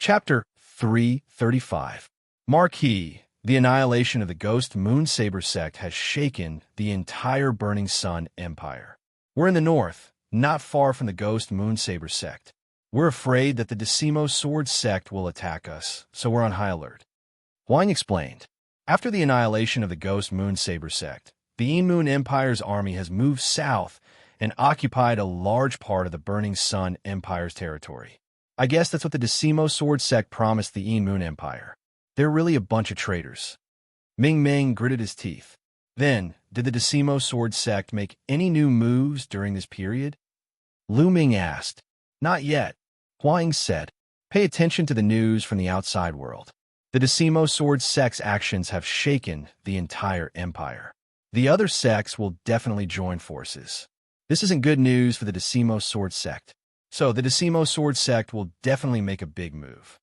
Chapter 335. Marquis, the annihilation of the Ghost Moonsaber sect has shaken the entire Burning Sun Empire. We're in the north, not far from the Ghost Moonsaber sect. We're afraid that the Decimo Sword sect will attack us, so we're on high alert. Huang explained. After the annihilation of the Ghost Moonsaber sect, the Moon Empire's army has moved south and occupied a large part of the Burning Sun Empire's territory. I guess that's what the Decimo Sword sect promised the Moon Empire. They're really a bunch of traitors. Ming Ming gritted his teeth. Then, did the Decimo Sword sect make any new moves during this period? Lu Ming asked. Not yet. Huang said. Pay attention to the news from the outside world. The Decimo Sword sect's actions have shaken the entire empire. The other sects will definitely join forces. This isn't good news for the Decimo Sword sect. So the Decimo Sword sect will definitely make a big move.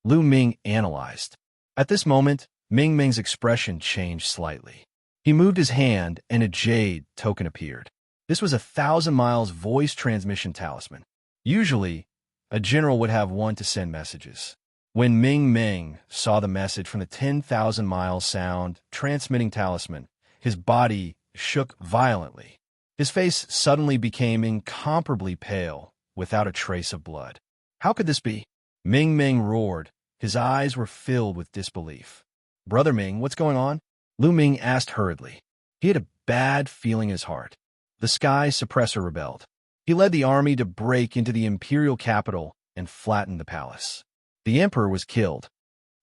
Lu Ming analyzed. At this moment, Ming Ming's expression changed slightly. He moved his hand and a jade token appeared. This was a 1,000 miles voice transmission talisman. Usually, a general would have one to send messages. When Ming Ming saw the message from the 10,000 miles sound transmitting talisman, his body shook violently. His face suddenly became incomparably pale, without a trace of blood. How could this be? Ming Ming roared. His eyes were filled with disbelief. Brother Ming, what's going on? Lu Ming asked hurriedly. He had a bad feeling in his heart. The Sky Suppressor rebelled. He led the army to break into the imperial capital and flatten the palace. The emperor was killed.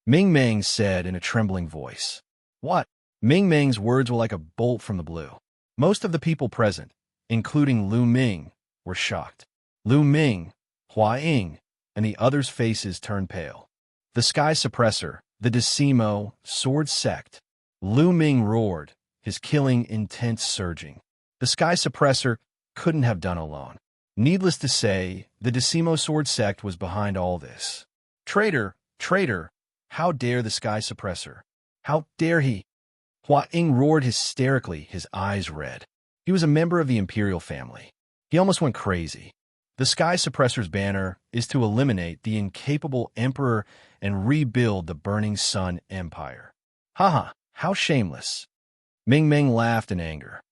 Ming Ming said in a trembling voice. What? Ming Ming's words were like a bolt from the blue. Most of the people present, including Lu Ming, were shocked. Lu Ming, Hua Ying, and the others' faces turned pale. The Sky Suppressor, the Decimo Sword sect. Lu Ming roared, his killing intent surging. The Sky Suppressor couldn't have done alone. Needless to say, the Decimo Sword sect was behind all this. Traitor, traitor, how dare the Sky Suppressor? How dare he? Hua Ying roared hysterically, his eyes red. He was a member of the imperial family. He almost went crazy. The Sky Suppressor's banner is to eliminate the incapable emperor and rebuild the Burning Sun Empire. Haha, how shameless. Ming Ming laughed in anger.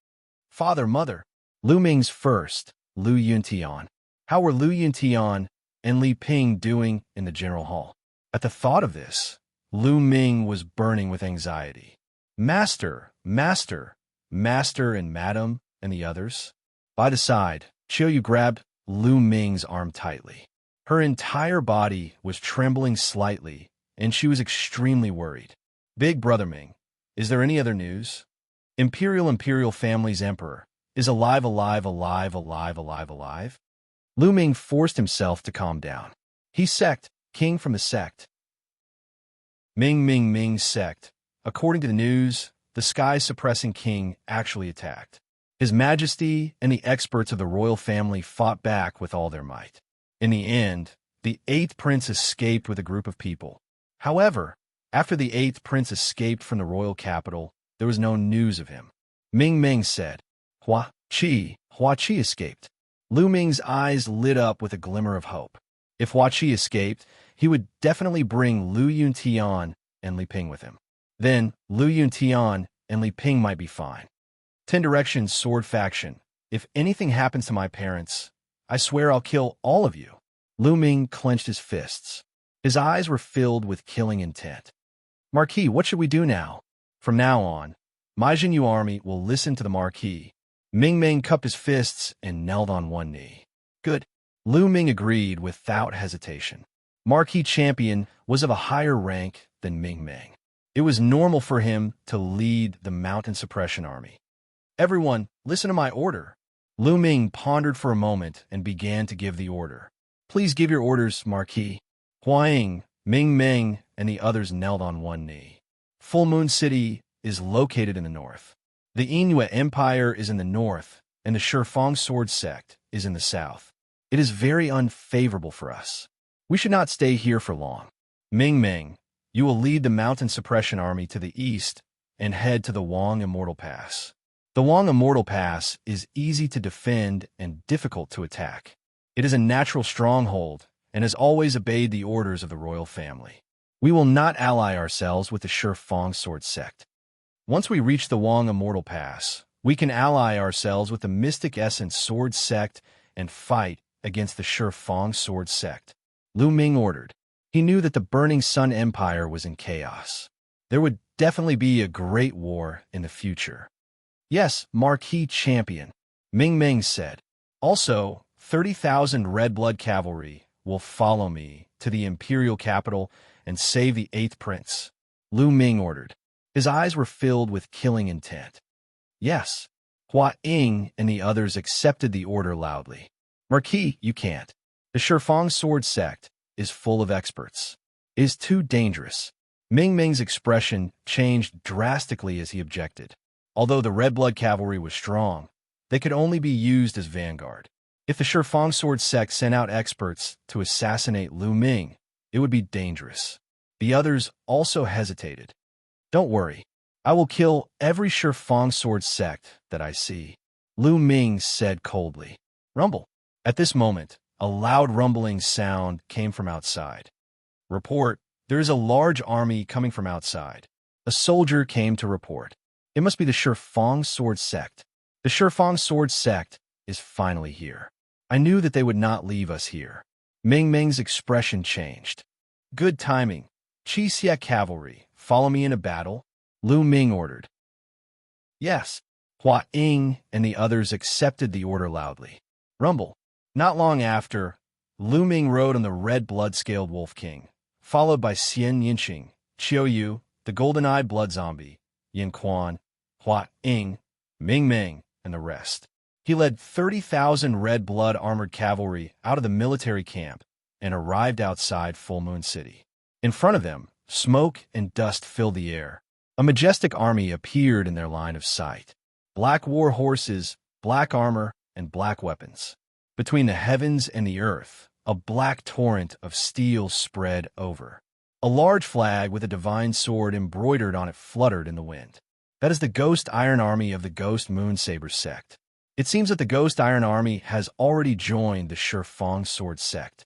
Father, mother. Lu Ming's first, Lu Yuntian. How were Lu Yuntian and Li Ping doing in the general hall? At the thought of this, Lu Ming was burning with anxiety. Master, master, master and madam and the others. By the side, Chiu Yu grabbed Lu Ming's arm tightly. Her entire body was trembling slightly, and she was extremely worried. Big Brother Ming, is there any other news? Imperial family's emperor is alive. Lu Ming forced himself to calm down. He's sect, king from the sect. Ming's sect. According to the news, the sky-suppressing king actually attacked. His Majesty and the experts of the royal family fought back with all their might. In the end, the 8th prince escaped with a group of people. However, after the 8th prince escaped from the royal capital, there was no news of him. Ming Ming said, Hua Qi escaped. Lu Ming's eyes lit up with a glimmer of hope. If Hua Qi escaped, he would definitely bring Lu Yuntian and Li Ping with him. Then, Lu Yuntian and Li Ping might be fine. 10 Directions Sword Faction. If anything happens to my parents, I swear I'll kill all of you. Lu Ming clenched his fists. His eyes were filled with killing intent. Marquis, what should we do now? From now on, my Jinyu army will listen to the Marquis. Ming Ming cupped his fists and knelt on one knee. Good. Lu Ming agreed without hesitation. Marquis Champion was of a higher rank than Ming Ming. It was normal for him to lead the Mountain Suppression Army. Everyone, listen to my order. Lu Ming pondered for a moment and began to give the order. Please give your orders, Marquis. Hua Ying, Ming Ming, and the others knelt on one knee. Full Moon City is located in the north. The Inuit Empire is in the north, and the Shifeng Sword sect is in the south. It is very unfavorable for us. We should not stay here for long. Ming Ming, you will lead the Mountain Suppression Army to the east and head to the Wang Immortal Pass. The Wang Immortal Pass is easy to defend and difficult to attack. It is a natural stronghold and has always obeyed the orders of the royal family. We will not ally ourselves with the Shifang Sword sect. Once we reach the Wang Immortal Pass, we can ally ourselves with the Mystic Essence Sword sect and fight against the Shifang Sword sect. Lu Ming ordered. He knew that the Burning Sun Empire was in chaos. There would definitely be a great war in the future. Yes, Marquis Champion, Ming Ming said. Also, 30,000 Red Blood Cavalry will follow me to the imperial capital and save the 8th prince. Lu Ming ordered. His eyes were filled with killing intent. Yes, Hua Ying and the others accepted the order loudly. Marquis, you can't. The Shifang Sword sect is full of experts. It is too dangerous. Ming Ming's expression changed drastically as he objected. Although the Red Blood Cavalry was strong, they could only be used as vanguard. If the Shifang Sword sect sent out experts to assassinate Lu Ming, it would be dangerous. The others also hesitated. Don't worry. I will kill every Shifang Sword sect that I see, Lu Ming said coldly. Rumble. At this moment, a loud rumbling sound came from outside. Report, there is a large army coming from outside. A soldier came to report. It must be the Shifang Sword sect. The Shifang Sword sect is finally here. I knew that they would not leave us here. Ming Ming's expression changed. Good timing. Xianxia cavalry, follow me in a battle, Lu Ming ordered. Yes, Hua Ying and the others accepted the order loudly. Rumble. Not long after, Lu Ming rode on the red blood-scaled Wolf King, followed by Xianxia, Qiu Yu, the golden-eyed blood zombie, Yin Quan, Hua Ying, Ming Ming, and the rest. He led 30,000 red blood armored cavalry out of the military camp and arrived outside Full Moon City. In front of them, smoke and dust filled the air. A majestic army appeared in their line of sight. Black war horses, black armor, and black weapons. Between the heavens and the earth, a black torrent of steel spread over. A large flag with a divine sword embroidered on it fluttered in the wind. That is the Ghost Iron Army of the Ghost Moonsaber sect. It seems that the Ghost Iron Army has already joined the Shifang Sword sect.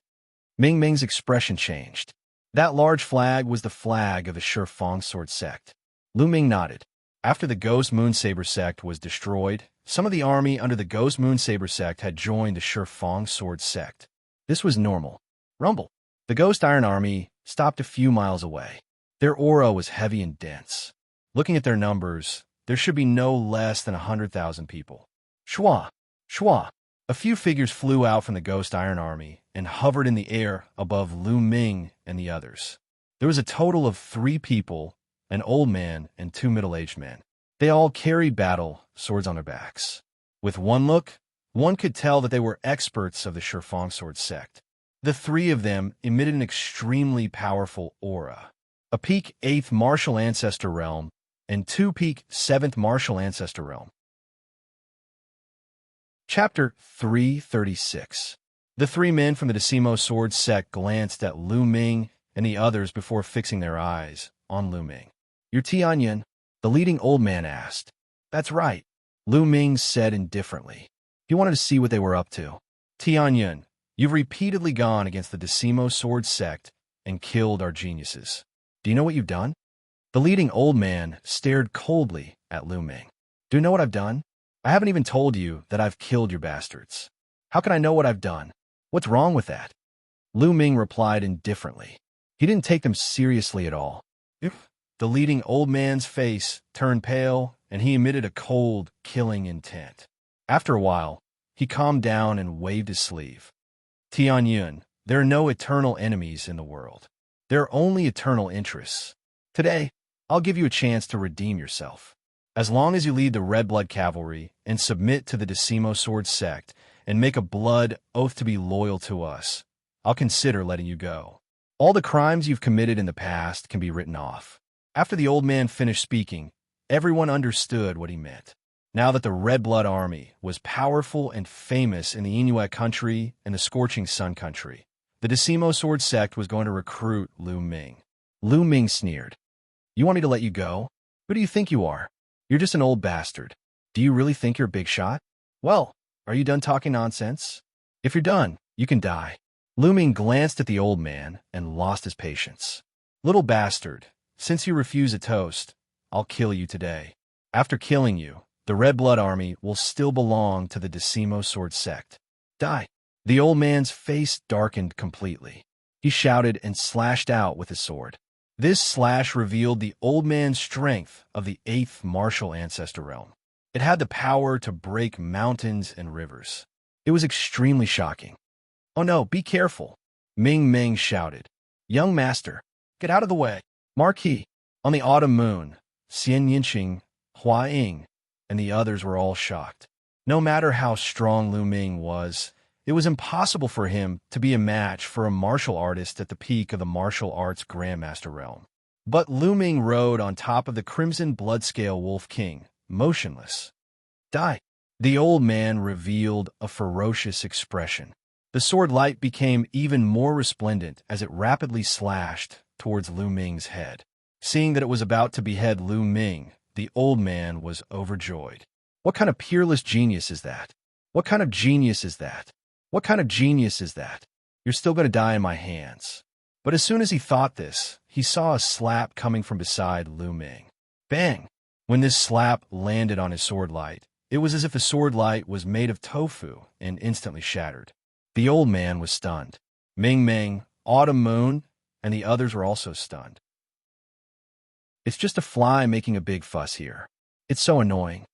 Ming Ming's expression changed. That large flag was the flag of the Shifang Sword sect. Lu Ming nodded. After the Ghost Moonsaber sect was destroyed, some of the army under the Ghost Moonsaber sect had joined the Shifang Sword sect. This was normal. Rumble. The Ghost Iron Army stopped a few miles away. Their aura was heavy and dense. Looking at their numbers, there should be no less than 100,000 people. Shua! Shua! A few figures flew out from the Ghost Iron Army and hovered in the air above Lu Ming and the others. There was a total of 3 people, an old man and 2 middle-aged men. They all carried battle swords on their backs. With one look, one could tell that they were experts of the Shifang Sword sect. The 3 of them emitted an extremely powerful aura. A peak 8th Martial Ancestor Realm and 2 peak 7th Martial Ancestor Realm. Chapter 336. The 3 men from the Decimo Sword sect glanced at Lu Ming and the others before fixing their eyes on Lu Ming. You're Tianyan? The leading old man asked. That's right, Lu Ming said indifferently. He wanted to see what they were up to. Tianyan, you've repeatedly gone against the Decimo Sword sect and killed our geniuses. Do you know what you've done? The leading old man stared coldly at Lu Ming. Do you know what I've done? I haven't even told you that I've killed your bastards. How can I know what I've done? What's wrong with that? Lu Ming replied indifferently. He didn't take them seriously at all. The leading old man's face turned pale, and he emitted a cold, killing intent. After a while, he calmed down and waved his sleeve. Tianyun, there are no eternal enemies in the world. There are only eternal interests. Today, I'll give you a chance to redeem yourself. As long as you lead the Red Blood Cavalry and submit to the Decimo Sword sect and make a blood oath to be loyal to us, I'll consider letting you go. All the crimes you've committed in the past can be written off. After the old man finished speaking, everyone understood what he meant. Now that the Red Blood Army was powerful and famous in the Inuit country and the Scorching Sun country, the Decimo Sword sect was going to recruit Lu Ming. Lu Ming sneered. You want me to let you go? Who do you think you are? You're just an old bastard. Do you really think you're a big shot? Well, are you done talking nonsense? If you're done, you can die. Lu Ming glanced at the old man and lost his patience. "Little bastard, since you refuse a toast, I'll kill you today. After killing you, the Red Blood Army will still belong to the Decimo Sword Sect. Die." The old man's face darkened completely. He shouted and slashed out with his sword. This slash revealed the old man's strength of the 8th martial ancestor realm. It had the power to break mountains and rivers. It was extremely shocking. "Oh no, be careful," Ming Ming shouted. "Young master, get out of the way." Marquis. On the autumn moon, Xianxia, Hua Ying, and the others were all shocked. No matter how strong Lu Ming was, it was impossible for him to be a match for a martial artist at the peak of the martial arts Grandmaster realm. But Lu Ming rode on top of the crimson bloodscale Wolf King, motionless. "Die." The old man revealed a ferocious expression. The sword light became even more resplendent as it rapidly slashed towards Lu Ming's head. Seeing that it was about to behead Lu Ming, the old man was overjoyed. What kind of peerless genius is that? What kind of genius is that? What kind of genius is that? You're still going to die in my hands. But as soon as he thought this, he saw a slap coming from beside Lu Ming. Bang! When this slap landed on his sword light, it was as if the sword light was made of tofu and instantly shattered. The old man was stunned. Ming Ming, Autumn Moon, and the others were also stunned. "It's just a fly making a big fuss here. It's so annoying."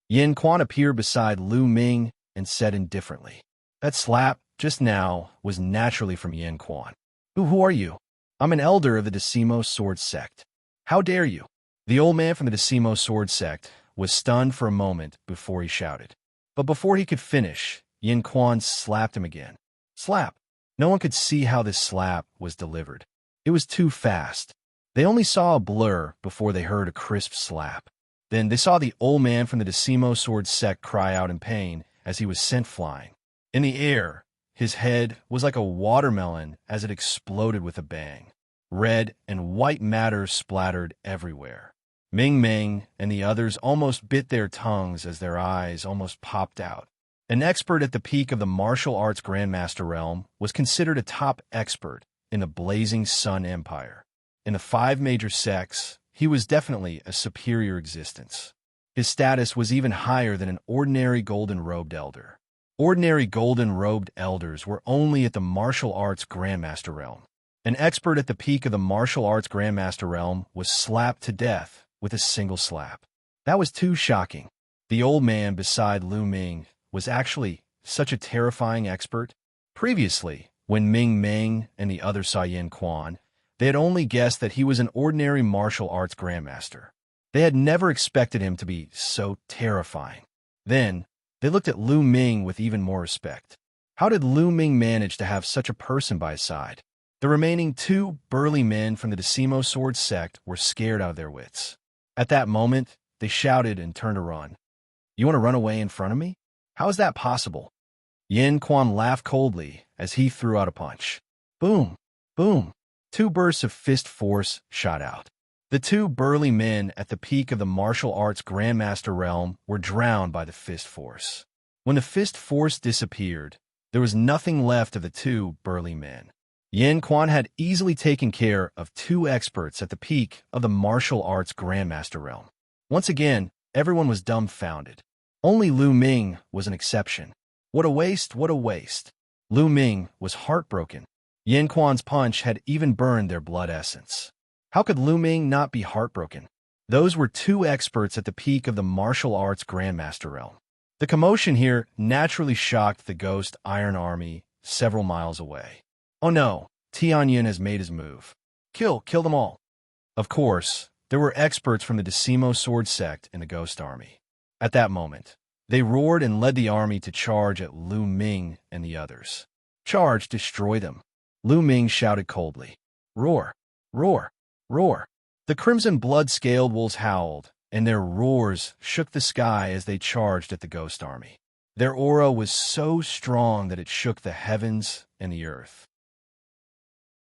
Yin Quan appeared beside Lu Ming and said indifferently. "That slap, just now, was naturally from Yin Quan. Who are you?" "I'm an elder of the Decimo Sword Sect." "How dare you?" The old man from the Decimo Sword Sect was stunned for a moment before he shouted. But before he could finish, Yin Quan slapped him again. Slap! No one could see how this slap was delivered. It was too fast. They only saw a blur before they heard a crisp slap. Then they saw the old man from the Decimo Sword Sect cry out in pain as he was sent flying. In the air, his head was like a watermelon as it exploded with a bang. Red and white matter splattered everywhere. Ming Ming and the others almost bit their tongues as their eyes almost popped out. An expert at the peak of the martial arts Grandmaster realm was considered a top expert in the Blazing Sun Empire. In the 5 major sects, he was definitely a superior existence. His status was even higher than an ordinary golden-robed elder. Ordinary golden-robed elders were only at the martial arts Grandmaster realm. An expert at the peak of the martial arts Grandmaster realm was slapped to death with a single slap. That was too shocking. The old man beside Lu Ming was actually such a terrifying expert. Previously, when Ming Ming and the others saw Yin Quan, they had only guessed that he was an ordinary martial arts Grandmaster. They had never expected him to be so terrifying. Then, they looked at Lu Ming with even more respect. How did Lu Ming manage to have such a person by his side? The remaining 2 burly men from the Decimo Sword Sect were scared out of their wits. At that moment, they shouted and turned to run. "You want to run away in front of me? How is that possible?" Yin Quan laughed coldly as he threw out a punch. Boom! Boom! 2 bursts of fist force shot out. The 2 burly men at the peak of the martial arts Grandmaster realm were drowned by the fist force. When the fist force disappeared, there was nothing left of the 2 burly men. Yin Quan had easily taken care of 2 experts at the peak of the martial arts Grandmaster realm. Once again, everyone was dumbfounded. Only Lu Ming was an exception. What a waste, what a waste. Lu Ming was heartbroken. Yin Quan's punch had even burned their blood essence. How could Lu Ming not be heartbroken? Those were 2 experts at the peak of the martial arts Grandmaster realm. The commotion here naturally shocked the Ghost Iron Army several miles away. Oh no, Tianyin has made his move. Kill them all. Of course, there were experts from the Decimo Sword Sect in the Ghost Army. At that moment, they roared and led the army to charge at Lu Ming and the others. Charge, destroy them. Lu Ming shouted coldly. Roar, roar, roar. The crimson blood-scaled wolves howled, and their roars shook the sky as they charged at the Ghost Army. Their aura was so strong that it shook the heavens and the earth.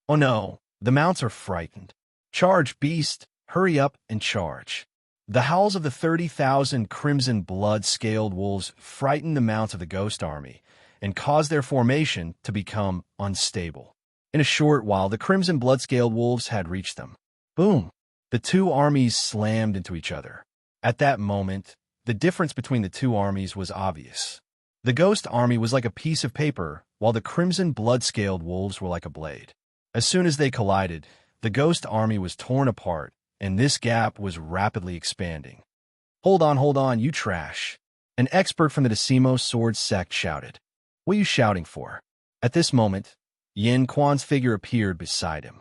Oh no, the mounts are frightened. Charge, beast, hurry up and charge. The howls of the 30,000 crimson blood-scaled wolves frightened the mounts of the Ghost Army, and caused their formation to become unstable. In a short while, the crimson blood-scaled wolves had reached them. Boom! The two armies slammed into each other. At that moment, the difference between the two armies was obvious. The ghost army was like a piece of paper, while the crimson blood-scaled wolves were like a blade. As soon as they collided, the ghost army was torn apart, and this gap was rapidly expanding. Hold on, you trash! An expert from the Decimo Sword sect shouted. What are you shouting for? At this moment, Yin Quan's figure appeared beside him.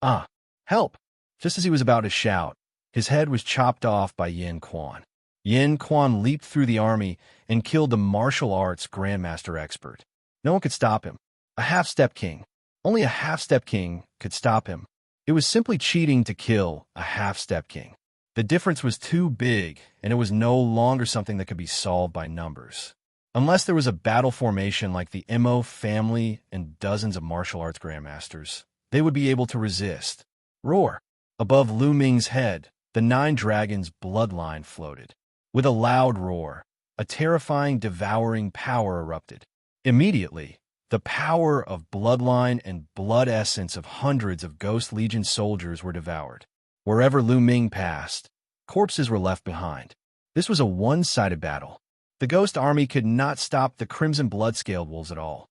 Ah, help! Just as he was about to shout, his head was chopped off by Yin Quan. Yin Quan leaped through the army and killed the martial arts grandmaster expert. No one could stop him. A half-step king. Only a half-step king could stop him. It was simply cheating to kill a half-step king. The difference was too big, and it was no longer something that could be solved by numbers. Unless there was a battle formation like the Mo family and dozens of martial arts grandmasters, they would be able to resist. Roar! Above Lu Ming's head, the 9 dragons' bloodline floated. With a loud roar, a terrifying, devouring power erupted. Immediately, the power of bloodline and blood essence of hundreds of Ghost Legion soldiers were devoured. Wherever Lu Ming passed, corpses were left behind. This was a one-sided battle. The Ghost Army could not stop the Crimson Blood-Scaled Wolves at all.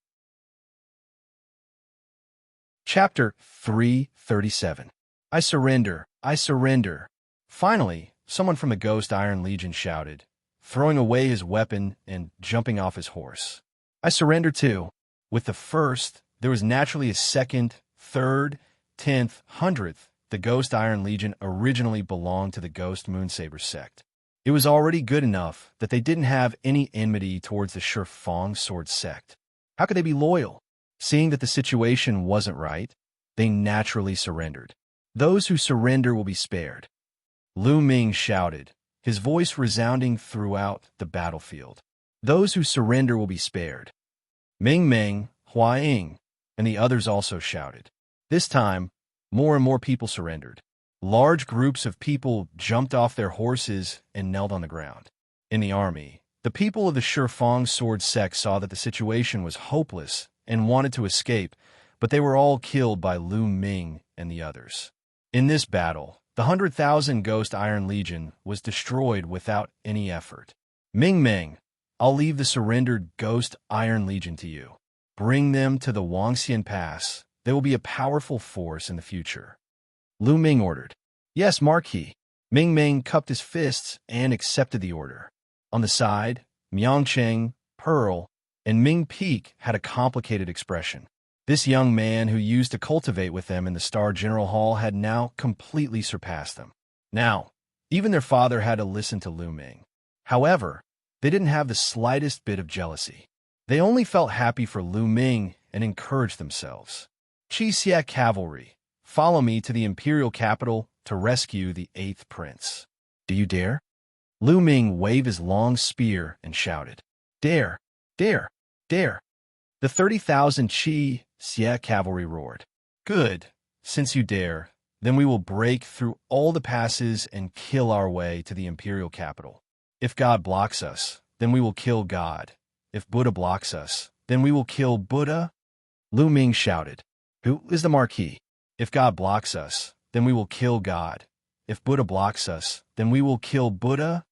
Chapter 337. I surrender, I surrender. Finally, someone from the Ghost Iron Legion shouted, throwing away his weapon and jumping off his horse. I surrender too. With the first, there was naturally a second, third, 10th, 100th. The Ghost Iron Legion originally belonged to the Ghost Moonsaber sect. It was already good enough that they didn't have any enmity towards the Shifang Sword sect. How could they be loyal? Seeing that the situation wasn't right, they naturally surrendered. Those who surrender will be spared. Lu Ming shouted, his voice resounding throughout the battlefield. Those who surrender will be spared. Ming Ming, Hua Ying, and the others also shouted. This time, more and more people surrendered. Large groups of people jumped off their horses and knelt on the ground. In the army, the people of the Shifang Sword sect saw that the situation was hopeless and wanted to escape, but they were all killed by Lu Ming and the others. In this battle, the 100,000 Ghost Iron Legion was destroyed without any effort. Ming Ming, I'll leave the surrendered Ghost Iron Legion to you. Bring them to the Wuxia Pass. They will be a powerful force in the future. Lu Ming ordered. Yes, Marquis. Ming Ming cupped his fists and accepted the order. On the side, Miangcheng, Pearl, and Ming Peak had a complicated expression. This young man who used to cultivate with them in the Star General Hall had now completely surpassed them. Now, even their father had to listen to Lu Ming. However, they didn't have the slightest bit of jealousy. They only felt happy for Lu Ming and encouraged themselves. Xianxia cavalry, follow me to the imperial capital to rescue the 8th prince. Do you dare? Lu Ming waved his long spear and shouted. Dare, dare, dare. The 30,000 Xianxia cavalry roared. Good, since you dare, then we will break through all the passes and kill our way to the imperial capital. If God blocks us, then we will kill God. If Buddha blocks us, then we will kill Buddha. Lu Ming shouted. Who is the Marquis? If God blocks us, then we will kill God. If Buddha blocks us, then we will kill Buddha.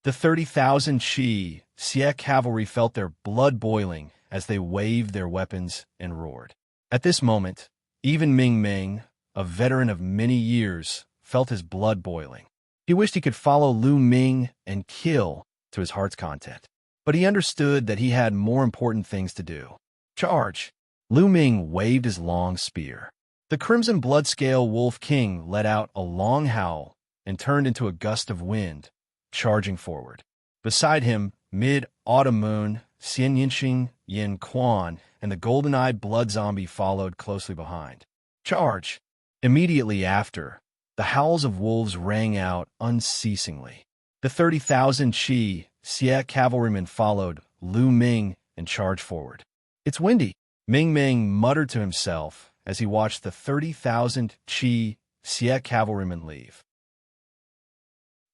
The 30,000 Xianxia cavalry felt their blood boiling as they waved their weapons and roared. At this moment, even Ming Ming, a veteran of many years, felt his blood boiling. He wished he could follow Lu Ming and kill to his heart's content. But he understood that he had more important things to do. Charge! Lu Ming waved his long spear. The Crimson Bloodscale Wolf King let out a long howl and turned into a gust of wind, charging forward. Beside him, mid-autumn moon, Xianxia, Yin Quan, and the golden-eyed blood zombie followed closely behind. Charge! Immediately after, the howls of wolves rang out unceasingly. The 30,000 Xianxia cavalrymen followed Lu Ming and charged forward. It's windy, Ming Ming muttered to himself as he watched the 30,000 Xianxia cavalrymen leave.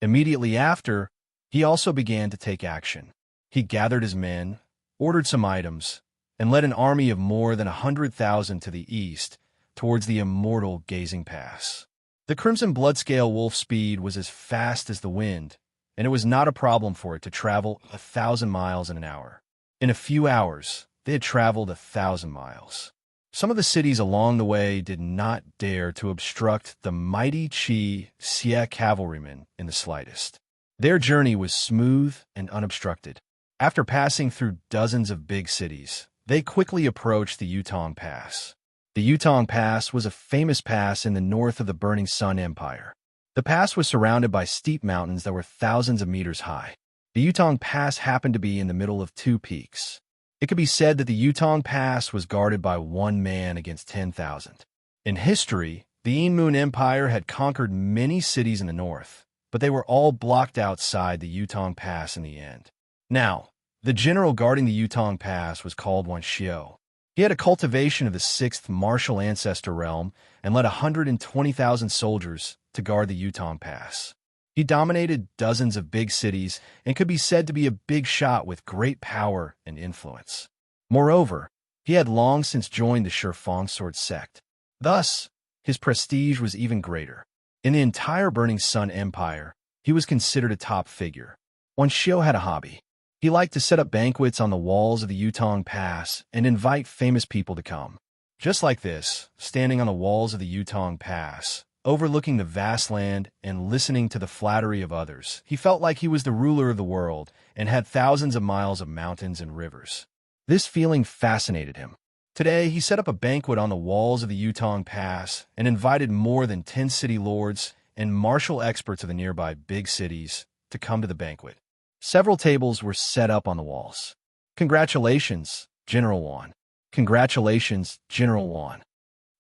Immediately after, he also began to take action. He gathered his men, ordered some items, and led an army of more than 100,000 to the east, towards the immortal Gazing Pass. The Crimson Bloodscale Wolf's speed was as fast as the wind, and it was not a problem for it to travel 1,000 miles in an hour. In a few hours, they had traveled 1,000 miles. Some of the cities along the way did not dare to obstruct the mighty Xianxia cavalrymen in the slightest. Their journey was smooth and unobstructed. After passing through dozens of big cities, they quickly approached the Yutong Pass. The Yutong Pass was a famous pass in the north of the Burning Sun Empire. The pass was surrounded by steep mountains that were thousands of meters high. The Yutong Pass happened to be in the middle of two peaks. It could be said that the Yutong Pass was guarded by one man against 10,000. In history, the Moon Empire had conquered many cities in the north, but they were all blocked outside the Yutong Pass in the end. Now, the general guarding the Yutong Pass was called Wuxia. He had a cultivation of the 6th martial ancestor realm and led 120,000 soldiers to guard the Yutong Pass. He dominated dozens of big cities and could be said to be a big shot with great power and influence. Moreover, he had long since joined the Shifang Sword sect. Thus, his prestige was even greater. In the entire Burning Sun Empire, he was considered a top figure. Wuxia had a hobby. He liked to set up banquets on the walls of the Yutong Pass and invite famous people to come. Just like this, standing on the walls of the Yutong Pass, overlooking the vast land and listening to the flattery of others, he felt like he was the ruler of the world and had thousands of miles of mountains and rivers. This feeling fascinated him. Today, he set up a banquet on the walls of the Yutong Pass and invited more than 10 city lords and martial experts of the nearby big cities to come to the banquet. Several tables were set up on the walls. "Congratulations, General Wan. Congratulations, General Wan."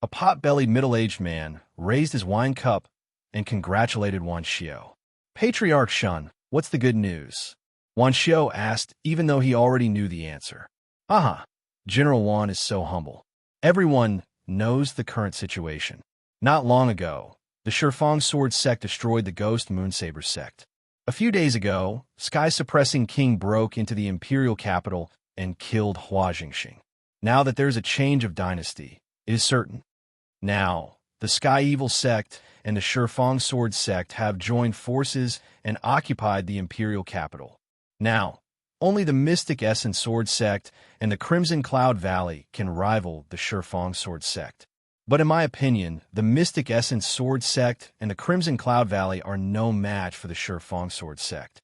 A pot-bellied middle-aged man raised his wine cup and congratulated Wuxia. "Patriarch Shun, what's the good news?" Wuxia asked, even though he already knew the answer. "Aha, General Wan is so humble. Everyone knows the current situation. Not long ago, the Shifang Sword sect destroyed the Ghost Moonsaber sect. A few days ago, Sky-Suppressing King broke into the imperial capital and killed Hua Jingxing. Now that there's a change of dynasty, it is certain. Now, the Sky Evil sect and the Shifang Sword sect have joined forces and occupied the imperial capital. Now, only the Mystic Essence Sword sect and the Crimson Cloud Valley can rival the Shifang Sword sect. But in my opinion, the Mystic Essence Sword sect and the Crimson Cloud Valley are no match for the Shifang Sword sect.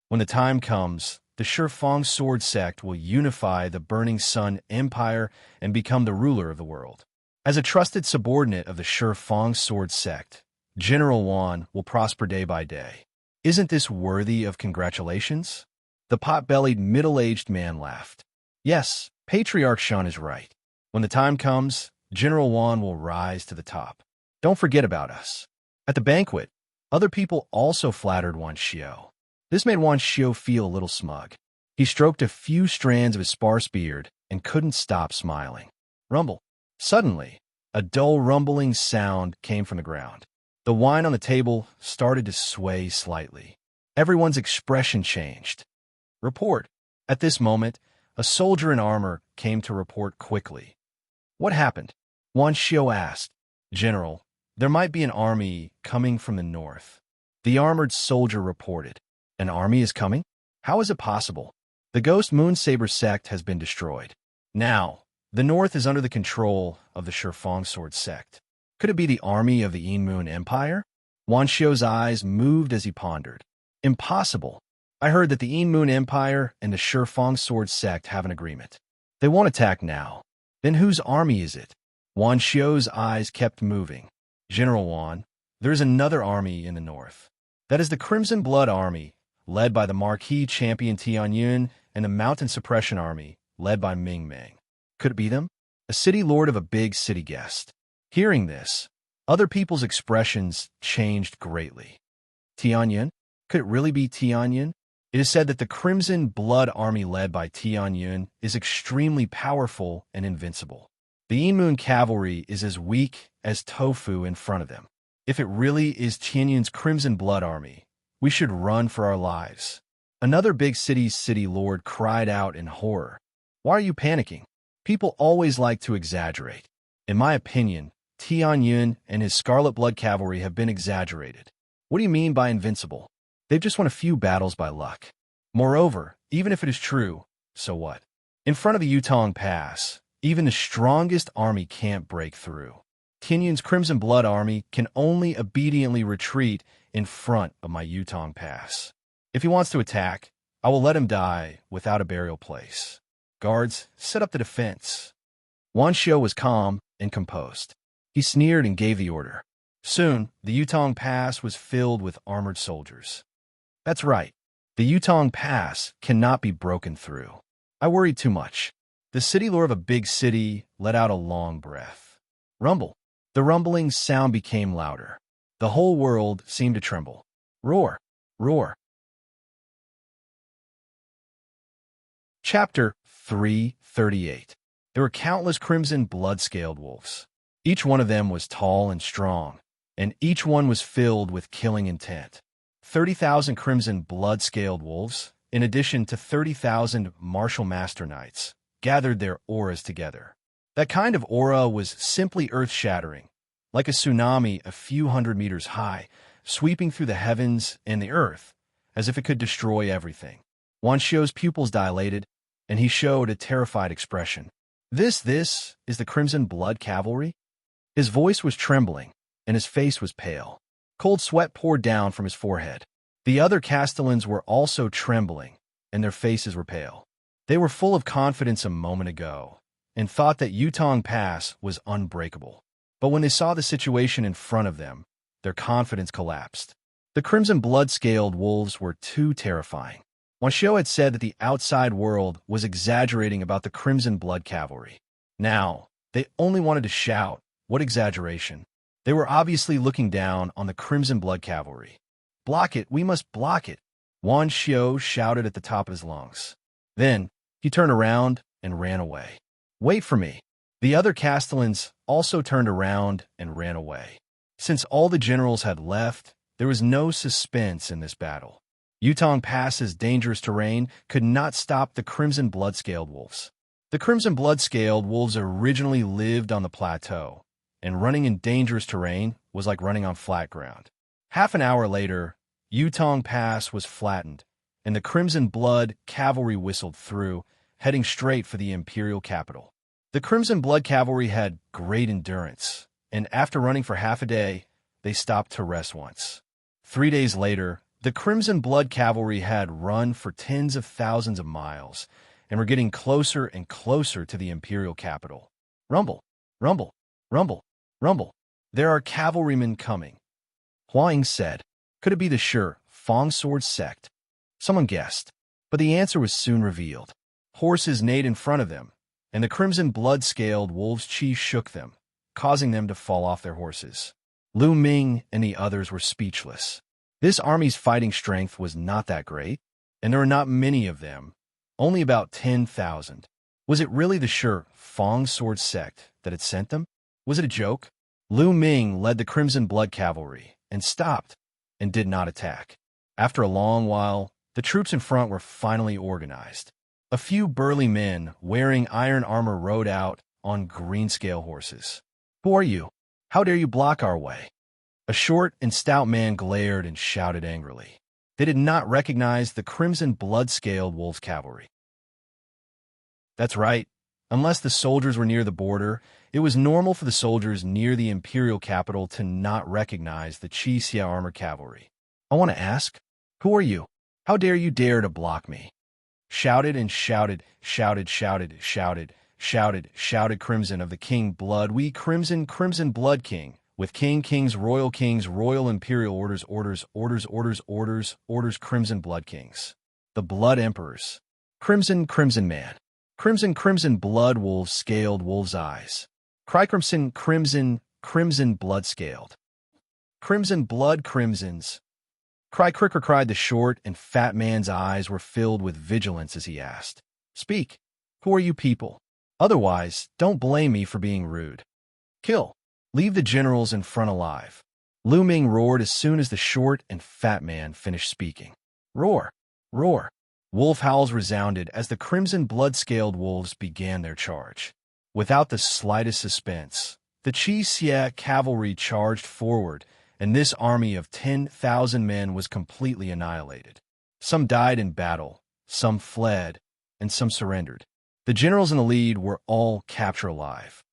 When the time comes, the Shifang Sword sect will unify the Burning Sun Empire and become the ruler of the world. As a trusted subordinate of the Shifang Sword sect, General Wan will prosper day by day. Isn't this worthy of congratulations? The pot-bellied middle-aged man laughed. Yes, Patriarch Shun is right. When the time comes, General Wan will rise to the top. Don't forget about us. At the banquet, other people also flattered Wuxia. This made Wuxia feel a little smug. He stroked a few strands of his sparse beard and couldn't stop smiling. Rumble. Suddenly, a dull rumbling sound came from the ground. The wine on the table started to sway slightly. Everyone's expression changed. Report. At this moment, a soldier in armor came to report quickly. What happened? Wuxia asked. General, there might be an army coming from the north. The armored soldier reported. An army is coming? How is it possible? The Ghost Moonsaber sect has been destroyed. Now, the north is under the control of the Shifang Sword sect. Could it be the army of the Moon Empire? Wuxia's eyes moved as he pondered. Impossible. I heard that the Moon Empire and the Shifang Sword sect have an agreement. They won't attack now. Then whose army is it? Wuxia's eyes kept moving. General Wan, there is another army in the north. That is the Crimson Blood Army, led by the Marquis Champion Tianyun, and the Mountain Suppression Army, led by Ming Ming. Could it be them? A city lord of a big city guest. Hearing this, other people's expressions changed greatly. Tianyun? Could it really be Tianyun? It is said that the Crimson Blood Army led by Tianyun is extremely powerful and invincible. The Moon cavalry is as weak as tofu in front of them. If it really is Tianyun's Crimson Blood Army, we should run for our lives. Another big city's city lord cried out in horror. Why are you panicking? People always like to exaggerate. In my opinion, Tianyun and his Scarlet Blood Cavalry have been exaggerated. What do you mean by invincible? They've just won a few battles by luck. Moreover, even if it is true, so what? In front of the Yutong Pass, even the strongest army can't break through. Tianyun's Crimson Blood army can only obediently retreat in front of my Yutong Pass. If he wants to attack, I will let him die without a burial place. Guards, set up the defense. Wuxia was calm and composed. He sneered and gave the order. Soon, the Yutong Pass was filled with armored soldiers. That's right. The Yutong Pass cannot be broken through. I worried too much. The city lord of a big city let out a long breath. Rumble. The rumbling sound became louder. The whole world seemed to tremble. Roar. Roar. Chapter 338. There were countless crimson blood-scaled wolves. Each one of them was tall and strong, and each one was filled with killing intent. 30,000 crimson blood-scaled wolves, in addition to 30,000 martial master knights, gathered their auras together. That kind of aura was simply earth-shattering, like a tsunami a few hundred meters high, sweeping through the heavens and the earth, as if it could destroy everything. Wuxia's pupils dilated, and he showed a terrified expression. This is the Crimson Blood Cavalry? His voice was trembling, and his face was pale. Cold sweat poured down from his forehead. The other castellans were also trembling, and their faces were pale. They were full of confidence a moment ago, and thought that Yutong Pass was unbreakable. But when they saw the situation in front of them, their confidence collapsed. The Crimson Blood-scaled wolves were too terrifying. Wuxia had said that the outside world was exaggerating about the Crimson Blood Cavalry. Now, they only wanted to shout, what exaggeration? They were obviously looking down on the Crimson Blood Cavalry. Block it, we must block it, Wuxia shouted at the top of his lungs. Then, he turned around and ran away. Wait for me. The other castellans also turned around and ran away. Since all the generals had left, there was no suspense in this battle. Yutong Pass's dangerous terrain could not stop the Crimson Blood-scaled wolves. The Crimson Blood-scaled wolves originally lived on the plateau, and running in dangerous terrain was like running on flat ground. Half an hour later, Yutong Pass was flattened, and the Crimson Blood Cavalry whistled through, heading straight for the imperial capital. The Crimson Blood Cavalry had great endurance, and after running for half a day, they stopped to rest once. 3 days later, the Crimson Blood Cavalry had run for tens of thousands of miles and were getting closer and closer to the imperial capital. Rumble, rumble, rumble, rumble. There are cavalrymen coming. Huang said. Could it be the Fang Sword sect? Someone guessed, but the answer was soon revealed. Horses neighed in front of them, and the Crimson Blood-scaled wolves' chief shook them, causing them to fall off their horses. Lu Ming and the others were speechless. This army's fighting strength was not that great, and there were not many of them, only about 10,000. Was it really the Fang Sword sect that had sent them? Was it a joke? Lu Ming led the Crimson Blood Cavalry and stopped and did not attack. After a long while, the troops in front were finally organized. A few burly men wearing iron armor rode out on green-scale horses. Who are you? How dare you block our way? A short and stout man glared and shouted angrily. They did not recognize the Crimson Blood-scaled wolves cavalry. That's right. Unless the soldiers were near the border, it was normal for the soldiers near the imperial capital to not recognize the Xianxia armored cavalry. I want to ask, who are you? How dare you dare to block me? Shouted and shouted, shouted, shouted, shouted, shouted, shouted Crimson of the King Blood, we Crimson Blood King. With Kings, royal imperial orders, Crimson Blood Kings. The Blood Emperors. Crimson Man. Crimson blood wolves scaled wolves' eyes. Cry crimson blood scaled. Crimson blood crimsons. Cry cricker cried the short and fat man's eyes were filled with vigilance as he asked. Speak. Who are you people? Otherwise, don't blame me for being rude. Kill. Leave the generals in front alive. Lu Ming roared as soon as the short and fat man finished speaking. Roar, roar, Wolf howls resounded as the crimson blood-scaled wolves began their charge. Without the slightest suspense, the Xianxia cavalry charged forward, and this army of 10,000 men was completely annihilated. Some died in battle, some fled, and some surrendered. The generals in the lead were all captured alive.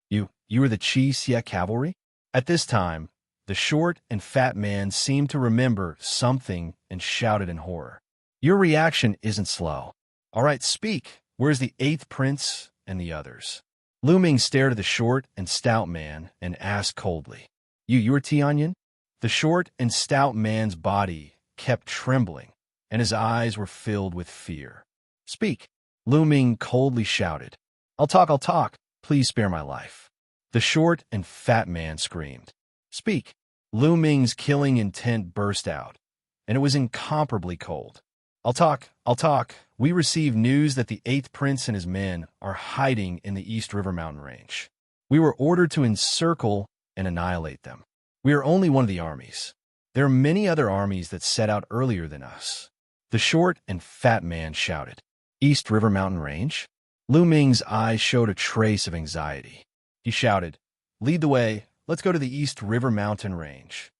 You were the Xianxia cavalry? At this time, the short and fat man seemed to remember something and shouted in horror. Your reaction isn't slow. All right, speak. Where's the 8th prince and the others? Lu Ming stared at the short and stout man and asked coldly, You were Tianyan? The short and stout man's body kept trembling, and his eyes were filled with fear. Speak. Lu Ming coldly shouted. I'll talk. Please spare my life. The short and fat man screamed. Speak. Lu Ming's killing intent burst out, and it was incomparably cold. I'll talk. We received news that the 8th prince and his men are hiding in the East River Mountain Range. We were ordered to encircle and annihilate them. We are only one of the armies. There are many other armies that set out earlier than us. The short and fat man shouted. East River Mountain Range? Lu Ming's eyes showed a trace of anxiety. He shouted, Lead the way. Let's go to the East River Mountain Range.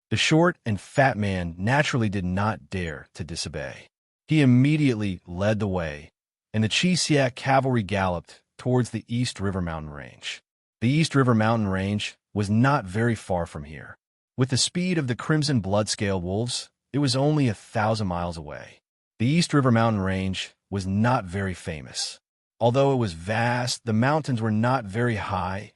The short and fat man naturally did not dare to disobey. He immediately led the way, and the Xianxia cavalry galloped towards the East River Mountain Range. The East River Mountain Range was not very far from here. With the speed of the crimson blood-scaled wolves, it was only 1,000 miles away. The East River Mountain Range was not very famous. Although it was vast, the mountains were not very high,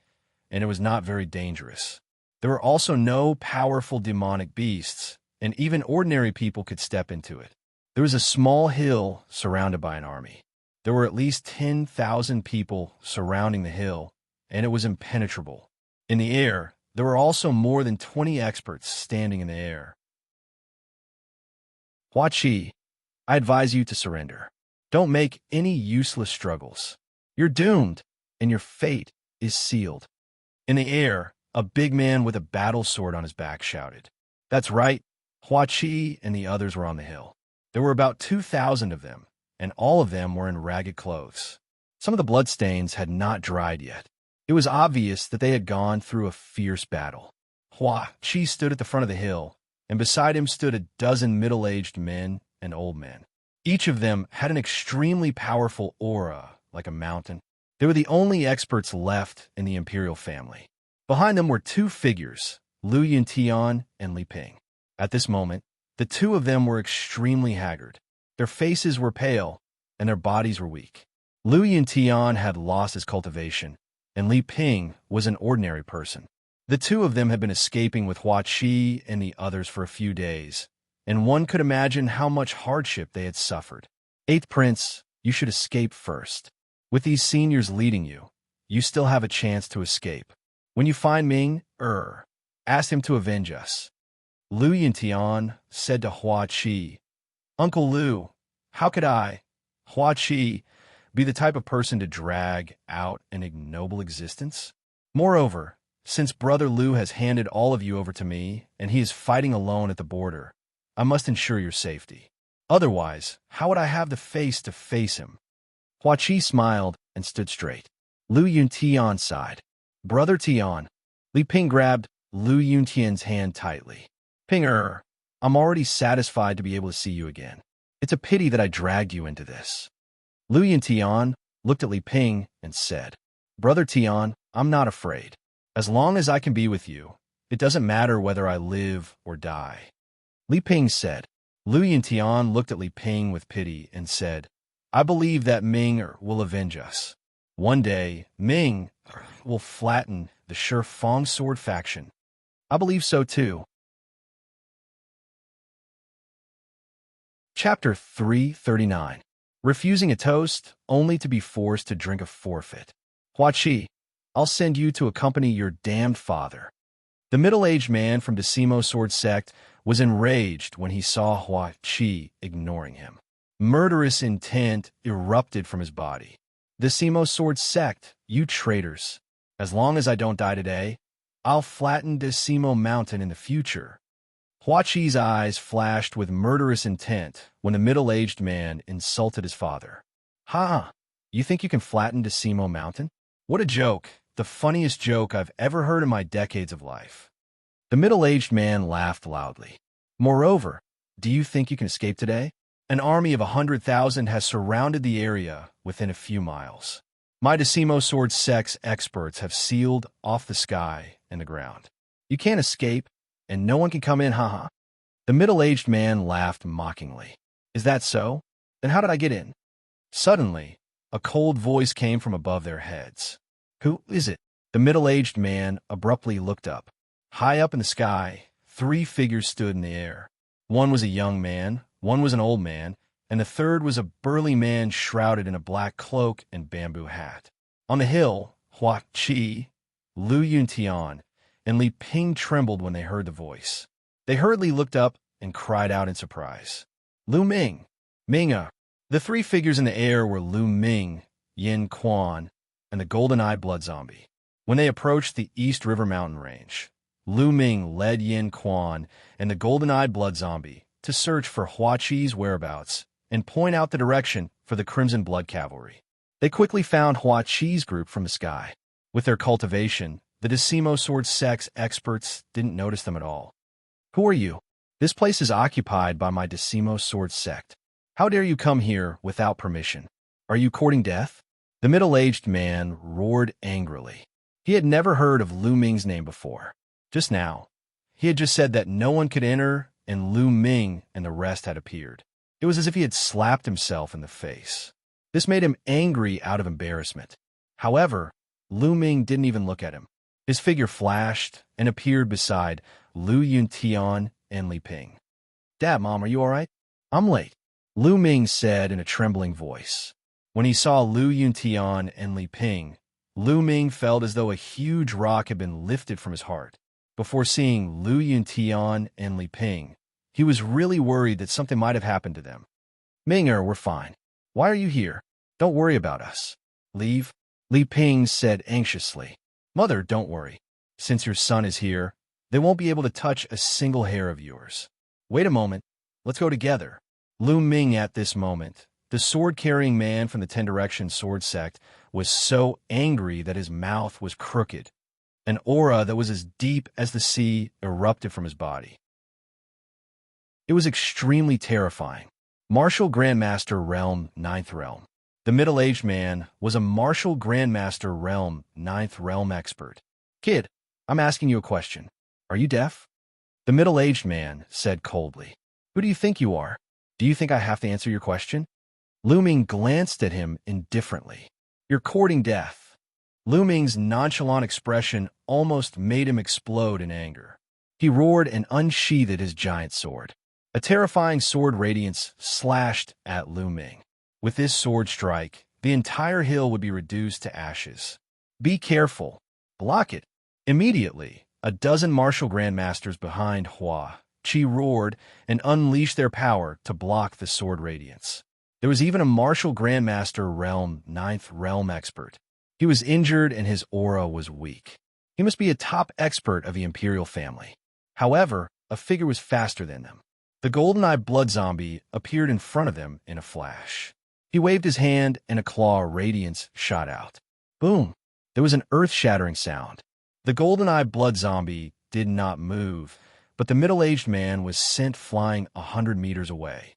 and it was not very dangerous. There were also no powerful demonic beasts, and even ordinary people could step into it. There was a small hill surrounded by an army. There were at least 10,000 people surrounding the hill, and it was impenetrable. In the air, there were also more than 20 experts standing in the air. Wuxia, I advise you to surrender. Don't make any useless struggles. You're doomed, and your fate is sealed. In the air, a big man with a battle sword on his back shouted. That's right, Wuxia and the others were on the hill. There were about 2,000 of them, and all of them were in ragged clothes. Some of the bloodstains had not dried yet. It was obvious that they had gone through a fierce battle. Wuxia stood at the front of the hill, and beside him stood a dozen middle-aged men and old men. Each of them had an extremely powerful aura, like a mountain. They were the only experts left in the imperial family. Behind them were 2 figures, Lu Yuntian and Li Ping. At this moment, the 2 of them were extremely haggard. Their faces were pale, and their bodies were weak. Lu Yuntian had lost his cultivation, and Li Ping was an ordinary person. The 2 of them had been escaping with Wuxia and the others for a few days, and one could imagine how much hardship they had suffered. 8th Prince, you should escape first. With these seniors leading you, you still have a chance to escape. When you find Ming, ask him to avenge us. Lu Yuntian said to Wuxia, Uncle Lu, how could I, Wuxia, be the type of person to drag out an ignoble existence? Moreover, since Brother Lu has handed all of you over to me, and he is fighting alone at the border, I must ensure your safety. Otherwise, how would I have the face to face him? Wuxia smiled and stood straight. Lu Yuntian sighed. Brother Tian. Li Ping grabbed Lu Yuntian's hand tightly. Ping, I'm already satisfied to be able to see you again. It's a pity that I dragged you into this. Lu Yuntian looked at Li Ping and said, Brother Tian, I'm not afraid. As long as I can be with you, it doesn't matter whether I live or die. Li Ping said. Lu Yuntian looked at Li Ping with pity and said, I believe that Ming will avenge us. One day, Ming will flatten the Shifeng sword faction. I believe so too. Chapter 339. Refusing a toast, only to be forced to drink a forfeit. Wuxia, I'll send you to accompany your damned father. The middle-aged man from Decimo Sword Sect was enraged when he saw Wuxia ignoring him. Murderous intent erupted from his body. Decimo Sword Sect, you traitors. As long as I don't die today, I'll flatten Decimo Mountain in the future. Huaqi's eyes flashed with murderous intent when the middle-aged man insulted his father. "Ha! You think you can flatten Decimo Mountain? What a joke! The funniest joke I've ever heard in my decades of life." The middle-aged man laughed loudly. "Moreover, do you think you can escape today? An army of 100,000 has surrounded the area within a few miles. My Decimo Sword Sex experts have sealed off the sky and the ground. You can't escape, and no one can come in, haha." The middle-aged man laughed mockingly. "Is that so? Then how did I get in?" Suddenly, a cold voice came from above their heads. "Who is it?" The middle-aged man abruptly looked up. High up in the sky, 3 figures stood in the air. One was a young man, one was an old man, and the third was a burly man shrouded in a black cloak and bamboo hat. On the hill, Hua Qi, Lu Yuntian, and Li Ping trembled when they heard the voice. They hurriedly looked up and cried out in surprise. "Lu Ming! Minga!" The 3 figures in the air were Lu Ming, Yin Quan, and the golden-eyed blood zombie. When they approached the East River mountain range, Lu Ming led Yin Quan and the golden-eyed blood zombie to search for Huaqi's whereabouts and point out the direction for the Crimson Blood Cavalry. They quickly found Huaqi's group from the sky. With their cultivation, the Decimo Sword Sex experts didn't notice them at all. "Who are you? This place is occupied by my Decimo Sword Sect. How dare you come here without permission? Are you courting death?" The middle-aged man roared angrily. He had never heard of Lu Ming's name before. Just now, he had just said that no one could enter, and Lu Ming and the rest had appeared. It was as if he had slapped himself in the face. This made him angry out of embarrassment. However, Lu Ming didn't even look at him. His figure flashed and appeared beside Lu Yuntian and Li Ping. "Dad, Mom, are you all right? I'm late," Lu Ming said in a trembling voice. When he saw Lu Yuntian and Li Ping, Lu Ming felt as though a huge rock had been lifted from his heart. Before seeing Lu Yuntian and Li Ping, he was really worried that something might have happened to them. "Minger, we're fine. Why are you here? Don't worry about us." "Leave," Li Ping said anxiously. "Mother, don't worry. Since your son is here, they won't be able to touch a single hair of yours. Wait a moment. Let's go together." Lu Ming at this moment, the sword-carrying man from the 10 Direction Sword Sect, was so angry that his mouth was crooked. An aura that was as deep as the sea erupted from his body. It was extremely terrifying. Martial Grandmaster Realm 9th Realm. The middle-aged man was a Martial Grandmaster Realm 9th Realm expert. "Kid, I'm asking you a question. Are you deaf?" The middle-aged man said coldly. "Who do you think you are? Do you think I have to answer your question?" Lu Ming glanced at him indifferently. "You're courting death." Lu Ming's nonchalant expression almost made him explode in anger. He roared and unsheathed his giant sword. A terrifying sword radiance slashed at Lu Ming. With this sword strike, the entire hill would be reduced to ashes. "Be careful. Block it." Immediately, a dozen martial grandmasters behind Hua Qi roared and unleashed their power to block the sword radiance. There was even a martial grandmaster Realm 9th Realm expert. He was injured and his aura was weak. He must be a top expert of the Imperial family. However, a figure was faster than them. The golden-eyed blood zombie appeared in front of them in a flash. He waved his hand and a claw radiance shot out. Boom! There was an earth-shattering sound. The golden-eyed blood zombie did not move, but the middle-aged man was sent flying 100 meters away.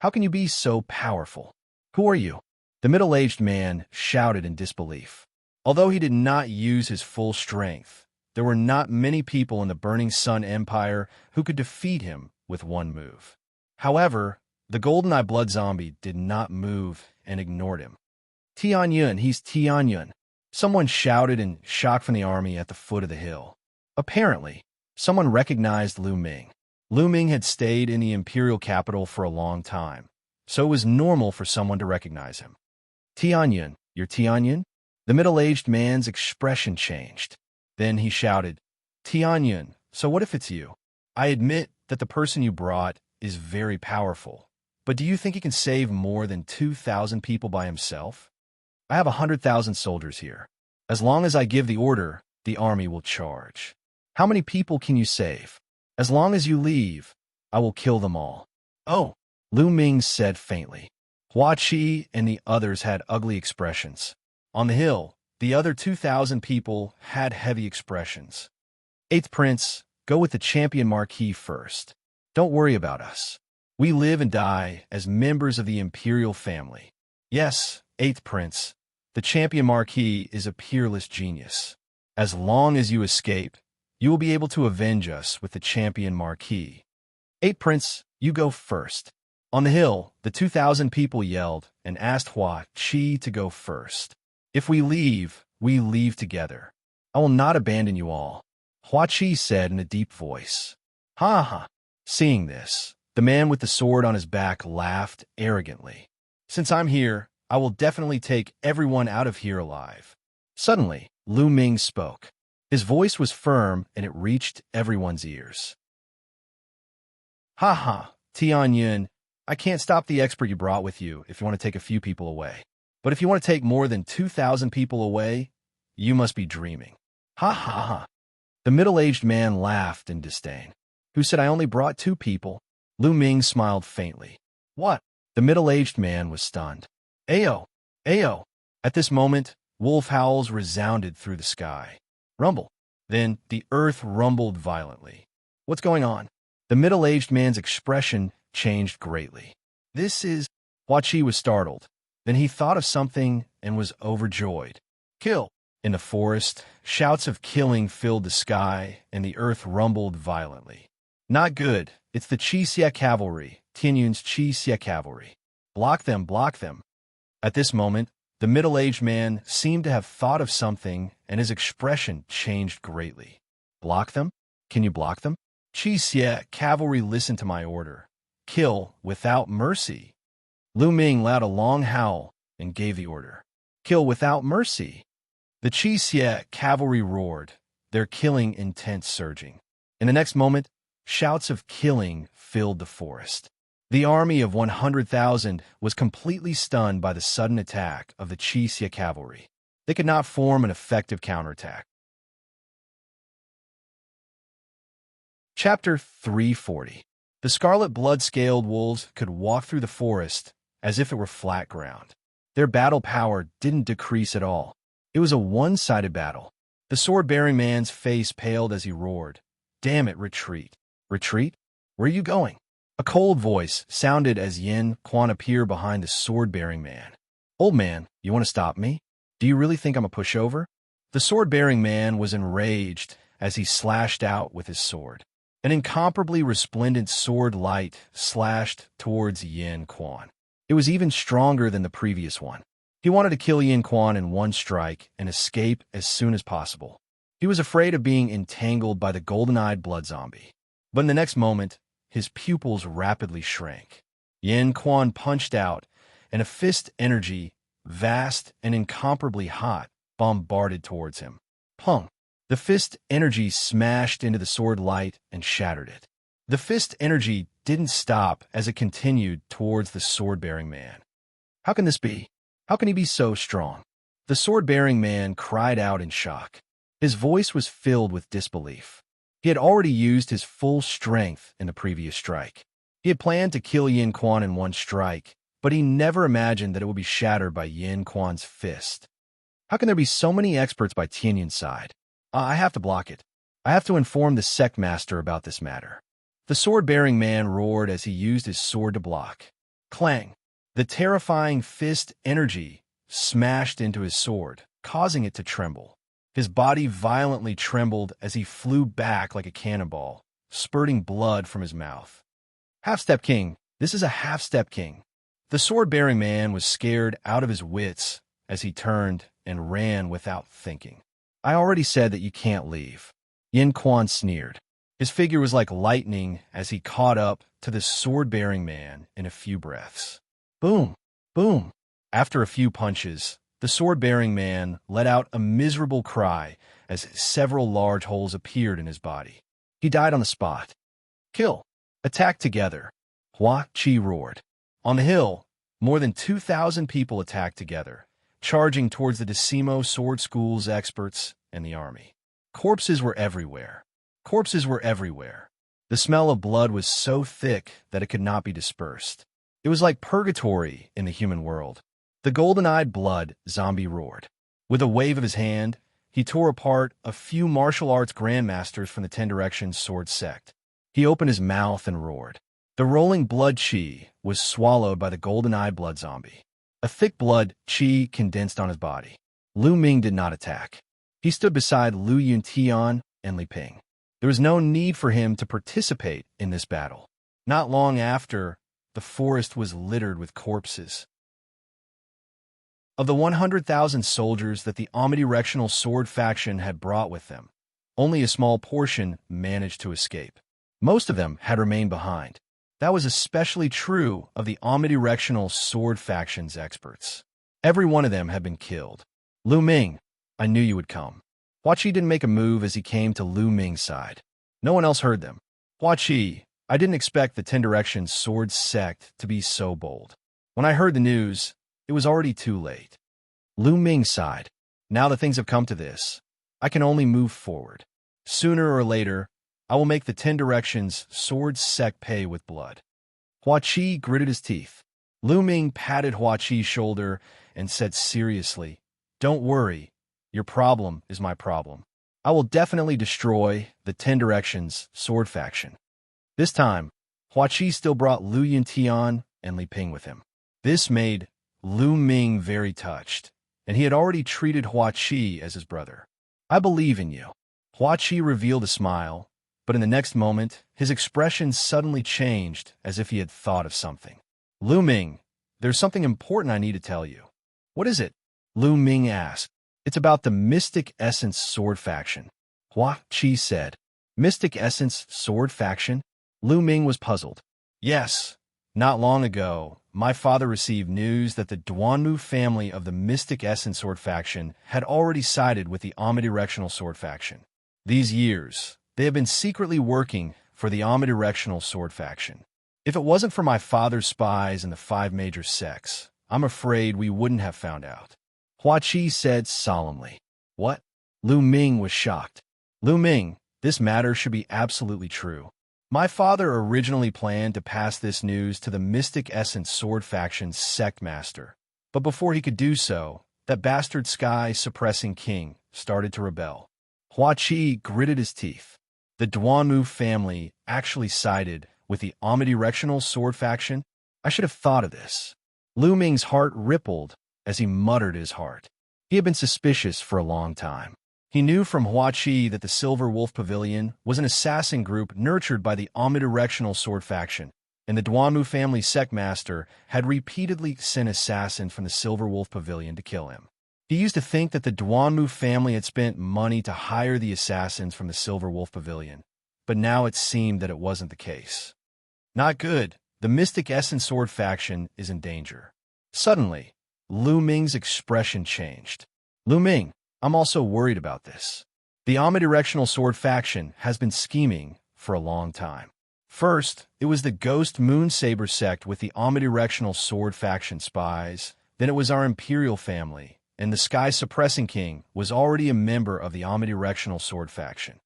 "How can you be so powerful? Who are you?" The middle-aged man shouted in disbelief. Although he did not use his full strength, there were not many people in the Burning Sun Empire who could defeat him with one move. However, the golden-eyed blood zombie did not move and ignored him. "Tianyun, he's Tianyun," someone shouted in shock from the army at the foot of the hill. Apparently, someone recognized Lu Ming. Lu Ming had stayed in the imperial capital for a long time, so it was normal for someone to recognize him. "Tianyun, you're Tianyun?" The middle-aged man's expression changed. Then he shouted, "Tianyun, so what if it's you? I admit that the person you brought is very powerful, but do you think he can save more than 2,000 people by himself? I have 100,000 soldiers here. As long as I give the order, the army will charge. How many people can you save?" As long as you leave, I will kill them all. Oh, Lu Ming said faintly. Hua Qi and the others had ugly expressions. On the hill, the other 2,000 people had heavy expressions. Eighth Prince, go with the champion marquis first. Don't worry about us. We live and die as members of the imperial family. Yes, Eighth Prince, the champion marquis is a peerless genius. As long as you escape, you will be able to avenge us with the champion marquis. Eighth Prince, you go first. On the hill, the 2,000 people yelled and asked Hua Qi to go first. If we leave together. I will not abandon you all, Hua Qi said in a deep voice. Ha ha. Seeing this, the man with the sword on his back laughed arrogantly. Since I'm here, I will definitely take everyone out of here alive. Suddenly, Lu Ming spoke. His voice was firm and it reached everyone's ears. Ha ha, Tianyun, I can't stop the expert you brought with you if you want to take a few people away. But if you want to take more than 2,000 people away, you must be dreaming. Ha ha ha. The middle-aged man laughed in disdain. Who said I only brought 2 people? Lu Ming smiled faintly. What? The middle-aged man was stunned. Ayo! Ayo! At this moment, wolf howls resounded through the sky. Rumble. Then the earth rumbled violently. What's going on? The middle-aged man's expression changed greatly. This is... Hua Qi was startled. Then he thought of something and was overjoyed. Kill! In the forest, shouts of killing filled the sky, and the earth rumbled violently. Not good. It's the Xianxia cavalry, Tianyun's Xianxia cavalry. Block them, block them. At this moment, the middle-aged man seemed to have thought of something, and his expression changed greatly. Block them? Can you block them? Xianxia cavalry, listen to my order. Kill without mercy. Lu Ming let out a long howl and gave the order. Kill without mercy. The Xianxia cavalry roared, their killing intent surging. In the next moment, shouts of killing filled the forest. The army of 100,000 was completely stunned by the sudden attack of the Xianxia cavalry. They could not form an effective counterattack. Chapter 340. The scarlet blood-scaled wolves could walk through the forest as if it were flat ground. Their battle power didn't decrease at all. It was a one-sided battle. The sword-bearing man's face paled as he roared. Damn it, retreat. Retreat? Where are you going? A cold voice sounded as Yin Quan appeared behind the sword-bearing man. Old man, you want to stop me? Do you really think I'm a pushover? The sword-bearing man was enraged as he slashed out with his sword. An incomparably resplendent sword light slashed towards Yin Quan. It was even stronger than the previous one. He wanted to kill Yin Quan in one strike and escape as soon as possible. He was afraid of being entangled by the golden-eyed blood zombie. But in the next moment, his pupils rapidly shrank. Yin Quan punched out, and a fist energy, vast and incomparably hot, bombarded towards him. Pung! The fist energy smashed into the sword light and shattered it. The fist energy didn't stop as it continued towards the sword-bearing man. How can this be? How can he be so strong? The sword-bearing man cried out in shock. His voice was filled with disbelief. He had already used his full strength in the previous strike. He had planned to kill Yin Quan in one strike, but he never imagined that it would be shattered by Yin Quan's fist. How can there be so many experts by Tianyun's side? I have to block it. I have to inform the sect master about this matter. The sword-bearing man roared as he used his sword to block. Clang! The terrifying fist energy smashed into his sword, causing it to tremble. His body violently trembled as he flew back like a cannonball, spurting blood from his mouth. Half-step king! This is a half-step king! The sword-bearing man was scared out of his wits as he turned and ran without thinking. I already said that you can't leave. Yin Quan sneered. His figure was like lightning as he caught up to the sword-bearing man in a few breaths. Boom! Boom! After a few punches, the sword-bearing man let out a miserable cry as several large holes appeared in his body. He died on the spot. Kill! Attack together! Hua Qi roared. On the hill, more than 2,000 people attacked together, charging towards the Decimo Sword School's experts and the army. Corpses were everywhere. Corpses were everywhere. The smell of blood was so thick that it could not be dispersed. It was like purgatory in the human world. The golden-eyed blood zombie roared. With a wave of his hand, he tore apart a few martial arts grandmasters from the Ten Directions sword sect. He opened his mouth and roared. The rolling blood chi was swallowed by the golden-eyed blood zombie. A thick blood chi condensed on his body. Lu Ming did not attack. He stood beside Lu Yuntian and Li Ping. There was no need for him to participate in this battle. Not long after, the forest was littered with corpses. Of the 100,000 soldiers that the omnidirectional sword faction had brought with them, only a small portion managed to escape. Most of them had remained behind. That was especially true of the omnidirectional sword faction's experts. Every one of them had been killed. Lu Ming, I knew you would come. Hua Qi didn't make a move as he came to Lu Ming's side. No one else heard them. Hua Qi, I didn't expect the Ten Directions sword sect to be so bold. When I heard the news, it was already too late. Lu Ming sighed. Now that things have come to this, I can only move forward. Sooner or later, I will make the Ten Directions sword sect pay with blood. Hua Qi gritted his teeth. Lu Ming patted Hua Qi's shoulder and said seriously, Don't worry, your problem is my problem. I will definitely destroy the Ten Directions sword faction. This time, Hua Qi still brought Lu Yuntian and Li Ping with him. This made Lu Ming very touched, and he had already treated Hua Qi as his brother. I believe in you. Hua Qi revealed a smile, but in the next moment, his expression suddenly changed as if he had thought of something. Lu Ming, there's something important I need to tell you. What is it? Lu Ming asked. It's about the Mystic Essence sword faction. Hua Qi said. Mystic Essence sword faction? Lu Ming was puzzled. Yes, not long ago, my father received news that the Duanmu family of the Mystic Essence sword faction had already sided with the omnidirectional sword faction. These years, they have been secretly working for the omnidirectional sword faction. If it wasn't for my father's spies and the 5 major sects, I'm afraid we wouldn't have found out. Hua Qi said solemnly. What? Lu Ming was shocked. Lu Ming, this matter should be absolutely true. My father originally planned to pass this news to the Mystic Essence sword faction's sect master, but before he could do so, that bastard sky-suppressing king started to rebel. Hua Qi gritted his teeth. The Duanmu family actually sided with the omnidirectional sword faction? I should have thought of this. Lu Ming's heart rippled as he muttered his heart. He had been suspicious for a long time. He knew from Hua Qi that the Silver Wolf Pavilion was an assassin group nurtured by the omnidirectional sword faction, and the Duanmu family sect master had repeatedly sent assassins from the Silver Wolf Pavilion to kill him. He used to think that the Duanmu family had spent money to hire the assassins from the Silver Wolf Pavilion, but now it seemed that it wasn't the case. Not good. The Mystic Essence sword faction is in danger. Suddenly, Lu Ming's expression changed. Lu Ming, I'm also worried about this. The omnidirectional sword faction has been scheming for a long time. First, it was the Ghost Moonsaber sect with the omnidirectional sword faction spies. Then it was our Imperial family, and the Sky Suppressing King was already a member of the omnidirectional sword faction.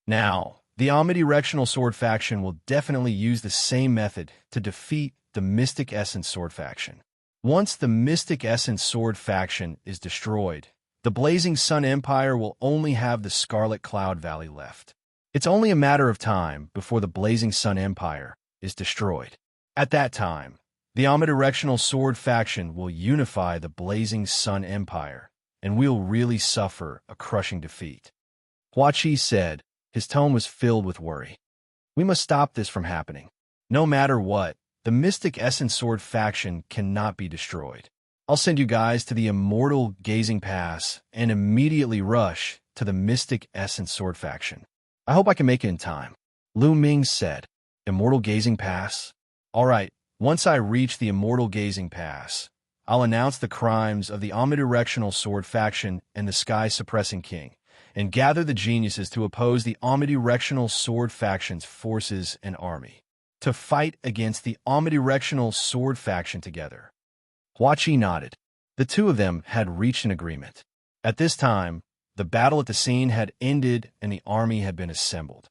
Now, the omnidirectional sword faction will definitely use the same method to defeat the Mystic Essence sword faction. Once the Mystic Essence sword faction is destroyed, the Blazing Sun Empire will only have the Scarlet Cloud Valley left. It's only a matter of time before the Blazing Sun Empire is destroyed. At that time, the omnidirectional sword faction will unify the Blazing Sun Empire, and we'll really suffer a crushing defeat. Hua Qi said. His tone was filled with worry. We must stop this from happening. No matter what, the Mystic Essence sword faction cannot be destroyed. I'll send you guys to the Immortal Gazing Pass and immediately rush to the Mystic Essence sword faction. I hope I can make it in time. Lu Ming said. Immortal Gazing Pass? All right, once I reach the Immortal Gazing Pass, I'll announce the crimes of the omnidirectional sword faction and the Sky Suppressing King, and gather the geniuses to oppose the omnidirectional sword faction's forces and army, to fight against the omnidirectional sword faction together. Hua Qi nodded. The two of them had reached an agreement. At this time, The battle at the scene had ended and the army had been assembled.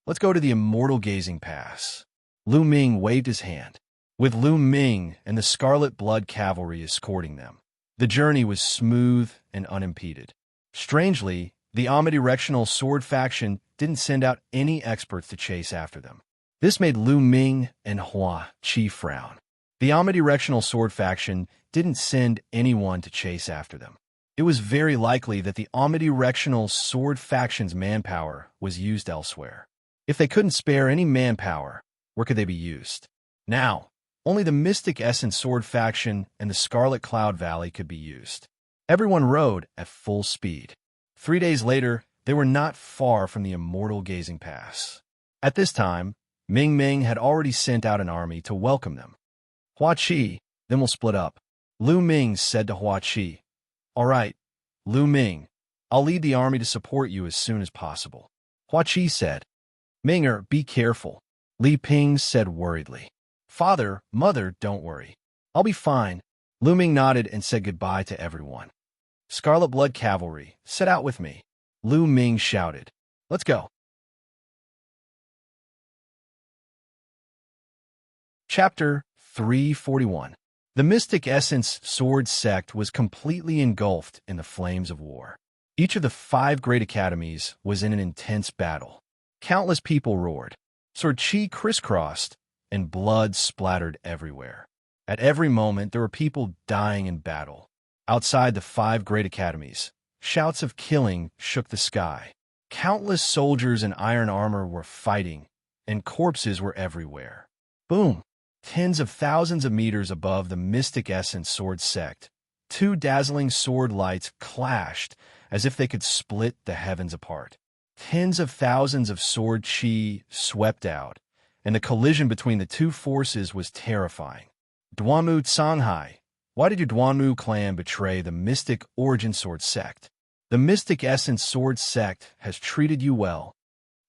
Let's go to the Immortal Gazing Pass. Lu Ming waved his hand, with Lu Ming and the Scarlet Blood Cavalry escorting them. The journey was smooth and unimpeded. Strangely, the omnidirectional sword faction didn't send out any experts to chase after them. This made Lu Ming and Hua Qi frown. The omnidirectional sword faction didn't send anyone to chase after them. It was very likely that the omnidirectional sword faction's manpower was used elsewhere. If they couldn't spare any manpower, where could they be used? Now, only the Mystic Essence sword faction and the Scarlet Cloud Valley could be used. Everyone rode at full speed. 3 days later, they were not far from the Immortal Gazing Pass. At this time, Ming Ming had already sent out an army to welcome them. Hua Qi, then we'll split up. Lu Ming said to Hua Qi, "All right, Lu Ming, I'll lead the army to support you as soon as possible." Hua Qi said, "Minger, be careful," Li Ping said worriedly. "Father, mother, don't worry. I'll be fine." Lu Ming nodded and said goodbye to everyone. "Scarlet Blood Cavalry, set out with me," Lu Ming shouted. "Let's go." Chapter 341. The Mystic Essence Sword Sect was completely engulfed in the flames of war. Each of the 5 great academies was in an intense battle. Countless people roared. Sword Qi crisscrossed, and blood splattered everywhere. At every moment, there were people dying in battle. Outside the 5 great academies, shouts of killing shook the sky. Countless soldiers in iron armor were fighting, and corpses were everywhere. Boom! Tens of thousands of meters above the Mystic Essence Sword Sect, 2 dazzling sword lights clashed as if they could split the heavens apart. Tens of thousands of sword qi swept out, and the collision between the 2 forces was terrifying. Duanmu Canghai, why did your Duanmu clan betray the Mystic Origin Sword Sect? The Mystic Essence Sword Sect has treated you well.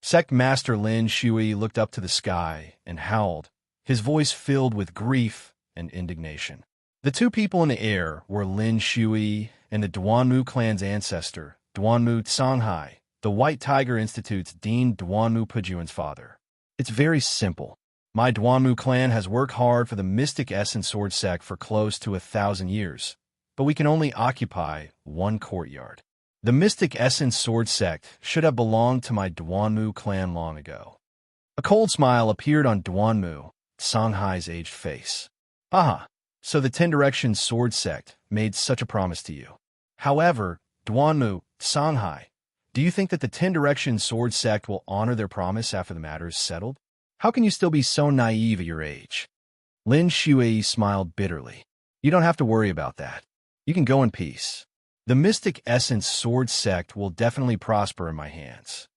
Sect Master Lin Shui looked up to the sky and howled, his voice filled with grief and indignation. The 2 people in the air were Lin Shui and the Duanmu clan's ancestor, Duanmu Canghai, the White Tiger Institute's Dean Duanmu Pujuan's father. It's very simple. My Duanmu clan has worked hard for the Mystic Essence Sword Sect for close to 1,000 years, but we can only occupy 1 courtyard. The Mystic Essence Sword Sect should have belonged to my Duanmu clan long ago. A cold smile appeared on Duanmu Canghai's aged face. Aha, so the 10 Directions Sword Sect made such a promise to you. However, Duanmu Canghai, do you think that the 10 Directions Sword Sect will honor their promise after the matter is settled? How can you still be so naive at your age? Lin Shui smiled bitterly. You don't have to worry about that. You can go in peace. The Mystic Essence Sword Sect will definitely prosper in my hands.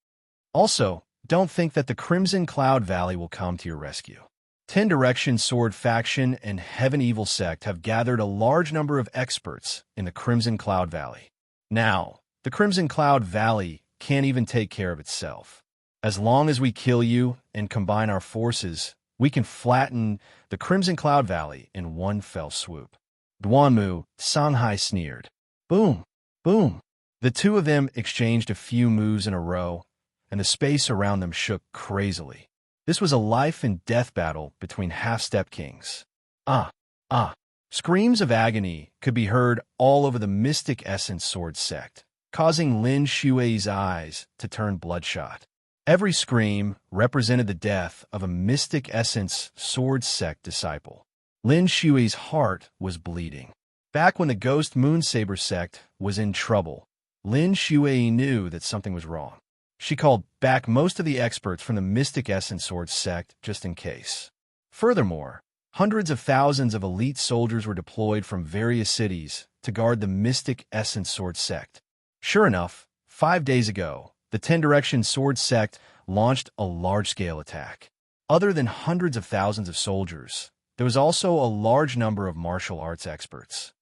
Also, don't think that the Crimson Cloud Valley will come to your rescue. 10 Directions Sword Faction and Heaven Evil Sect have gathered a large number of experts in the Crimson Cloud Valley. Now, the Crimson Cloud Valley can't even take care of itself. As long as we kill you and combine our forces, we can flatten the Crimson Cloud Valley in one fell swoop. Duanmu Canghai sneered. Boom! Boom! The 2 of them exchanged a few moves in a row, and the space around them shook crazily. This was a life-and-death battle between half-step kings. Ah! Ah! Screams of agony could be heard all over the Mystic Essence Sword Sect, causing Lin Shui's eyes to turn bloodshot. Every scream represented the death of a Mystic Essence Sword Sect disciple. Lin Shui's heart was bleeding. Back when the Ghost Moonsaber Sect was in trouble, Lin Shui knew that something was wrong. She called back most of the experts from the Mystic Essence Sword Sect just in case. Furthermore, hundreds of thousands of elite soldiers were deployed from various cities to guard the Mystic Essence Sword Sect. Sure enough, 5 days ago, the 10 Directions Sword Sect launched a large-scale attack. Other than hundreds of thousands of soldiers, there was also a large number of martial arts experts.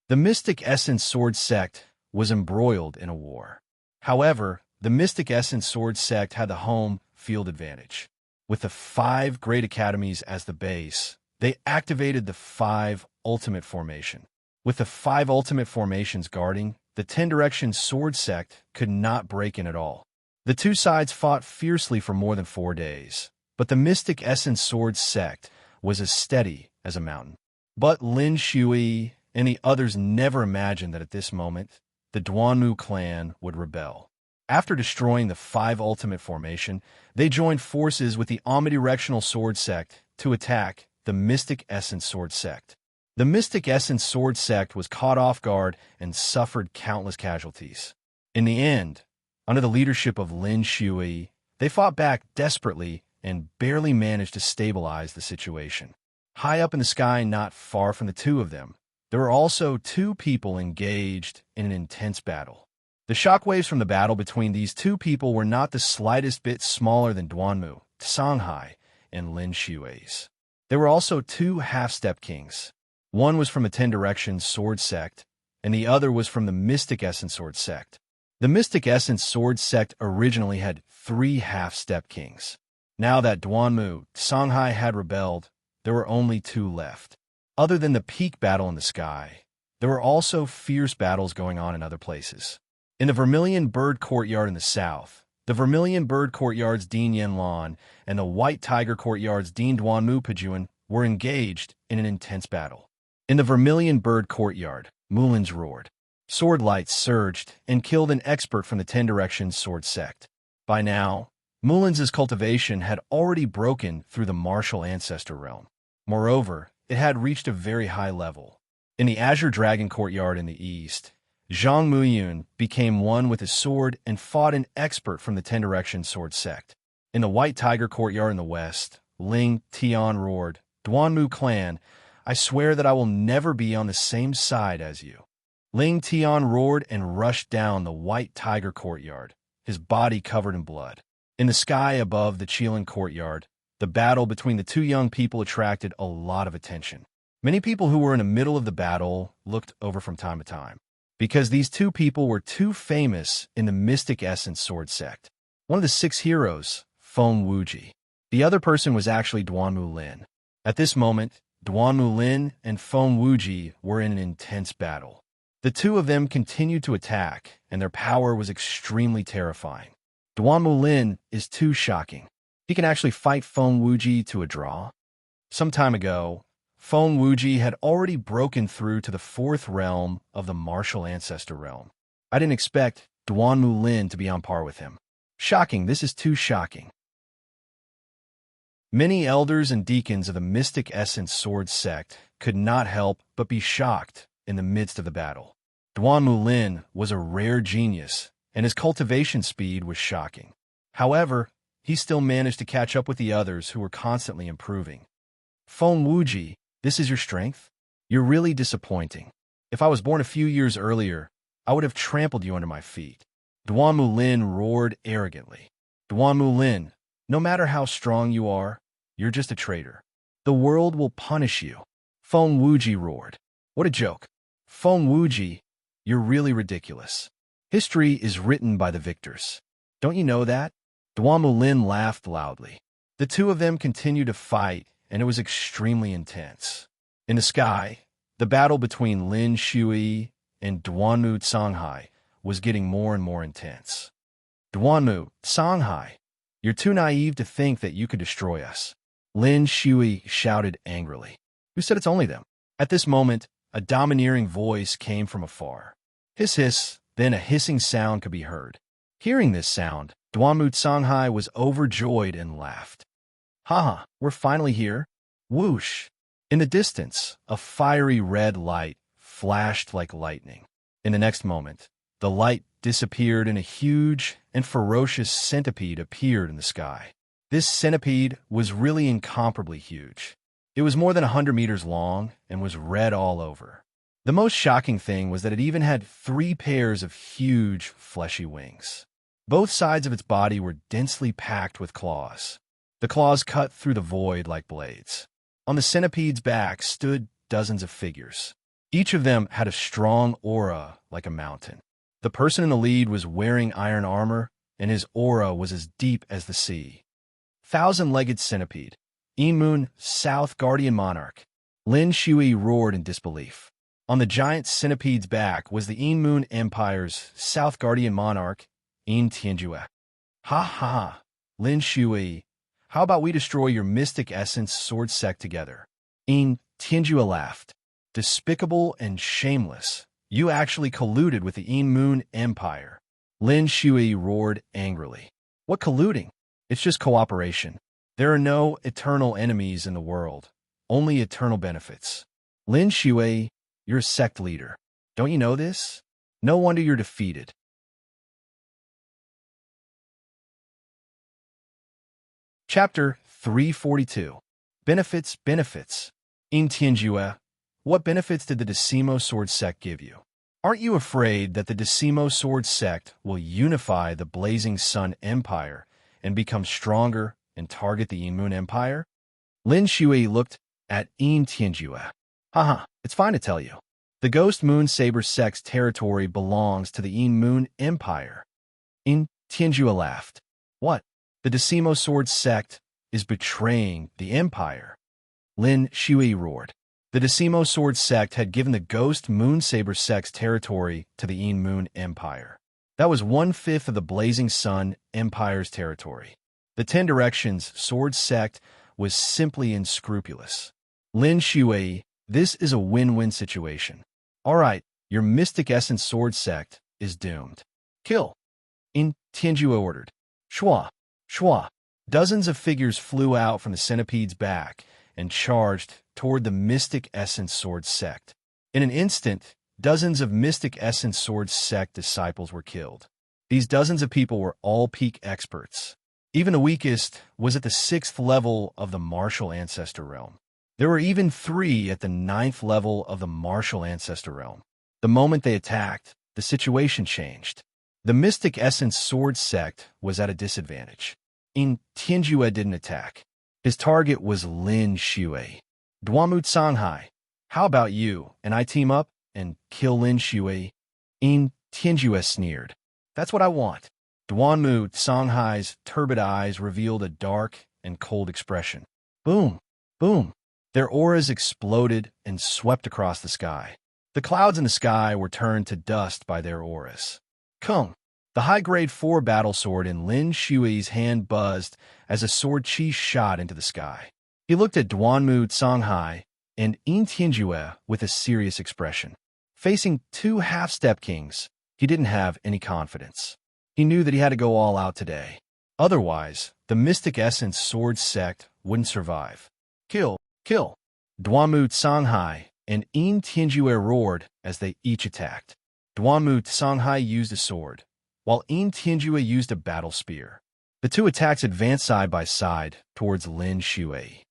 The Mystic Essence Sword Sect was embroiled in a war. However, the Mystic Essence Sword Sect had the home field advantage. With the 5 great academies as the base, they activated the 5 Ultimate Formation. With the 5 Ultimate Formations guarding, the Ten-Direction Sword Sect could not break in at all. The two sides fought fiercely for more than 4 days, but the Mystic Essence Sword Sect was as steady as a mountain. But Lin Shui and the others never imagined that at this moment, the Duanmu clan would rebel. After destroying the Five Ultimate Formation, they joined forces with the Omnidirectional Sword Sect to attack the Mystic Essence Sword Sect. The Mystic Essence Sword Sect was caught off guard and suffered countless casualties. In the end, under the leadership of Lin Shui, they fought back desperately and barely managed to stabilize the situation. High up in the sky, not far from the two of them, there were also two people engaged in an intense battle. The shockwaves from the battle between these two people were not the slightest bit smaller than Duanmu, Xianxia, and Lin Shui's. There were also two half-step kings. One was from the Ten-Direction Sword Sect, and the other was from the Mystic Essence Sword Sect. The Mystic Essence Sword Sect originally had 3 half-step kings. Now that Duanmu, Xianxia had rebelled, there were only 2 left. Other than the peak battle in the sky, there were also fierce battles going on in other places. In the Vermilion Bird Courtyard in the south, the Vermilion Bird Courtyard's Dean Yanlan and the White Tiger Courtyard's Dean Duanmu Pajuan were engaged in an intense battle. In the Vermilion Bird Courtyard, Mulins roared. Sword lights surged and killed an expert from the Ten-Direction Sword Sect. By now, Mulins' cultivation had already broken through the martial ancestor realm. Moreover, it had reached a very high level. In the Azure Dragon Courtyard in the east, Zhang Muyun became one with his sword and fought an expert from the Ten-Direction Sword Sect. In the White Tiger Courtyard in the west, Ling Tian roared, Duanmu clan, I swear that I will never be on the same side as you. Ling Tian roared and rushed down the White Tiger Courtyard, his body covered in blood. In the sky above the Qilin Courtyard, the battle between the two young people attracted a lot of attention. Many people who were in the middle of the battle looked over from time to time, because these two people were too famous in the Mystic Essence Sword Sect. One of the 6 heroes, Feng Wuji. The other person was actually Duanmu Lin. At this moment, Duanmu Lin and Feng Wuji were in an intense battle. The two of them continued to attack, and their power was extremely terrifying. Duanmu Lin is too shocking. He can actually fight Feng Wuji to a draw. Some time ago, Feng Wuji had already broken through to the 4th realm of the martial ancestor realm. I didn't expect Duanmu Lin to be on par with him. Shocking, this is too shocking. Many elders and deacons of the Mystic Essence Sword Sect could not help but be shocked in the midst of the battle. Duanmu Lin was a rare genius, and his cultivation speed was shocking. However, he still managed to catch up with the others who were constantly improving. Feng Wuji, this is your strength? You're really disappointing. If I was born a few years earlier, I would have trampled you under my feet. Duanmu Lin roared arrogantly. Duanmu Lin, no matter how strong you are, you're just a traitor. The world will punish you. Feng Wuji roared. What a joke. Feng Wuji, you're really ridiculous. History is written by the victors. Don't you know that? Duanmu Lin laughed loudly. The two of them continued to fight, and it was extremely intense. In the sky, the battle between Lin Shui and Duanmu Xianxia was getting more and more intense. Duanmu Xianxia, you're too naive to think that you could destroy us. Lin Shui shouted angrily. Who said it's only them? At this moment, a domineering voice came from afar. Hiss hiss, then a hissing sound could be heard. Hearing this sound, Duanmu Xianxia was overjoyed and laughed. Haha, we're finally here. Whoosh! In the distance, a fiery red light flashed like lightning. In the next moment, the light disappeared and a huge and ferocious centipede appeared in the sky. This centipede was really incomparably huge. It was more than 100 meters long and was red all over. The most shocking thing was that it even had 3 pairs of huge, fleshy wings. Both sides of its body were densely packed with claws. The claws cut through the void like blades. On the centipede's back stood dozens of figures. Each of them had a strong aura like a mountain. The person in the lead was wearing iron armor, and his aura was as deep as the sea. Thousand-legged centipede. Emun, South Guardian Monarch. Lin Shui roared in disbelief. On the giant centipede's back was the Moon Empire's South Guardian monarch, Tianjue. Ha ha, Lin Shui. How about we destroy your mystic essence sword sect together? Tianjue laughed. Despicable and shameless. You actually colluded with the Moon Empire. Lin Shui roared angrily. What colluding? It's just cooperation. There are no eternal enemies in the world, only eternal benefits. Lin Shui, you're a sect leader. Don't you know this? No wonder you're defeated. Chapter 342. Benefits. Tianjue, what benefits did the Decimo Sword Sect give you? Aren't you afraid that the Decimo Sword Sect will unify the Blazing Sun Empire and become stronger and target the Moon Empire? Lin Shui looked at Tianjue. Haha, it's fine to tell you. The Ghost Moon Saber Sect's territory belongs to the Moon Empire. Tianjue laughed. What? The Decimo Sword Sect is betraying the Empire. Lin Shui roared. The Decimo Sword Sect had given the Ghost Moon Saber Sect's territory to the Moon Empire. That was 1/5 of the Blazing Sun Empire's territory. The Ten Directions Sword Sect was simply unscrupulous. Lin Shui, this is a win-win situation. All right, your Mystic Essence Sword Sect is doomed. Kill. Tianjue ordered. Shua. Dozens of figures flew out from the centipede's back and charged toward the Mystic Essence Sword Sect. In an instant, dozens of Mystic Essence Sword Sect disciples were killed. These dozens of people were all peak experts. Even the weakest was at the 6th level of the Martial Ancestor Realm. There were even 3 at the 9th level of the Martial Ancestor Realm. The moment they attacked, the situation changed. The Mystic Essence Sword Sect was at a disadvantage. Tianjue didn't attack. His target was Lin Shui. Duanmu Canghai, how about you and I team up and kill Lin Shui? Tianjue sneered. That's what I want. Duanmu Canghai's turbid eyes revealed a dark and cold expression. Boom, boom. Their auras exploded and swept across the sky. The clouds in the sky were turned to dust by their auras. Come. The high-grade 4 battle sword in Lin Shui's hand buzzed as a sword chi shot into the sky. He looked at Duanmu Canghai and Tianjue with a serious expression. Facing 2 half-step kings, he didn't have any confidence. He knew that he had to go all out today. Otherwise, the Mystic Essence Sword Sect wouldn't survive. Kill. Duanmu Canghai and Tianjue roared as they each attacked. Duanmu Canghai used a sword, while Tianjue used a battle spear. The 2 attacks advanced side by side towards Lin Shui.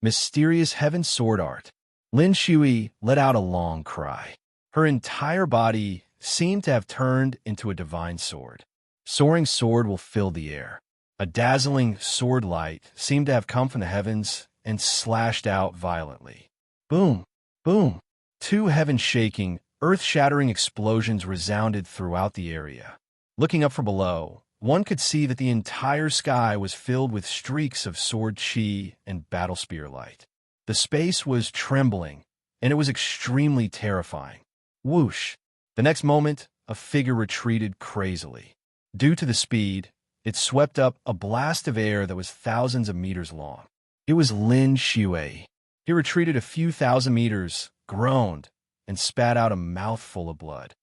Mysterious Heaven Sword Art. Lin Shui let out a long cry. Her entire body seemed to have turned into a divine sword. Soaring sword will fill the air. A dazzling sword light seemed to have come from the heavens and slashed out violently. Boom, boom. 2 heaven-shaking, earth-shattering explosions resounded throughout the area. Looking up from below, one could see that the entire sky was filled with streaks of sword chi and battle spear light. The space was trembling, and it was extremely terrifying. Whoosh! The next moment, a figure retreated crazily. Due to the speed, it swept up a blast of air that was thousands of meters long. It was Lin Shui. He retreated a few thousand meters, groaned, and spat out a mouthful of blood.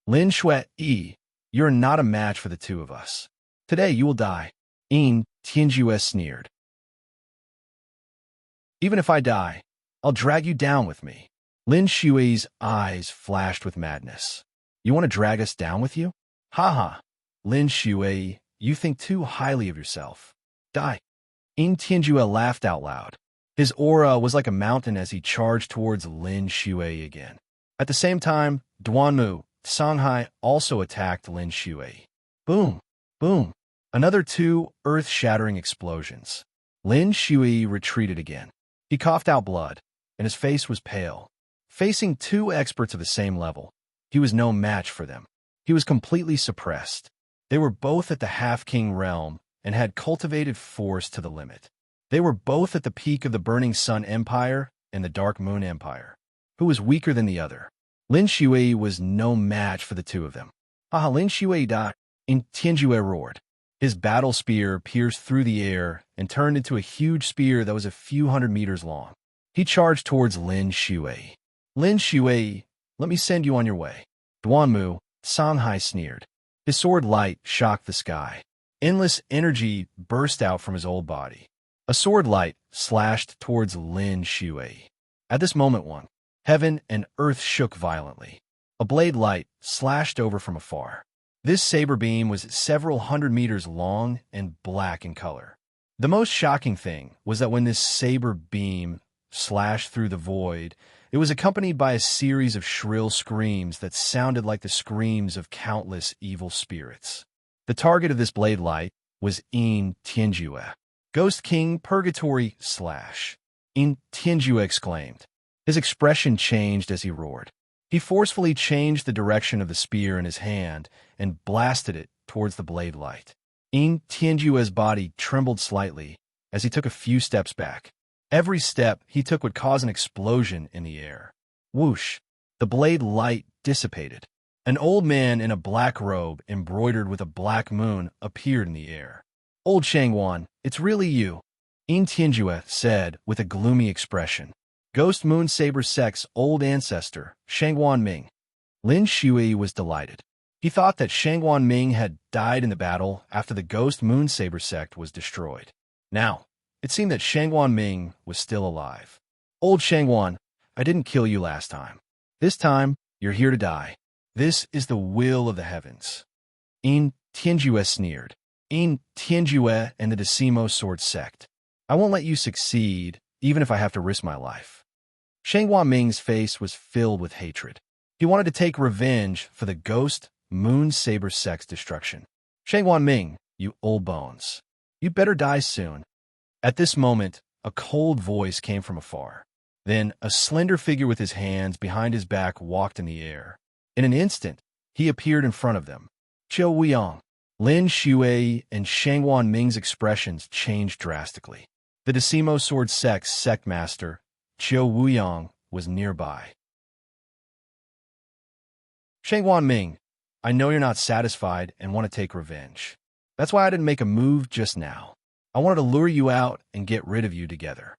Lin Shui, you're not a match for the 2 of us. Today you will die. Tianjue sneered. Even if I die, I'll drag you down with me. Lin Shui's eyes flashed with madness. You want to drag us down with you? Ha. Lin Shui, you think too highly of yourself. Die. Tianjue laughed out loud. His aura was like a mountain as he charged towards Lin Shui again. At the same time, Duanmu Canghai also attacked Lin Shui. Boom, boom. Another 2 earth-shattering explosions. Lin Shui retreated again. He coughed out blood, and his face was pale. Facing 2 experts of the same level, he was no match for them. He was completely suppressed. They were both at the Half-King realm and had cultivated force to the limit. They were both at the peak of the Burning Sun Empire and the Dark Moon Empire. Who was weaker than the other? Lin Shui was no match for the two of them. Haha, Lin Shui died. In Tianjue roared. His battle spear pierced through the air and turned into a huge spear that was a few hundred meters long. He charged towards Lin Shui. Lin Shui, let me send you on your way. Duanmu, Songhai sneered. His sword light shocked the sky. Endless energy burst out from his old body. A sword light slashed towards Lin Shui. At this moment, heaven and earth shook violently. A blade light slashed over from afar. This saber beam was several hundred meters long and black in color. The most shocking thing was that when this saber beam slashed through the void, it was accompanied by a series of shrill screams that sounded like the screams of countless evil spirits. The target of this blade light was In Tianjue. Ghost King Purgatory / In Tianjue exclaimed. His expression changed as he roared. He forcefully changed the direction of the spear in his hand and blasted it towards the blade light. In Tianjue's body trembled slightly as he took a few steps back. Every step he took would cause an explosion in the air. Whoosh! The blade light dissipated. An old man in a black robe embroidered with a black moon appeared in the air. Old Shangwan, it's really you, In Tianjue said with a gloomy expression. Ghost Moon Saber Sect's old ancestor, Shangwan Ming. Lin Shui was delighted. He thought that Shangwan Ming had died in the battle after the Ghost Moon Saber Sect was destroyed. Now, it seemed that Shangwan Ming was still alive. Old Shangwan, I didn't kill you last time. This time, you're here to die. This is the will of the heavens. In Tianjue sneered. In Tianjue and the Decimo Sword Sect. I won't let you succeed, even if I have to risk my life. Shangwan Ming's face was filled with hatred. He wanted to take revenge for the Ghost Moon Saber Sect's destruction. Shangwan Ming, you old bones. You better die soon. At this moment, a cold voice came from afar. Then, a slender figure with his hands behind his back walked in the air. In an instant, he appeared in front of them. Qiu Wuyang. Lin Shui and Shangwan Ming's expressions changed drastically. The Decimo Sword Sect's sect master, Qiu Wuyang, was nearby. Shangwan Ming, I know you're not satisfied and want to take revenge. That's why I didn't make a move just now. I wanted to lure you out and get rid of you together.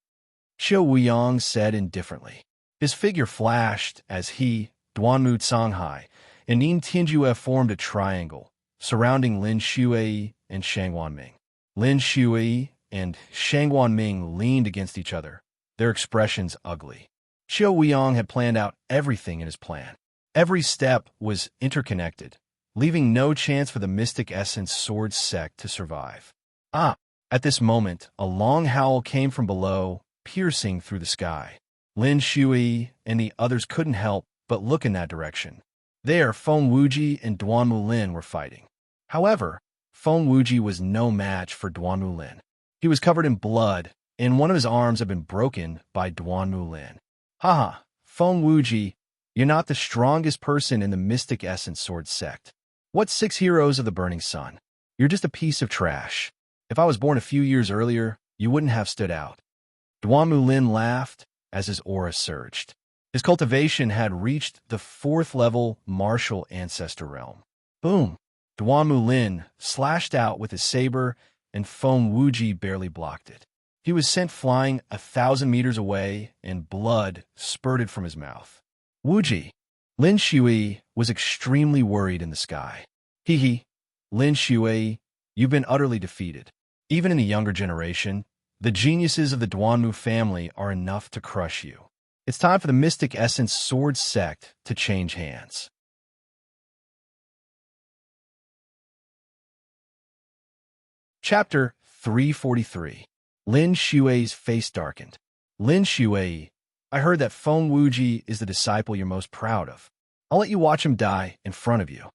Qiu Wuyang said indifferently. His figure flashed as he, Duanmu Songhai, and In Tianjue formed a triangle, surrounding Lin Shui and Shangwan Ming. Lin Shui and Shangwan Ming leaned against each other, their expressions ugly. Qiu Wuyang had planned out everything in his plan. Every step was interconnected, leaving no chance for the Mystic Essence Sword Sect to survive. At this moment, a long howl came from below, piercing through the sky. Lin Shui and the others couldn't help but look in that direction. There, Feng Wuji and Duanmu Lin were fighting. However, Feng Wuji was no match for Duanmu Lin. He was covered in blood, and one of his arms had been broken by Duanmu Lin. Haha, Feng Wuji, you're not the strongest person in the Mystic Essence Sword Sect. What 6 heroes of the Burning Sun? You're just a piece of trash. If I was born a few years earlier, you wouldn't have stood out. Duanmu Lin laughed as his aura surged. His cultivation had reached the 4th level martial ancestor realm. Boom! Duanmu Lin slashed out with his saber, and Feng Wuji barely blocked it. He was sent flying 1,000 meters away, and blood spurted from his mouth. Wuji! Lin Shui was extremely worried in the sky. Hee, Lin Shui, you've been utterly defeated. Even in the younger generation, the geniuses of the Duanmu family are enough to crush you. It's time for the Mystic Essence Sword Sect to change hands. Chapter 343. Lin Shui's face darkened. Lin Shui, I heard that Feng Wuji is the disciple you're most proud of. I'll let you watch him die in front of you.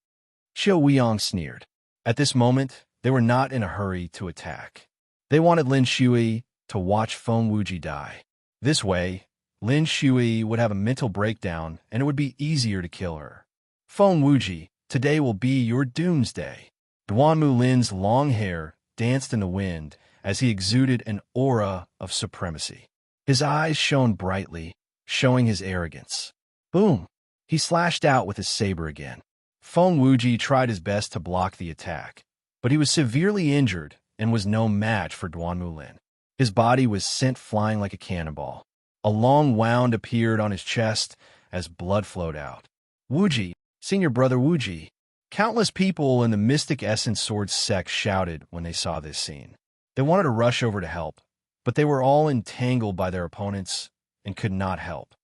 Qiu Wuyang sneered. At this moment, they were not in a hurry to attack. They wanted Lin Shui to watch Feng Wuji die. This way, Lin Shui would have a mental breakdown and it would be easier to kill her. Feng Wuji, today will be your doomsday. Duanmu Lin's long hair danced in the wind as he exuded an aura of supremacy. His eyes shone brightly, showing his arrogance. Boom! He slashed out with his saber again. Feng Wuji tried his best to block the attack, but he was severely injured and was no match for Duan Mulin. His body was sent flying like a cannonball. A long wound appeared on his chest as blood flowed out. Wuji, senior brother Wuji. Countless people in the Mystic Essence Sword sect shouted when they saw this scene. They wanted to rush over to help, but they were all entangled by their opponents and could not help.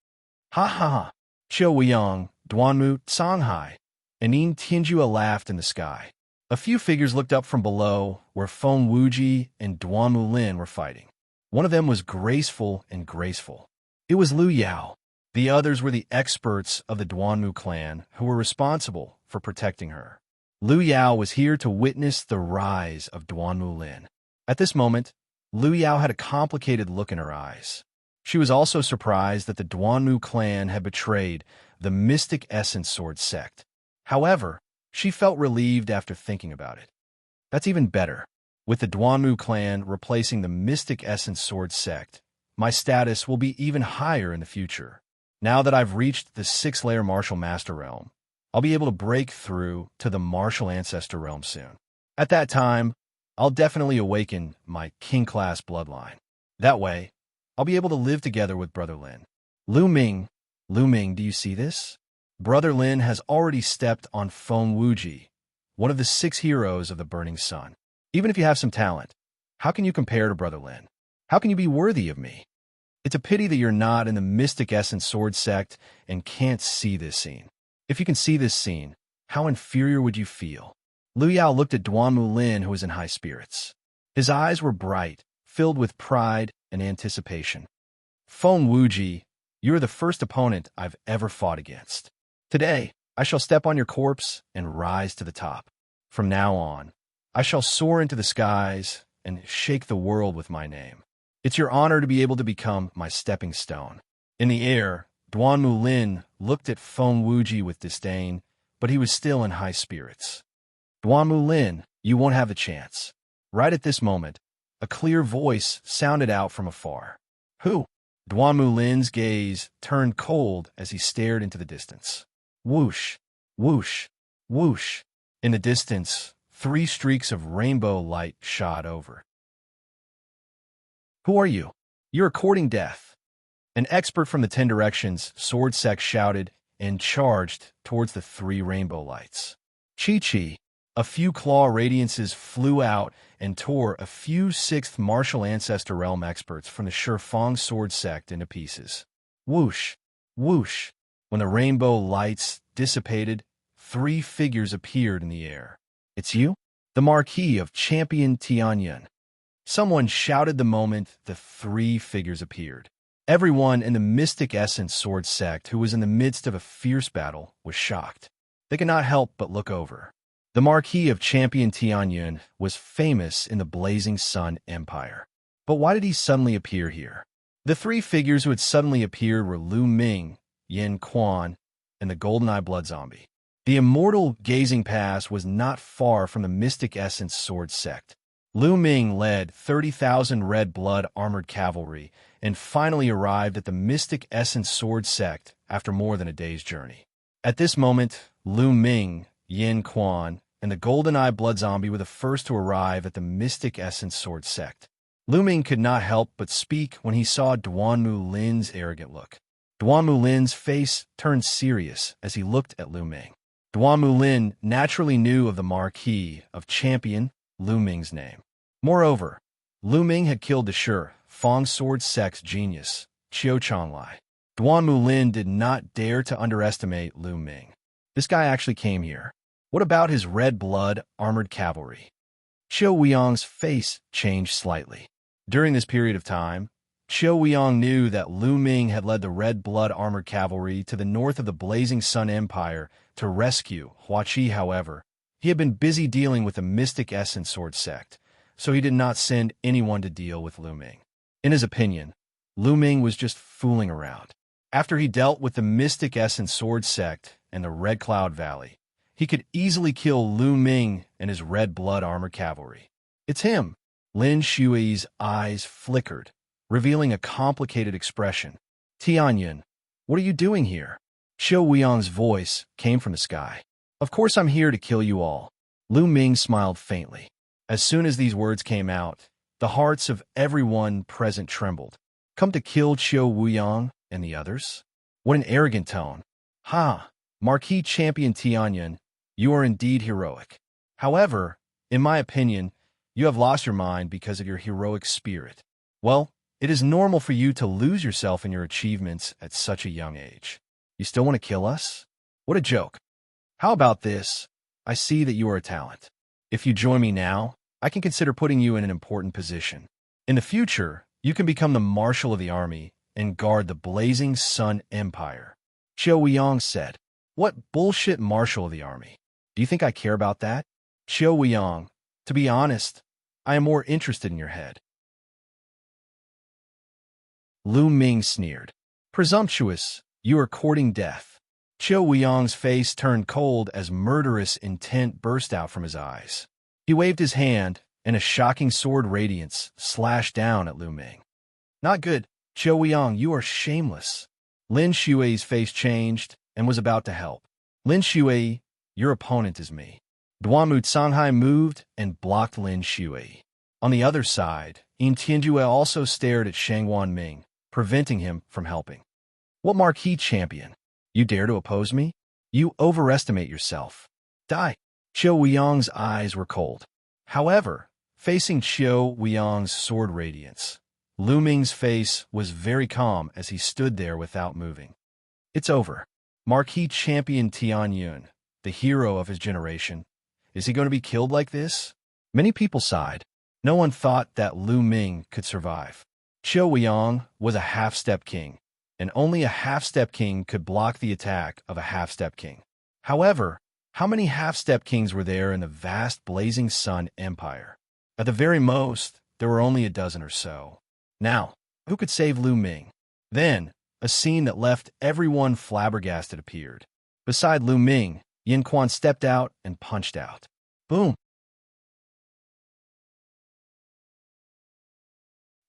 Ha ha ha! Qiu Weiyang, Duanmu, Songhai, and Yin Tianjua laughed in the sky. A few figures looked up from below where Feng Wuji and Duan Mulin were fighting. One of them was graceful and graceful. It was Lu Yao. The others were the experts of the Duanmu clan who were responsible for protecting her. Lu Yao was here to witness the rise of Duan Mulin. At this moment, Lu Yao had a complicated look in her eyes. She was also surprised that the Duanmu clan had betrayed the Mystic Essence Sword sect. However, she felt relieved after thinking about it. That's even better. With the Duanmu clan replacing the Mystic Essence Sword sect, my status will be even higher in the future. Now that I've reached the 6th-layer Martial Master Realm, I'll be able to break through to the Martial Ancestor Realm soon. At that time, I'll definitely awaken my King-class bloodline. That way, I'll be able to live together with Brother Lin. Lu Ming, do you see this? Brother Lin has already stepped on Feng Wuji, one of the 6 heroes of the Burning Sun. Even if you have some talent, how can you compare to Brother Lin? How can you be worthy of me? It's a pity that you're not in the Mystic Essence Sword sect and can't see this scene. If you can see this scene, how inferior would you feel? Lu Yao looked at Duan Mulin, who was in high spirits. His eyes were bright, filled with pride and anticipation. Feng Wuji, you are the first opponent I've ever fought against. Today, I shall step on your corpse and rise to the top. From now on, I shall soar into the skies and shake the world with my name. It's your honor to be able to become my stepping stone. In the air, Duan Mulin looked at Feng Wuji with disdain, but he was still in high spirits. Duan Mulin, you won't have a chance. Right at this moment, a clear voice sounded out from afar. Who? Duan Mulin's gaze turned cold as he stared into the distance. Whoosh, whoosh, whoosh. In the distance, 3 streaks of rainbow light shot over. Who are you? You're courting death. An expert from the 10 Directions sword sect shouted and charged towards the 3 rainbow lights. Chi-Chi. A few claw radiances flew out and tore a few 6th Martial Ancestor Realm experts from the Shifang sword sect into pieces. Whoosh, whoosh. When the rainbow lights dissipated, 3 figures appeared in the air. It's you? The Marquis of Champion Tianyan. Someone shouted the moment the 3 figures appeared. Everyone in the Mystic Essence Sword sect who was in the midst of a fierce battle was shocked. They could not help but look over. The Marquis of Champion Tianyan was famous in the Blazing Sun Empire. But why did he suddenly appear here? The 3 figures who had suddenly appeared were Lu Ming, Yin Quan, and the Golden-Eye Blood Zombie. The Immortal Gazing Pass was not far from the Mystic Essence Sword sect. Lu Ming led 30,000 red blood armored cavalry and finally arrived at the Mystic Essence Sword sect after more than a day's journey. At this moment, Lu Ming, Yin Quan, and the Golden-Eye Blood Zombie were the first to arrive at the Mystic Essence Sword sect. Lu Ming could not help but speak when he saw Duan Mulin's arrogant look. Duan Mulin's face turned serious as he looked at Lu Ming. Duan Mulin naturally knew of the Marquis of Champion Lu Ming's name. Moreover, Lu Ming had killed the Shifang sword sect's genius, Qiu Chonglai. Duan Mulin did not dare to underestimate Lu Ming. This guy actually came here. What about his red blood armored cavalry? Qiu Weiyang's face changed slightly. During this period of time, Qiu Weiyang knew that Lu Ming had led the red blood armored cavalry to the north of the Blazing Sun Empire to rescue Wuxia. However, he had been busy dealing with the Mystic Essence Sword sect, so he did not send anyone to deal with Lu Ming. In his opinion, Lu Ming was just fooling around. After he dealt with the Mystic Essence Sword sect and the Red Cloud Valley, he could easily kill Lu Ming and his red blood armored cavalry. It's him. Lin Shui's eyes flickered, revealing a complicated expression. Tianyan, what are you doing here? Xiao Weiyang's voice came from the sky. Of course I'm here to kill you all. Lu Ming smiled faintly. As soon as these words came out, the hearts of everyone present trembled. Come to kill Xiao Weiyang and the others? What an arrogant tone. Ha! Marquis Champion Tianyun, you are indeed heroic. However, in my opinion, you have lost your mind because of your heroic spirit. Well, it is normal for you to lose yourself in your achievements at such a young age. You still want to kill us? What a joke. How about this? I see that you are a talent. If you join me now, I can consider putting you in an important position. In the future, you can become the marshal of the army and guard the blazing Sun Empire. Xiao Weiyang said. What bullshit marshal of the army? Do you think I care about that? Xiao Weiyang, to be honest, I am more interested in your head. Lu Ming sneered. Presumptuous, you are courting death. Xiao Weiyang's face turned cold as murderous intent burst out from his eyes. He waved his hand, and a shocking sword radiance slashed down at Lu Ming. Not good, Xiao Weiyang, you are shameless. Lin Xue's face changed and was about to help. Lin Xue, your opponent is me. Duanmu Canghai moved and blocked Lin Xue. On the other side, Yin Tianjue also stared at Shangwan Ming, preventing him from helping. What marquee champion? You dare to oppose me? You overestimate yourself. Die. Xiao Weiyang's eyes were cold. However, facing Xiao Weiyang's sword radiance, Lu Ming's face was very calm as he stood there without moving. It's over. Marquis Champion Tianyun, the hero of his generation. Is he going to be killed like this? Many people sighed. No one thought that Lu Ming could survive. Xiao Weiyang was a half-step king, and only a half-step king could block the attack of a half-step king. However, how many half-step kings were there in the vast blazing Sun Empire? At the very most, there were only a dozen or so. Now, who could save Lu Ming? Then, a scene that left everyone flabbergasted appeared. Beside Lu Ming, Yin Quan stepped out and punched out. Boom!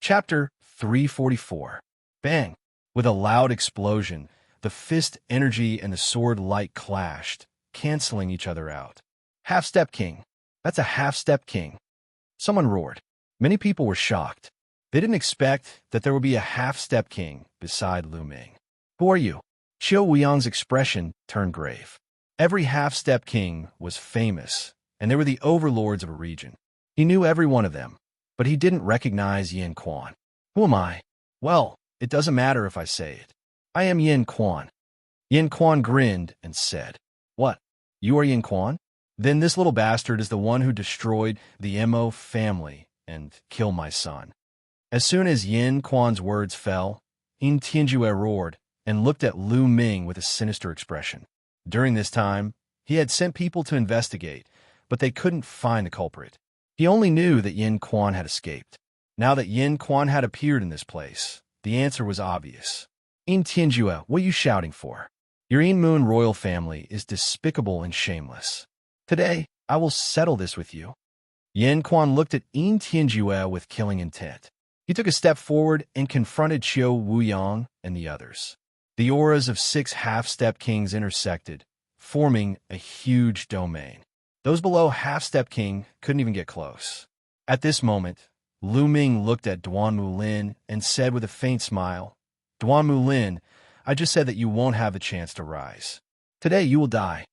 Chapter 344. Bang! With a loud explosion, the fist energy and the sword light clashed, canceling each other out. Half-step king. That's a half-step king. Someone roared. Many people were shocked. They didn't expect that there would be a half-step king beside Lu Ming. Who are you? Xiao Weiyang's expression turned grave. Every half-step king was famous, and they were the overlords of a region. He knew every one of them, but he didn't recognize Yin Quan. Who am I? Well, it doesn't matter if I say it. I am Yin Quan. Yin Quan grinned and said, What? You are Yin Quan? Then this little bastard is the one who destroyed the Mo family and killed my son. As soon as Yin Quan's words fell, Yin Tianjue roared and looked at Lu Ming with a sinister expression. During this time, he had sent people to investigate, but they couldn't find the culprit. He only knew that Yin Quan had escaped. Now that Yin Quan had appeared in this place, the answer was obvious. Yin Tianjue, what are you shouting for? Your Yin Moon royal family is despicable and shameless. Today, I will settle this with you. Yin Quan looked at Yin Tianjue with killing intent. He took a step forward and confronted Xiao Weiyang and the others. The auras of 6 half-step kings intersected, forming a huge domain. Those below half-step king couldn't even get close. At this moment, Lu Ming looked at Duanmu Lin and said with a faint smile, Duanmu Lin, I just said that you won't have the chance to rise. Today you will die.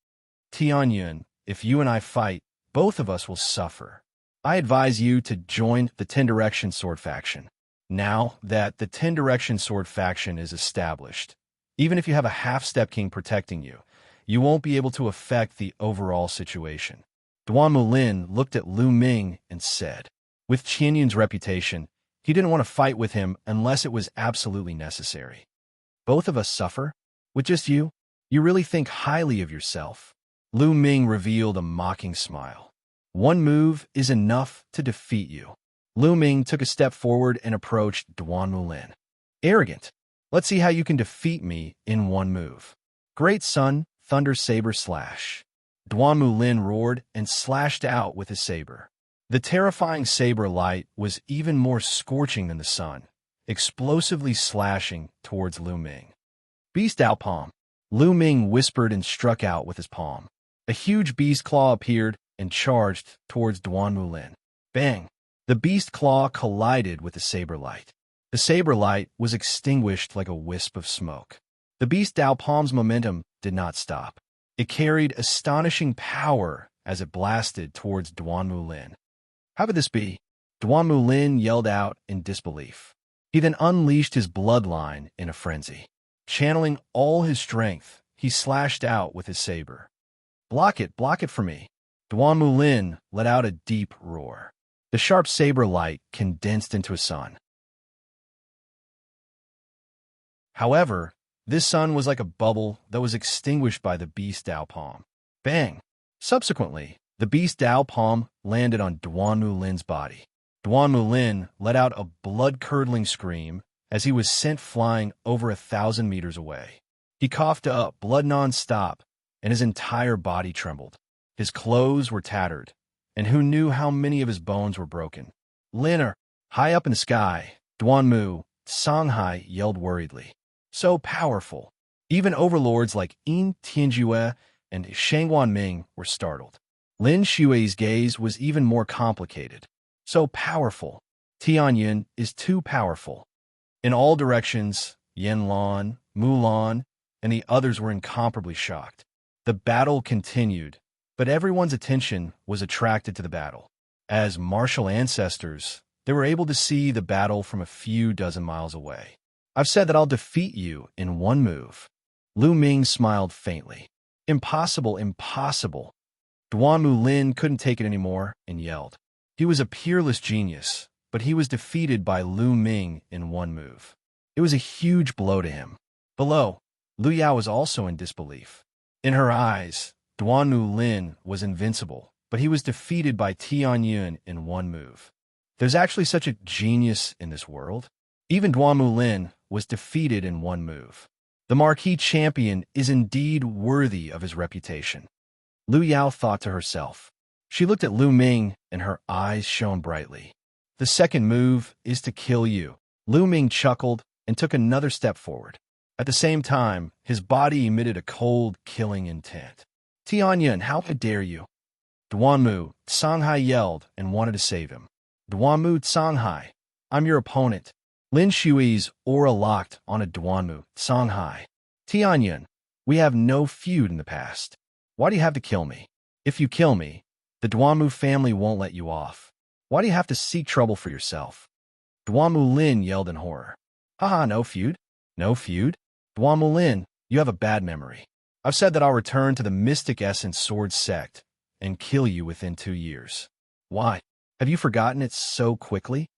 Tianyun, if you and I fight, both of us will suffer. I advise you to join the 10 Direction Sword faction. Now that the 10 Direction Sword faction is established, even if you have a half-step king protecting you, you won't be able to affect the overall situation. Duanmu Lin looked at Lu Ming and said, with Qianyun's reputation, he didn't want to fight with him unless it was absolutely necessary. Both of us suffer? With just you? You really think highly of yourself? Lu Ming revealed a mocking smile. One move is enough to defeat you. Lu Ming took a step forward and approached Duanmu Lin. Arrogant. Let's see how you can defeat me in one move. Great Sun, Thunder Saber Slash. Duanmu Lin roared and slashed out with his saber. The terrifying saber light was even more scorching than the sun, explosively slashing towards Lu Ming. Beast Outpalm. Lu Ming whispered and struck out with his palm. A huge beast claw appeared and charged towards Duan Mulin. Bang! The beast claw collided with the saber light. The saber light was extinguished like a wisp of smoke. The beast Dao Palm's momentum did not stop. It carried astonishing power as it blasted towards Duan Mulin. How could this be? Duan Mulin yelled out in disbelief. He then unleashed his bloodline in a frenzy. Channeling all his strength, he slashed out with his saber. Block it for me. Duan Mulin let out a deep roar. The sharp saber light condensed into a sun. However, this sun was like a bubble that was extinguished by the beast Dao Palm. Bang! Subsequently, the beast Dao Palm landed on Duan Mulin's body. Duan Mulin let out a blood-curdling scream as he was sent flying over 1,000 meters away. He coughed up blood non-stop, and his entire body trembled. His clothes were tattered, and who knew how many of his bones were broken. Liner, high up in the sky, Duan Mu, Songhai yelled worriedly. So powerful. Even overlords like Yin Tianjue and Shangguan Ming were startled. Lin Xue's gaze was even more complicated. So powerful. Tianyun is too powerful. In all directions, Yanlan, Mulan, and the others were incomparably shocked. The battle continued, but everyone's attention was attracted to the battle. As martial ancestors, they were able to see the battle from a few dozen miles away. I've said that I'll defeat you in one move. Lu Ming smiled faintly. Impossible, impossible. Duan Mulin couldn't take it anymore and yelled. He was a peerless genius, but he was defeated by Lu Ming in one move. It was a huge blow to him. Below, Lu Yao was also in disbelief. In her eyes, Duan Mulin was invincible, but he was defeated by Tianyun in one move. There's actually such a genius in this world. Even Duan Mulin was defeated in one move. The marquee champion is indeed worthy of his reputation. Lu Yao thought to herself. She looked at Lu Ming, and her eyes shone brightly. The second move is to kill you. Lu Ming chuckled and took another step forward. At the same time, his body emitted a cold, killing intent. Tianyun, how dare you? Duan Mu, Songhai yelled and wanted to save him. Duan Mu, Songhai, I'm your opponent. Lin Xue's aura locked on a Duan Mu, Songhai. Tianyun, we have no feud in the past. Why do you have to kill me? If you kill me, the Duan Mu family won't let you off. Why do you have to seek trouble for yourself? Duan Mulin yelled in horror. Haha, no feud? No feud? Duan Mulin, you have a bad memory. I've said that I'll return to the Mystic Essence Sword Sect and kill you within 2 years. Why? Have you forgotten it so quickly?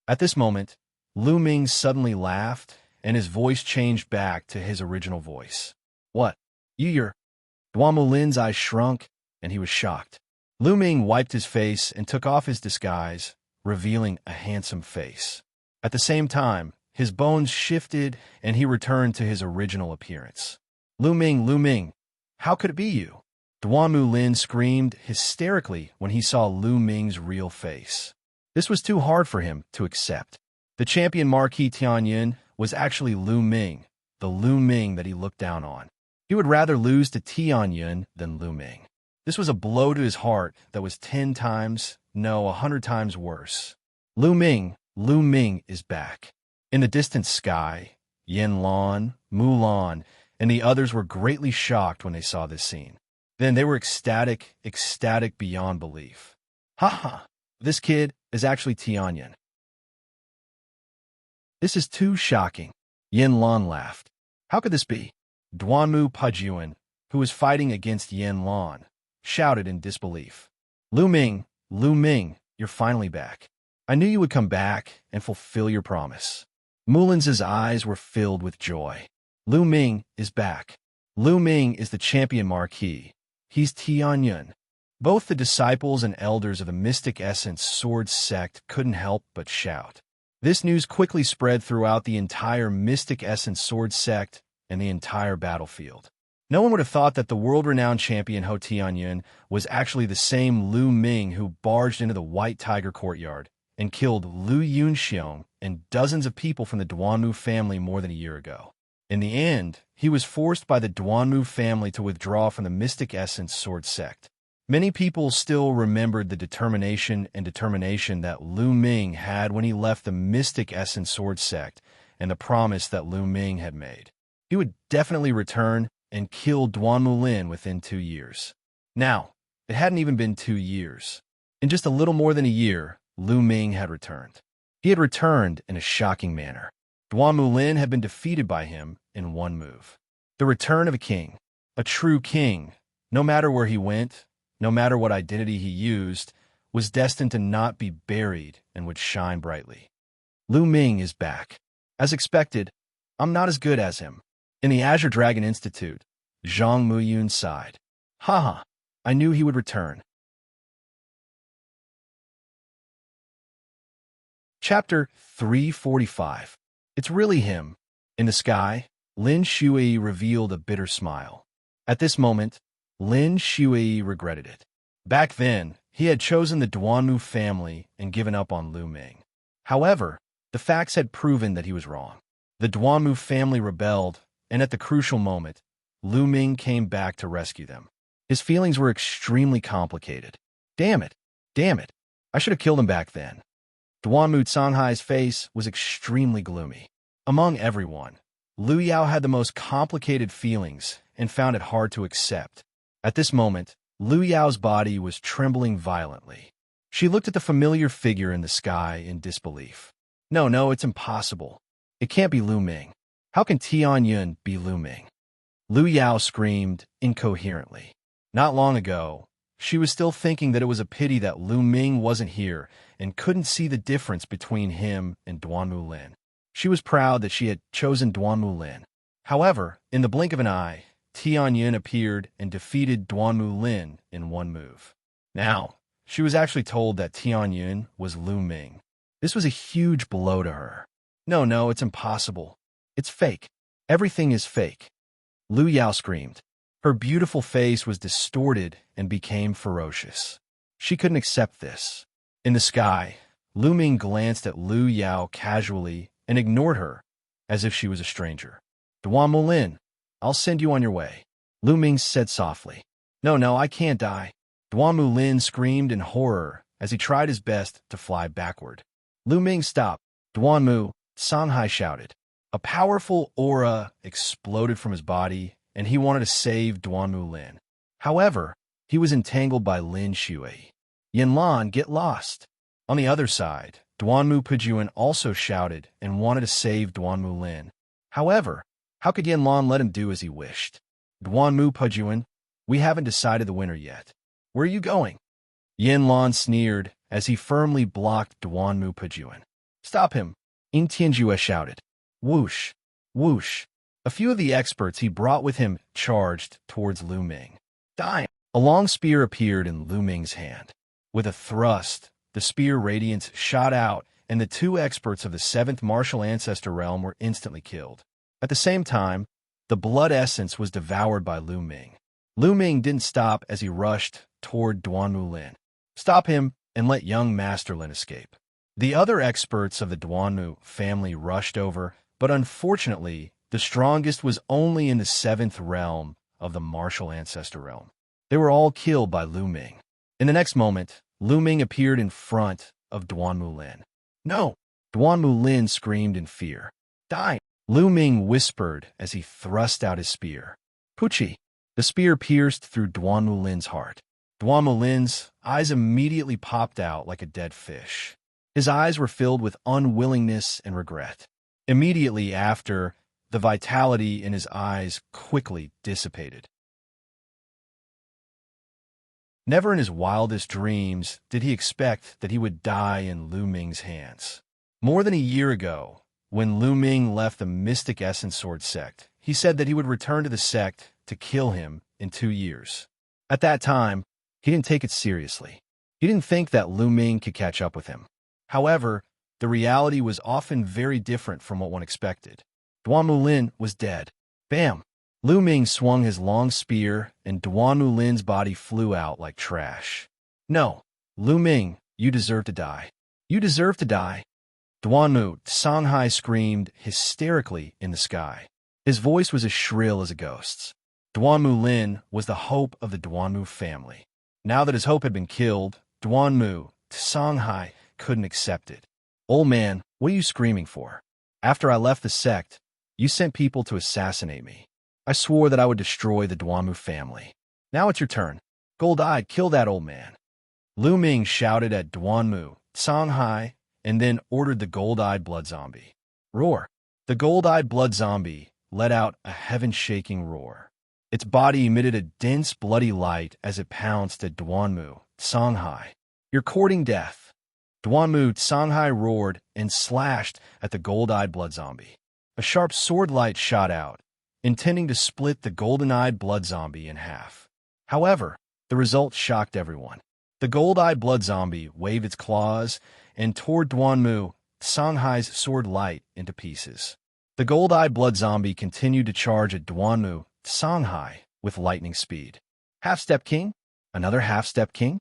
At this moment, Lu Ming suddenly laughed, and his voice changed back to his original voice. What? You're... Duan Mulin's eyes shrunk, and he was shocked. Lu Ming wiped his face and took off his disguise, revealing a handsome face. At the same time, his bones shifted, and he returned to his original appearance. Lu Ming, how could it be you? Duan Mulin screamed hysterically when he saw Lu Ming's real face. This was too hard for him to accept. The champion Marquis Tianyun was actually Lu Ming, the Lu Ming that he looked down on. He would rather lose to Tianyun than Lu Ming. This was a blow to his heart that was 10 times, no, 100 times worse. Lu Ming is back. In the distant sky, Yanlan, Mulan, and the others were greatly shocked when they saw this scene. Then they were ecstatic beyond belief. Ha! This kid is actually Tianyun. This is too shocking. Yanlan laughed. How could this be? Duanmu Pajuan, who was fighting against Yanlan, shouted in disbelief. Lu Ming, you're finally back. I knew you would come back and fulfill your promise. Mulin's eyes were filled with joy. Lu Ming is back. Lu Ming is the champion marquis. He's Tianyun. Both the disciples and elders of the Mystic Essence Sword Sect couldn't help but shout. This news quickly spread throughout the entire Mystic Essence Sword Sect and the entire battlefield. No one would have thought that the world-renowned champion Ho Tianyun was actually the same Lu Ming who barged into the White Tiger courtyard and killed Lu Yunxiong and dozens of people from the Duanmu family more than a year ago. In the end, he was forced by the Duanmu family to withdraw from the Mystic Essence Sword sect. Many people still remembered the determination that Lu Ming had when he left the Mystic Essence Sword sect and the promise that Lu Ming had made. He would definitely return and kill Duanmu Lin within 2 years. Now, it hadn't even been 2 years. In just a little more than a year, Lu Ming had returned. He had returned in a shocking manner. Duanmu Lin had been defeated by him in one move. The return of a king, a true king, no matter where he went, no matter what identity he used, was destined to not be buried and would shine brightly. Lu Ming is back. As expected, I'm not as good as him. In the Azure Dragon Institute, Zhang Muyun sighed. Haha, I knew he would return. Chapter 345. It's really him. In the sky, Lin Shui revealed a bitter smile. At this moment, Lin Shui regretted it. Back then, he had chosen the Duanmu family and given up on Lu Ming. However, the facts had proven that he was wrong. The Duanmu family rebelled, and at the crucial moment, Lu Ming came back to rescue them. His feelings were extremely complicated. Damn it! I should have killed him back then. Duanmu Canghai's face was extremely gloomy. Among everyone, Liu Yao had the most complicated feelings and found it hard to accept. At this moment, Liu Yao's body was trembling violently. She looked at the familiar figure in the sky in disbelief. No, it's impossible. It can't be Lu Ming. How can Tianyun be Lu Ming? Liu Yao screamed incoherently. Not long ago, she was still thinking that it was a pity that Lu Ming wasn't here and couldn't see the difference between him and Duanmu Lin. She was proud that she had chosen Duanmu Lin. However, in the blink of an eye, Tianyun appeared and defeated Duanmu Lin in one move. Now, she was actually told that Tianyun was Lu Ming. This was a huge blow to her. No, it's impossible. It's fake. Everything is fake. Liu Yao screamed. Her beautiful face was distorted and became ferocious. She couldn't accept this. In the sky, Lu Ming glanced at Liu Yao casually and ignored her, as if she was a stranger. Duanmu Lin, I'll send you on your way, Lu Ming said softly. No, I can't die. Duanmu Lin screamed in horror as he tried his best to fly backward. Lu Ming stopped. Duanmu, Canghai shouted. A powerful aura exploded from his body, and he wanted to save Duanmu Lin. However, he was entangled by Lin Shui. Yanlan, get lost. On the other side, Duanmu Pejuan also shouted and wanted to save Duanmu Lin. However, how could Yanlan let him do as he wished? Duanmu Pejuan, we haven't decided the winner yet. Where are you going? Yanlan sneered as he firmly blocked Duanmu Pejuan. Stop him, Yin Tianjue shouted. Whoosh, whoosh. A few of the experts he brought with him charged towards Lu Ming. Die! A long spear appeared in Lu Ming's hand. With a thrust, the spear radiance shot out, and the 2 experts of the 7th Martial Ancestor Realm were instantly killed. At the same time, the blood essence was devoured by Lu Ming. Lu Ming didn't stop as he rushed toward Duanmu Lin. Stop him and let young Master Lin escape. The other experts of the Duanmu family rushed over, but unfortunately, the strongest was only in the 7th realm of the Martial Ancestor Realm. They were all killed by Lu Ming. In the next moment, Lu Ming appeared in front of Duanmu Lin. No! Duanmu Lin screamed in fear. Die! Lu Ming whispered as he thrust out his spear. Puchi! The spear pierced through Duanmu Lin's heart. Duanmu Lin's eyes immediately popped out like a dead fish. His eyes were filled with unwillingness and regret. Immediately after, the vitality in his eyes quickly dissipated. Never in his wildest dreams did he expect that he would die in Lu Ming's hands. More than a year ago, when Lu Ming left the Mystic Essence Sword sect, he said that he would return to the sect to kill him in 2 years. At that time, he didn't take it seriously. He didn't think that Lu Ming could catch up with him. However, the reality was often very different from what one expected. Duanmu Lin was dead. Bam! Lu Ming swung his long spear, and Duanmu Lin's body flew out like trash. No, Lu Ming, you deserve to die. You deserve to die. Duanmu Canghai screamed hysterically in the sky. His voice was as shrill as a ghost's. Duanmu Lin was the hope of the Duanmu family. Now that his hope had been killed, Duanmu, Songhai, couldn't accept it. Old man, what are you screaming for? After I left the sect, you sent people to assassinate me. I swore that I would destroy the Duanmu family. Now it's your turn. Gold-eyed, kill that old man. Lu Ming shouted at Duanmu, Songhai, and then ordered the gold-eyed blood zombie. Roar. The gold-eyed blood zombie let out a heaven-shaking roar. Its body emitted a dense, bloody light as it pounced at Duanmu, Songhai. You're courting death. Duanmu, Songhai roared and slashed at the gold-eyed blood zombie. A sharp sword light shot out, intending to split the golden-eyed blood zombie in half. However, the result shocked everyone. The gold-eyed blood zombie waved its claws and tore Duanmu, Songhai's sword light, into pieces. The gold-eyed blood zombie continued to charge at Duanmu, Songhai, with lightning speed. Half-step king? Another half-step king?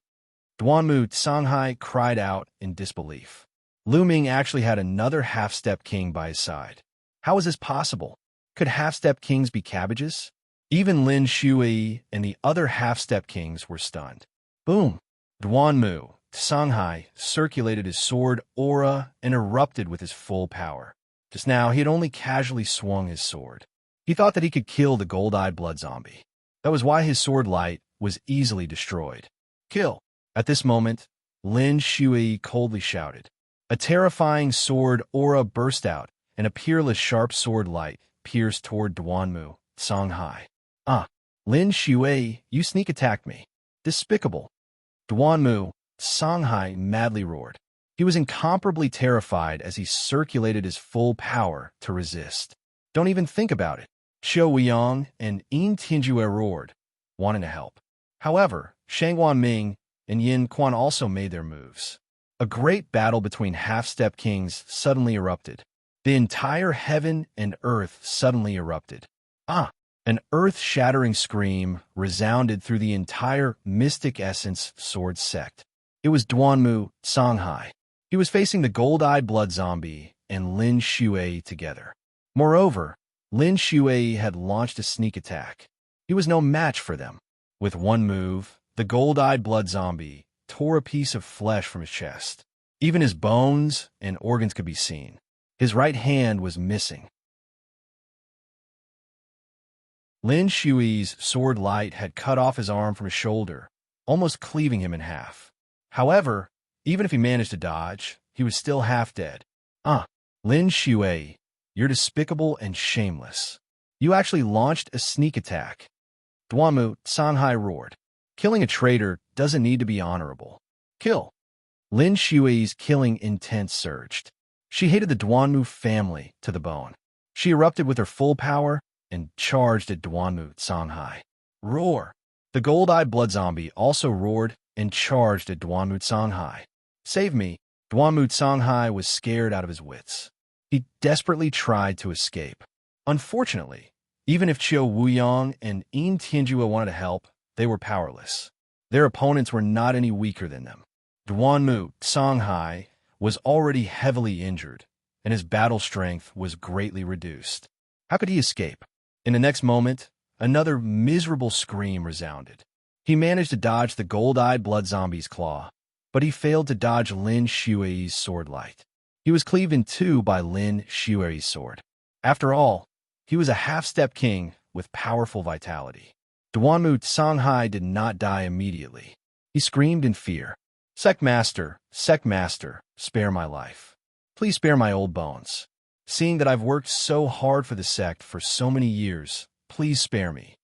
Duanmu, Songhai cried out in disbelief. Lu Ming actually had another half-step king by his side. How was this possible? Could half-step kings be cabbages? Even Lin Shui and the other half-step kings were stunned. Boom! Duanmu, Songhai, circulated his sword aura and erupted with his full power. Just now, he had only casually swung his sword. He thought that he could kill the gold-eyed blood zombie. That was why his sword light was easily destroyed. Kill! At this moment, Lin Shui coldly shouted. A terrifying sword aura burst out, and a peerless sharp sword light pierced toward Duanmu, Songhai. Ah! Lin Shui, you sneak attacked me. Despicable! Duanmu, Songhai madly roared. He was incomparably terrified as he circulated his full power to resist. Don't even think about it. Xiao Weiyang and Yin Tianjue roared, wanting to help. However, Shang Wanming and Yin Quan also made their moves. A great battle between half-step kings suddenly erupted. The entire heaven and earth suddenly erupted. Ah! An earth-shattering scream resounded through the entire Mystic Essence Sword sect. It was Duanmu, Songhai. He was facing the gold-eyed blood zombie and Lin Shui together. Moreover, Lin Shui had launched a sneak attack. He was no match for them. With one move, the gold-eyed blood zombie tore a piece of flesh from his chest. Even his bones and organs could be seen. His right hand was missing. Lin Shui's sword light had cut off his arm from his shoulder, almost cleaving him in half. However, even if he managed to dodge, he was still half dead. Lin Shui, you're despicable and shameless. You actually launched a sneak attack. Duanmu, Songhai roared. Killing a traitor doesn't need to be honorable. Kill. Lin Shui's killing intent surged. She hated the Duanmu family to the bone. She erupted with her full power and charged at Duanmu, Songhai. Roar! The gold-eyed blood zombie also roared and charged at Duanmu, Songhai. Save me! Duanmu, Songhai was scared out of his wits. He desperately tried to escape. Unfortunately, even if Qiu Wuyang and Yin Tianjue wanted to help, they were powerless. Their opponents were not any weaker than them. Duanmu, Songhai, was already heavily injured, and his battle strength was greatly reduced. How could he escape? In the next moment, another miserable scream resounded. He managed to dodge the gold-eyed blood zombie's claw, but he failed to dodge Lin Shui's sword light. He was cleaved in two by Lin Shui's sword. After all, he was a half-step king with powerful vitality. Duanmu Songhai did not die immediately. He screamed in fear. Sect Master, spare my life. Please spare my old bones. Seeing that I've worked so hard for the sect for so many years, please spare me.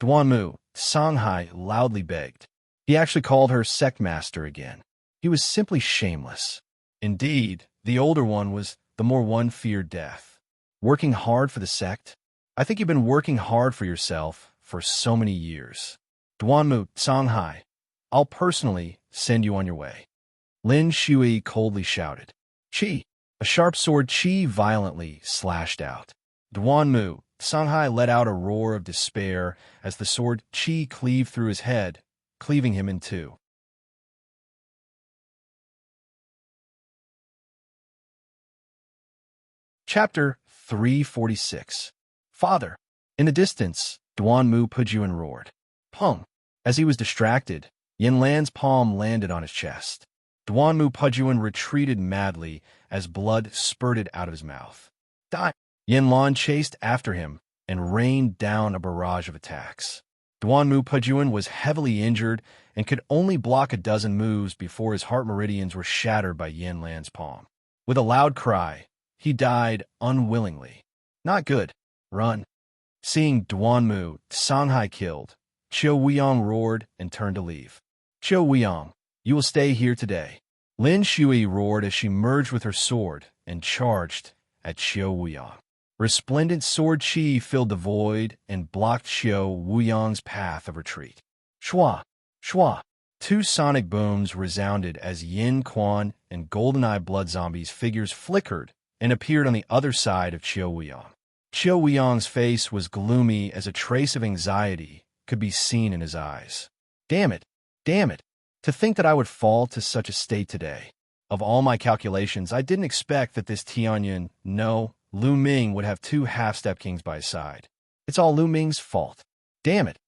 Duanmu, Songhai loudly begged. He actually called her Sect Master again. He was simply shameless. Indeed, the older one was the more one feared death. Working hard for the sect? I think you've been working hard for yourself for so many years. Duanmu, Songhai, I'll personally send you on your way. Lin Shui coldly shouted. Qi! A sharp sword Qi violently slashed out. Duanmu, Songhai let out a roar of despair as the sword Qi cleaved through his head, cleaving him in two. Chapter 346. Father! In the distance, Duanmu Pujuan roared. Pung! As he was distracted, Yanlan's palm landed on his chest. Duanmu Pujuan retreated madly as blood spurted out of his mouth. Die! Yanlan chased after him and rained down a barrage of attacks. Duanmu Pujuan was heavily injured and could only block a dozen moves before his heart meridians were shattered by Yanlan's palm. With a loud cry, he died unwillingly. Not good. Run. Seeing Duanmu, Sanghai killed, Qiu Weiyang roared and turned to leave. Qiu Weiyang, you will stay here today. Lin Shui roared as she merged with her sword and charged at Qiu Weiyang. Resplendent sword chi filled the void and blocked Qiu Weiyang's path of retreat. Shua! Shua! Two sonic booms resounded as Yin Quan and GoldenEye Blood Zombies figures flickered and appeared on the other side of Qiu Weiyang. Qiu Weiyang's face was gloomy as a trace of anxiety could be seen in his eyes. Damn it! Damn it! To think that I would fall to such a state today. Of all my calculations, I didn't expect that this Tianyan, no, Lu Ming would have two half-step kings by his side. It's all Lu Ming's fault. Damn it!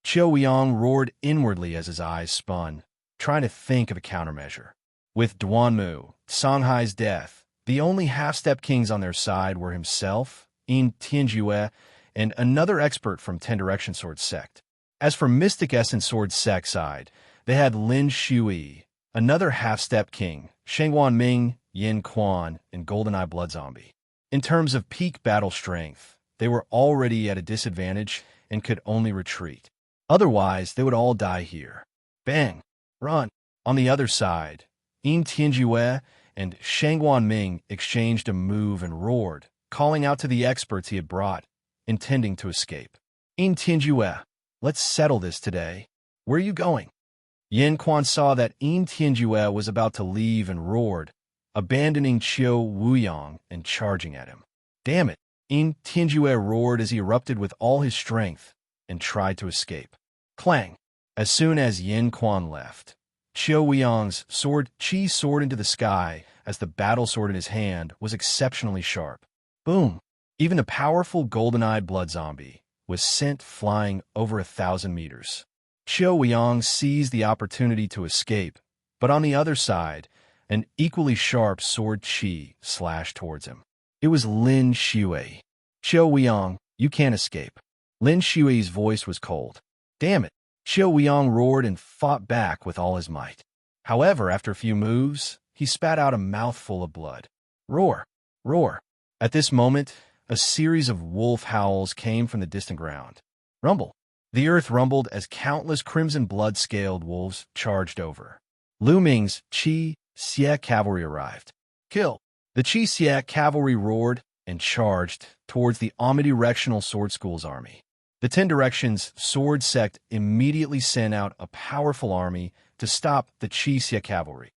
Qiu Weiyang roared inwardly as his eyes spun, trying to think of a countermeasure. With Duanmu, Sanghai's death, the only half-step kings on their side were himself, Yin Tianjue, and another expert from Ten Direction Sword Sect. As for Mystic Essence Sword Sect side, they had Lin Shui, another half-step king, Shengwan Ming, Yin Quan, and GoldenEye Blood Zombie. In terms of peak battle strength, they were already at a disadvantage and could only retreat. Otherwise, they would all die here. Bang! Run! On the other side, Yin Tianjue and Shengwan Ming exchanged a move and roared, calling out to the experts he had brought, intending to escape. Yin Tianjue, let's settle this today. Where are you going? Yin Quan saw that Yin Tianjue was about to leave and roared, abandoning Qiu Weiyang and charging at him. Damn it! Yin Tianjue roared as he erupted with all his strength and tried to escape. Clang! As soon as Yin Quan left, Qiu Weiyang's sword Qi soared into the sky as the battle sword in his hand was exceptionally sharp. Boom! Even the powerful golden-eyed blood zombie was sent flying over 1,000 meters. Qiu Weiyang seized the opportunity to escape, but on the other side, an equally sharp sword Qi slashed towards him. It was Lin Shui. Qiu Weiyang, you can't escape. Lin Shui's voice was cold. Damn it! Qiu Weiyang roared and fought back with all his might. However, after a few moves, he spat out a mouthful of blood. Roar! Roar! At this moment, a series of wolf howls came from the distant ground. Rumble! The earth rumbled as countless crimson blood-scaled wolves charged over. Lu Ming's Qi Xie cavalry arrived. Kill! The Qi Xie cavalry roared and charged towards the omnidirectional sword school's army. The Ten Directions sword sect immediately sent out a powerful army to stop the Qi Xie cavalry.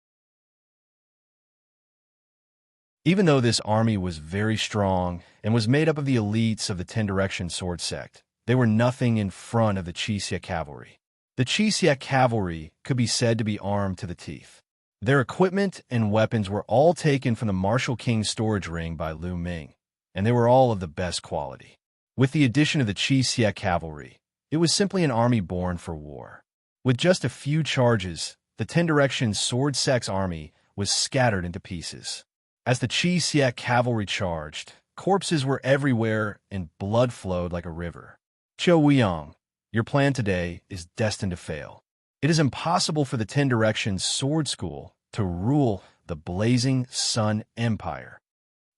Even though this army was very strong and was made up of the elites of the Ten Directions sword sect, they were nothing in front of the Qi Xie cavalry. The Qi Xie cavalry could be said to be armed to the teeth. Their equipment and weapons were all taken from the Martial King's storage ring by Lu Ming, and they were all of the best quality. With the addition of the Qi Xie cavalry, it was simply an army born for war. With just a few charges, the Ten Directions sword sect's army was scattered into pieces. As the Qi Xie cavalry charged, corpses were everywhere and blood flowed like a river. Qiu Weiyang, your plan today is destined to fail. It is impossible for the Ten Directions Sword School to rule the blazing Sun Empire.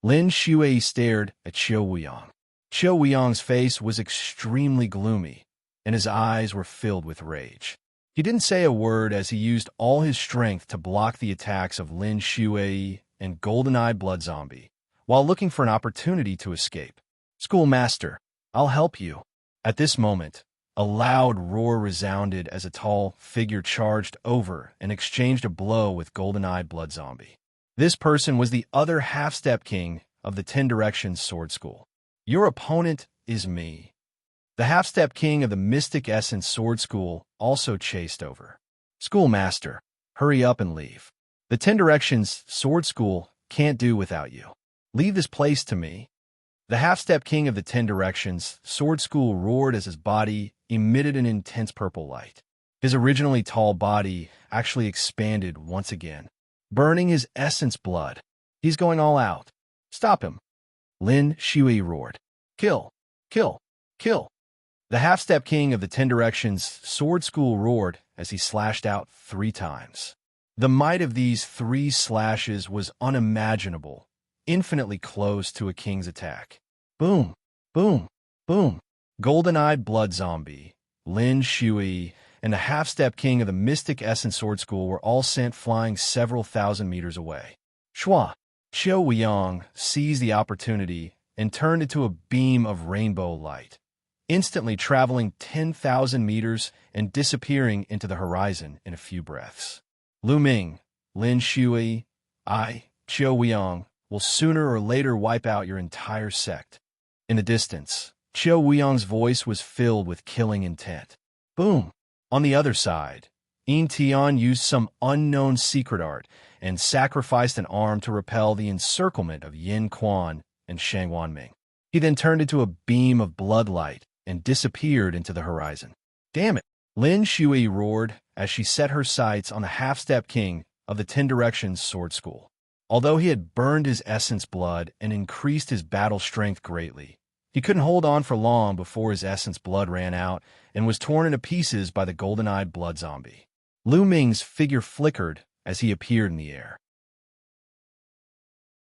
Lin Shui stared at Qiu Weiyang. Qiu Weiyang's face was extremely gloomy, and his eyes were filled with rage. He didn't say a word as he used all his strength to block the attacks of Lin Shui and GoldenEye Blood Zombie, while looking for an opportunity to escape. Schoolmaster, I'll help you. At this moment, a loud roar resounded as a tall figure charged over and exchanged a blow with GoldenEye Blood Zombie. This person was the other half-step king of the Ten Directions Sword School. Your opponent is me. The half-step king of the Mystic Essence Sword School also chased over. Schoolmaster, hurry up and leave. The Ten Directions Sword School can't do without you. Leave this place to me. The half-step king of the 10 directions, Sword School, roared as his body emitted an intense purple light. His originally tall body actually expanded once again, burning his essence blood. He's going all out. Stop him. Lin Shui roared. Kill, kill, kill. The half-step king of the 10 directions, Sword School, roared as he slashed out 3 times. The might of these 3 slashes was unimaginable, infinitely close to a king's attack. Boom, boom, boom. Golden-eyed blood zombie, Lin Shui, and the half-step king of the Mystic Essence Sword School were all sent flying several thousand meters away. Shua, Xiao Weiyang seized the opportunity and turned into a beam of rainbow light, instantly traveling 10,000 meters and disappearing into the horizon in a few breaths. Lu Ming, Lin Shui, Xiao Weiyang will sooner or later wipe out your entire sect. In the distance, Xiao Weiyang's voice was filled with killing intent. Boom! On the other side, Yin Tian used some unknown secret art and sacrificed an arm to repel the encirclement of Yin Quan and Shang Wanming. He then turned into a beam of bloodlight and disappeared into the horizon. Damn it! Lin Shui roared as she set her sights on the half-step king of the 10 Directions Sword School. Although he had burned his essence blood and increased his battle strength greatly, he couldn't hold on for long before his essence blood ran out and was torn into pieces by the golden-eyed blood zombie. Lu Ming's figure flickered as he appeared in the air.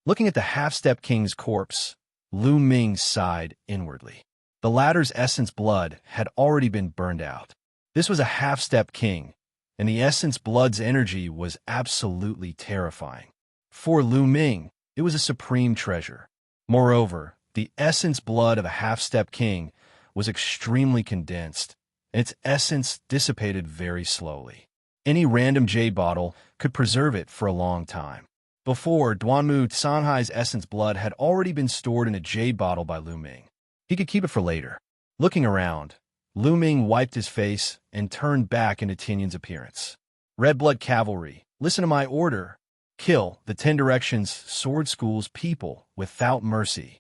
Looking at the half-step king's corpse, Lu Ming sighed inwardly. The latter's essence blood had already been burned out. This was a half-step king, and the essence blood's energy was absolutely terrifying. For Lu Ming, it was a supreme treasure. Moreover, the essence blood of a half-step king was extremely condensed, and its essence dissipated very slowly. Any random jade bottle could preserve it for a long time. Before, Duanmu Sanhai's essence blood had already been stored in a jade bottle by Lu Ming. He could keep it for later. Looking around, Lu Ming wiped his face and turned back into Tianyan's appearance. Red Blood Cavalry, listen to my order. Kill the 10 Directions Sword School's people without mercy.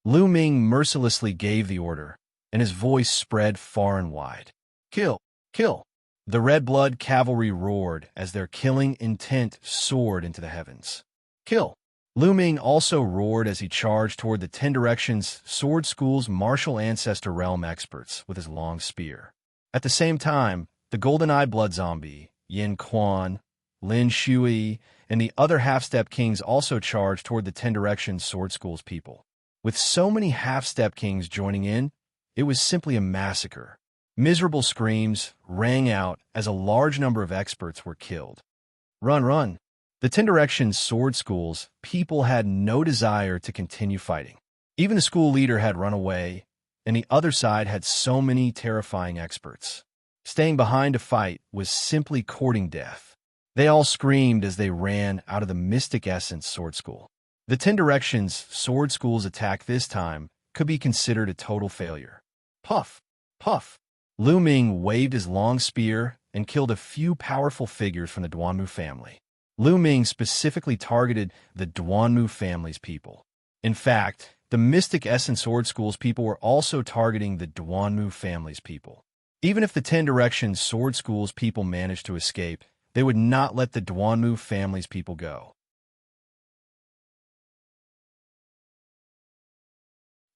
Lu Ming mercilessly gave the order, and his voice spread far and wide. Kill! Kill! The Red Blood Cavalry roared as their killing intent soared into the heavens. Kill! Lu Ming also roared as he charged toward the 10 Directions Sword School's martial ancestor realm experts with his long spear. At the same time, the golden-eyed blood zombie, Yin Quan, Lin Shui, and the other half-step kings also charged toward the 10 Directions Sword School's people. With so many half-step kings joining in, it was simply a massacre. Miserable screams rang out as a large number of experts were killed. Run, run! The 10 Directions Sword School's people had no desire to continue fighting. Even the school leader had run away, and the other side had so many terrifying experts. Staying behind to fight was simply courting death. They all screamed as they ran out of the Mystic Essence Sword School. The 10 Directions Sword School's attack this time could be considered a total failure. Puff! Puff! Lu Ming waved his long spear and killed a few powerful figures from the Duanmu family. Lu Ming specifically targeted the Duanmu family's people. In fact, the Mystic Essence Sword School's people were also targeting the Duanmu family's people. Even if the 10 Directions Sword School's people managed to escape, they would not let the Duanmu family's people go.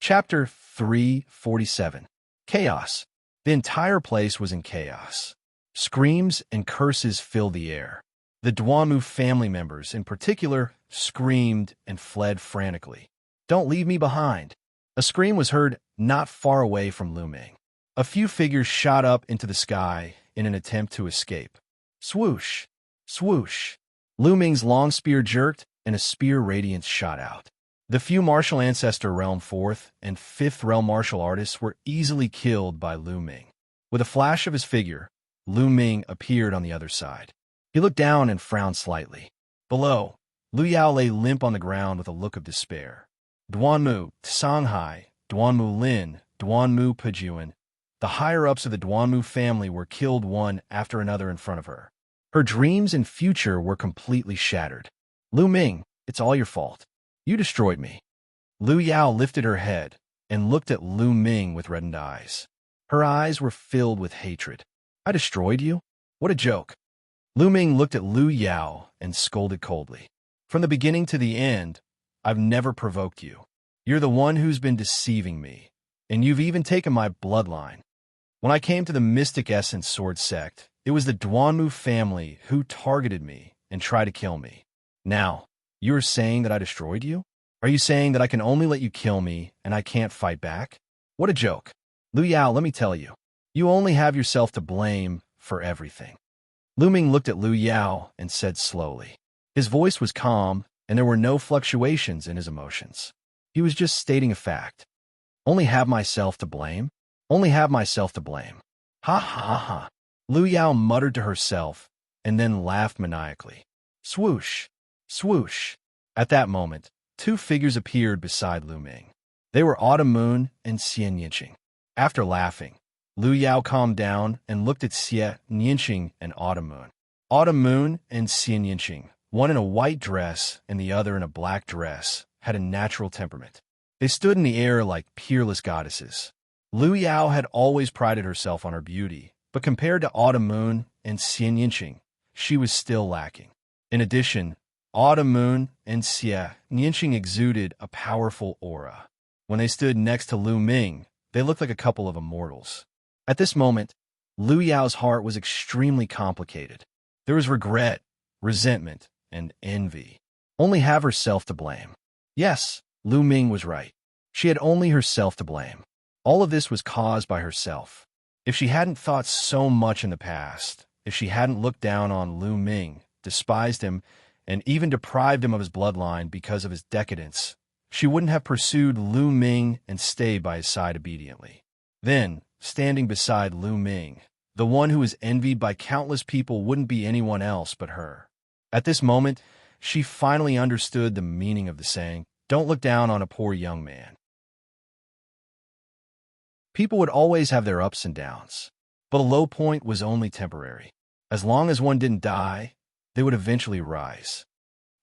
Chapter 347. Chaos. The entire place was in chaos. Screams and curses filled the air. The Duanmu family members, in particular, screamed and fled frantically. Don't leave me behind. A scream was heard not far away from Lu Ming. A few figures shot up into the sky in an attempt to escape. Swoosh! Swoosh! Lu Ming's long spear jerked, and a spear radiance shot out. The few martial ancestor realm 4th and 5th realm martial artists were easily killed by Lu Ming. With a flash of his figure, Lu Ming appeared on the other side. He looked down and frowned slightly. Below, Lu Yao lay limp on the ground with a look of despair. Duanmu Sanhai, Duanmu Lin, Duanmu Pejuan, the higher-ups of the Duanmu family were killed one after another in front of her. Her dreams and future were completely shattered. Lu Ming, it's all your fault. You destroyed me. Lu Yao lifted her head and looked at Lu Ming with reddened eyes. Her eyes were filled with hatred. I destroyed you? What a joke. Lu Ming looked at Lu Yao and scolded coldly. From the beginning to the end, I've never provoked you. You're the one who's been deceiving me, and you've even taken my bloodline. When I came to the Mystic Essence Sword Sect, it was the Duanmu family who targeted me and tried to kill me. Now, you are saying that I destroyed you? Are you saying that I can only let you kill me and I can't fight back? What a joke. Lu Yao, let me tell you, you only have yourself to blame for everything. Lu Ming looked at Lu Yao and said slowly. His voice was calm, and there were no fluctuations in his emotions. He was just stating a fact. Only have myself to blame? Only have myself to blame. Ha ha ha. Lu Yao muttered to herself and then laughed maniacally. Swoosh, swoosh. At that moment, two figures appeared beside Lu Ming. They were Autumn Moon and Xianxia. After laughing, Lu Yao calmed down and looked at Xianxia and Autumn Moon. Autumn Moon and Xianxia, one in a white dress and the other in a black dress, had a natural temperament. They stood in the air like peerless goddesses. Lu Yao had always prided herself on her beauty, but compared to Autumn Moon and Xianxia, she was still lacking. In addition, Autumn Moon and Xianxia exuded a powerful aura. When they stood next to Lu Ming, they looked like a couple of immortals. At this moment, Lu Yao's heart was extremely complicated. There was regret, resentment, and envy. Only have herself to blame. Yes, Lu Ming was right. She had only herself to blame. All of this was caused by herself. If she hadn't thought so much in the past, if she hadn't looked down on Lu Ming, despised him, and even deprived him of his bloodline because of his decadence, she wouldn't have pursued Lu Ming and stayed by his side obediently. Then, standing beside Lu Ming, the one who was envied by countless people wouldn't be anyone else but her. At this moment, she finally understood the meaning of the saying, "Don't look down on a poor young man." People would always have their ups and downs, but a low point was only temporary. As long as one didn't die, they would eventually rise.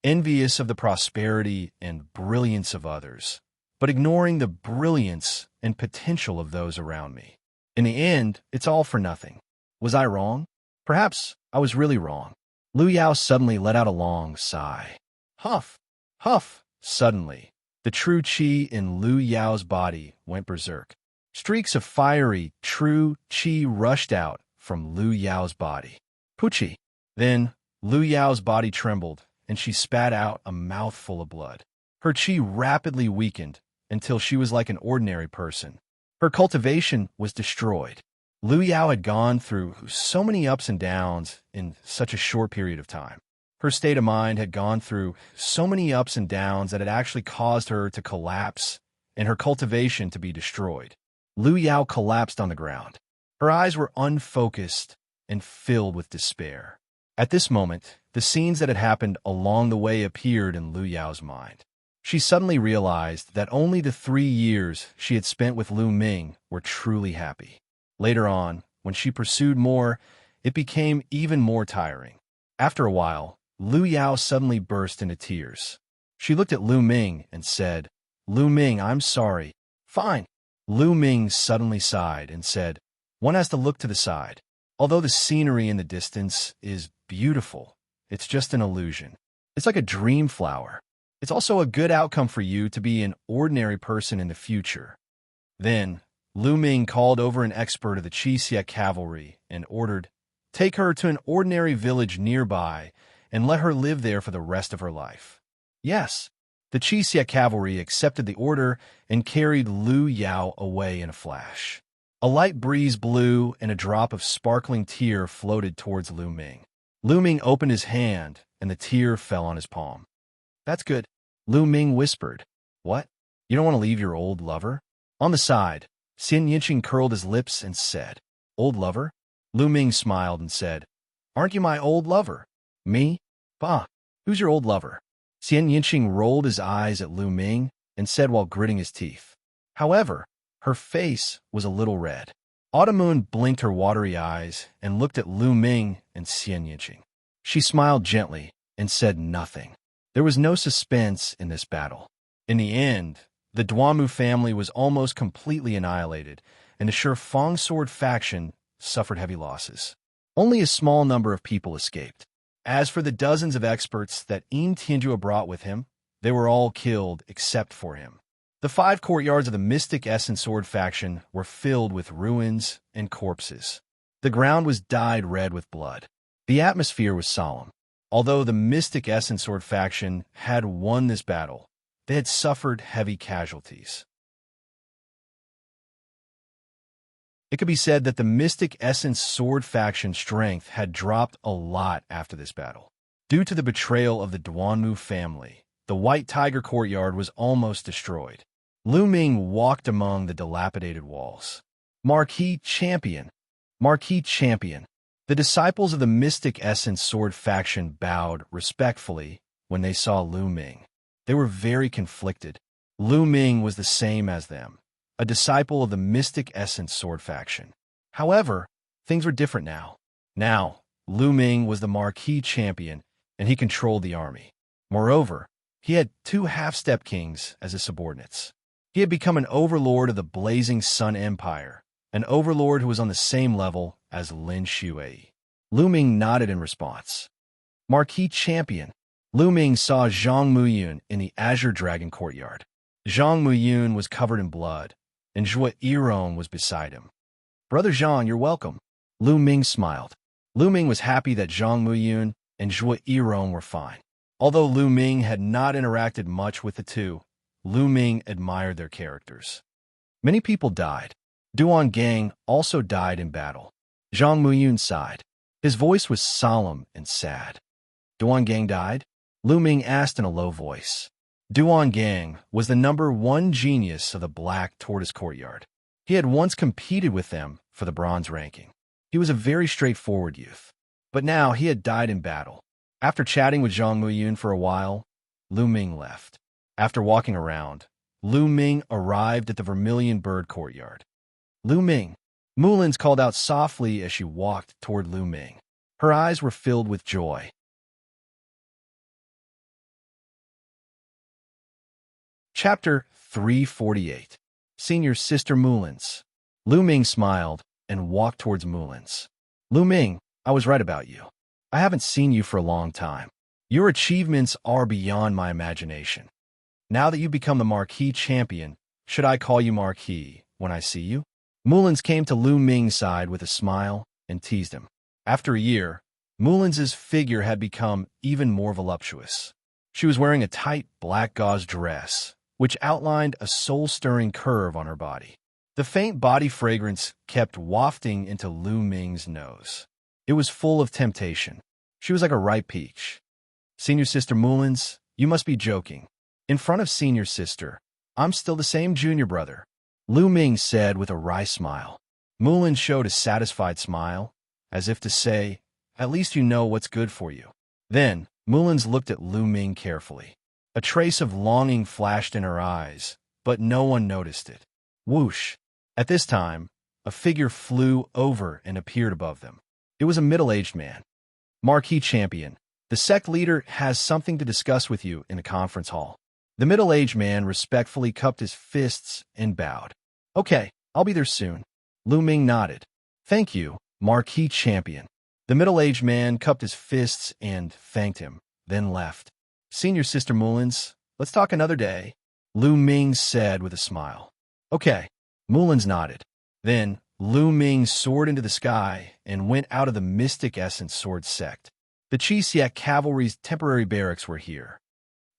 Envious of the prosperity and brilliance of others, but ignoring the brilliance and potential of those around me. In the end, it's all for nothing. Was I wrong? Perhaps I was really wrong. Lu Yao suddenly let out a long sigh. Huff, huff. Suddenly, the true qi in Lu Yao's body went berserk. Streaks of fiery, true qi rushed out from Lu Yao's body. Puchi. Then, Lu Yao's body trembled, and she spat out a mouthful of blood. Her qi rapidly weakened until she was like an ordinary person. Her cultivation was destroyed. Lu Yao had gone through so many ups and downs in such a short period of time. Her state of mind had gone through so many ups and downs that it actually caused her to collapse and her cultivation to be destroyed. Lu Yao collapsed on the ground. Her eyes were unfocused and filled with despair. At this moment, the scenes that had happened along the way appeared in Lu Yao's mind. She suddenly realized that only the 3 years she had spent with Lu Ming were truly happy. Later on, when she pursued more, it became even more tiring. After a while, Lu Yao suddenly burst into tears. She looked at Lu Ming and said, "Lu Ming, I'm sorry." "Fine." Lu Ming suddenly sighed and said, "One has to look to the side. Although the scenery in the distance is beautiful, it's just an illusion. It's like a dream flower. It's also a good outcome for you to be an ordinary person in the future." Then, Lu Ming called over an expert of the Xianxia cavalry and ordered, "Take her to an ordinary village nearby and let her live there for the rest of her life." Yes, the Xianxia cavalry accepted the order and carried Lu Yao away in a flash. A light breeze blew and a drop of sparkling tear floated towards Lu Ming. Lu Ming opened his hand and the tear fell on his palm. "That's good," Lu Ming whispered. "What? You don't want to leave your old lover?" On the side, Xianxia curled his lips and said, "Old lover?" Lu Ming smiled and said, "Aren't you my old lover?" "Me? Bah, who's your old lover?" Xianxia rolled his eyes at Lu Ming and said while gritting his teeth. However, her face was a little red. Autumn Moon blinked her watery eyes and looked at Lu Ming and Xianxia. She smiled gently and said nothing. There was no suspense in this battle. In the end, The Duanmu family was almost completely annihilated, and the Shifeng Sword faction suffered heavy losses. Only a small number of people escaped. As for the dozens of experts that Tianjua brought with him, they were all killed except for him. The 5 courtyards of the Mystic Essence Sword faction were filled with ruins and corpses. The ground was dyed red with blood. The atmosphere was solemn. Although the Mystic Essence Sword faction had won this battle, they had suffered heavy casualties. It could be said that the Mystic Essence Sword faction strength had dropped a lot after this battle. Due to the betrayal of the Duanmu family, the White Tiger courtyard was almost destroyed. Lu Ming walked among the dilapidated walls. Marquis Champion. Marquis Champion. The disciples of the Mystic Essence Sword faction bowed respectfully when they saw Lu Ming. They were very conflicted. Lu Ming was the same as them, a disciple of the Mystic Essence Sword faction. However, things were different now. Now, Lu Ming was the Marquis Champion, and he controlled the army. Moreover, he had 2 half-step kings as his subordinates. He had become an overlord of the Blazing Sun Empire, an overlord who was on the same level as Lin Shui. Lu Ming nodded in response. Marquis Champion. Lu Ming saw Zhang Muyun in the Azure Dragon courtyard. Zhang Muyun was covered in blood, and Zhuo Yirong was beside him. Brother Zhang, you're welcome. Lu Ming smiled. Lu Ming was happy that Zhang Muyun and Zhuo Yirong were fine. Although Lu Ming had not interacted much with the two, Lu Ming admired their characters. Many people died. Duan Gang also died in battle. Zhang Muyun sighed. His voice was solemn and sad. Duan Gang died? Lu Ming asked in a low voice. Duan Gang was the #1 genius of the Black Tortoise Courtyard. He had once competed with them for the bronze ranking. He was a very straightforward youth. But now he had died in battle. After chatting with Zhang Muyun for a while, Lu Ming left. After walking around, Lu Ming arrived at the Vermilion Bird Courtyard. Lu Ming. Mulins called out softly as she walked toward Lu Ming. Her eyes were filled with joy. Chapter 348. Senior Sister Mulins. Lu Ming smiled and walked towards Mulins. Lu Ming, I was right about you. I haven't seen you for a long time. Your achievements are beyond my imagination. Now that you've become the Marquis Champion, should I call you Marquis when I see you? Mulins came to Lu Ming's side with a smile and teased him. After a year, Mulins's figure had become even more voluptuous. She was wearing a tight black gauze dress, which outlined a soul-stirring curve on her body. The faint body fragrance kept wafting into Lu Ming's nose. It was full of temptation. She was like a ripe peach. Senior Sister Mulins, you must be joking. In front of Senior Sister, I'm still the same junior brother. Lu Ming said with a wry smile. Mulins showed a satisfied smile, as if to say, at least you know what's good for you. Then, Mulins looked at Lu Ming carefully. A trace of longing flashed in her eyes, but no one noticed it. Whoosh! At this time, a figure flew over and appeared above them. It was a middle-aged man. Marquis Champion, the sect leader has something to discuss with you in the conference hall. The middle-aged man respectfully cupped his fists and bowed. Okay, I'll be there soon. Lu Ming nodded. Thank you, Marquis Champion. The middle-aged man cupped his fists and thanked him, then left. Senior Sister Mulins, let's talk another day, Lu Ming said with a smile. Okay, Mulins nodded. Then, Lu Ming soared into the sky and went out of the Mystic Essence Sword sect. The Xianxia cavalry's temporary barracks were here.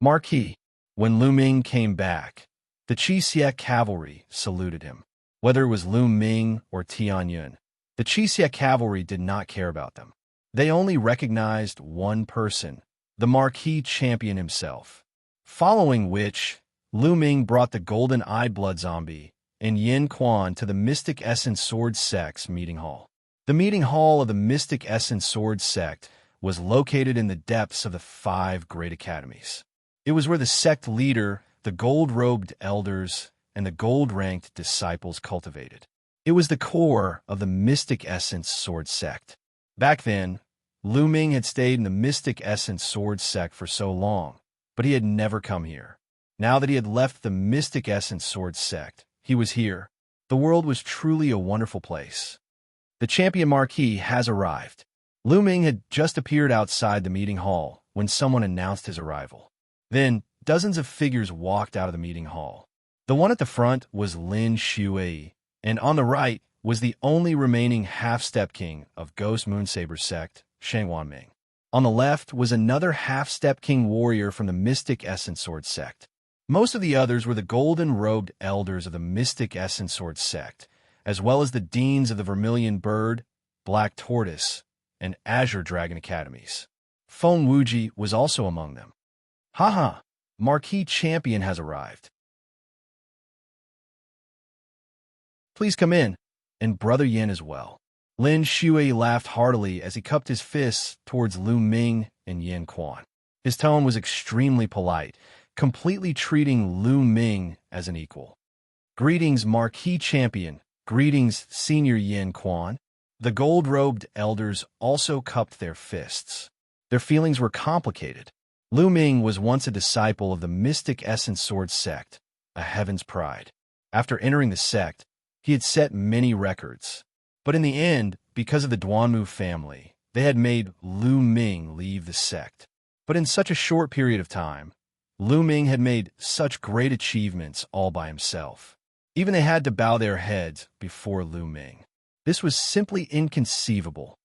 Marquis, when Lu Ming came back, the Xianxia cavalry saluted him. Whether it was Lu Ming or Tianyun, the Xianxia cavalry did not care about them. They only recognized one person, the Marquis Champion himself. Following which, Lu Ming brought the golden-eyed blood zombie and Yin Quan to the Mystic Essence Sword Sect's meeting hall. The meeting hall of the Mystic Essence Sword Sect was located in the depths of the 5 great academies. It was where the sect leader, the gold-robed elders, and the gold-ranked disciples cultivated. It was the core of the Mystic Essence Sword Sect. Back then, Lu Ming had stayed in the Mystic Essence Sword Sect for so long, but he had never come here. Now that he had left the Mystic Essence Sword sect, he was here. The world was truly a wonderful place. The champion Marquis has arrived. Lu Ming had just appeared outside the meeting hall when someone announced his arrival. Then, dozens of figures walked out of the meeting hall. The one at the front was Lin Shui, and on the right was the only remaining half-step king of Ghost Moonsaber sect, Xianxia Ming. On the left was another half-step king warrior from the Mystic Essence Sword sect. Most of the others were the golden-robed elders of the Mystic Essence Sword sect, as well as the deans of the Vermilion Bird, Black Tortoise, and Azure Dragon academies. Feng Wuji was also among them. Haha, Marquis Champion has arrived. Please come in, and Brother Yin as well. Lin Shui laughed heartily as he cupped his fists towards Lu Ming and Yin Quan. His tone was extremely polite, completely treating Lu Ming as an equal. Greetings, Marquis Champion. Greetings, Senior Yin Quan. The gold-robed elders also cupped their fists. Their feelings were complicated. Lu Ming was once a disciple of the Mystic Essence Sword sect, a heaven's pride. After entering the sect, he had set many records. But in the end, because of the Duanmu family, they had made Lu Ming leave the sect. But in such a short period of time, Lu Ming had made such great achievements all by himself. Even they had to bow their heads before Lu Ming. This was simply inconceivable.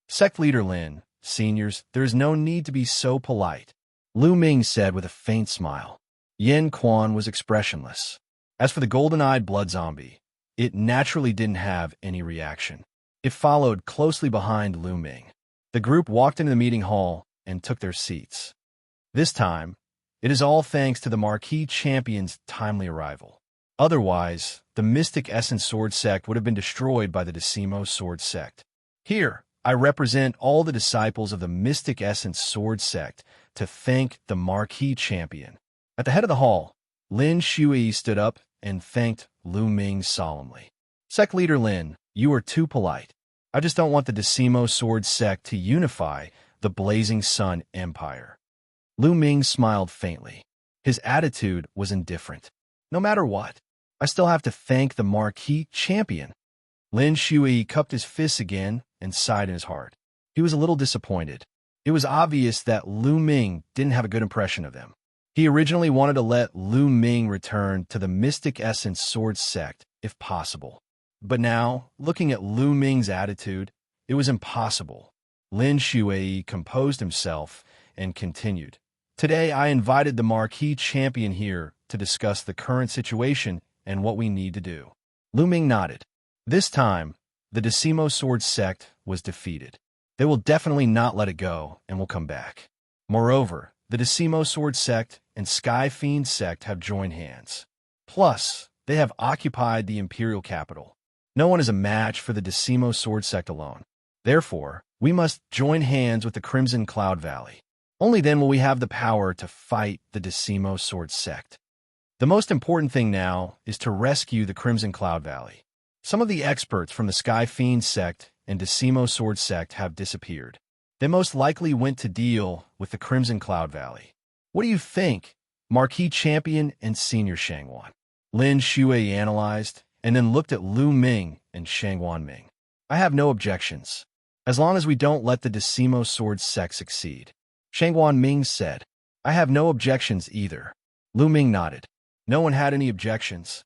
Sect leader Lin, seniors, there is no need to be so polite, Lu Ming said with a faint smile. Yin Quan was expressionless. As for the golden-eyed blood zombie, it naturally didn't have any reaction. It followed closely behind Lu Ming. The group walked into the meeting hall and took their seats. This time, it is all thanks to the Marquis Champion's timely arrival. Otherwise, the Mystic Essence Sword sect would have been destroyed by the Decimo Sword sect. Here, I represent all the disciples of the Mystic Essence Sword sect to thank the Marquis Champion. At the head of the hall, Lin Shui stood up and thanked Lu Ming solemnly. Sect leader Lin, you are too polite. I just don't want the Decimo Sword sect to unify the Blazing Sun Empire. Lu Ming smiled faintly. His attitude was indifferent. No matter what, I still have to thank the Marquis Champion. Lin Shui cupped his fists again and sighed in his heart. He was a little disappointed. It was obvious that Lu Ming didn't have a good impression of them. He originally wanted to let Lu Ming return to the Mystic Essence Sword sect if possible. But now, looking at Lu Ming's attitude, it was impossible. Lin Shui composed himself and continued. Today I invited the Marquis Champion here to discuss the current situation and what we need to do. Lu Ming nodded. This time, the Decimo Sword sect was defeated. They will definitely not let it go and will come back. Moreover, the Decimo Sword sect and Sky Fiend sect have joined hands. Plus, they have occupied the imperial capital. No one is a match for the Decimo Sword sect alone. Therefore, we must join hands with the Crimson Cloud Valley. Only then will we have the power to fight the Decimo Sword sect. The most important thing now is to rescue the Crimson Cloud Valley. Some of the experts from the Sky Fiend sect and Decimo Sword sect have disappeared. They most likely went to deal with the Crimson Cloud Valley. What do you think, Marquis Champion and Senior Xianxia? Lin Shui analyzed and then looked at Lu Ming and Xianxia Ming. I have no objections, as long as we don't let the Decimo Sword sect succeed. Xianxia Ming said. I have no objections either. Lu Ming nodded. No one had any objections.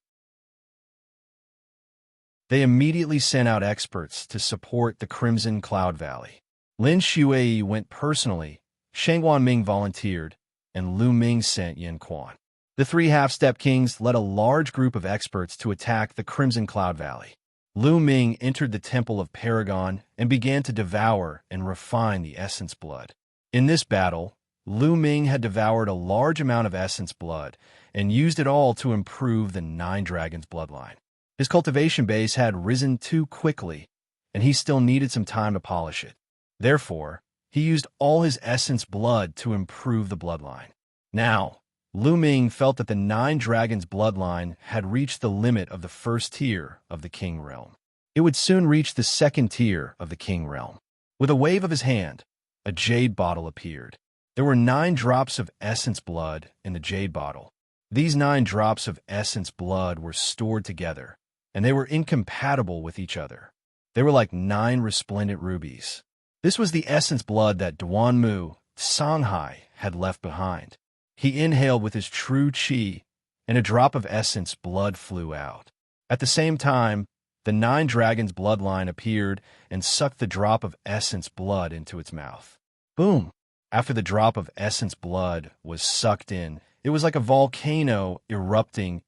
They immediately sent out experts to support the Crimson Cloud Valley. Lin Shui went personally, Xianxia Ming volunteered, and Lu Ming sent Yin Quan. The three half-step kings led a large group of experts to attack the Crimson Cloud Valley. Lu Ming entered the Temple of Paragon and began to devour and refine the essence blood. In this battle, Lu Ming had devoured a large amount of essence blood and used it all to improve the Nine Dragons bloodline. His cultivation base had risen too quickly, and he still needed some time to polish it. Therefore, he used all his essence blood to improve the bloodline. Now, Lu Ming felt that the Nine Dragons bloodline had reached the limit of the first tier of the King Realm. It would soon reach the second tier of the King Realm. With a wave of his hand, a jade bottle appeared. There were 9 drops of essence blood in the jade bottle. These 9 drops of essence blood were stored together, and they were incompatible with each other. They were like 9 resplendent rubies. This was the essence blood that Duanmu, Songhai, had left behind. He inhaled with his true qi, and a drop of essence blood flew out. At the same time, the 9 dragons' bloodline appeared and sucked the drop of essence blood into its mouth. Boom! After the drop of essence blood was sucked in, it was like a volcano erupting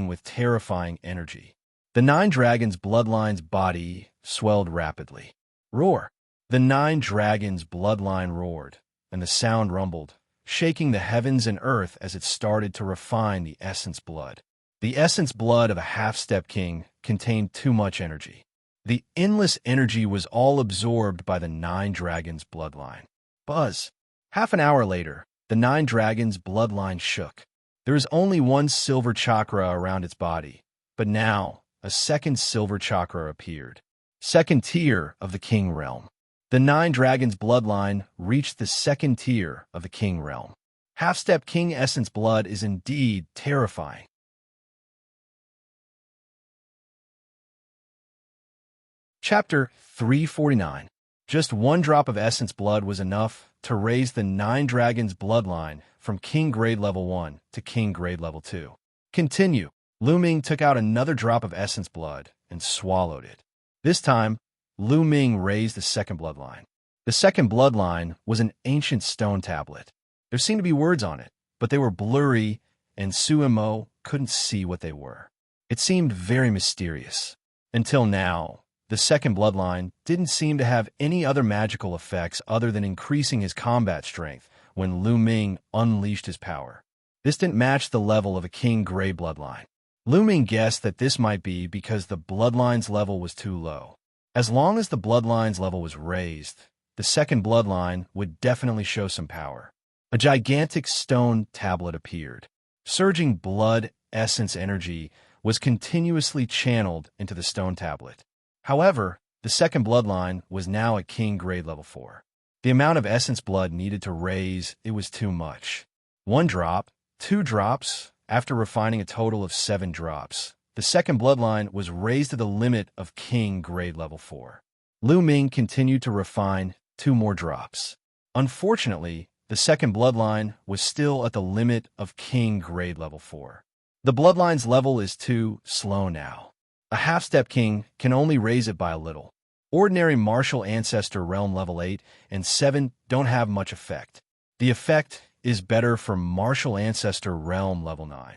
with terrifying energy. The 9 dragons' bloodline's body swelled rapidly. Roar! The 9 dragons' bloodline roared, and the sound rumbled, shaking the heavens and earth as it started to refine the essence blood. The essence blood of a half-step king contained too much energy. The endless energy was all absorbed by the 9 dragons' bloodline. Buzz! Half an hour later, the 9 dragons' bloodline shook. There is only 1 silver chakra around its body, but now a second silver chakra appeared. Second tier of the king realm. The 9 dragons' bloodline reached the second tier of the king realm. Half-step king essence blood is indeed terrifying. Chapter 349. Just 1 drop of essence blood was enough to raise the 9 dragons' bloodline from king grade level 1 to king grade level 2. Continue. Lu Ming took out another drop of essence blood and swallowed it. This time, Lu Ming raised the second bloodline. The second bloodline was an ancient stone tablet. There seemed to be words on it, but they were blurry, and Suimo couldn't see what they were. It seemed very mysterious. Until now, the second bloodline didn't seem to have any other magical effects other than increasing his combat strength when Lu Ming unleashed his power. This didn't match the level of a king gray bloodline. Lu Ming guessed that this might be because the bloodline's level was too low. As long as the bloodline's level was raised, the second bloodline would definitely show some power. A gigantic stone tablet appeared. Surging blood essence energy was continuously channeled into the stone tablet. However, the second bloodline was now at king grade level 4. The amount of essence blood needed to raise it was too much. 1 drop, 2 drops, after refining a total of 7 drops. The second bloodline was raised to the limit of king grade level 4. Lu Ming continued to refine 2 more drops. Unfortunately, the second bloodline was still at the limit of king grade level 4. The bloodline's level is too slow now. A half-step king can only raise it by a little. Ordinary martial ancestor realm level 8 and 7 don't have much effect. The effect is better for martial ancestor realm level 9.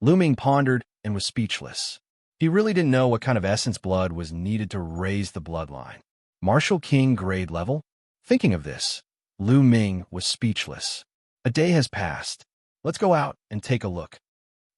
Lu Ming pondered and was speechless. He really didn't know what kind of essence blood was needed to raise the bloodline. Martial king grade level? Thinking of this, Lu Ming was speechless. A day has passed. Let's go out and take a look.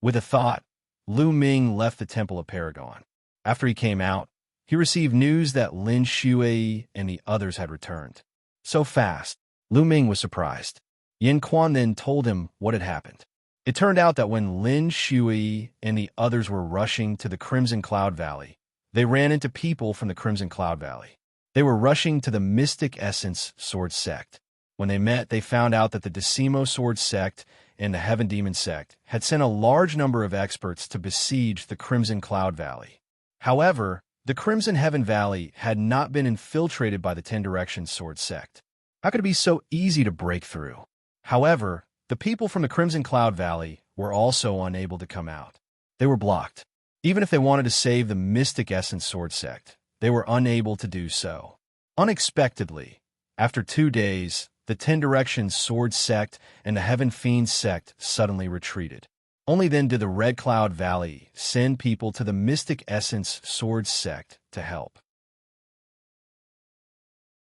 With a thought, Lu Ming left the Temple of Paragon. After he came out, he received news that Lin Shui and the others had returned. So fast, Lu Ming was surprised. Yin Quan then told him what had happened. It turned out that when Lin Shui and the others were rushing to the Crimson Cloud Valley, they ran into people from the Crimson Cloud Valley. They were rushing to the Mystic Essence Sword Sect. When they met, they found out that the Decimo Sword Sect and the Heaven Demon Sect had sent a large number of experts to besiege the Crimson Cloud Valley. However, the Crimson Heaven Valley had not been infiltrated by the Ten Directions Sword Sect. How could it be so easy to break through? However, the people from the Crimson Cloud Valley were also unable to come out. They were blocked. Even if they wanted to save the Mystic Essence Sword Sect, they were unable to do so. Unexpectedly, after 2 days, the Ten Directions Sword Sect and the Heaven Fiend Sect suddenly retreated. Only then did the Red Cloud Valley send people to the Mystic Essence Sword Sect to help.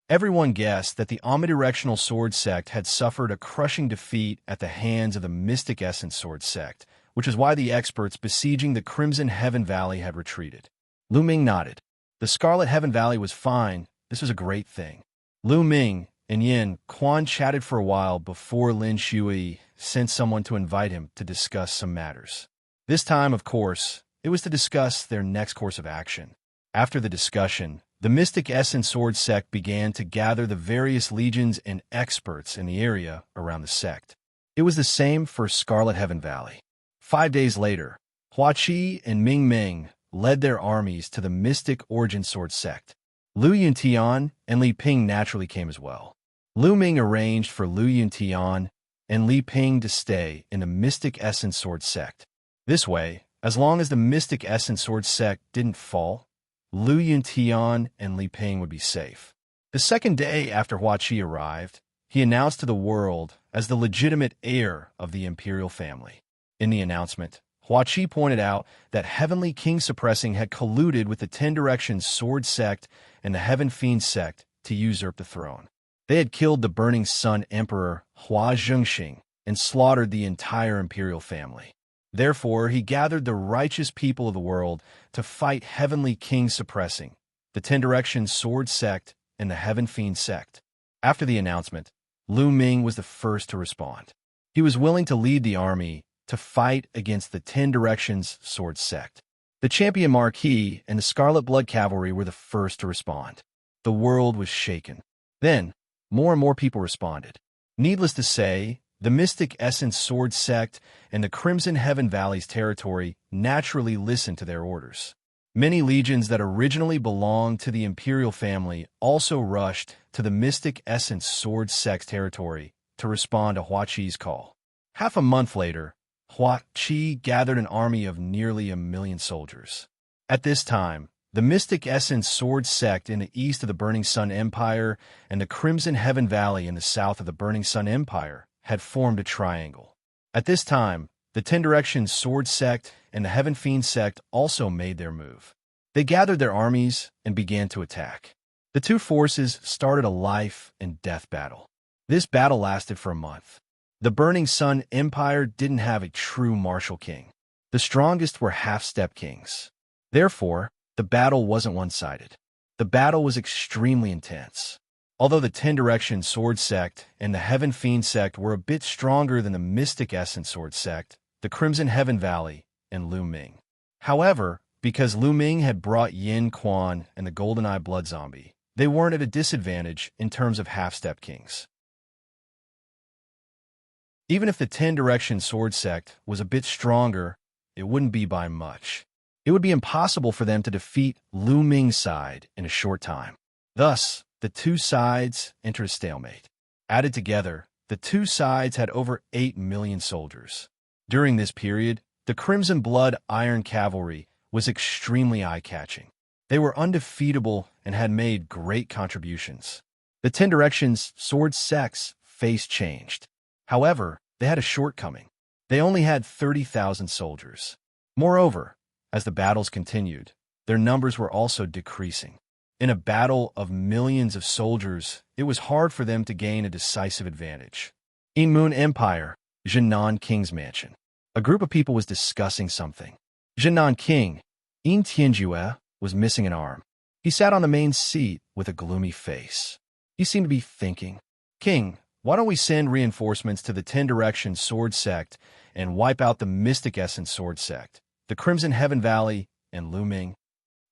Everyone guessed that the Omnidirectional Sword Sect had suffered a crushing defeat at the hands of the Mystic Essence Sword Sect, which is why the experts besieging the Crimson Heaven Valley had retreated. Lu Ming nodded. The Scarlet Heaven Valley was fine. This was a great thing. Lu Ming and Yin Quan chatted for a while before Lin Shui sent someone to invite him to discuss some matters. This time, of course, it was to discuss their next course of action. After the discussion, the Mystic Essence Sword Sect began to gather the various legions and experts in the area around the sect. It was the same for Scarlet Heaven Valley. 5 days later, Huaqi and Ming Ming led their armies to the mystic origin sword sect. Lu Yuntian and Li Ping naturally came as well. Lu Ming arranged for Lu Yuntian and Li Ping to stay in the mystic essence sword sect. This way, as long as the mystic essence sword sect didn't fall, Lu Yuntian and Li Ping would be safe. The second day after Huaqi arrived, he announced to the world as the legitimate heir of the imperial family. In the announcement, Huaqi pointed out that Heavenly King Suppressing had colluded with the Ten Directions Sword Sect and the Heaven Fiend Sect to usurp the throne. They had killed the Burning Sun Emperor Hua Zhengxing and slaughtered the entire imperial family. Therefore, he gathered the righteous people of the world to fight Heavenly King Suppressing, the Ten Directions Sword Sect, and the Heaven Fiend Sect. After the announcement, Lu Ming was the first to respond. He was willing to lead the army to fight against the Ten Directions Sword Sect. The Champion Marquis and the Scarlet Blood Cavalry were the first to respond. The world was shaken. Then, more and more people responded. Needless to say, the Mystic Essence Sword Sect and the Crimson Heaven Valley's territory naturally listened to their orders. Many legions that originally belonged to the imperial family also rushed to the Mystic Essence Sword Sect's territory to respond to Huaqi's call. Half a month later, Huaqi gathered an army of nearly 1 million soldiers. At this time, the Mystic Essence Sword Sect in the east of the Burning Sun Empire and the Crimson Heaven Valley in the south of the Burning Sun Empire had formed a triangle. At this time, the Ten Directions Sword Sect and the Heaven Fiend Sect also made their move. They gathered their armies and began to attack. The two forces started a life and death battle. This battle lasted for a month. The Burning Sun Empire didn't have a true martial king. The strongest were half-step kings. Therefore, the battle wasn't one-sided. The battle was extremely intense. Although the Ten Directions Sword Sect and the Heaven Fiend Sect were a bit stronger than the Mystic Essence Sword Sect, the Crimson Heaven Valley, and Lu Ming. However, because Lu Ming had brought Yin Quan and the GoldenEye Blood Zombie, they weren't at a disadvantage in terms of half-step kings. Even if the Ten Directions Sword Sect was a bit stronger, it wouldn't be by much. It would be impossible for them to defeat Lu Ming's side in a short time. Thus, the two sides entered a stalemate. Added together, the two sides had over 8 million soldiers. During this period, the Crimson Blood Iron Cavalry was extremely eye-catching. They were undefeatable and had made great contributions. The Ten Directions Sword Sect's face changed. However, they had a shortcoming. They only had 30,000 soldiers. Moreover, as the battles continued, their numbers were also decreasing. In a battle of millions of soldiers, it was hard for them to gain a decisive advantage. In Moon Empire, Jinan King's mansion. A group of people was discussing something. Jinan King, In Tianjue, was missing an arm. He sat on the main seat with a gloomy face. He seemed to be thinking, "King, why don't we send reinforcements to the Ten Directions Sword Sect and wipe out the Mystic Essence Sword Sect, the Crimson Heaven Valley, and Lu Ming?"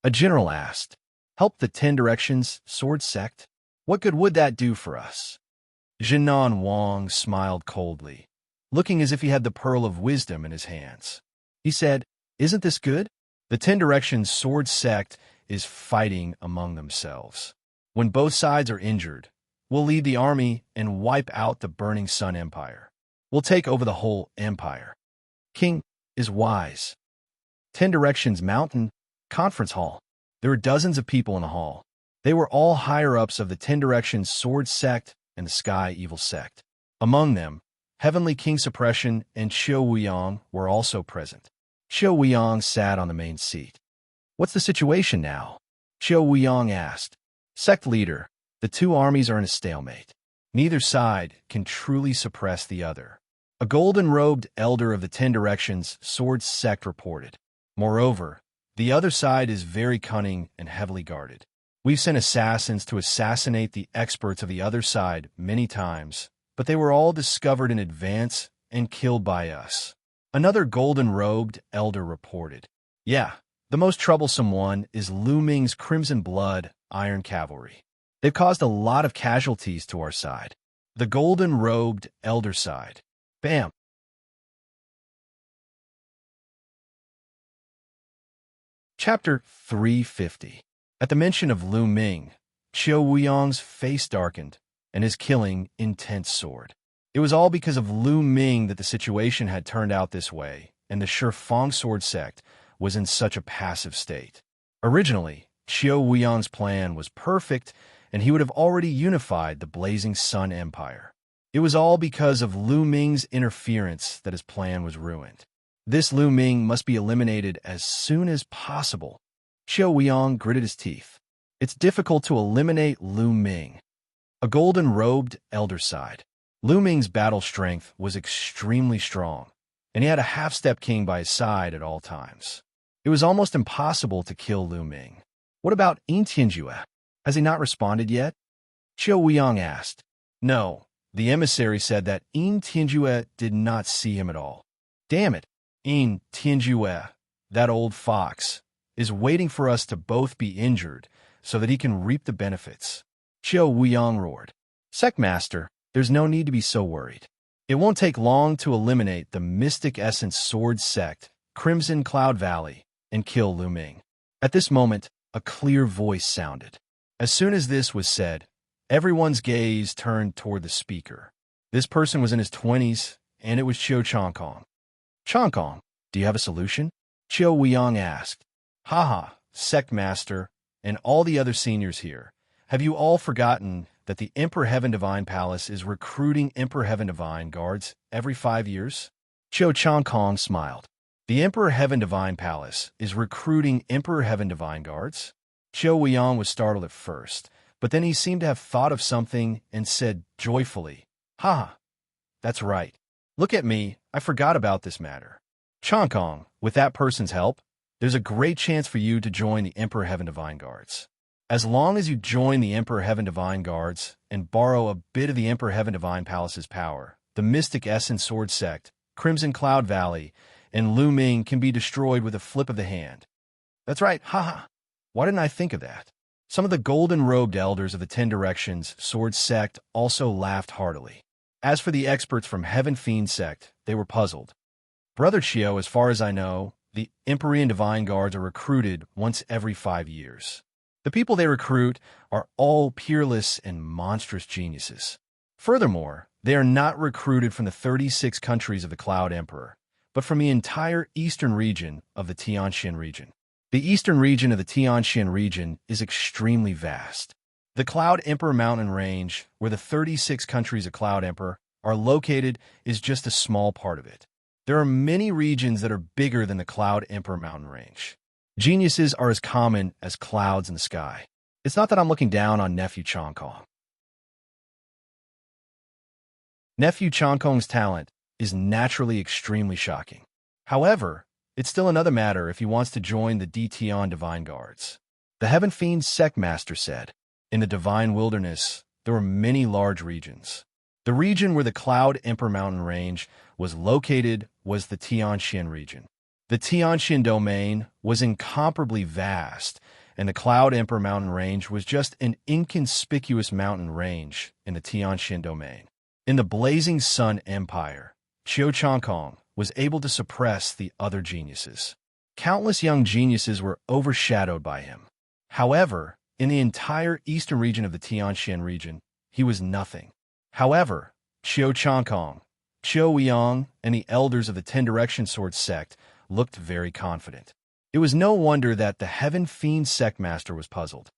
A general asked, "Help the Ten Directions Sword Sect? What good would that do for us?" Jinan Wang smiled coldly, looking as if he had the pearl of wisdom in his hands. He said, "Isn't this good? The Ten Directions Sword Sect is fighting among themselves. When both sides are injured, we'll lead the army and wipe out the Burning Sun Empire. We'll take over the whole empire." King is wise. Ten Directions Mountain Conference Hall. There were dozens of people in the hall. They were all higher-ups of the Ten Directions Sword Sect and the Sky Evil Sect. Among them, Heavenly King Suppression and Xiao Wuyang were also present. Xiao Wuyang sat on the main seat. "What's the situation now?" Xiao Wuyang asked. "Sect leader, the two armies are in a stalemate. Neither side can truly suppress the other," a golden-robed elder of the Ten Directions Sword Sect reported. "Moreover, the other side is very cunning and heavily guarded. We've sent assassins to assassinate the experts of the other side many times, but they were all discovered in advance and killed by us," another golden-robed elder reported. "Yeah, the most troublesome one is Lu Ming's Crimson Blood Iron Cavalry. They've caused a lot of casualties to our side." The golden-robed elder side. Bam! Chapter 350. At the mention of Lu Ming, Qiu Wuyong's face darkened, and his killing intent soared. It was all because of Lu Ming that the situation had turned out this way, and the Shifang sword sect was in such a passive state. Originally, Qiu Wuyong's plan was perfect, and he would have already unified the Blazing Sun Empire. It was all because of Lu Ming's interference that his plan was ruined. This Lu Ming must be eliminated as soon as possible. Qiu Wuyong gritted his teeth. It's difficult to eliminate Lu Ming. A golden-robed elder sighed. Lu Ming's battle strength was extremely strong, and he had a half-step king by his side at all times. It was almost impossible to kill Lu Ming. What about Tianjue? Has he not responded yet? Qiu Wuyong asked. No, the emissary said that Tianjue did not see him at all. Damn it. Tianjue, that old fox, is waiting for us to both be injured so that he can reap the benefits. Qiu Wuyong roared. Sectmaster, there's no need to be so worried. It won't take long to eliminate the Mystic Essence Sword Sect, Crimson Cloud Valley, and kill Lu Ming. At this moment, a clear voice sounded. As soon as this was said, everyone's gaze turned toward the speaker. This person was in his 20s, and it was Qiu Changkong. Changkong, do you have a solution? Qiu Wuyong asked. Haha, Sectmaster, and all the other seniors here. Have you all forgotten that the Emperor Heaven Divine Palace is recruiting Emperor Heaven Divine guards every 5 years? Qiu Changkong smiled. The Emperor Heaven Divine Palace is recruiting Emperor Heaven Divine guards? Qiu Wuyong was startled at first, but then he seemed to have thought of something and said joyfully, Haha, that's right. Look at me, I forgot about this matter. Changkong, with that person's help, there's a great chance for you to join the Emperor Heaven Divine Guards. As long as you join the Emperor Heaven Divine Guards and borrow a bit of the Emperor Heaven Divine Palace's power, the Mystic Essence Sword Sect, Crimson Cloud Valley, and Lu Ming can be destroyed with a flip of the hand. That's right, haha. Why didn't I think of that? Some of the golden-robed elders of the 10 Directions Sword Sect also laughed heartily. As for the experts from Heaven Fiend Sect, they were puzzled. Brother Qiu, as far as I know, the Empyrean Divine Guards are recruited once every 5 years. The people they recruit are all peerless and monstrous geniuses. Furthermore, they are not recruited from the 36 countries of the Cloud Emperor, but from the entire eastern region of the Tianxian region. The eastern region of the Tianxian region is extremely vast. The Cloud Emperor mountain range, where the 36 countries of Cloud Emperor are located, is just a small part of it. There are many regions that are bigger than the Cloud Emperor mountain range. Geniuses are as common as clouds in the sky. It's not that I'm looking down on Nephew Changkong. Nephew Changkong's talent is naturally extremely shocking. However, it's still another matter if he wants to join the Tian Divine Guards. The Heaven Fiend Sectmaster said, in the Divine Wilderness, there were many large regions. The region where the Cloud Emperor mountain range was located was the Tianxian region. The Tianxian domain was incomparably vast, and the Cloud Emperor mountain range was just an inconspicuous mountain range in the Tianxian domain. In the Blazing Sun Empire, Qiu Changkong was able to suppress the other geniuses. Countless young geniuses were overshadowed by him. However, in the entire eastern region of the Tianxian region, he was nothing. However, Qiu Changkong, Qiu Wuyong, and the elders of the 10 Direction Sword Sect looked very confident. It was no wonder that the Heaven Fiend Sectmaster was puzzled.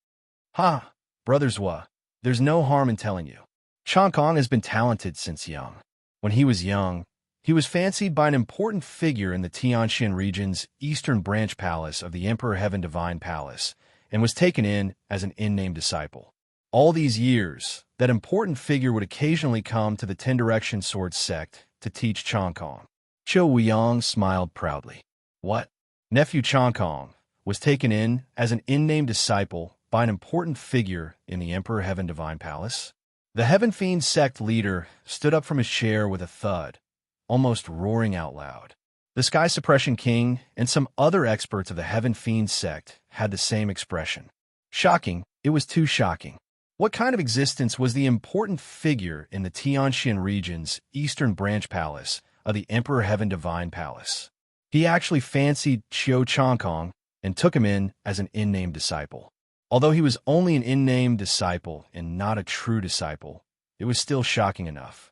Ha, Brother Zhua, there's no harm in telling you. Changkong has been talented since young. When he was young, he was fancied by an important figure in the Tianxian region's eastern branch palace of the Emperor Heaven Divine Palace, and was taken in as an in-name disciple. All these years, that important figure would occasionally come to the 10 Direction Sword Sect to teach Changkong. Qiu Wuyong smiled proudly. What? Nephew Changkong was taken in as an in-name disciple by an important figure in the Emperor Heaven Divine Palace? The Heaven Fiend Sect leader stood up from his chair with a thud, almost roaring out loud. The Sky Suppression King and some other experts of the Heaven Fiend Sect had the same expression. Shocking, it was too shocking. What kind of existence was the important figure in the Tianxian region's eastern branch palace of the Emperor Heaven Divine Palace? He actually fancied Qiu Changkong and took him in as an in-name disciple. Although he was only an in-name disciple and not a true disciple, it was still shocking enough.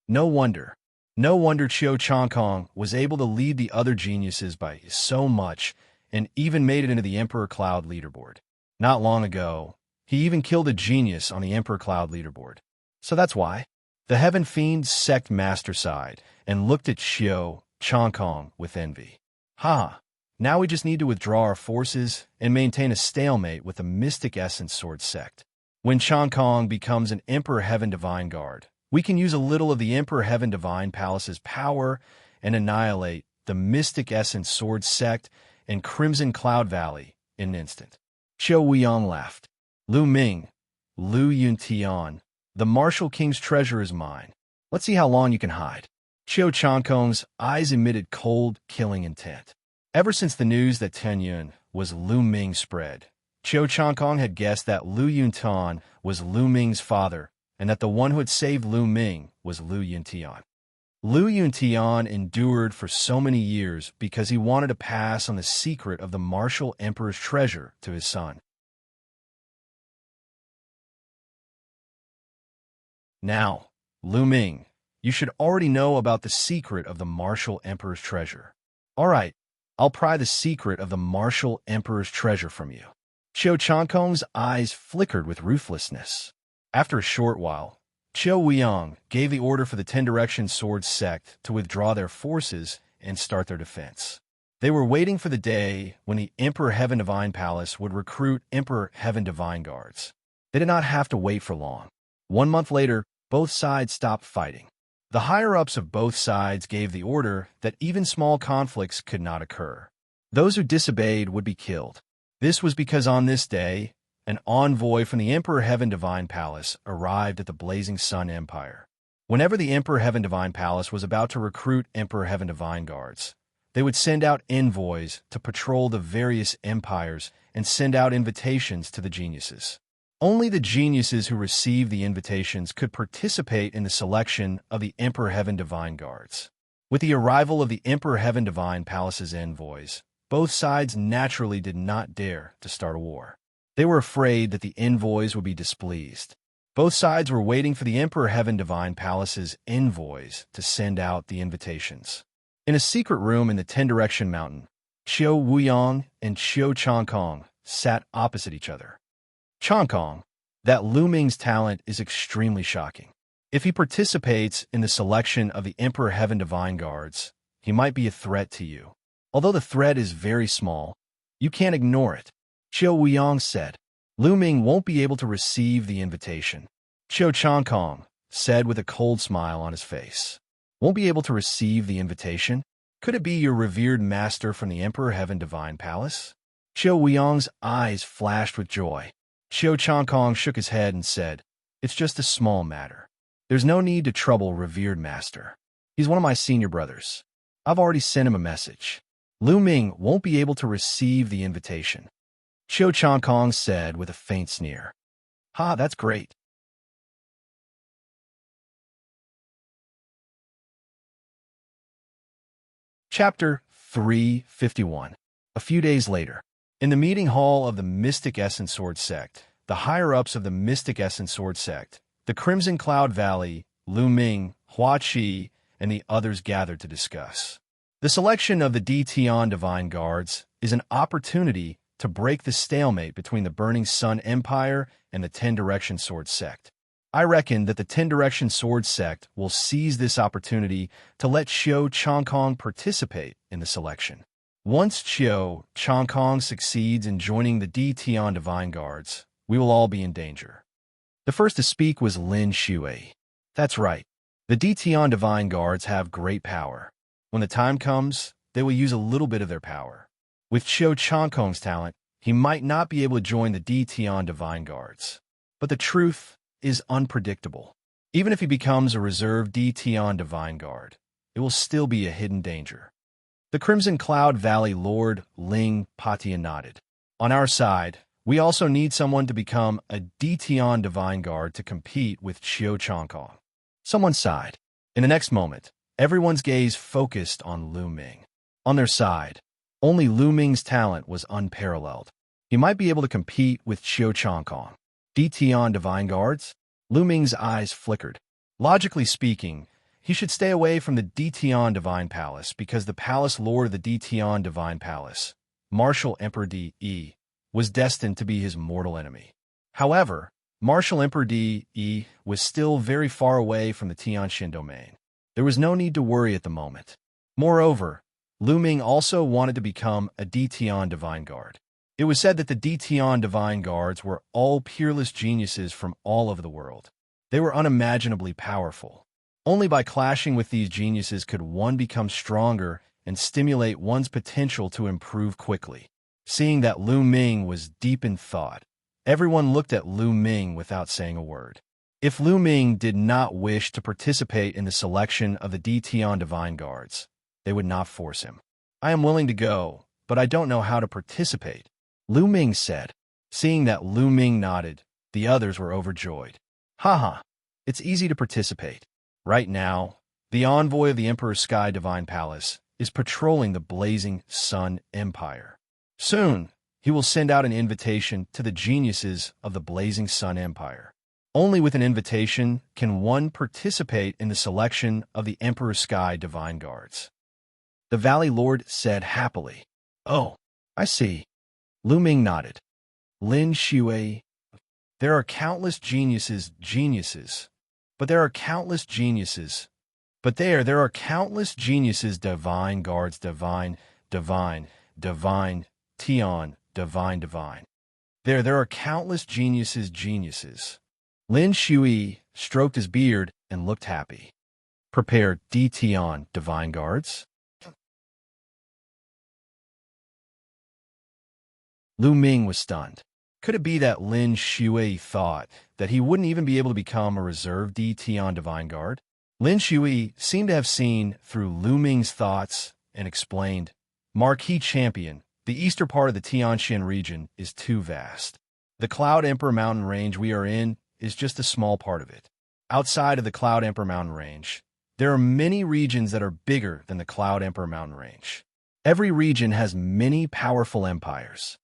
No wonder Qiu Changkong was able to lead the other geniuses by so much and even made it into the Emperor Cloud leaderboard. Not long ago, he even killed a genius on the Emperor Cloud leaderboard. So that's why. The Heaven Fiend sect master sighed and looked at Xiu Changkong with envy. Now we just need to withdraw our forces and maintain a stalemate with the Mystic Essence Sword sect. When Changkong becomes an Emperor Heaven Divine Guard, we can use a little of the Emperor Heaven Divine Palace's power and annihilate the Mystic Essence Sword sect and Crimson Cloud Valley in an instant. Qiu Weiyang laughed. Lu Ming, Lu Yuntian, the Martial King's treasure is mine. Let's see how long you can hide. Qiu Changkong's eyes emitted cold, killing intent. Ever since the news that Tianyun was Lu Ming spread, Qiu Changkong had guessed that Lu Yuntian was Lu Ming's father and that the one who had saved Lu Ming was Lu Yuntian. Lu Yuntian endured for so many years because he wanted to pass on the secret of the martial emperor's treasure to his son. Now, Lu Ming, you should already know about the secret of the martial emperor's treasure. All right, I'll pry the secret of the martial emperor's treasure from you. Qiu Changkong's eyes flickered with ruthlessness. After a short while, Qiu Weiyang gave the order for the Ten Direction Sword sect to withdraw their forces and start their defense. They were waiting for the day when the Emperor Heaven Divine Palace would recruit Emperor Heaven Divine Guards. They did not have to wait for long. 1 month later, both sides stopped fighting. The higher-ups of both sides gave the order that even small conflicts could not occur. Those who disobeyed would be killed. This was because on this day, an envoy from the Emperor Heaven Divine Palace arrived at the Blazing Sun Empire. Whenever the Emperor Heaven Divine Palace was about to recruit Emperor Heaven Divine Guards, they would send out envoys to patrol the various empires and send out invitations to the geniuses. Only the geniuses who received the invitations could participate in the selection of the Emperor Heaven Divine Guards. With the arrival of the Emperor Heaven Divine Palace's envoys, both sides naturally did not dare to start a war. They were afraid that the envoys would be displeased. Both sides were waiting for the Emperor Heaven Divine Palace's envoys to send out the invitations. In a secret room in the Ten Direction Mountain, Qiu Weiyang and Qiu Changkong sat opposite each other. Changkong, that Lu Ming's talent is extremely shocking. If he participates in the selection of the Emperor Heaven Divine Guards, he might be a threat to you. Although the threat is very small, you can't ignore it. Qiu Weiyang said. Lu Ming won't be able to receive the invitation. Qiu Changkong said with a cold smile on his face. Won't be able to receive the invitation? Could it be your revered master from the Emperor Heaven Divine Palace? Qiu Weiyang's eyes flashed with joy. Qiu Changkong shook his head and said, It's just a small matter. There's no need to trouble revered master. He's one of my senior brothers. I've already sent him a message. Lu Ming won't be able to receive the invitation. Qiu Changkong said with a faint sneer. That's great. Chapter 351. A few days later. In the meeting hall of the Mystic Essence Sword sect, the higher-ups of the Mystic Essence Sword sect, the Crimson Cloud Valley, Lu Ming, Hua Qi, and the others gathered to discuss. The selection of the Tian Divine Guards is an opportunity to break the stalemate between the Burning Sun Empire and the Ten Direction Sword sect. I reckon that the Ten Direction Sword sect will seize this opportunity to let Qiu Changkong participate in the selection. Once Qiu Changkong succeeds in joining the Tian Divine Guards, we will all be in danger. The first to speak was Lin Shui. That's right. The Tian Divine Guards have great power. When the time comes, they will use a little bit of their power. With Qiu Changkong's talent, he might not be able to join the Tian Divine Guards. But the truth is unpredictable. Even if he becomes a reserve Tian Divine Guard, it will still be a hidden danger. The Crimson Cloud Valley Lord Ling Patia nodded. On our side, we also need someone to become a Tian Divine Guard to compete with Qiu Changkong. Someone sighed. In the next moment, everyone's gaze focused on Lu Ming. On their side, Only Lu Ming's talent was unparalleled. He might be able to compete with Qiu Changkong. DTon Divine Guards? Lu Ming's eyes flickered. Logically speaking, he should stay away from the DTon Divine Palace because the Palace Lord of the DTon Divine Palace, Martial Emperor D.E., was destined to be his mortal enemy. However, Martial Emperor D.E. was still very far away from the Tianxin domain. There was no need to worry at the moment. Moreover, Lu Ming also wanted to become a DTon Divine Guard. It was said that the DTon Divine Guards were all peerless geniuses from all over the world. They were unimaginably powerful. Only by clashing with these geniuses could one become stronger and stimulate one's potential to improve quickly. Seeing that Lu Ming was deep in thought, everyone looked at Lu Ming without saying a word. If Lu Ming did not wish to participate in the selection of the DTon Divine Guards, they would not force him. I am willing to go, but I don't know how to participate, Lu Ming said. Seeing that Lu Ming nodded, the others were overjoyed. Haha, it's easy to participate. Right now, the envoy of the Emperor's Sky Divine Palace is patrolling the blazing Sun Empire. Soon, he will send out an invitation to the geniuses of the blazing Sun Empire. Only with an invitation can one participate in the selection of the Emperor's Sky Divine Guards. The Valley Lord said happily. Oh, I see. Lu Ming nodded. Lin Shui. There are countless geniuses, but there are countless geniuses. But there are countless geniuses, divine guards, divine, Tian, divine. There are countless geniuses. Lin Shui stroked his beard and looked happy. Prepare DTon Divine Guards? Lu Ming was stunned. Could it be that Lin Shui thought that he wouldn't even be able to become a reserve DTon Divine Guard? Lin Shui seemed to have seen through Lu Ming's thoughts and explained, Marquis Champion, the eastern part of the Tianxin region is too vast. The Cloud Emperor mountain range we are in is just a small part of it. Outside of the Cloud Emperor mountain range, there are many regions that are bigger than the Cloud Emperor mountain range. Every region has many powerful empires.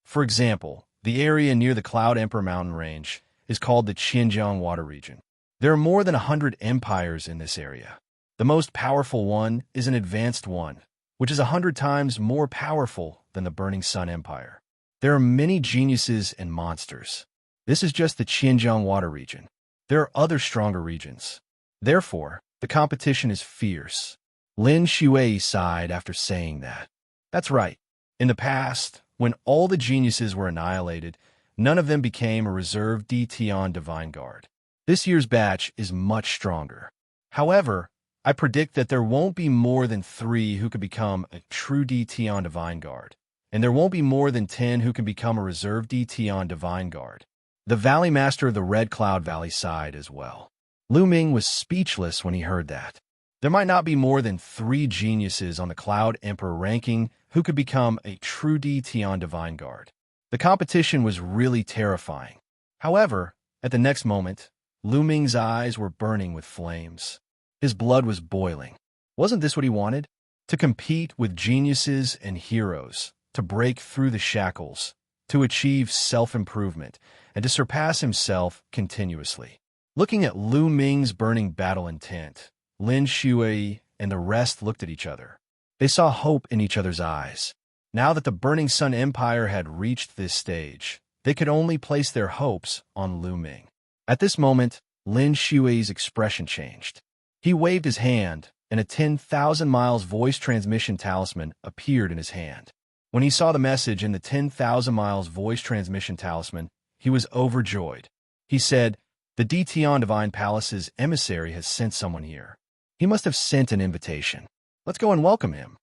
For example, the area near the Cloud Emperor mountain range is called the Xinjiang Water region. There are more than 100 empires in this area. The most powerful one is an advanced one, which is 100 times more powerful than the Burning Sun Empire. There are many geniuses and monsters. This is just the Xinjiang Water region. There are other stronger regions. Therefore, the competition is fierce. Lin Shui sighed after saying that. That's right. In the past, when all the geniuses were annihilated, none of them became a reserve DTon Divine Guard. This year's batch is much stronger. However, I predict that there won't be more than 3 who could become a true DTon Divine Guard, and there won't be more than 10 who can become a reserve DTon Divine Guard. The Valley Master of the Red Cloud Valley sighed as well. Lu Ming was speechless when he heard that. There might not be more than 3 geniuses on the Cloud Emperor ranking who could become a true DTon Divine Guard. The competition was really terrifying. However, at the next moment, Lu Ming's eyes were burning with flames. His blood was boiling. Wasn't this what he wanted? To compete with geniuses and heroes, to break through the shackles, to achieve self-improvement, and to surpass himself continuously. Looking at Lu Ming's burning battle intent, Lin Shui and the rest looked at each other. They saw hope in each other's eyes. Now that the Burning Sun Empire had reached this stage, they could only place their hopes on Lu Ming. At this moment, Lin Shui's expression changed. He waved his hand, and a 10,000 miles voice transmission talisman appeared in his hand. When he saw the message in the 10,000 miles voice transmission talisman, he was overjoyed. He said, "The DTon Divine Palace's emissary has sent someone here. He must have sent an invitation. Let's go and welcome him."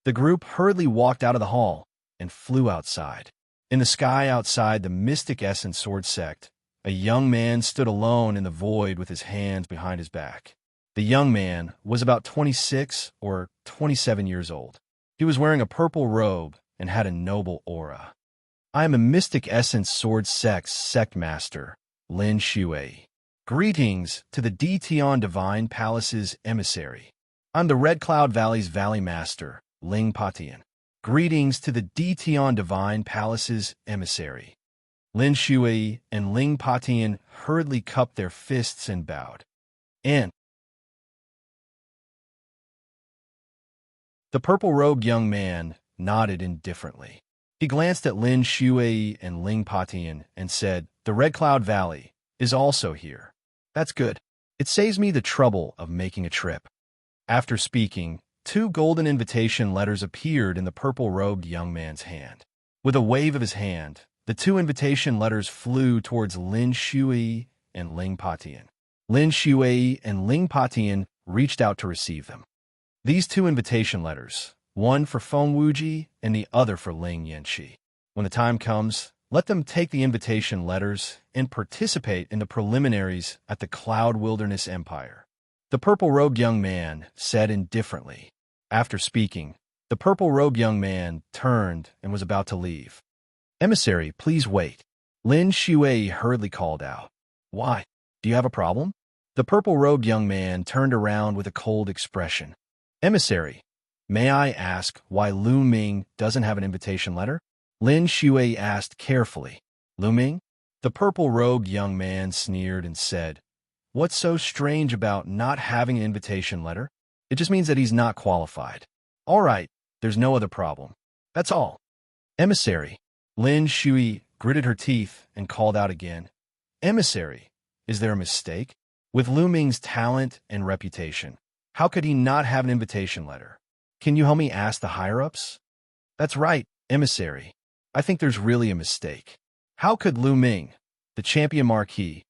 The group hurriedly walked out of the hall and flew outside. In the sky outside the Mystic Essence Sword Sect, a young man stood alone in the void with his hands behind his back. The young man was about 26 or 27 years old. He was wearing a purple robe and had a noble aura. "I am a Mystic Essence Sword Sect Master, Lin Shui. Greetings to the DTon Divine Palace's emissary. I'm the Red Cloud Valley's Valley Master, Ling Patian." Greetings to the Dtian Divine Palace's emissary. Lin Shui and Ling Patian hurriedly cupped their fists and bowed. And the purple-robed young man nodded indifferently. He glanced at Lin Shui and Ling Patian and said, "The Red Cloud Valley is also here. That's good. It saves me the trouble of making a trip." After speaking, 2 golden invitation letters appeared in the purple-robed young man's hand. With a wave of his hand, the 2 invitation letters flew towards Lin Shui and Ling Patian. Lin Shui and Ling Patian reached out to receive them. These 2 invitation letters, one for Feng Wuji and the other for Ling Yanxi. When the time comes, let them take the invitation letters and participate in the preliminaries at the Cloud Wilderness Empire. The purple-robed young man said indifferently. After speaking, the purple-robed young man turned and was about to leave. "Emissary, please wait," Lin Shui hurriedly called out. "Why? Do you have a problem?" The purple-robed young man turned around with a cold expression. "Emissary, may I ask why Lu Ming doesn't have an invitation letter?" Lin Shui asked carefully. "Lu Ming?" The purple-robed young man sneered and said, "What's so strange about not having an invitation letter? It just means that he's not qualified. All right, there's no other problem. That's all." "Emissary," Lin Shui gritted her teeth and called out again. "Emissary, is there a mistake? With Lu Ming's talent and reputation, how could he not have an invitation letter? Can you help me ask the higher-ups?" "That's right, Emissary. I think there's really a mistake. How could Lu Ming, the champion marquis,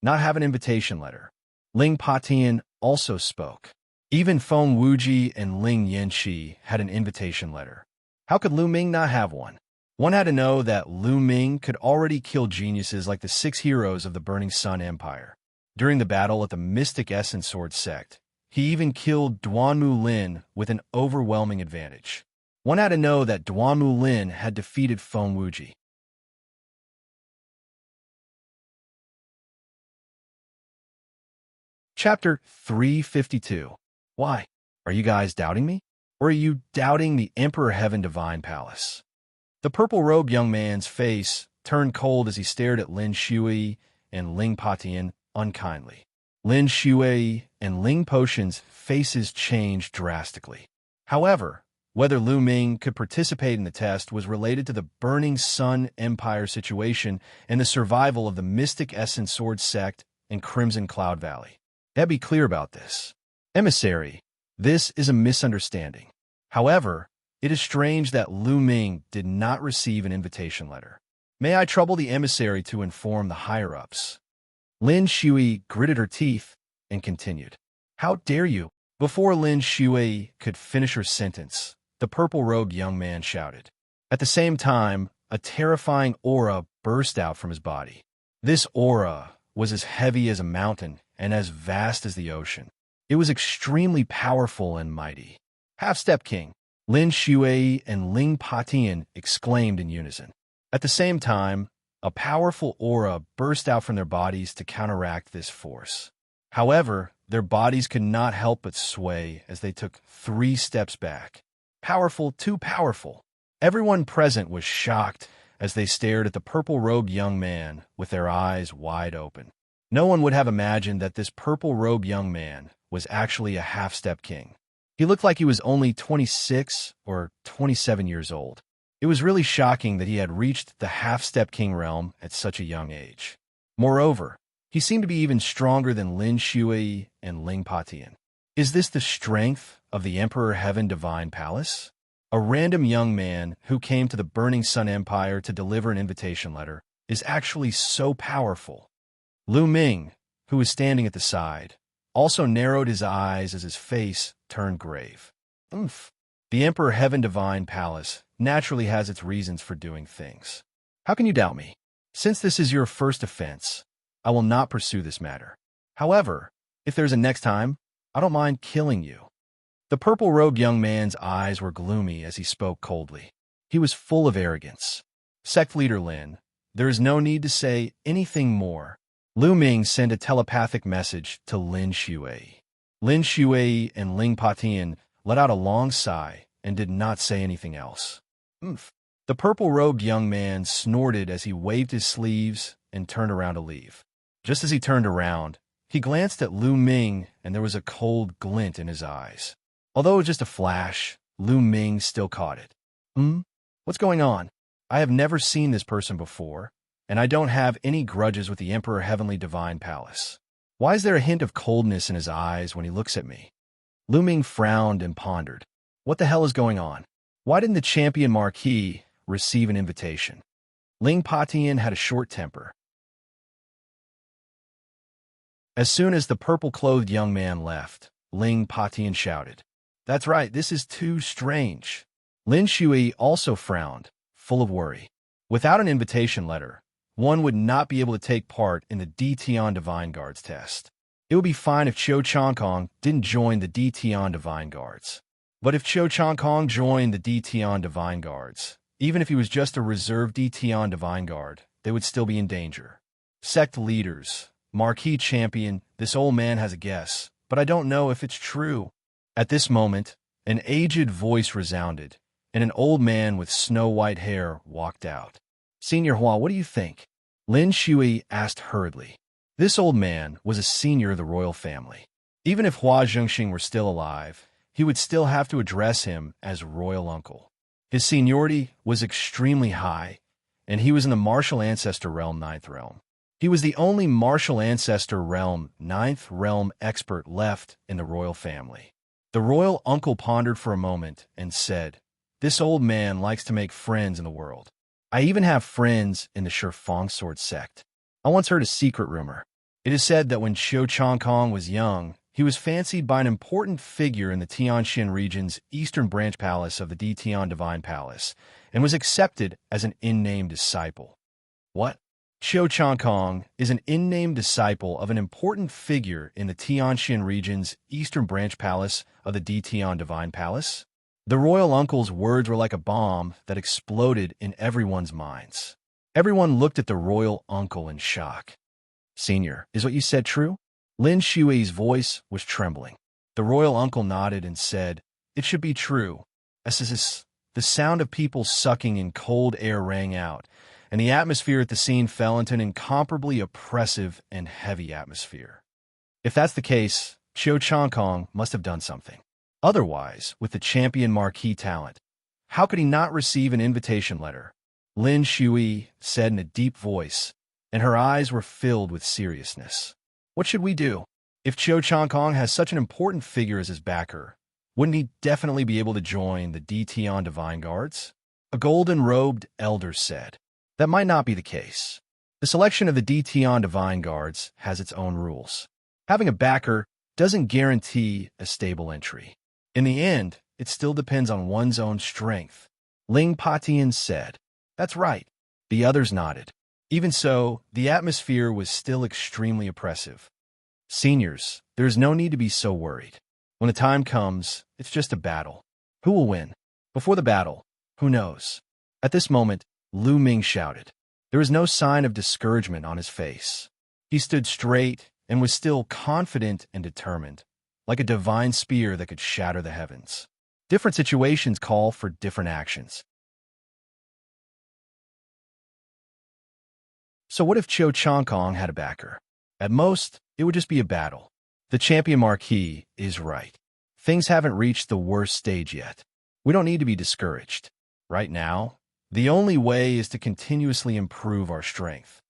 not have an invitation letter?" Ling Patian also spoke. Even Feng Wuji and Ling Yanxi had an invitation letter. How could Lu Ming not have one? One had to know that Lu Ming could already kill geniuses like the 6 heroes of the Burning Sun Empire. During the battle at the Mystic Essence Sword Sect, he even killed Duanmu Lin with an overwhelming advantage. One had to know that Duanmu Lin had defeated Feng Wuji. Chapter 352. Why? Are you guys doubting me? Or are you doubting the Emperor Heaven Divine Palace? The purple-robed young man's face turned cold as he stared at Lin Shui and Ling Patian unkindly. Lin Shui and Ling Potion's faces changed drastically. However, whether Lu Ming could participate in the test was related to the Burning Sun Empire situation and the survival of the Mystic Essence Sword Sect and Crimson Cloud Valley. They had to be clear about this. "Emissary, this is a misunderstanding. However, it is strange that Lu Ming did not receive an invitation letter. May I trouble the emissary to inform the higher-ups?" Lin Shui gritted her teeth and continued. "How dare you?" Before Lin Shui could finish her sentence, the purple-robed young man shouted. At the same time, a terrifying aura burst out from his body. This aura was as heavy as a mountain and as vast as the ocean. It was extremely powerful and mighty. "Half-Step King!" Lin Shui and Ling Patian exclaimed in unison. At the same time, a powerful aura burst out from their bodies to counteract this force. However, their bodies could not help but sway as they took 3 steps back. Powerful, too powerful. Everyone present was shocked as they stared at the purple-robed young man with their eyes wide open. No one would have imagined that this purple-robed young man was actually a half-step king. He looked like he was only 26 or 27 years old. It was really shocking that he had reached the half-step king realm at such a young age. Moreover, he seemed to be even stronger than Lin Shui and Ling Patian. Is this the strength of the Emperor Heaven Divine Palace? A random young man who came to the Burning Sun Empire to deliver an invitation letter is actually so powerful. Lu Ming, who was standing at the side, also narrowed his eyes as his face turned grave. "Oomph. The Emperor Heaven Divine Palace naturally has its reasons for doing things. How can you doubt me? Since this is your first offense, I will not pursue this matter. However, if there's a next time, I don't mind killing you." The purple-robed young man's eyes were gloomy as he spoke coldly. He was full of arrogance. "Sect Leader Lin, there is no need to say anything more." Lu Ming sent a telepathic message to Lin Shui. Lin Shui and Ling Patian let out a long sigh and did not say anything else. Oomph. The purple-robed young man snorted as he waved his sleeves and turned around to leave. Just as he turned around, he glanced at Lu Ming, and there was a cold glint in his eyes. Although it was just a flash, Lu Ming still caught it. What's going on? I have never seen this person before, and I don't have any grudges with the Emperor Heavenly Divine Palace. Why is there a hint of coldness in his eyes when he looks at me? Lu Ming frowned and pondered. What the hell is going on? Why didn't the champion Marquis receive an invitation? Ling Patian had a short temper. As soon as the purple-clothed young man left, Ling Patian shouted, "That's right, this is too strange." Lin Shui also frowned, full of worry. Without an invitation letter, one would not be able to take part in the Dtian Divine Guards test. It would be fine if Qiu Changkong didn't join the Dtian Divine Guards. But if Qiu Changkong joined the Dtian Divine Guards, even if he was just a reserve Dtian Divine Guard, they would still be in danger. Sect leaders, Marquis Champion, this old man has a guess, but I don't know if it's true. At this moment, an aged voice resounded, and an old man with snow-white hair walked out. "Senior Hua, what do you think?" Lin Shui asked hurriedly. This old man was a senior of the royal family. Even if Hua Zhengxing were still alive, he would still have to address him as royal uncle. His seniority was extremely high, and he was in the martial ancestor realm 9th realm. He was the only martial ancestor realm 9th realm expert left in the royal family. The royal uncle pondered for a moment and said, "This old man likes to make friends in the world. I even have friends in the Shifang Sword sect. I once heard a secret rumor. It is said that when Qiu Changkong was young, he was fancied by an important figure in the Tianxian region's eastern branch palace of the Dtian Divine Palace, and was accepted as an in-name disciple." What? Qiu Changkong is an in-name disciple of an important figure in the Tianxian region's eastern branch palace of the Dtian Divine Palace? The royal uncle's words were like a bomb that exploded in everyone's minds. Everyone looked at the royal uncle in shock. "Senior, is what you said true?" Lin Shui's voice was trembling. The royal uncle nodded and said, "It should be true." The sound of people sucking in cold air rang out, and the atmosphere at the scene fell into an incomparably oppressive and heavy atmosphere. If that's the case, Qiu Changkong must have done something. Otherwise, with the champion Marquis talent, how could he not receive an invitation letter? Lin Shui said in a deep voice, and her eyes were filled with seriousness. "What should we do? If Qiu Changkong has such an important figure as his backer, wouldn't he definitely be able to join the Dtian Divine Guards?" A golden-robed elder said. "That might not be the case. The selection of the Dtian Divine Guards has its own rules. Having a backer doesn't guarantee a stable entry. In the end, it still depends on one's own strength." Ling Patian said. "That's right." The others nodded. Even so, the atmosphere was still extremely oppressive. "Seniors, there is no need to be so worried. When the time comes, it's just a battle. Who will win? Before the battle, who knows?" At this moment, Lu Ming shouted. There was no sign of discouragement on his face. He stood straight and was still confident and determined, like a divine spear that could shatter the heavens. Different situations call for different actions. So what if Qiu Changkong had a backer? At most, it would just be a battle. The champion Marquis is right. Things haven't reached the worst stage yet. We don't need to be discouraged. Right now, the only way is to continuously improve our strength.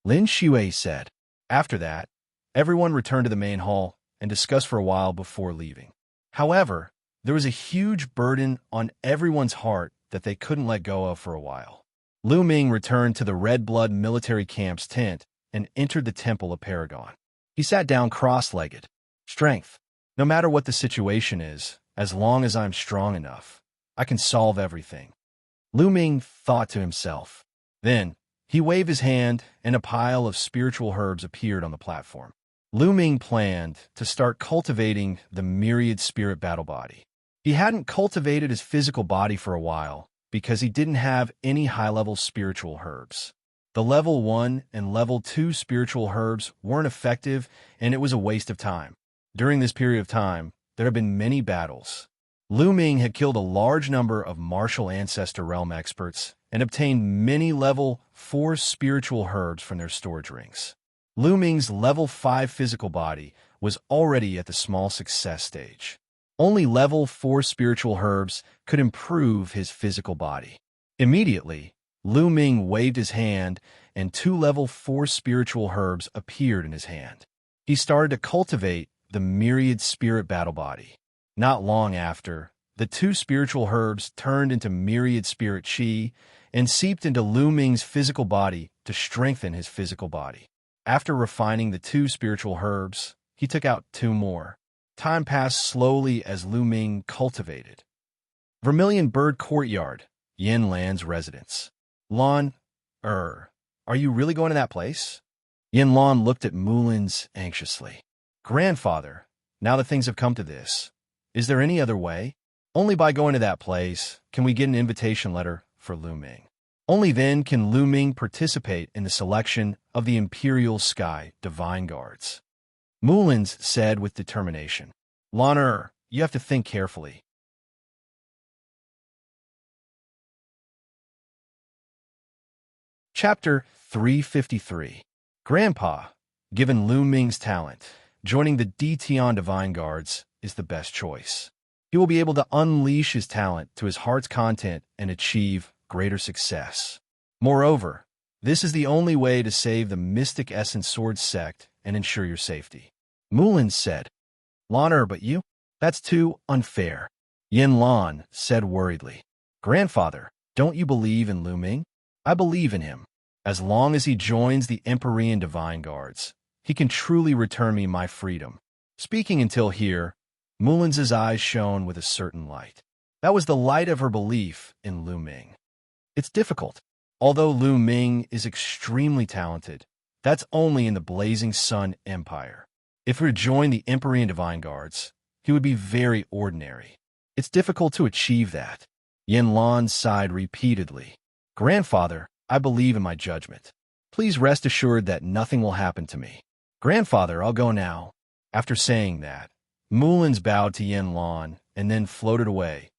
Lin Shui said. After that, everyone returned to the main hall and discussed for a while before leaving. However, there was a huge burden on everyone's heart that they couldn't let go of for a while. Lu Ming returned to the Red Blood military camp's tent and entered the Temple of Paragon. He sat down cross-legged. Strength. No matter what the situation is, as long as I'm strong enough, I can solve everything. Lu Ming thought to himself. Then, he waved his hand and a pile of spiritual herbs appeared on the platform. Lu Ming planned to start cultivating the myriad spirit battle body. He hadn't cultivated his physical body for a while because he didn't have any high-level spiritual herbs. The level 1 and level 2 spiritual herbs weren't effective, and it was a waste of time. During this period of time, there have been many battles. Lu Ming had killed a large number of martial ancestor realm experts and obtained many level 4 spiritual herbs from their storage rings. Lu Ming's level 5 physical body was already at the small success stage. Only level 4 spiritual herbs could improve his physical body. Immediately, Lu Ming waved his hand and 2 level 4 spiritual herbs appeared in his hand. He started to cultivate the myriad spirit battle body. Not long after, the 2 spiritual herbs turned into myriad spirit chi and seeped into Lu Ming's physical body to strengthen his physical body. After refining the 2 spiritual herbs, he took out 2 more. Time passed slowly as Lu Ming cultivated. Vermilion Bird Courtyard, Yin Lan's residence. Lan, are you really going to that place? Yin Lan looked at Mulins anxiously. Grandfather, now that things have come to this, is there any other way? Only by going to that place can we get an invitation letter for Lu Ming. Only then can Lu Ming participate in the selection of the Imperial Sky Divine Guards. Mulins said with determination. Lan, you have to think carefully. Chapter 353. Grandpa, given Lu Ming's talent, joining the Dtian Divine Guards is the best choice. He will be able to unleash his talent to his heart's content and achieve greater success. Moreover, this is the only way to save the Mystic Essence Sword sect and ensure your safety. Mulin said. Lan, but you? That's too unfair. Yin Lan said worriedly. Grandfather, don't you believe in Lu Ming? I believe in him. As long as he joins the Empyrean Divine Guards, he can truly return me my freedom. Speaking until here, Mulin's eyes shone with a certain light. That was the light of her belief in Lu Ming. It's difficult. Although Lu Ming is extremely talented, that's only in the Blazing Sun Empire. If he were to join the Empyrean Divine Guards, he would be very ordinary. It's difficult to achieve that. Yin Lan sighed repeatedly. Grandfather, I believe in my judgment. Please rest assured that nothing will happen to me. Grandfather, I'll go now. After saying that, Mulins bowed to Yin Lan and then floated away,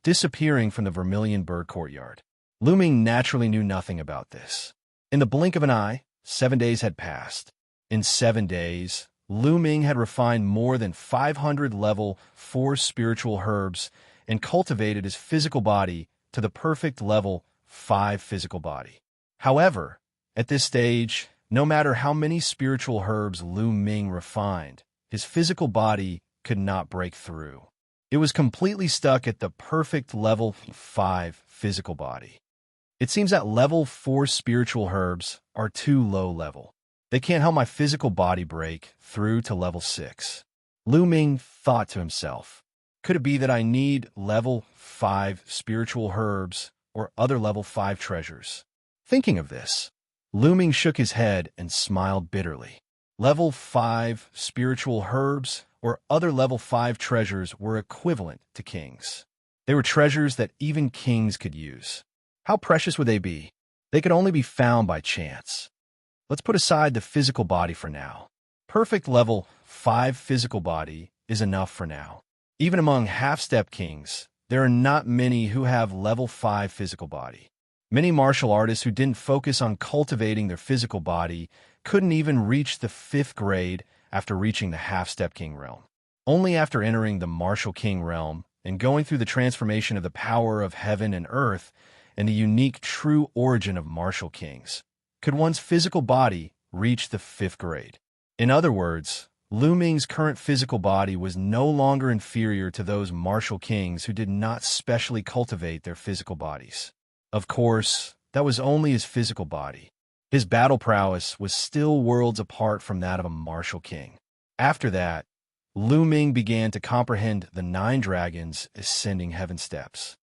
disappearing from the Vermilion Bird Courtyard. Lu Ming naturally knew nothing about this. In the blink of an eye, 7 days had passed. In 7 days, Lu Ming had refined more than 500 level 4 spiritual herbs and cultivated his physical body to the perfect level 5 physical body. However, at this stage, no matter how many spiritual herbs Lu Ming refined, his physical body could not break through. It was completely stuck at the perfect level 5 physical body. It seems that level 4 spiritual herbs are too low level. They can't help my physical body break through to level 6. Lu Ming thought to himself, could it be that I need level 5 spiritual herbs or other level 5 treasures? Thinking of this, Lu Ming shook his head and smiled bitterly. Level 5 spiritual herbs or other level 5 treasures were equivalent to kings. They were treasures that even kings could use. How precious would they be? They could only be found by chance. Let's put aside the physical body for now. Perfect level 5 physical body is enough for now. Even among half-step kings, there are not many who have level 5 physical body. Many martial artists who didn't focus on cultivating their physical body couldn't even reach the 5th grade after reaching the half-step king realm. Only after entering the martial king realm and going through the transformation of the power of heaven and earth and the unique true origin of martial kings could one's physical body reach the 5th grade. In other words, Lu Ming's current physical body was no longer inferior to those martial kings who did not specially cultivate their physical bodies. Of course, that was only his physical body. His battle prowess was still worlds apart from that of a martial king. After that, Lu Ming began to comprehend the 9 dragons ascending heaven steps.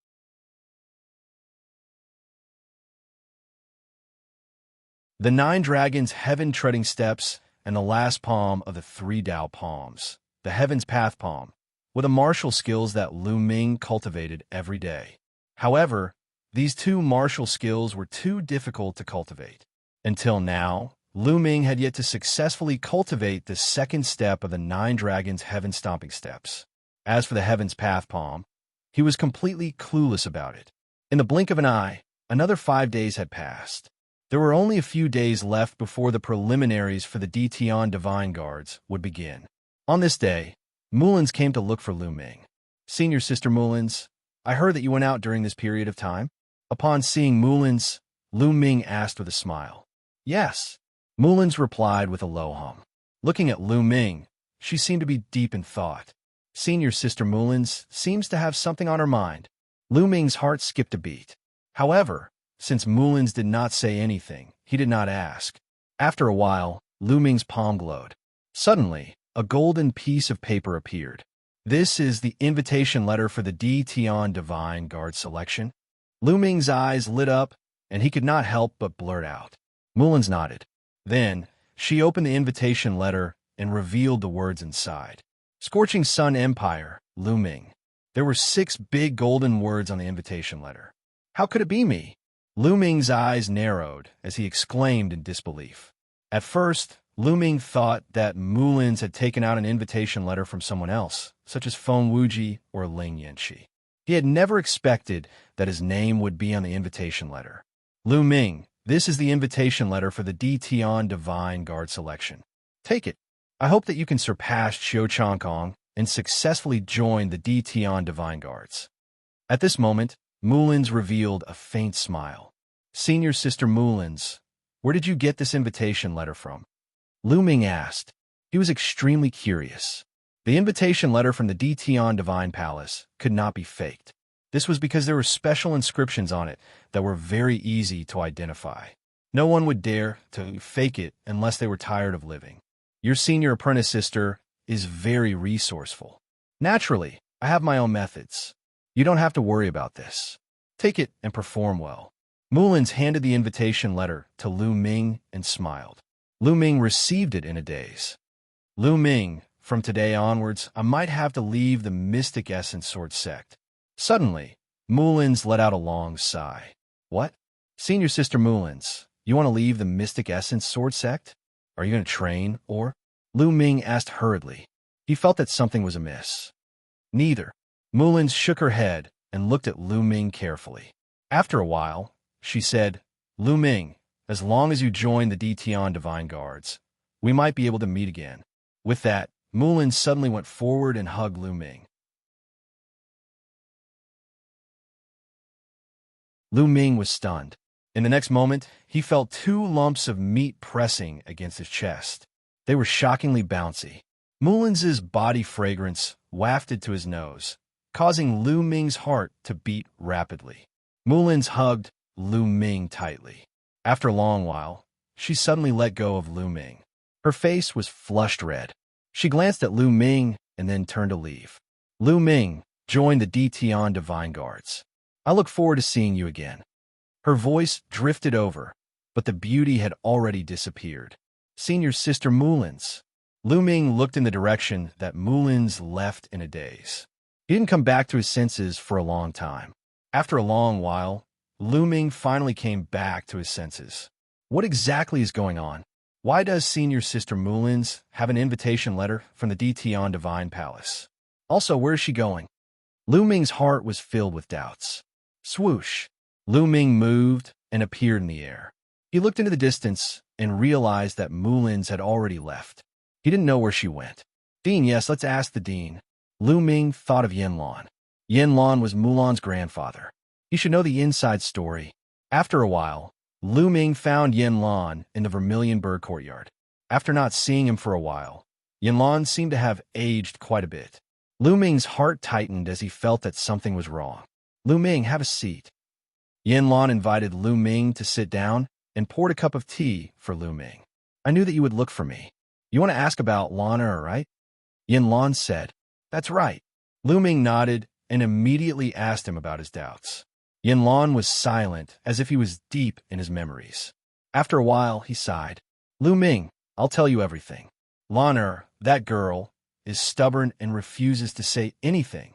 The 9 dragons' heaven-treading steps and the last palm of the 3 Tao palms, the Heaven's Path palm, were the martial skills that Lu Ming cultivated every day. However, these 2 martial skills were too difficult to cultivate. Until now, Lu Ming had yet to successfully cultivate the 2nd step of the 9 dragons' heaven-stomping steps. As for the Heaven's Path palm, He was completely clueless about it. In the blink of an eye, another 5 days had passed. There were only a few days left before the preliminaries for the Dtian Divine Guards would begin. On this day, Mullins came to look for Lu Ming. "Senior Sister Mullins, I heard that you went out during this period of time." Upon seeing Mullins, Lu Ming asked with a smile. "Yes." Mullins replied with a low hum. Looking at Lu Ming, she seemed to be deep in thought. Senior Sister Mullins seems to have something on her mind. Lu Ming's heart skipped a beat. However, since Mullins did not say anything, he did not ask. After a while, Lu Ming's palm glowed. Suddenly, a golden piece of paper appeared. "This is the invitation letter for the Dtian Divine Guard selection." Lu Ming's eyes lit up, and he could not help but blurt out. Mullins nodded. Then, she opened the invitation letter and revealed the words inside. "Scorching Sun Empire, Lu Ming." There were 6 big golden words on the invitation letter. How could it be me? Lu Ming's eyes narrowed as he exclaimed in disbelief. At first, Lu Ming thought that Mullins had taken out an invitation letter from someone else, such as Feng Wuji or Ling Yanxi. He had never expected that his name would be on the invitation letter. "Lu Ming, this is the invitation letter for the Dtian Divine Guard selection. Take it. I hope that you can surpass Xiu Changkong and successfully join the Dtian Divine Guards." At this moment, Mullins revealed a faint smile. "Senior Sister Mullins, where did you get this invitation letter from?" Lu Ming asked. He was extremely curious. The invitation letter from the Dtian Divine Palace could not be faked. This was because there were special inscriptions on it that were very easy to identify. No one would dare to fake it unless they were tired of living. "Your senior apprentice sister is very resourceful. Naturally, I have my own methods. You don't have to worry about this. Take it and perform well." Mullins handed the invitation letter to Lu Ming and smiled. Lu Ming received it in a daze. "Lu Ming, from today onwards, I might have to leave the Mystic Essence Sword sect." Suddenly, Mullins let out a long sigh. "What? Senior Sister Mullins, you want to leave the Mystic Essence Sword sect? Are you going to train, or?" Lu Ming asked hurriedly. He felt that something was amiss. "Neither." Mullins shook her head and looked at Lu Ming carefully. After a while, she said, "Lu Ming, as long as you join the Dtian Divine Guards, we might be able to meet again." With that, Mullins suddenly went forward and hugged Lu Ming. Lu Ming was stunned. In the next moment, he felt 2 lumps of meat pressing against his chest. They were shockingly bouncy. Mullins's body fragrance wafted to his nose, causing Lu Ming's heart to beat rapidly. Mullins hugged Lu Ming tightly. After a long while, she suddenly let go of Lu Ming. Her face was flushed red. She glanced at Lu Ming and then turned to leave. "Lu Ming, join the Dtian Divine Guards. I look forward to seeing you again." Her voice drifted over, but the beauty had already disappeared. "Senior Sister Mullins." Lu Ming looked in the direction that Mullins left in a daze. He didn't come back to his senses for a long time. After a long while, Lu Ming finally came back to his senses. What exactly is going on? Why does Senior Sister Mullins have an invitation letter from the Dtian Divine Palace? Also, where is she going? Lu Ming's heart was filled with doubts. Swoosh! Lu Ming moved and appeared in the air. He looked into the distance and realized that Mullins had already left. He didn't know where she went. "Dean, yes, let's ask the dean." Lu Ming thought of Yanlan. Yanlan was Mulan's grandfather. He should know the inside story. After a while, Lu Ming found Yanlan in the Vermilion Bird Courtyard. After not seeing him for a while, Yanlan seemed to have aged quite a bit. Lu Ming's heart tightened as he felt that something was wrong. "Lu Ming, have a seat." Yanlan invited Lu Ming to sit down and poured a cup of tea for Lu Ming. "I knew that you would look for me. You want to ask about Lana, right?" Yanlan said. "That's right." Lu Ming nodded and immediately asked him about his doubts. Yanlan was silent, as if he was deep in his memories. After a while, he sighed. "Lu Ming, I'll tell you everything. Lana, that girl, is stubborn and refuses to say anything.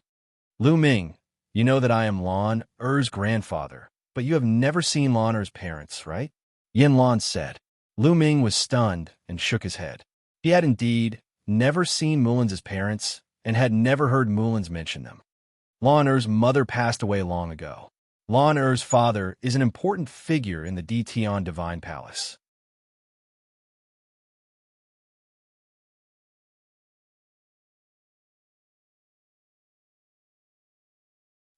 Lu Ming, you know that I am Lan Er's grandfather, but you have never seen Lan Er's parents, right?" Yanlan said. Lu Ming was stunned and shook his head. He had indeed never seen Mullins' parents and had never heard Mullins mention them. Lan Er's mother passed away long ago. Lan Er's father is an important figure in the Dtian Divine Palace.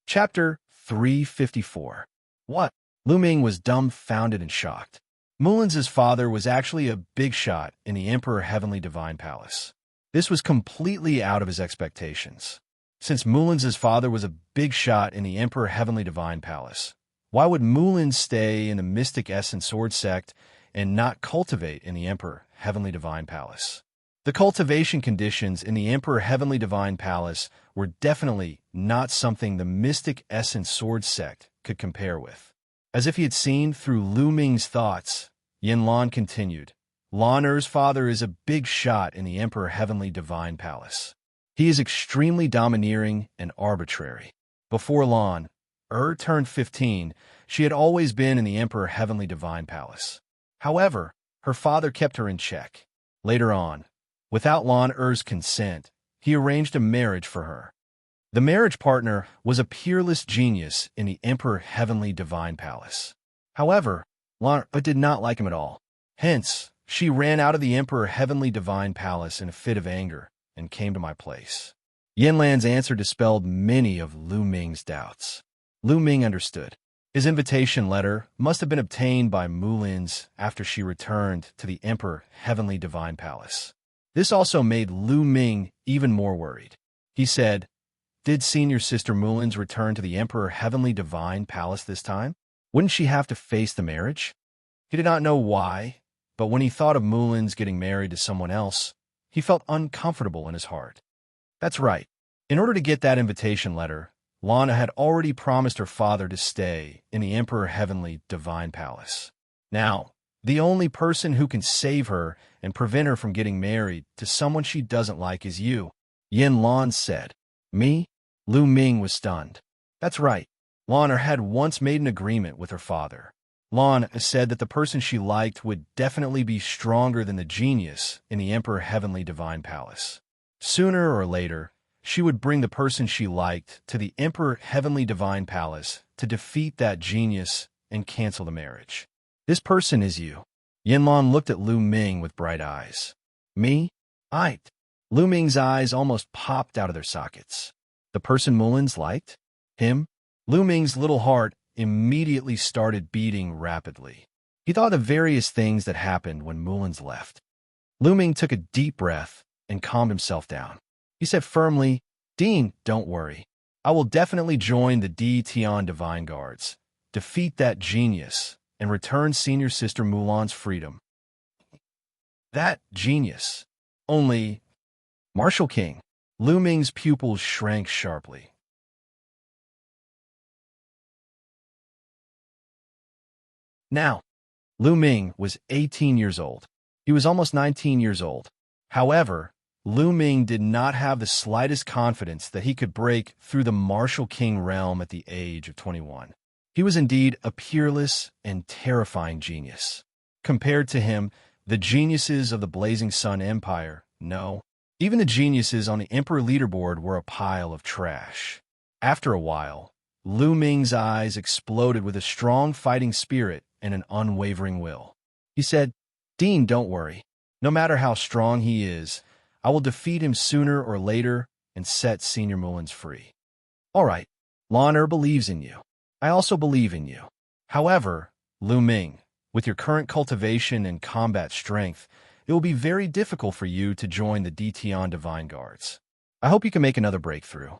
Chapter 354. What? Lu Ming was dumbfounded and shocked. Mulin's father was actually a big shot in the Emperor Heavenly Divine Palace. This was completely out of his expectations. Since Mulin's father was a big shot in the Emperor Heavenly Divine Palace, why would Mulin stay in the Mystic Essence Sword Sect and not cultivate in the Emperor Heavenly Divine Palace? The cultivation conditions in the Emperor Heavenly Divine Palace were definitely not something the Mystic Essence Sword Sect could compare with. As if he had seen through Lu Ming's thoughts, Yin Lan continued, Lan Er's father is a big shot in the Emperor Heavenly Divine Palace. He is extremely domineering and arbitrary. Before Lan Er turned 15, she had always been in the Emperor Heavenly Divine Palace. However, her father kept her in check. Later on, without Lan Er's consent, he arranged a marriage for her. The marriage partner was a peerless genius in the Emperor Heavenly Divine Palace. However, Lan Er did not like him at all. Hence, she ran out of the Emperor Heavenly Divine Palace in a fit of anger and came to my place. Yin Lan's answer dispelled many of Lu Ming's doubts. Lu Ming understood. His invitation letter must have been obtained by Mulin's after she returned to the Emperor Heavenly Divine Palace. This also made Lu Ming even more worried. He said, Did senior sister Mulin's return to the Emperor Heavenly Divine Palace this time? Wouldn't she have to face the marriage? He did not know why, but when he thought of Mulin's getting married to someone else, he felt uncomfortable in his heart. That's right. In order to get that invitation letter, Lana had already promised her father to stay in the Emperor Heavenly Divine Palace. Now, the only person who can save her and prevent her from getting married to someone she doesn't like is you, Yin Lan said. Me? Lu Ming was stunned. That's right. Lana had once made an agreement with her father. Lan said that the person she liked would definitely be stronger than the genius in the Emperor Heavenly Divine Palace. Sooner or later, she would bring the person she liked to the Emperor Heavenly Divine Palace to defeat that genius and cancel the marriage. This person is you. Yinlan looked at Lu Ming with bright eyes. Me? Lu Ming's eyes almost popped out of their sockets. The person Mulin's liked? Him? Lu Ming's little heart immediately started beating rapidly. He thought of various things that happened when Mulin's left. Lu Ming took a deep breath and calmed himself down. He said firmly, Dean, don't worry. I will definitely join the Dtian Divine Guards, defeat that genius, and return senior sister Mulan's freedom. That genius. Only Martial King. Lu Ming's pupils shrank sharply. Now, Lu Ming was 18 years old. He was almost 19 years old. However, Lu Ming did not have the slightest confidence that he could break through the Martial King realm at the age of 21. He was indeed a peerless and terrifying genius. Compared to him, the geniuses of the Blazing Sun Empire, no. Even the geniuses on the Emperor leaderboard were a pile of trash. After a while, Lu Ming's eyes exploded with a strong fighting spirit and an unwavering will. He said, Dean, don't worry. No matter how strong he is, I will defeat him sooner or later and set Senior Mullins free. All right, Lan Er believes in you. I also believe in you. However, Lu Ming, with your current cultivation and combat strength, it will be very difficult for you to join the Dtian Divine Guards. I hope you can make another breakthrough.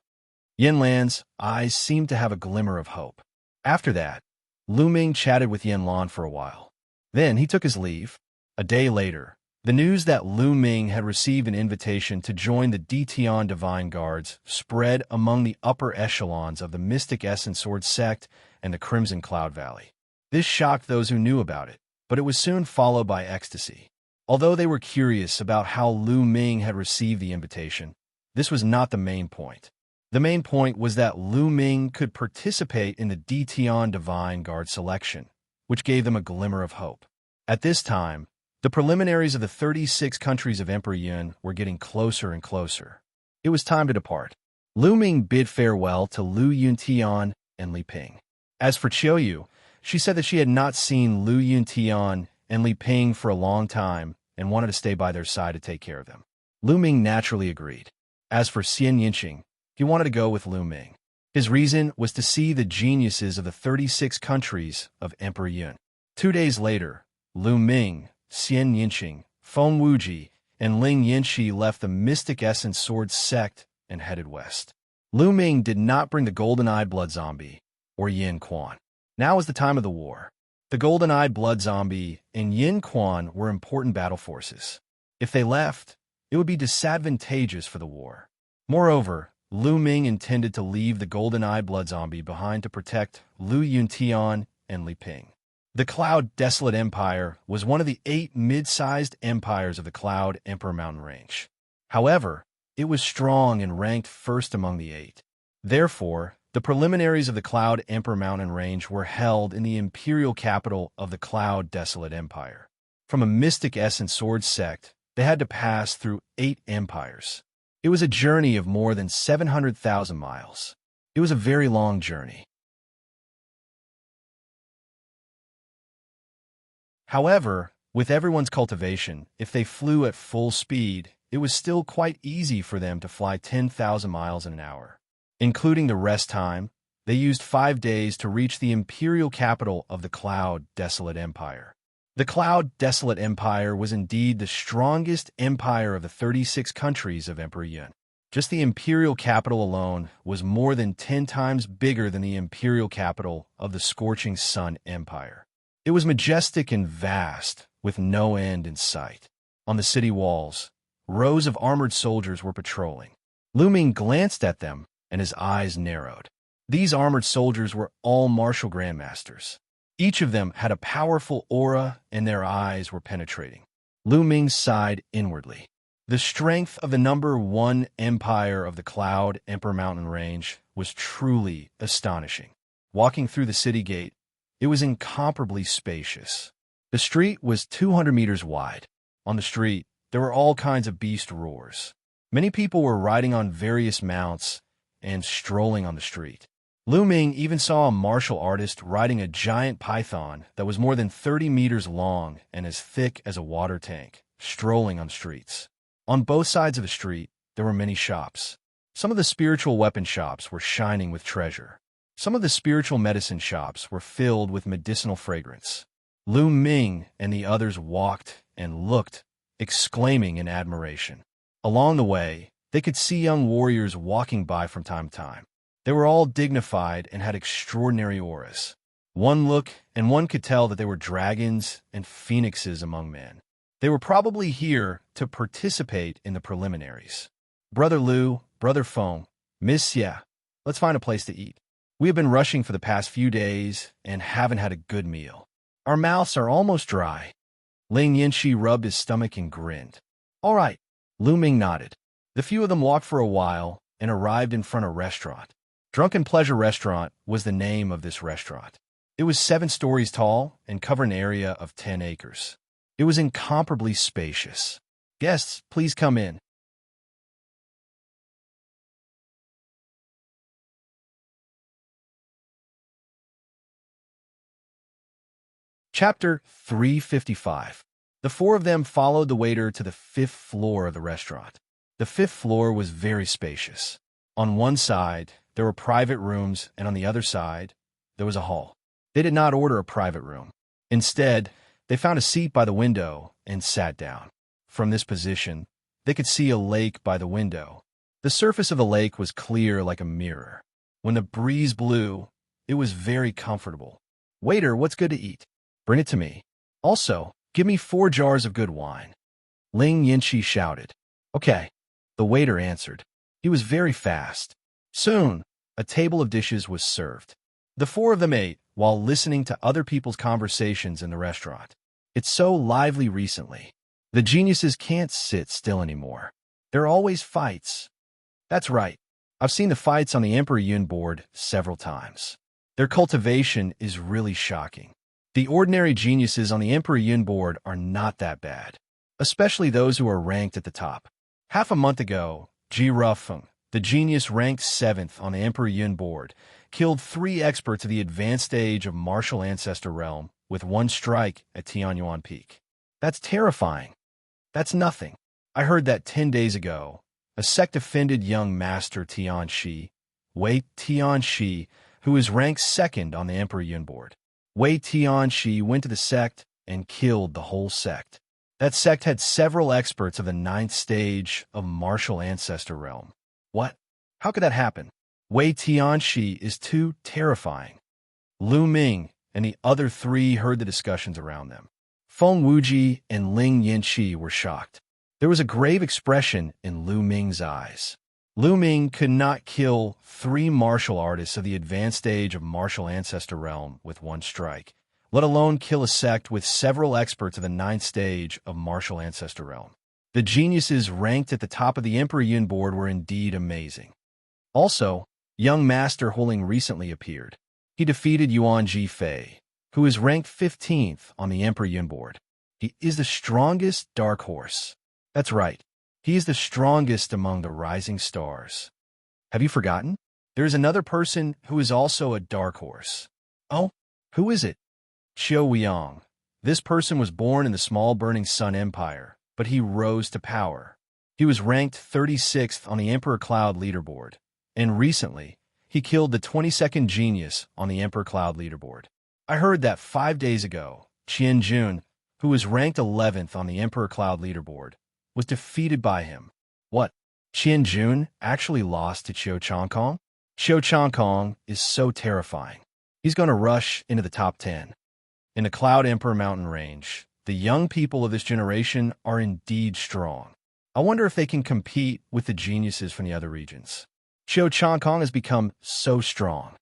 Yin Lan's eyes seemed to have a glimmer of hope. After that, Lu Ming chatted with Yin Lan for a while. Then he took his leave. A day later, the news that Lu Ming had received an invitation to join the Dtian Divine Guards spread among the upper echelons of the Mystic Essence Sword Sect and the Crimson Cloud Valley. This shocked those who knew about it, but it was soon followed by ecstasy. Although they were curious about how Lu Ming had received the invitation, this was not the main point. The main point was that Lu Ming could participate in the Dtian Divine Guard selection, which gave them a glimmer of hope. At this time, the preliminaries of the 36 countries of Emperor Yun were getting closer and closer. It was time to depart. Lu Ming bid farewell to Lu Yuntian and Li Ping. As for Qiuyu, she said that she had not seen Lu Yuntian and Li Ping for a long time and wanted to stay by their side to take care of them. Lu Ming naturally agreed. As for Xianxia, he wanted to go with Lu Ming. His reason was to see the geniuses of the 36 countries of Emperor Yun. 2 days later, Lu Ming, Xianxia, Feng Wuji, and Ling Yanxi left the Mystic Essence Sword sect and headed west. Lu Ming did not bring the golden-eyed blood zombie, or Yin Quan. Now was the time of the war. The golden-eyed blood zombie and Yin Quan were important battle forces. If they left, it would be disadvantageous for the war. Moreover, Lu Ming intended to leave the golden-eyed blood zombie behind to protect Lu Yuntian and Li Ping. The Cloud Desolate Empire was one of the 8 mid-sized empires of the Cloud Emperor Mountain Range. However, it was strong and ranked first among the 8. Therefore, the preliminaries of the Cloud Emperor Mountain Range were held in the imperial capital of the Cloud Desolate Empire. From a Mystic Essence Sword sect, they had to pass through 8 empires. It was a journey of more than 700,000 miles. It was a very long journey. However, with everyone's cultivation, if they flew at full speed, it was still quite easy for them to fly 10,000 miles in an hour. Including the rest time, they used 5 days to reach the imperial capital of the Cloud Desolate Empire. The Cloud Desolate Empire was indeed the strongest empire of the 36 countries of Emperor Yun. Just the imperial capital alone was more than 10 times bigger than the imperial capital of the Scorching Sun Empire. It was majestic and vast, with no end in sight. On the city walls, rows of armored soldiers were patrolling. Lu Ming glanced at them, and his eyes narrowed. These armored soldiers were all martial grandmasters. Each of them had a powerful aura, and their eyes were penetrating. Lu Ming sighed inwardly. The strength of the number 1 empire of the Cloud Emperor Mountain Range was truly astonishing. Walking through the city gate, it was incomparably spacious. The street was 200 meters wide. On the street, there were all kinds of beast roars. Many people were riding on various mounts and strolling on the street. Lu Ming even saw a martial artist riding a giant python that was more than 30 meters long and as thick as a water tank, strolling on streets. On both sides of the street, there were many shops. Some of the spiritual weapon shops were shining with treasure. Some of the spiritual medicine shops were filled with medicinal fragrance. Lu Ming and the others walked and looked, exclaiming in admiration. Along the way, they could see young warriors walking by from time to time. They were all dignified and had extraordinary auras. One look, and one could tell that they were dragons and phoenixes among men. They were probably here to participate in the preliminaries. Brother Lu, Brother Feng, Miss Xia, let's find a place to eat. We have been rushing for the past few days and haven't had a good meal. Our mouths are almost dry. Ling Yanxi rubbed his stomach and grinned. All right, Lu Ming nodded. The few of them walked for a while and arrived in front of a restaurant. Drunken Pleasure Restaurant was the name of this restaurant. It was 7 stories tall and covered an area of 10 acres. It was incomparably spacious. Guests, please come in. Chapter 355. The 4 of them followed the waiter to the 5th floor of the restaurant. The 5th floor was very spacious. On one side, there were private rooms, and on the other side, there was a hall. They did not order a private room. Instead, they found a seat by the window and sat down. From this position, they could see a lake by the window. The surface of the lake was clear like a mirror. When the breeze blew, it was very comfortable. Waiter, what's good to eat? Bring it to me. Also, give me 4 jars of good wine. Ling Yanxi shouted. Okay. The waiter answered. He was very fast. Soon, a table of dishes was served. The 4 of them ate while listening to other people's conversations in the restaurant. It's so lively recently. The geniuses can't sit still anymore. There are always fights. That's right. I've seen the fights on the Emperor Yun board several times. Their cultivation is really shocking. The ordinary geniuses on the Emperor Yun board are not that bad, especially those who are ranked at the top. Half a month ago, Ji Rufeng, The genius ranked 7th on the Emperor Yun board, killed 3 experts of the advanced stage of martial ancestor realm with 1 strike at Tianyuan Peak. That's terrifying. That's nothing. I heard that 10 days ago. A sect-offended young master Xianxia, Wei Tianxi, who is ranked 2nd on the Emperor Yun board. Wei Tianxi went to the sect and killed the whole sect. That sect had several experts of the 9th stage of martial ancestor realm. What? How could that happen? Wei Tianxi is too terrifying. Lu Ming and the other 3 heard the discussions around them. Feng Wuji and Ling Yinqi were shocked. There was a grave expression in Lu Ming's eyes. Lu Ming could not kill 3 martial artists of the advanced stage of martial ancestor realm with 1 strike, let alone kill a sect with several experts of the 9th stage of martial ancestor realm. The geniuses ranked at the top of the Emperor Yun board were indeed amazing. Also, young Master Huling recently appeared. He defeated Yuan Jifei, who is ranked 15th on the Emperor Yun board. He is the strongest dark horse. That's right. He is the strongest among the rising stars. Have you forgotten? There is another person who is also a dark horse. Oh, who is it? Qiu Weiyang. This person was born in the small burning sun empire, but he rose to power. He was ranked 36th on the Emperor Cloud leaderboard, and recently, he killed the 22nd genius on the Emperor Cloud leaderboard. I heard that 5 days ago, Qian Jun, who was ranked 11th on the Emperor Cloud leaderboard, was defeated by him. What? Qian Jun actually lost to Qiu Changkong? Qiu Changkong is so terrifying. He's going to rush into the top 10. In the Cloud Emperor mountain range, the young people of this generation are indeed strong. I wonder if they can compete with the geniuses from the other regions. Qiu Changkong has become so strong.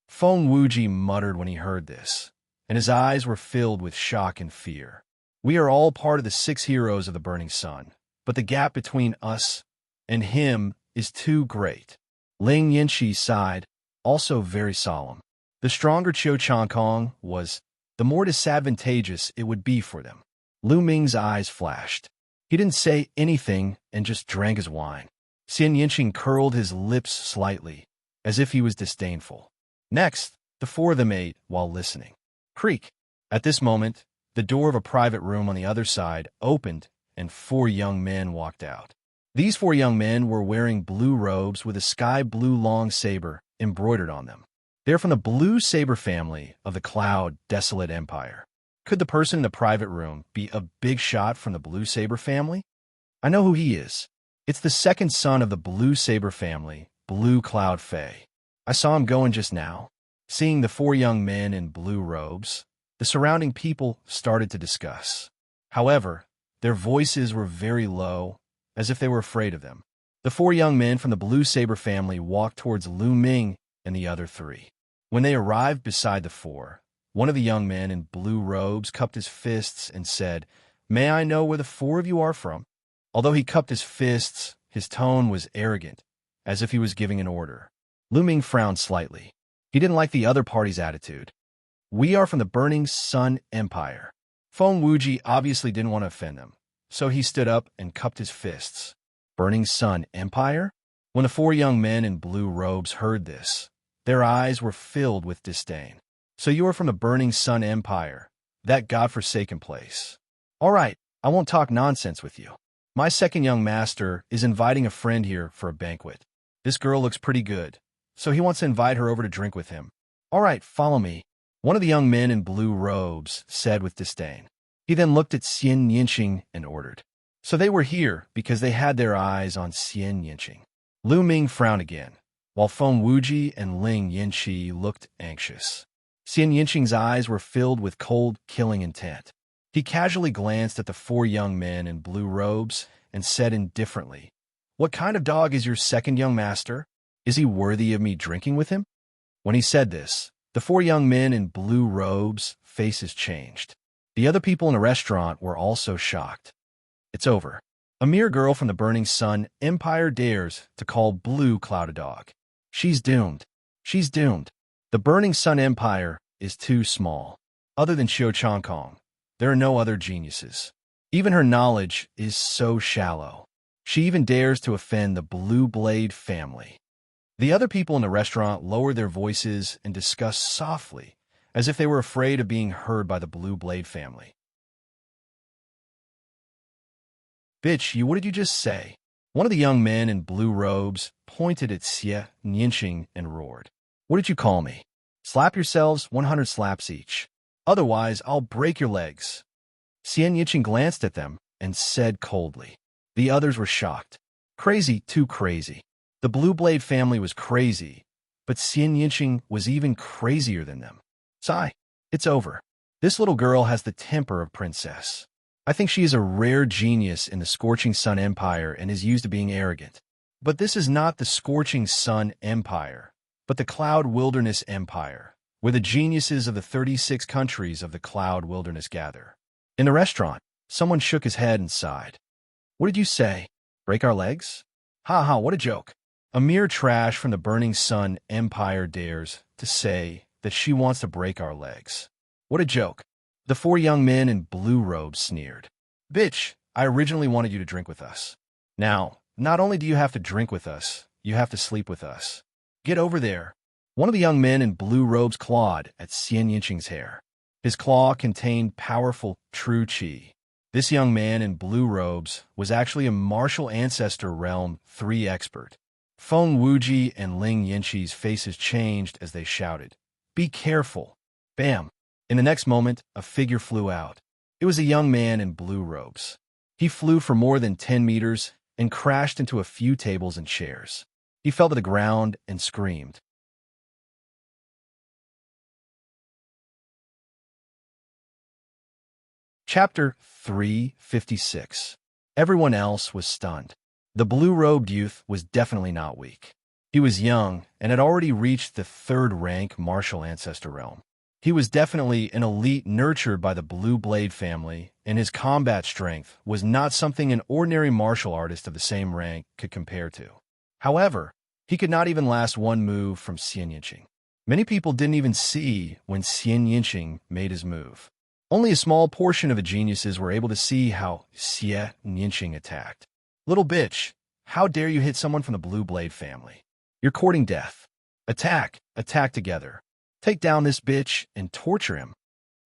Feng Wuji muttered when he heard this, and his eyes were filled with shock and fear. We are all part of the 6 heroes of the burning sun, but the gap between us and him is too great. Ling Yinqi sighed, also very solemn. The stronger Qiu Changkong was, the more disadvantageous it would be for them. Lu Ming's eyes flashed. He didn't say anything and just drank his wine. Xian Yinqing curled his lips slightly, as if he was disdainful. Next, the 4 of them ate while listening. Creak. At this moment, the door of a private room on the other side opened, and 4 young men walked out. These 4 young men were wearing blue robes with a sky blue long saber embroidered on them. They're from the Blue Saber family of the Cloud Desolate Empire. Could the person in the private room be a big shot from the Blue Saber family? I know who he is. It's the 2nd son of the Blue Saber family, Blue Cloud Fei. I saw him going just now. Seeing the 4 young men in blue robes, the surrounding people started to discuss. However, their voices were very low, as if they were afraid of them. The 4 young men from the Blue Saber family walked towards Lu Ming and the other 3. When they arrived beside the 4, one of the young men in blue robes cupped his fists and said, "May I know where the 4 of you are from?" Although he cupped his fists, his tone was arrogant, as if he was giving an order. Lu Ming frowned slightly. He didn't like the other party's attitude. "We are from the Burning Sun Empire." Feng Wuji obviously didn't want to offend them, so he stood up and cupped his fists. Burning Sun Empire? When the 4 young men in blue robes heard this, their eyes were filled with disdain. "So you are from the Burning Sun Empire, that godforsaken place. All right, I won't talk nonsense with you. My 2nd young master is inviting a friend here for a banquet. This girl looks pretty good, so he wants to invite her over to drink with him. All right, follow me," one of the young men in blue robes said with disdain. He then looked at Xian Yinqing and ordered. So they were here because they had their eyes on Xian Yinqing. Lu Ming frowned again, while Feng Wuji and Ling Yinqi looked anxious. Xian Yinqing's eyes were filled with cold, killing intent. He casually glanced at the 4 young men in blue robes and said indifferently, "What kind of dog is your 2nd young master? Is he worthy of me drinking with him?" When he said this, the 4 young men in blue robes' faces changed. The other people in the restaurant were also shocked. It's over. A mere girl from the Burning Sun Empire dares to call Blue Cloud a dog. She's doomed. She's doomed. The Burning Sun Empire is too small. Other than Qiu Changkong, there are no other geniuses. Even her knowledge is so shallow. She even dares to offend the Blue Blade family. The other people in the restaurant lowered their voices and discussed softly, as if they were afraid of being heard by the Blue Blade family. Bitch, what did you just say? One of the young men in blue robes pointed at Xianxia and roared. What did you call me? Slap yourselves, 100 slaps each. Otherwise, I'll break your legs. Xianxia glanced at them and said coldly. The others were shocked. Crazy, too crazy. The Blue Blade family was crazy, but Xianxia was even crazier than them. Sigh, it's over. This little girl has the temper of princess. I think she is a rare genius in the Scorching Sun Empire and is used to being arrogant. But this is not the Scorching Sun Empire, but the Cloud Wilderness Empire, where the geniuses of the 36 countries of the Cloud Wilderness gather. In the restaurant, someone shook his head and sighed. What did you say? Break our legs? Ha ha, what a joke. A mere trash from the Burning Sun Empire dares to say that she wants to break our legs. What a joke. The 4 young men in blue robes sneered. Bitch, I originally wanted you to drink with us. Now, not only do you have to drink with us, you have to sleep with us. Get over there. One of the young men in blue robes clawed at Xianxing's hair. His claw contained powerful, true qi. This young man in blue robes was actually a martial ancestor realm 3 expert. Feng Wuji and Ling Yanqi's faces changed as they shouted, Be careful! Bam! In the next moment, a figure flew out. It was a young man in blue robes. He flew for more than 10 meters and crashed into a few tables and chairs. He fell to the ground and screamed. Chapter 356. Everyone else was stunned. The blue-robed youth was definitely not weak. He was young and had already reached the 3rd rank martial ancestor realm. He was definitely an elite nurtured by the Blue Blade family, and his combat strength was not something an ordinary martial artist of the same rank could compare to. However, he could not even last one move from Xianxia. Many people didn't even see when Xianxia made his move. Only a small portion of the geniuses were able to see how Xianxia attacked. Little bitch, how dare you hit someone from the Blue Blade family? You're courting death. Attack, attack together. Take down this bitch and torture him.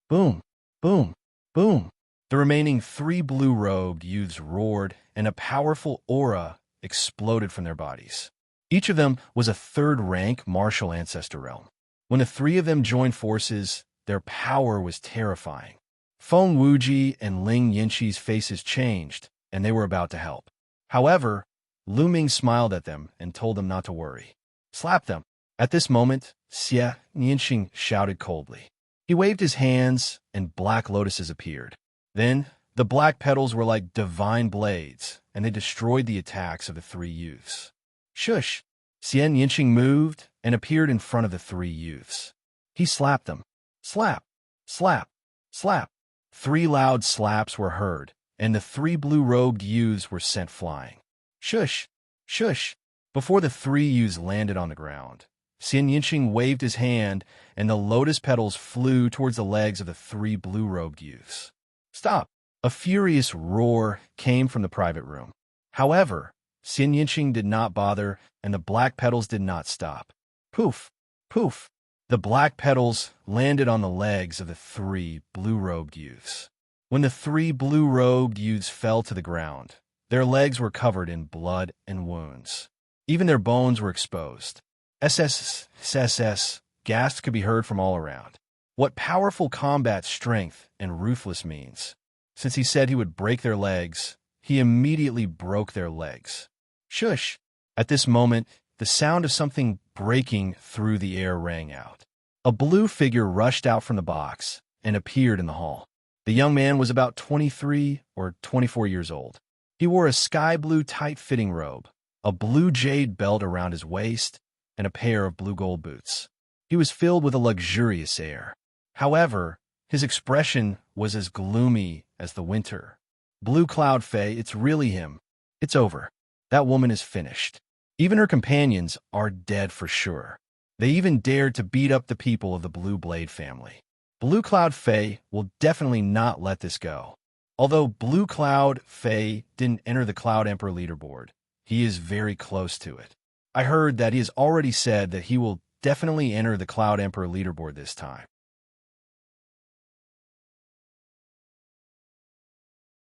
Boom, boom, boom. The remaining 3 blue-robed youths roared, and a powerful aura exploded from their bodies. Each of them was a 3rd rank martial ancestor realm. When the 3 of them joined forces, their power was terrifying. Feng Wuji and Ling Yanqi's faces changed, and they were about to help. However, Lu Ming smiled at them and told them not to worry. Slap them. At this moment, Xianxia shouted coldly. He waved his hands, and black lotuses appeared. Then, the black petals were like divine blades, and they destroyed the attacks of the 3 youths. Shush! Xianxia moved and appeared in front of the 3 youths. He slapped them. Slap! Slap! Slap! 3 loud slaps were heard, and the 3 blue-robed youths were sent flying. Shush! Shush! Before the 3 youths landed on the ground, Xianxia waved his hand, and the lotus petals flew towards the legs of the 3 blue-robed youths. Stop! A furious roar came from the private room. However, Xianxia did not bother, and the black petals did not stop. Poof! Poof! The black petals landed on the legs of the 3 blue-robed youths. When the 3 blue-robed youths fell to the ground, their legs were covered in blood and wounds. Even their bones were exposed. SSSS, gasps could be heard from all around. What powerful combat strength and ruthless means. Since he said he would break their legs, he immediately broke their legs. Shush! At this moment, the sound of something breaking through the air rang out. A blue figure rushed out from the box and appeared in the hall. The young man was about 23 or 24 years old. He wore a sky-blue tight-fitting robe, a blue jade belt around his waist, and a pair of blue gold boots. He was filled with a luxurious air. However, his expression was as gloomy as the winter. Blue Cloud Fae, it's really him. It's over. That woman is finished. Even her companions are dead for sure. They even dared to beat up the people of the Blue Blade family. Blue Cloud Fae will definitely not let this go. Although Blue Cloud Fei didn't enter the Cloud Emperor leaderboard, he is very close to it. I heard that he has already said that he will definitely enter the Cloud Emperor leaderboard this time.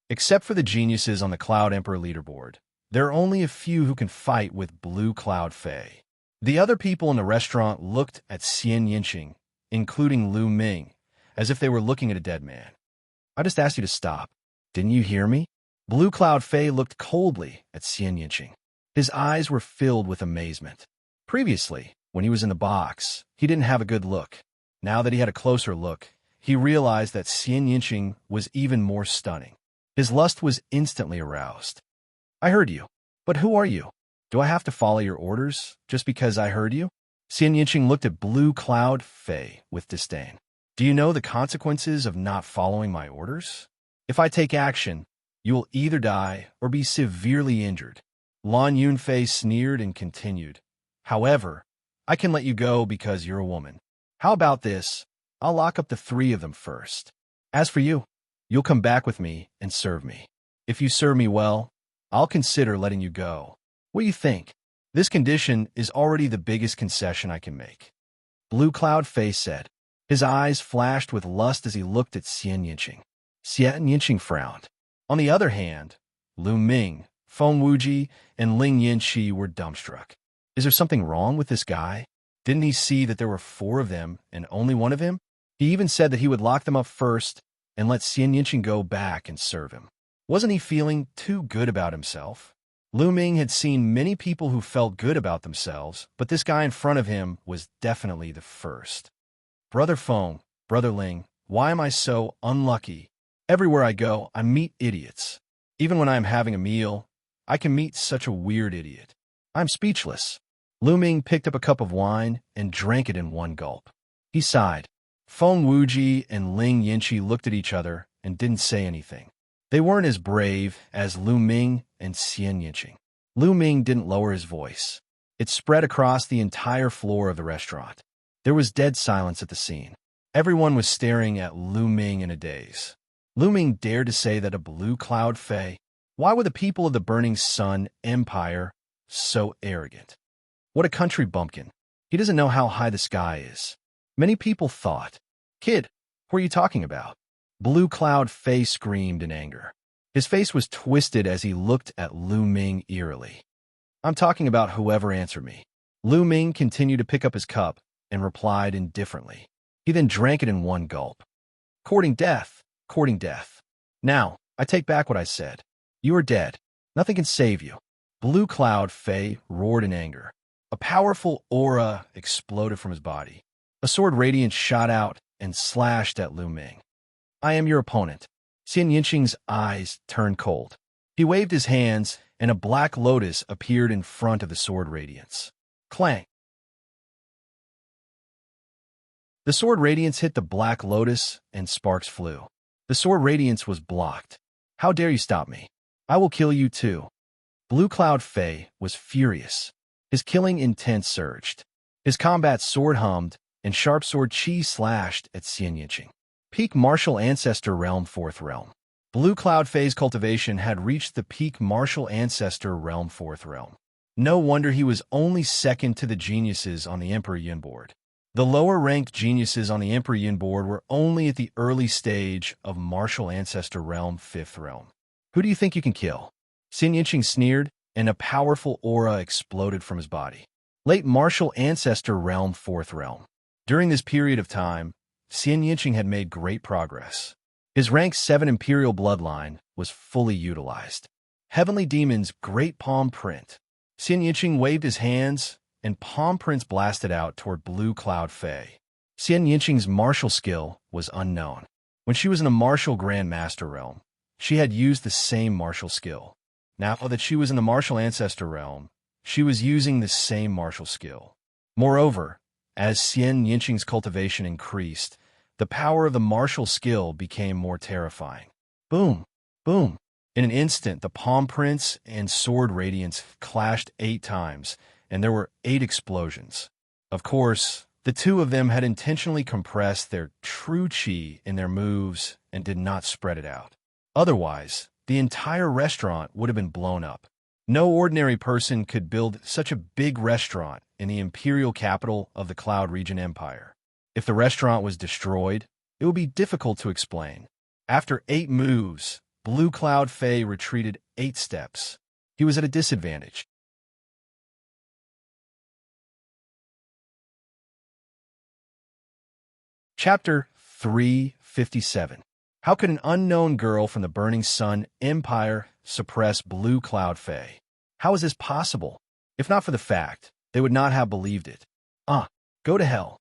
Except for the geniuses on the Cloud Emperor leaderboard, there are only a few who can fight with Blue Cloud Fei. The other people in the restaurant looked at Xianxia, including Lu Ming, as if they were looking at a dead man. I just asked you to stop. Didn't you hear me? Blue Cloud Fei looked coldly at Xianxia. His eyes were filled with amazement. Previously, when he was in the box, he didn't have a good look. Now that he had a closer look, he realized that Xianxia was even more stunning. His lust was instantly aroused. I heard you. But who are you? Do I have to follow your orders just because I heard you? Xianxia looked at Blue Cloud Fei with disdain. Do you know the consequences of not following my orders? If I take action, you will either die or be severely injured. Lan Yunfei sneered and continued. However, I can let you go because you're a woman. How about this? I'll lock up the 3 of them first. As for you, you'll come back with me and serve me. If you serve me well, I'll consider letting you go. What do you think? This condition is already the biggest concession I can make. Blue Cloud Fei said. His eyes flashed with lust as he looked at Xianxia. Xianxia frowned. On the other hand, Lu Ming, Feng Wuji, and Ling Yanqi were dumbstruck. Is there something wrong with this guy? Didn't he see that there were 4 of them and only one of him? He even said that he would lock them up first and let Xianxia go back and serve him. Wasn't he feeling too good about himself? Lu Ming had seen many people who felt good about themselves, but this guy in front of him was definitely the first. Brother Feng, Brother Ling, why am I so unlucky? Everywhere I go, I meet idiots. Even when I am having a meal, I can meet such a weird idiot. I'm speechless. Lu Ming picked up a cup of wine and drank it in one gulp. He sighed. Feng Wuji and Ling Yanqi looked at each other and didn't say anything. They weren't as brave as Lu Ming and Xianxia. Lu Ming didn't lower his voice. It spread across the entire floor of the restaurant. There was dead silence at the scene. Everyone was staring at Lu Ming in a daze. Lu Ming dared to say that a Blue Cloud Fei. Why were the people of the Burning Sun Empire so arrogant? What a country bumpkin. He doesn't know how high the sky is. Many people thought. Kid, who are you talking about? Blue Cloud Fei screamed in anger. His face was twisted as he looked at Lu Ming eerily. I'm talking about whoever answered me. Lu Ming continued to pick up his cup and replied indifferently. He then drank it in one gulp. Courting death, courting death. Now, I take back what I said. You are dead. Nothing can save you. Blue Cloud Fei roared in anger. A powerful aura exploded from his body. A sword radiance shot out and slashed at Lu Ming. I am your opponent. Xianxia's eyes turned cold. He waved his hands, and a black lotus appeared in front of the sword radiance. Clang! The sword radiance hit the black lotus, and sparks flew. The sword radiance was blocked. How dare you stop me? I will kill you too. Blue Cloud Fei was furious. His killing intent surged. His combat sword hummed, and sharp sword chi slashed at Xianxia. Peak Martial Ancestor Realm 4th Realm. Blue Cloud Fei's cultivation had reached the Peak Martial Ancestor Realm 4th Realm. No wonder he was only second to the geniuses on the Emperor Yin board. The lower-ranked geniuses on the Emperor Yin board were only at the early stage of Martial Ancestor Realm 5th Realm. Who do you think you can kill? Xianxia sneered, and a powerful aura exploded from his body. Late Martial Ancestor Realm 4th Realm. During this period of time, Xianxia had made great progress. His rank 7 Imperial bloodline was fully utilized. Heavenly Demon's Great Palm Print. Xianxia waved his hands, and palm prints blasted out toward Blue Cloud Fei. Xianxia's martial skill was unknown. When she was in a martial Grandmaster realm, she had used the same martial skill. Now that she was in the Martial Ancestor realm, she was using the same martial skill. Moreover, as Xianxia's cultivation increased, the power of the martial skill became more terrifying. Boom! Boom! In an instant, the palm prints and sword radiance clashed 8 times, and there were 8 explosions. Of course, the 2 of them had intentionally compressed their true chi in their moves and did not spread it out. Otherwise, the entire restaurant would have been blown up. No ordinary person could build such a big restaurant in the imperial capital of the Cloud Region Empire. If the restaurant was destroyed, it would be difficult to explain. After 8 moves, Blue Cloud Fei retreated 8 steps. He was at a disadvantage. Chapter 357. How could an unknown girl from the Burning Sun Empire suppress Blue Cloud Fei? How is this possible? If not for the fact, they would not have believed it. Go to hell.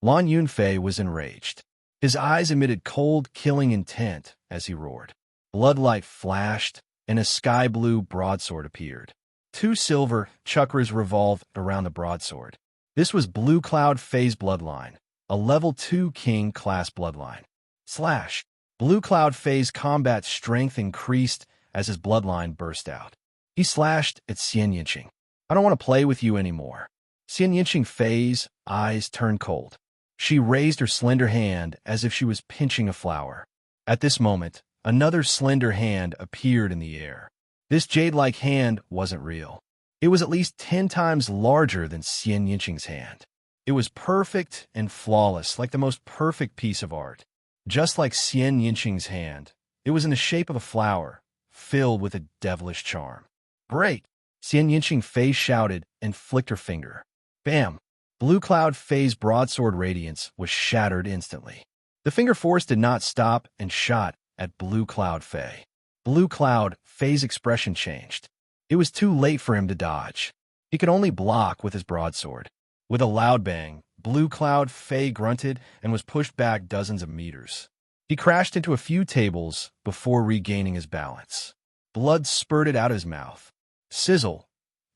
Lan Yunfei was enraged. His eyes emitted cold, killing intent as he roared. Bloodlight flashed, and a sky-blue broadsword appeared. 2 silver chakras revolved around the broadsword. This was Blue Cloud Fei's bloodline, a level 2 king-class bloodline. Slash! Blue Cloud Fei's combat strength increased as his bloodline burst out. He slashed at Xianxia. I don't want to play with you anymore. Xianxia Fei's eyes turned cold. She raised her slender hand as if she was pinching a flower. At this moment, another slender hand appeared in the air. This jade-like hand wasn't real. It was at least 10 times larger than Xianxia's hand. It was perfect and flawless, like the most perfect piece of art. Just like Xianxia's hand, it was in the shape of a flower, filled with a devilish charm. Break! Xianxia Fei shouted and flicked her finger. Bam! Blue Cloud Fei's broadsword radiance was shattered instantly. The finger force did not stop and shot at Blue Cloud Fei. Blue Cloud Fei's expression changed. It was too late for him to dodge. He could only block with his broadsword. With a loud bang, Blue Cloud Fei grunted and was pushed back dozens of meters. He crashed into a few tables before regaining his balance. Blood spurted out of his mouth. Sizzle!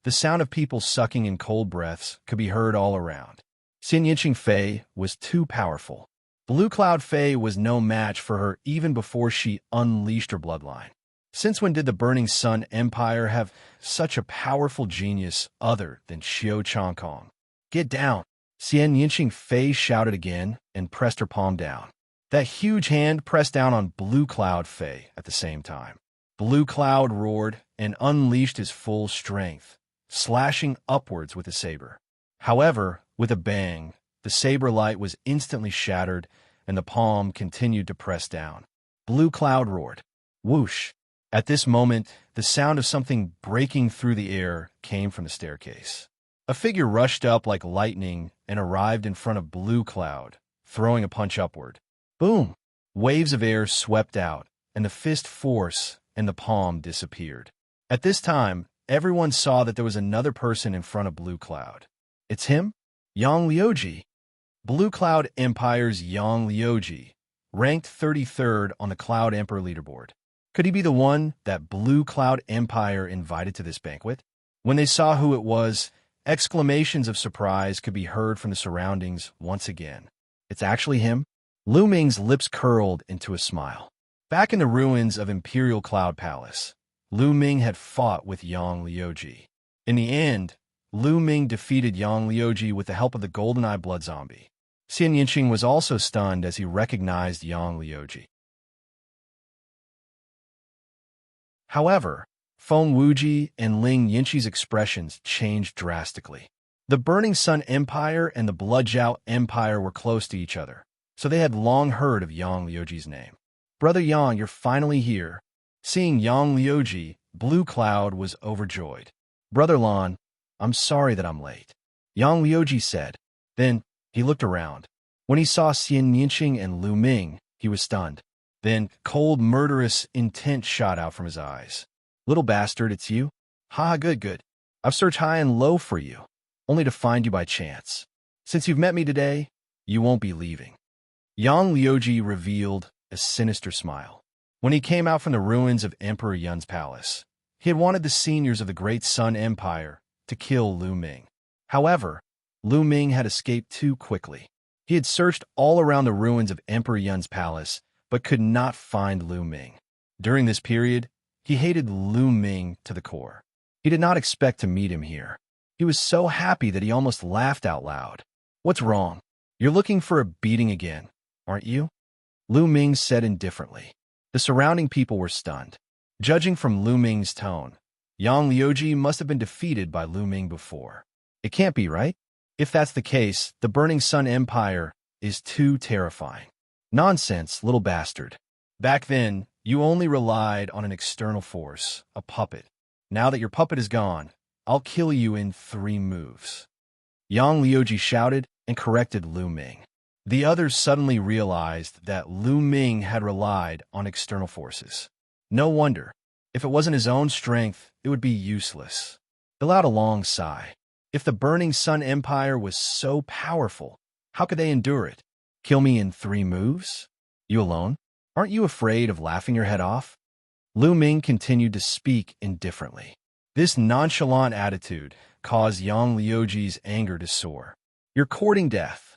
The sound of people sucking in cold breaths could be heard all around. Xianxia Fei was too powerful. Blue Cloud Fei was no match for her even before she unleashed her bloodline. Since when did the Burning Sun Empire have such a powerful genius other than Xiao Changkong? Get down! Xianxia Fei shouted again and pressed her palm down. That huge hand pressed down on Blue Cloud Fei at the same time. Blue Cloud roared and unleashed his full strength, slashing upwards with the saber. However, with a bang, the saber light was instantly shattered and the palm continued to press down. Blue Cloud roared. Whoosh! At this moment, the sound of something breaking through the air came from the staircase. A figure rushed up like lightning and arrived in front of Blue Cloud, throwing a punch upward. Boom! Waves of air swept out, and the fist force and the palm disappeared. At this time, everyone saw that there was another person in front of Blue Cloud. It's him? Yang Liuji. Blue Cloud Empire's Yang Liuji, ranked 33rd on the Cloud Emperor leaderboard. Could he be the one that Blue Cloud Empire invited to this banquet? When they saw who it was, exclamations of surprise could be heard from the surroundings once again. It's actually him? Lu Ming's lips curled into a smile. Back in the ruins of Imperial Cloud Palace, Lu Ming had fought with Yang Liuji. In the end, Lu Ming defeated Yang Liuji with the help of the GoldenEye Blood Zombie. Xianxia was also stunned as he recognized Yang Liuji. However, Feng Wuji and Ling Yinqi's expressions changed drastically. The Burning Sun Empire and the Bloodjiao Empire were close to each other, so they had long heard of Yang Liuji's name. Brother Yang, you're finally here. Seeing Yang Liuji, Blue Cloud was overjoyed. Brother Lan, I'm sorry that I'm late. Yang Liuji said. Then, he looked around. When he saw Xianxia and Lu Ming, he was stunned. Then, cold, murderous intent shot out from his eyes. Little bastard, it's you? Ha, good. I've searched high and low for you, only to find you by chance. Since you've met me today, you won't be leaving. Yang Liuji revealed a sinister smile. When he came out from the ruins of Emperor Yun's palace, he had wanted the seniors of the Great Sun Empire to kill Lu Ming. However, Lu Ming had escaped too quickly. He had searched all around the ruins of Emperor Yun's palace, but could not find Lu Ming. During this period, he hated Lu Ming to the core. He did not expect to meet him here. He was so happy that he almost laughed out loud. What's wrong? You're looking for a beating again, aren't you? Lu Ming said indifferently. The surrounding people were stunned. Judging from Lu Ming's tone, Yang Liuji must have been defeated by Lu Ming before. It can't be, right? If that's the case, the Burning Sun Empire is too terrifying. Nonsense, little bastard. Back then, you only relied on an external force, a puppet. Now that your puppet is gone, I'll kill you in 3 moves. Yang Liuji shouted and corrected Lu Ming. The others suddenly realized that Lu Ming had relied on external forces. No wonder. If it wasn't his own strength, it would be useless. They let out a long sigh. If the Burning Sun Empire was so powerful, how could they endure it? Kill me in 3 moves? You alone? Aren't you afraid of laughing your head off? Lu Ming continued to speak indifferently. This nonchalant attitude caused Yang Liuji's anger to soar. You're courting death.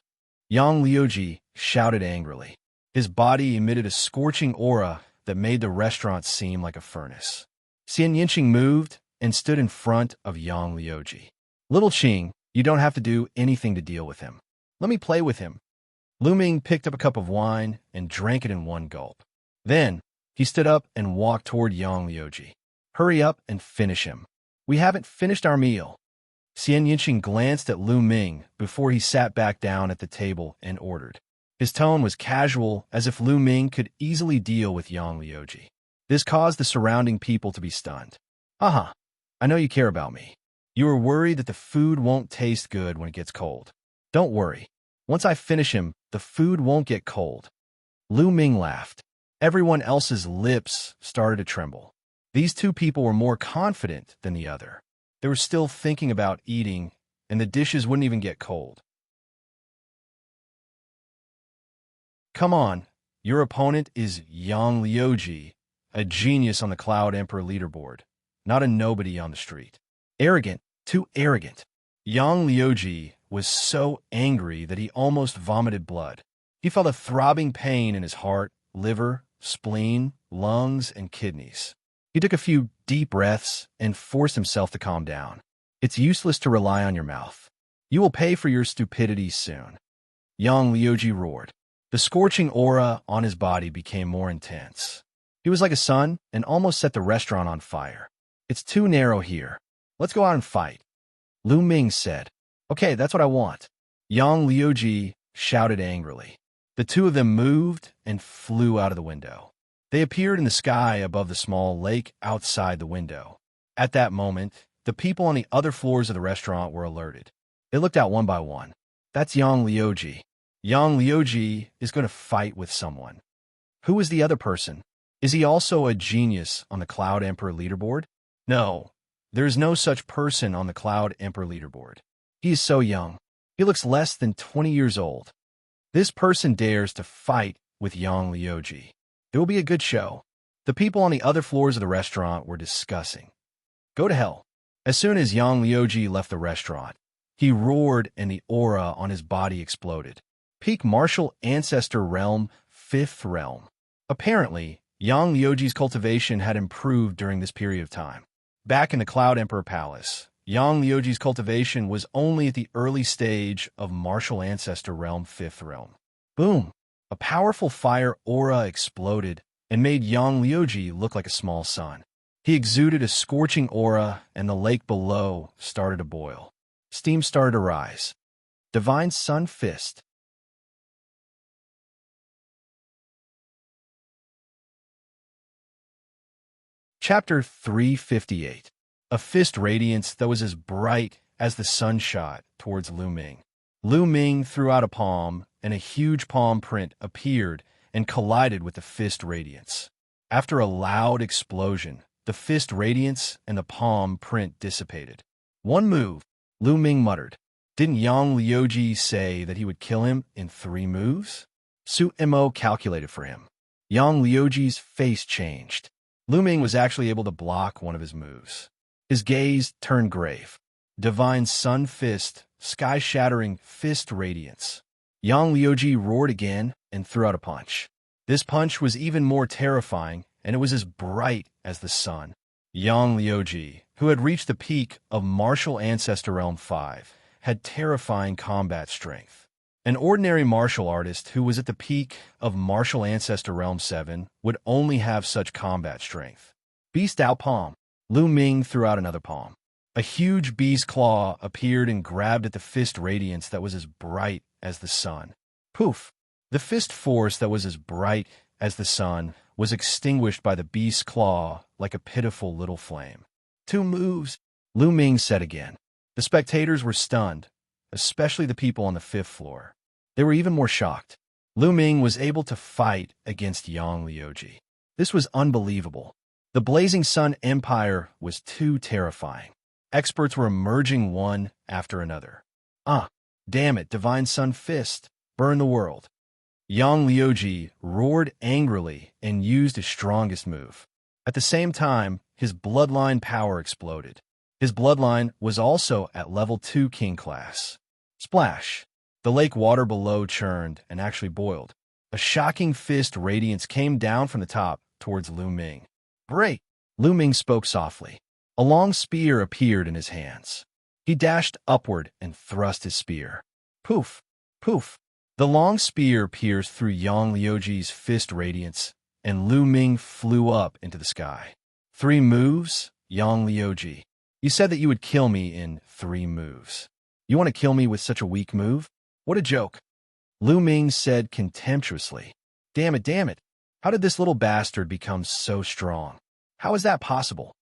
Yang Liuji shouted angrily. His body emitted a scorching aura that made the restaurant seem like a furnace. Xianxia moved and stood in front of Yang Liuji. Little Qing, you don't have to do anything to deal with him. Let me play with him. Lu Ming picked up a cup of wine and drank it in one gulp. Then, he stood up and walked toward Yang Liuji. Hurry up and finish him. We haven't finished our meal. Xianxia glanced at Lu Ming before he sat back down at the table and ordered. His tone was casual, as if Lu Ming could easily deal with Yang Liuji. This caused the surrounding people to be stunned. Uh-huh. I know you care about me. You are worried that the food won't taste good when it gets cold. Don't worry. Once I finish him, the food won't get cold. Lu Ming laughed. Everyone else's lips started to tremble. These 2 people were more confident than the other. They were still thinking about eating, and the dishes wouldn't even get cold. Come on, your opponent is Yang Liuji, a genius on the Cloud Emperor leaderboard, not a nobody on the street. Arrogant, too arrogant. Yang Liuji was so angry that he almost vomited blood. He felt a throbbing pain in his heart, liver, spleen, lungs, and kidneys. He took a few deep breaths and forced himself to calm down. It's useless to rely on your mouth. You will pay for your stupidity soon. Yang Liuji roared. The scorching aura on his body became more intense. He was like a sun and almost set the restaurant on fire. It's too narrow here. Let's go out and fight. Lu Ming said. Okay, that's what I want. Yang Liuji shouted angrily. The 2 of them moved and flew out of the window. They appeared in the sky above the small lake outside the window. At that moment, the people on the other floors of the restaurant were alerted. They looked out one by one. That's Yang Liuji. Yang Liuji is going to fight with someone. Who is the other person? Is he also a genius on the Cloud Emperor leaderboard? No, there is no such person on the Cloud Emperor leaderboard. He is so young. He looks less than 20 years old. This person dares to fight with Yang Liuji. It will be a good show. The people on the other floors of the restaurant were discussing. Go to hell. As soon as Yang Liuji left the restaurant, he roared and the aura on his body exploded. Peak Martial Ancestor Realm, 5th Realm. Apparently, Yang Liuji's cultivation had improved during this period of time. Back in the Cloud Emperor Palace, Yang Liuji's cultivation was only at the early stage of Martial Ancestor Realm, 5th Realm. Boom! A powerful fire aura exploded and made Yang Liuji look like a small sun. He exuded a scorching aura, and the lake below started to boil. Steam started to rise. Divine Sun Fist. Chapter 358. A fist radiance that was as bright as the sun shot towards Lu Ming. Lu Ming threw out a palm, and a huge palm print appeared and collided with the fist radiance. After a loud explosion, the fist radiance and the palm print dissipated. One move, Lu Ming muttered. Didn't Yang Liuji say that he would kill him in 3 moves? Su Mo calculated for him. Yang Liuji's face changed. Lu Ming was actually able to block one of his moves. His gaze turned grave. Divine Sun Fist, sky-shattering fist radiance. Yang Liuji roared again and threw out a punch. This punch was even more terrifying, and it was as bright as the sun. Yang Liuji, who had reached the peak of Martial Ancestor Realm 5, had terrifying combat strength. An ordinary martial artist who was at the peak of Martial Ancestor Realm 7 would only have such combat strength. Beast out palm. Lu Ming threw out another palm. A huge bee's claw appeared and grabbed at the fist radiance that was as bright as the sun. Poof! The fist force that was as bright as the sun was extinguished by the beast's claw like a pitiful little flame. 2 moves, Lu Ming said again. The spectators were stunned, especially the people on the 5th floor. They were even more shocked. Lu Ming was able to fight against Yang Liuji. This was unbelievable. The Blazing Sun Empire was too terrifying. Experts were emerging one after another. Damn it, Divine Sun Fist, burn the world. Yang Liuji roared angrily and used his strongest move. At the same time, his bloodline power exploded. His bloodline was also at level 2 king class. Splash! The lake water below churned and actually boiled. A shocking fist radiance came down from the top towards Lu Ming. Break! Lu Ming spoke softly. A long spear appeared in his hands. He dashed upward and thrust his spear. Poof! Poof! The long spear pierced through Yang Liuji's fist radiance, and Lu Ming flew up into the sky. 3 moves, Yang Liuji. You said that you would kill me in 3 moves. You want to kill me with such a weak move? What a joke. Lu Ming said contemptuously. Damn it. How did this little bastard become so strong? How is that possible?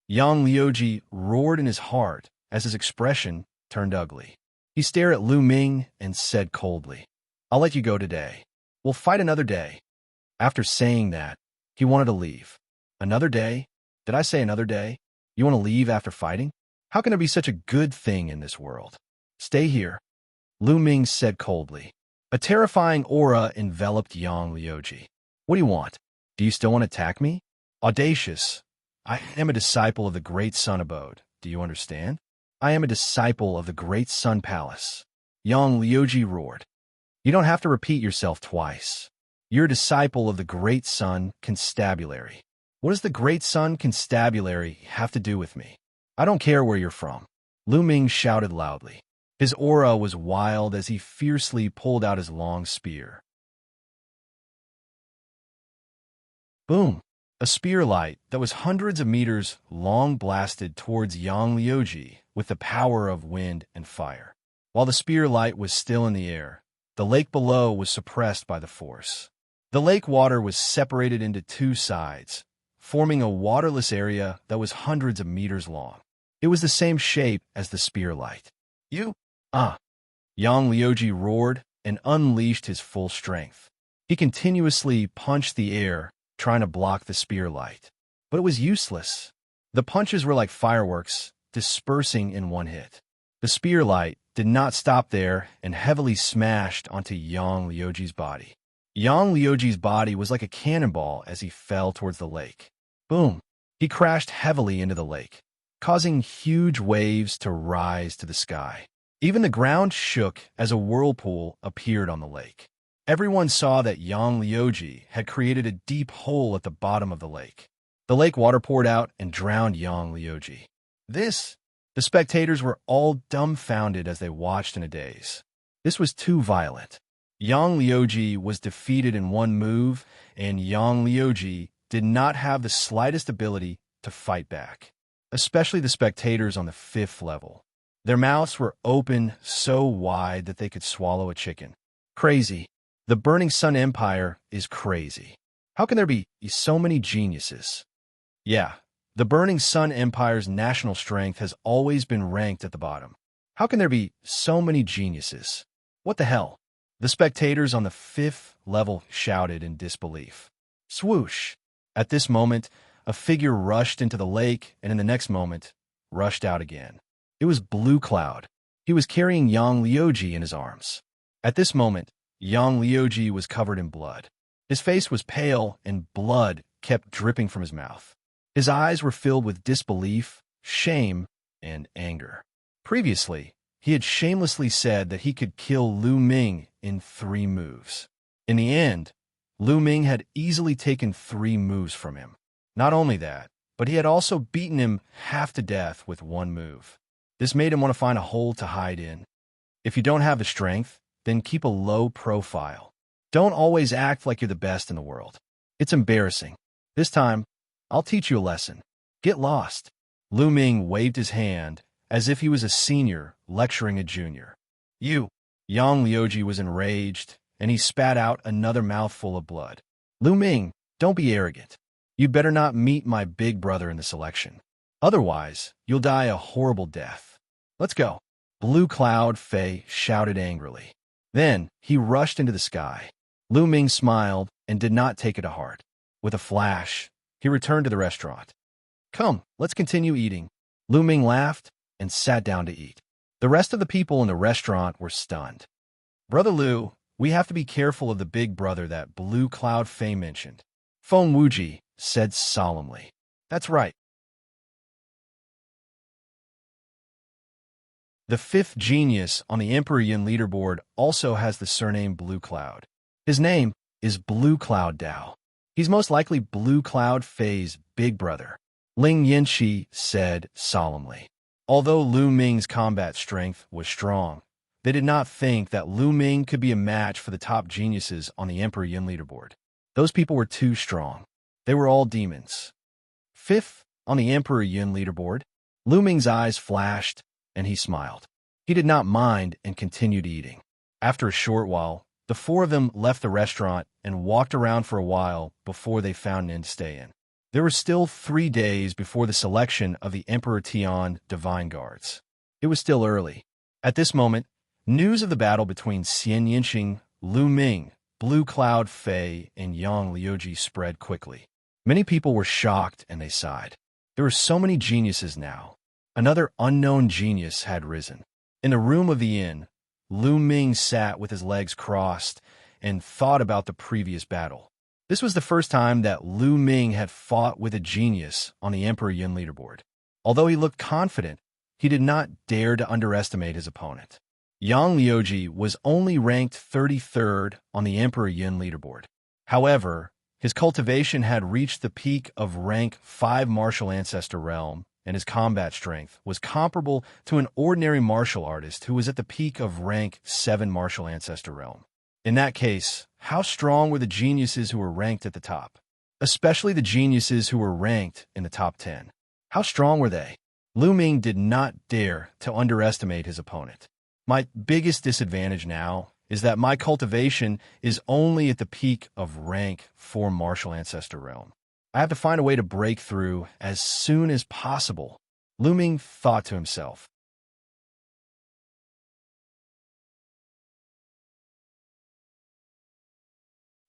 Yang Liuji roared in his heart as his expression turned ugly. He stared at Lu Ming and said coldly, I'll let you go today. We'll fight another day. After saying that, he wanted to leave. Another day? Did I say another day? You want to leave after fighting? How can there be such a good thing in this world? Stay here, Lu Ming said coldly. A terrifying aura enveloped Yang Liuji. What do you want? Do you still want to attack me? Audacious. I am a disciple of the Great Sun Abode. Do you understand? I am a disciple of the Great Sun Palace. Yang Liuji roared. You don't have to repeat yourself twice. You're a disciple of the Great Sun Constabulary. What does the Great Sun Constabulary have to do with me? I don't care where you're from. Lu Ming shouted loudly. His aura was wild as he fiercely pulled out his long spear. Boom! A spear light that was hundreds of meters long blasted towards Yang Liuji with the power of wind and fire. While the spear light was still in the air, the lake below was suppressed by the force. The lake water was separated into 2 sides, forming a waterless area that was hundreds of meters long. It was the same shape as the spear light. Yang Liuji roared and unleashed his full strength. He continuously punched the air, trying to block the spear light. But it was useless. The punches were like fireworks, dispersing in one hit. The spear light did not stop there and heavily smashed onto Yang Liuji's body. Yang Liuji's body was like a cannonball as he fell towards the lake. Boom! He crashed heavily into the lake, causing huge waves to rise to the sky. Even the ground shook as a whirlpool appeared on the lake. Everyone saw that Yang Liuji had created a deep hole at the bottom of the lake. The lake water poured out and drowned Yang Liuji. The spectators were all dumbfounded as they watched in a daze. This was too violent. Yang Liuji was defeated in 1 move, and Yang Liuji did not have the slightest ability to fight back, especially the spectators on the 5th level. Their mouths were open so wide that they could swallow a chicken. Crazy. The Burning Sun Empire is crazy. How can there be so many geniuses? Yeah, the Burning Sun Empire's national strength has always been ranked at the bottom. How can there be so many geniuses? What the hell? The spectators on the 5th level shouted in disbelief. Swoosh! At this moment, a figure rushed into the lake and in the next moment, rushed out again. It was Blue Cloud. He was carrying Yang Liuji in his arms. At this moment, Yang Liuji was covered in blood. His face was pale and blood kept dripping from his mouth. His eyes were filled with disbelief, shame, and anger. Previously, he had shamelessly said that he could kill Lu Ming in 3 moves. In the end, Lu Ming had easily taken 3 moves from him. Not only that, but he had also beaten him half to death with 1 move. This made him want to find a hole to hide in. If you don't have the strength, then keep a low profile. Don't always act like you're the best in the world. It's embarrassing. This time, I'll teach you a lesson. Get lost. Lu Ming waved his hand as if he was a senior lecturing a junior. You. Yang Liuji was enraged, and he spat out another mouthful of blood. Lu Ming, don't be arrogant. You'd better not meet my big brother in the selection. Otherwise, you'll die a horrible death. Let's go. Blue Cloud Fei shouted angrily. Then he rushed into the sky. Lu Ming smiled and did not take it to heart. With a flash, he returned to the restaurant. Come, let's continue eating. Lu Ming laughed and sat down to eat. The rest of the people in the restaurant were stunned. Brother Lu, we have to be careful of the big brother that Blue Cloud Fei mentioned. Feng Wuji said solemnly. That's right. The fifth genius on the Emperor Yin leaderboard also has the surname Blue Cloud. His name is Blue Cloud Dao. He's most likely Blue Cloud Fei's big brother. Ling Yinshi said solemnly. Although Lu Ming's combat strength was strong, they did not think that Lu Ming could be a match for the top geniuses on the Emperor Yin leaderboard. Those people were too strong. They were all demons. Fifth on the Emperor Yin leaderboard, Lu Ming's eyes flashed, and he smiled. He did not mind and continued eating. After a short while, the four of them left the restaurant and walked around for a while before they found an inn to stay in. There were still 3 days before the selection of the Emperor Tian Divine Guards. It was still early. At this moment, news of the battle between Xianxia, Lu Ming, Blue Cloud Fei, and Yang Liuji spread quickly. Many people were shocked and they sighed. There were so many geniuses now. Another unknown genius had risen. In the room of the inn, Lu Ming sat with his legs crossed and thought about the previous battle. This was the first time that Lu Ming had fought with a genius on the Emperor Yin leaderboard. Although he looked confident, he did not dare to underestimate his opponent. Yang Liuji was only ranked 33rd on the Emperor Yin leaderboard. However, his cultivation had reached the peak of rank 5 martial ancestor realm, and his combat strength was comparable to an ordinary martial artist who was at the peak of rank 7 martial ancestor realm. In that case, how strong were the geniuses who were ranked at the top? Especially the geniuses who were ranked in the top 10. How strong were they? Lu Ming did not dare to underestimate his opponent. My biggest disadvantage now is that my cultivation is only at the peak of rank 4 martial ancestor realm. I have to find a way to break through as soon as possible, Lu Ming thought to himself.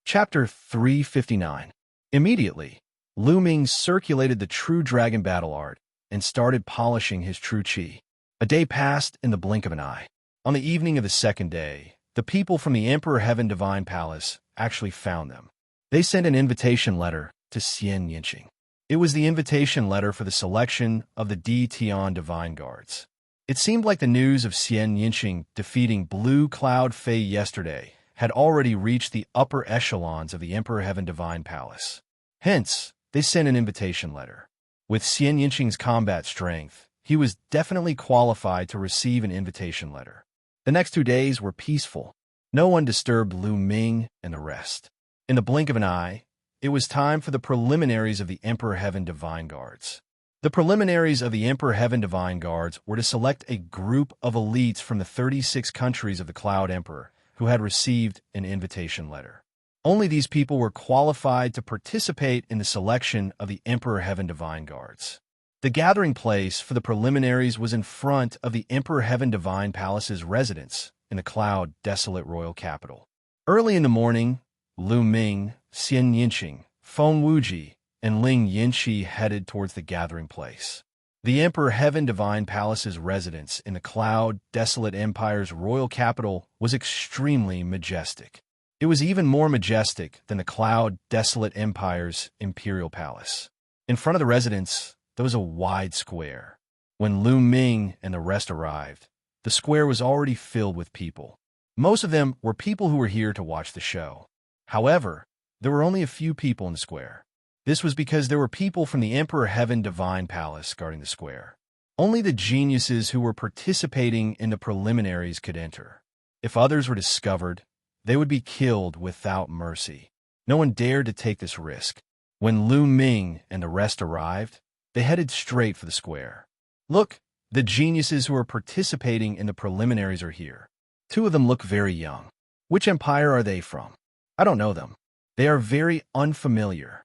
Chapter 359. Immediately, Lu Ming circulated the True Dragon battle art and started polishing his true chi. A day passed in the blink of an eye. On the evening of the second day, the people from the Emperor Heaven Divine Palace actually found them. They sent an invitation letter to Xianxia. It was the invitation letter for the selection of the D Tian Divine Guards. It seemed like the news of Xianxia defeating Blue Cloud Fei yesterday had already reached the upper echelons of the Emperor Heaven Divine Palace. Hence, they sent an invitation letter. With Xianxia's combat strength, he was definitely qualified to receive an invitation letter. The next 2 days were peaceful. No one disturbed Lu Ming and the rest. In the blink of an eye, it was time for the preliminaries of the Emperor Heaven Divine Guards. The preliminaries of the Emperor Heaven Divine Guards were to select a group of elites from the 36 countries of the Cloud Emperor who had received an invitation letter. Only these people were qualified to participate in the selection of the Emperor Heaven Divine Guards. The gathering place for the preliminaries was in front of the Emperor Heaven Divine Palace's residence in the Cloud Desolate Royal Capital. Early in the morning, Lu Ming, Xianxia, Feng Wuji, and Ling Yinshi headed towards the gathering place. The Emperor Heaven Divine Palace's residence in the Cloud Desolate Empire's royal capital was extremely majestic. It was even more majestic than the Cloud Desolate Empire's imperial palace. In front of the residence, there was a wide square. When Lu Ming and the rest arrived, the square was already filled with people. Most of them were people who were here to watch the show. However, there were only a few people in the square. This was because there were people from the Emperor Heaven Divine Palace guarding the square. Only the geniuses who were participating in the preliminaries could enter. If others were discovered, they would be killed without mercy. No one dared to take this risk. When Lu Ming and the rest arrived, they headed straight for the square. Look, the geniuses who are participating in the preliminaries are here. 2 of them look very young. Which empire are they from? I don't know them. They are very unfamiliar.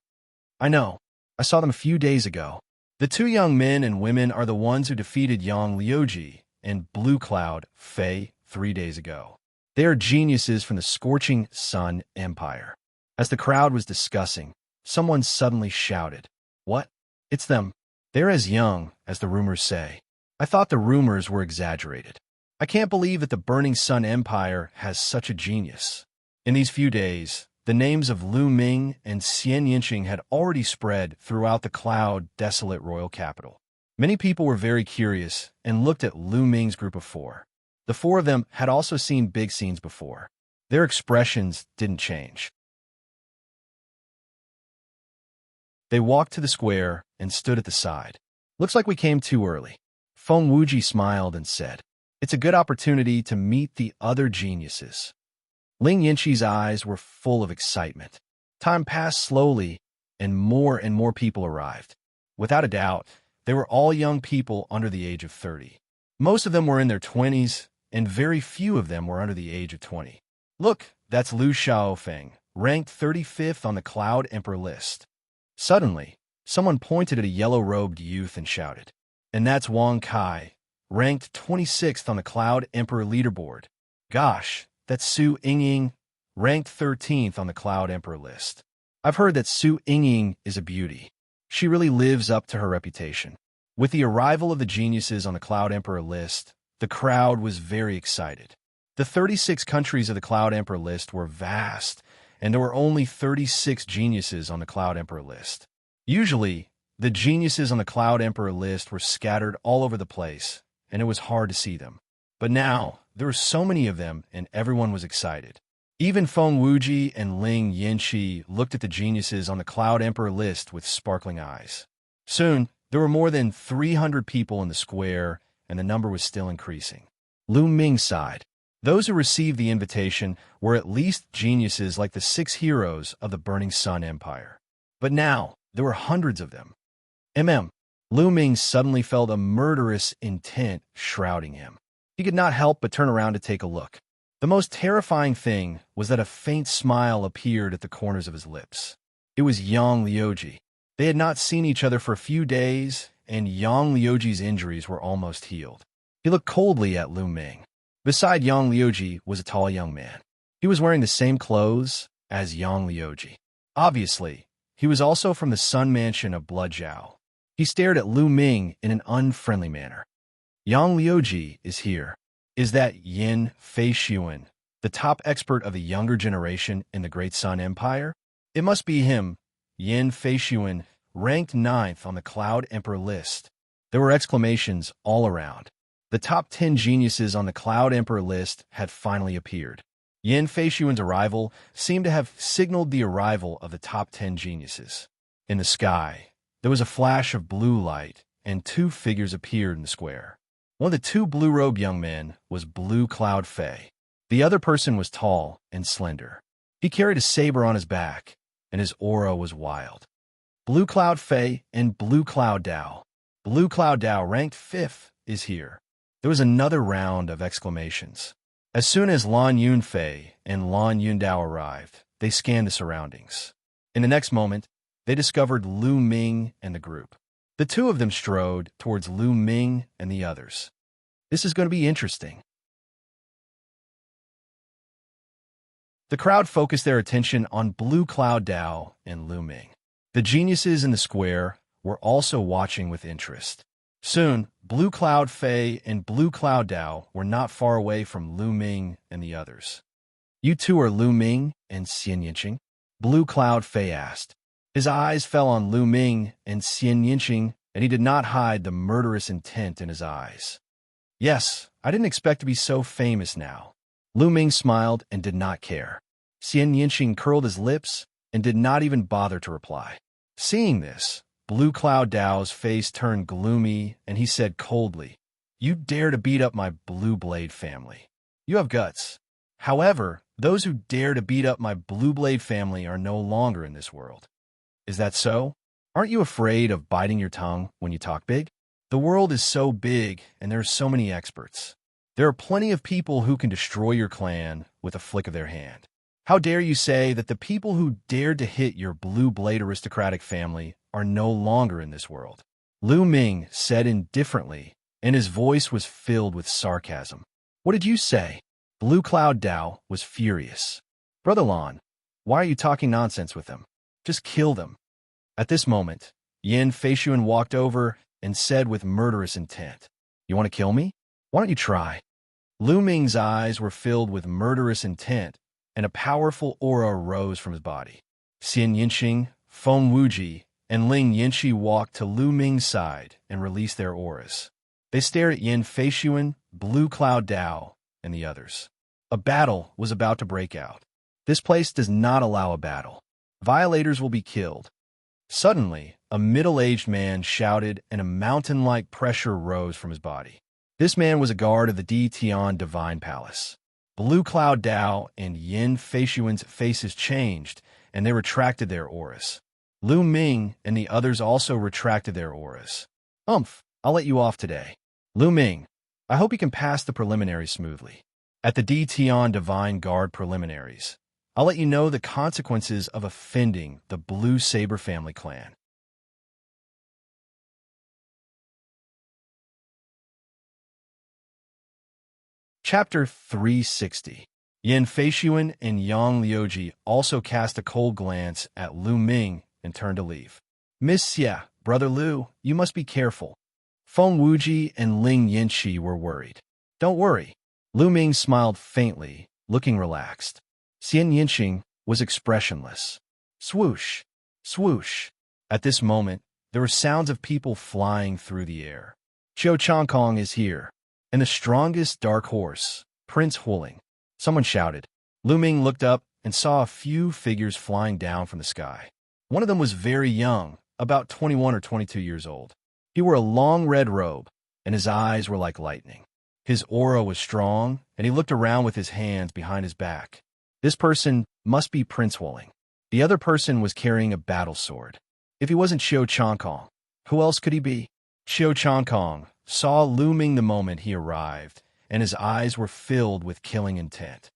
I know. I saw them a few days ago. The 2 young men and women are the ones who defeated Yang Liuji and Blue Cloud Fei 3 days ago. They are geniuses from the Scorching Sun Empire. As the crowd was discussing, someone suddenly shouted, "What? It's them. They're as young as the rumors say." I thought the rumors were exaggerated. I can't believe that the Burning Sun Empire has such a genius. In these few days, the names of Lu Ming and Xianxia had already spread throughout the cloud-desolate royal capital. Many people were very curious and looked at Lu Ming's group of 4. The 4 of them had also seen big scenes before. Their expressions didn't change. They walked to the square and stood at the side. "Looks like we came too early." Feng Wuji smiled and said, "It's a good opportunity to meet the other geniuses." Ling Yinqi's eyes were full of excitement. Time passed slowly, and more people arrived. Without a doubt, they were all young people under the age of 30. Most of them were in their 20s, and very few of them were under the age of 20. "Look, that's Liu Xiaofeng, ranked 35th on the Cloud Emperor list." Suddenly, someone pointed at a yellow-robed youth and shouted, "And that's Wang Kai, ranked 26th on the Cloud Emperor leaderboard. Gosh, that's Su Yingying, ranked 13th on the Cloud Emperor list. I've heard that Su Yingying is a beauty. She really lives up to her reputation." With the arrival of the geniuses on the Cloud Emperor list, the crowd was very excited. The 36 countries of the Cloud Emperor list were vast, and there were only 36 geniuses on the Cloud Emperor list. Usually, the geniuses on the Cloud Emperor list were scattered all over the place, and it was hard to see them. But now, there were so many of them, and everyone was excited. Even Feng Wuji and Ling Yinqi looked at the geniuses on the Cloud Emperor list with sparkling eyes. Soon, there were more than 300 people in the square, and the number was still increasing. Lu Ming sighed. Those who received the invitation were at least geniuses like the 6 heroes of the Burning Sun Empire. But now, there were hundreds of them. Lu Ming suddenly felt a murderous intent shrouding him. He could not help but turn around to take a look. The most terrifying thing was that a faint smile appeared at the corners of his lips. It was Yang Liuji. They had not seen each other for a few days, and Yang Liuji's injuries were almost healed. He looked coldly at Lu Ming. Beside Yang Liuji was a tall young man. He was wearing the same clothes as Yang Liuji. Obviously, he was also from the Sun Mansion of Bloodjiao. He stared at Lu Ming in an unfriendly manner. "Yang Liuji is here. Is that Yin Feishuan, the top expert of the younger generation in the Great Sun Empire? It must be him, Yin Feishuan, ranked 9th on the Cloud Emperor list." There were exclamations all around. The top 10 geniuses on the Cloud Emperor list had finally appeared. Yin Feishuan's arrival seemed to have signaled the arrival of the top 10 geniuses. In the sky, there was a flash of blue light, and 2 figures appeared in the square. One of the 2 blue-robed young men was Blue Cloud Fei. The other person was tall and slender. He carried a saber on his back, and his aura was wild. Blue Cloud Fei and Blue Cloud Dao. Blue Cloud Dao, ranked 5th, is here. There was another round of exclamations. As soon as Lan Yunfei and Lan Yundao arrived, they scanned the surroundings. In the next moment, they discovered Lu Ming and the group. The 2 of them strode towards Lu Ming and the others. This is going to be interesting. The crowd focused their attention on Blue Cloud Dao and Lu Ming. The geniuses in the square were also watching with interest. Soon, Blue Cloud Fei and Blue Cloud Dao were not far away from Lu Ming and the others. "You 2 are Lu Ming and Xianxia?" Blue Cloud Fei asked. His eyes fell on Lu Ming and Xianxia, and he did not hide the murderous intent in his eyes. "Yes, I didn't expect to be so famous now." Lu Ming smiled and did not care. Xianxia curled his lips and did not even bother to reply. Seeing this, Blue Cloud Dao's face turned gloomy, and he said coldly, "You dare to beat up my Blue Blade family. You have guts. However, those who dare to beat up my Blue Blade family are no longer in this world. Is that so? Aren't you afraid of biting your tongue when you talk big? The world is so big, and there are so many experts. There are plenty of people who can destroy your clan with a flick of their hand. How dare you say that the people who dared to hit your Blue Blade aristocratic family are no longer in this world? Lu Ming said indifferently, and his voice was filled with sarcasm. What did you say? Blue Cloud Dao was furious. Brother Lan, why are you talking nonsense with them? Just kill them. At this moment, Yin Feishuan walked over and said with murderous intent, You want to kill me? Why don't you try? Lu Ming's eyes were filled with murderous intent, and a powerful aura rose from his body. Xian Yinxing, Feng Wuji, and Ling Yinxi walked to Lu Ming's side and released their auras. They stared at Yin Feishuan, Blue Cloud Dao, and the others. A battle was about to break out. This place does not allow a battle. Violators will be killed. Suddenly, a middle-aged man shouted, and a mountain-like pressure rose from his body. This man was a guard of the Di Tian Divine Palace. Blue Cloud Dao and Yin Feishuan's faces changed, and they retracted their auras. Lu Ming and the others also retracted their auras. I'll let you off today. Lu Ming, I hope you can pass the preliminaries smoothly. At the Di Tian Divine Guard preliminaries, I'll let you know the consequences of offending the Blue Saber family clan. Chapter 360. Yin Feishuan and Yang Liuji also cast a cold glance at Lu Ming and turned to leave. Miss Xia, Brother Lu, you must be careful. Feng Wuji and Ling Yinxi were worried. Don't worry. Lu Ming smiled faintly, looking relaxed. Xian Yinxing was expressionless. Swoosh, swoosh. At this moment, there were sounds of people flying through the air. Xiao Changkong is here, and the strongest dark horse, Prince Huling. Someone shouted. Lu Ming looked up and saw a few figures flying down from the sky. One of them was very young, about 21 or 22 years old. He wore a long red robe, and his eyes were like lightning. His aura was strong, and he looked around with his hands behind his back. This person must be Prince Huling. The other person was carrying a battle sword. If he wasn't Xiao Changkong, who else could he be? Xiao Changkong saw Lu Ming the moment he arrived, and his eyes were filled with killing intent.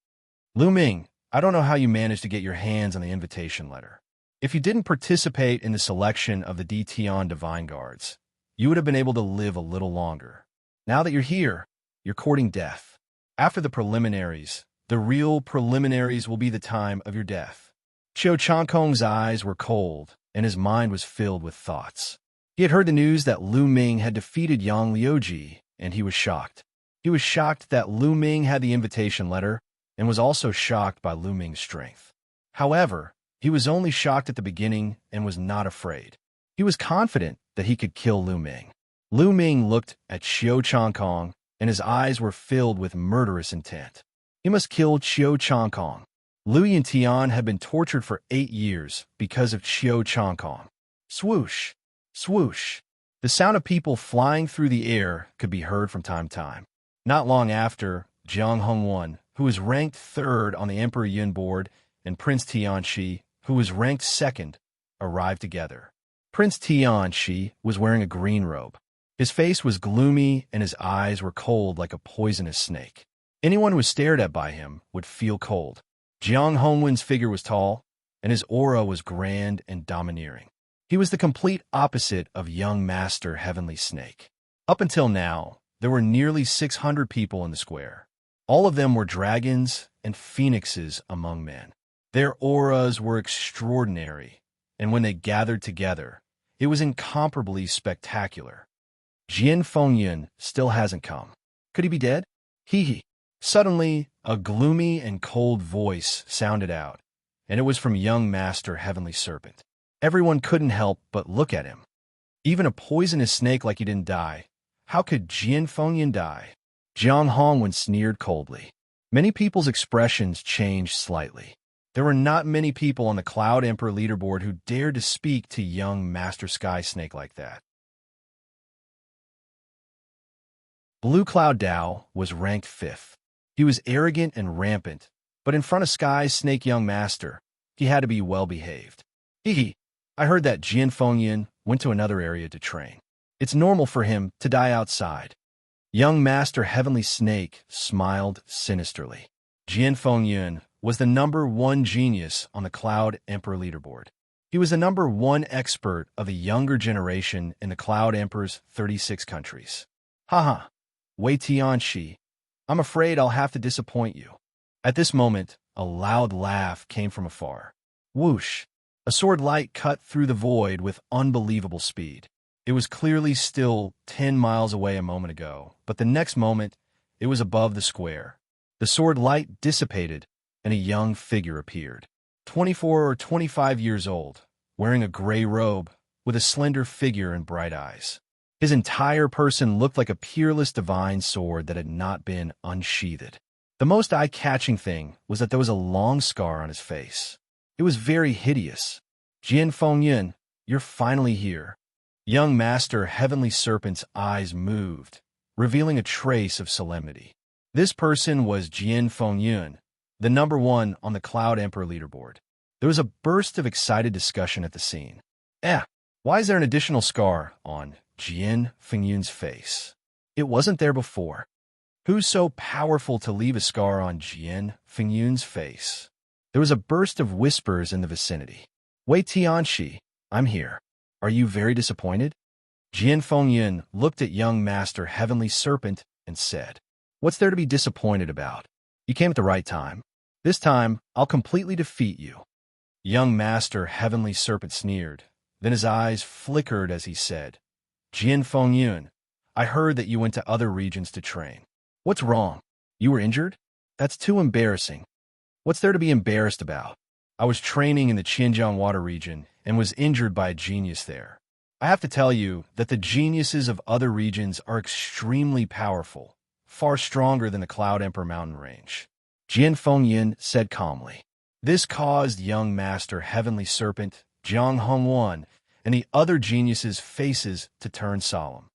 Lu Ming, I don't know how you managed to get your hands on the invitation letter. If you didn't participate in the selection of the Di Tian Divine Guards, you would have been able to live a little longer. Now that you're here, you're courting death. After the preliminaries, the real preliminaries will be the time of your death. Xiao Changkong's eyes were cold, and his mind was filled with thoughts. He had heard the news that Lu Ming had defeated Yang Liuji, and he was shocked. He was shocked that Lu Ming had the invitation letter, and was also shocked by Lu Ming's strength. However, he was only shocked at the beginning and was not afraid. He was confident that he could kill Lu Ming. Lu Ming looked at Xiao Changkong, and his eyes were filled with murderous intent. He must kill Xiao Changkong. Lu Yintian had been tortured for 8 years because of Xiao Changkong. Swoosh, swoosh. The sound of people flying through the air could be heard from time to time. Not long after, Jiang Hongwan, who was ranked 3rd on the Emperor Yun board, and Prince Tianxi, who was ranked 2nd, arrived together. Prince Tianxi was wearing a green robe. His face was gloomy and his eyes were cold like a poisonous snake. Anyone who was stared at by him would feel cold. Jiang Hongwen's figure was tall, and his aura was grand and domineering. He was the complete opposite of young Master Heavenly Snake. Up until now, there were nearly 600 people in the square. All of them were dragons and phoenixes among men. Their auras were extraordinary, and when they gathered together, it was incomparably spectacular. Jian Fengyan still hasn't come. Could he be dead? Hee. Suddenly, a gloomy and cold voice sounded out, and it was from young Master Heavenly Serpent. Everyone couldn't help but look at him. Even a poisonous snake like he didn't die. How could Jian Fengyan die? Jiang Hongwen sneered coldly. Many people's expressions changed slightly. There were not many people on the Cloud Emperor leaderboard who dared to speak to young Master Sky Snake like that. Blue Cloud Dao was ranked 5th. He was arrogant and rampant, But in front of Sky's snake young master, he had to be well-behaved. Hee. I heard that Jian Fengyan went to another area to train. It's normal for him to die outside. Young Master Heavenly Snake smiled sinisterly. Jian Fengyan was the #1 genius on the Cloud Emperor leaderboard. He was the #1 expert of the younger generation in the Cloud Emperor's 36 countries. Haha, Wei Tianxi, I'm afraid I'll have to disappoint you. At this moment, a loud laugh came from afar. Whoosh! A sword light cut through the void with unbelievable speed. It was clearly still 10 miles away a moment ago, but the next moment, it was above the square. The sword light dissipated, and a young figure appeared. 24 or 25 years old, wearing a gray robe, with a slender figure and bright eyes. His entire person looked like a peerless divine sword that had not been unsheathed. The most eye-catching thing was that there was a long scar on his face. It was very hideous. Jian Fengyan, you're finally here. Young Master Heavenly Serpent's eyes moved, revealing a trace of solemnity. This person was Jian Fengyan, the #1 on the Cloud Emperor leaderboard. There was a burst of excited discussion at the scene. Why is there an additional scar on Jian Fengyan's face? It wasn't there before. Who's so powerful to leave a scar on Jian Fengyan's face? There was a burst of whispers in the vicinity. Wei Tianxi, I'm here. Are you very disappointed? Jian Fengyan looked at young Master Heavenly Serpent and said, What's there to be disappointed about? You came at the right time. This time, I'll completely defeat you. Young Master Heavenly Serpent sneered. Then his eyes flickered as he said, Jian Fengyan, I heard that you went to other regions to train. What's wrong? You were injured? That's too embarrassing. What's there to be embarrassed about? I was training in the Xinjiang Water region and was injured by a genius there. I have to tell you that the geniuses of other regions are extremely powerful, far stronger than the Cloud Emperor mountain range. Jian Fengyan said calmly. This caused young Master Heavenly Serpent, Jiang Hongwan, and the other geniuses' faces to turn solemn.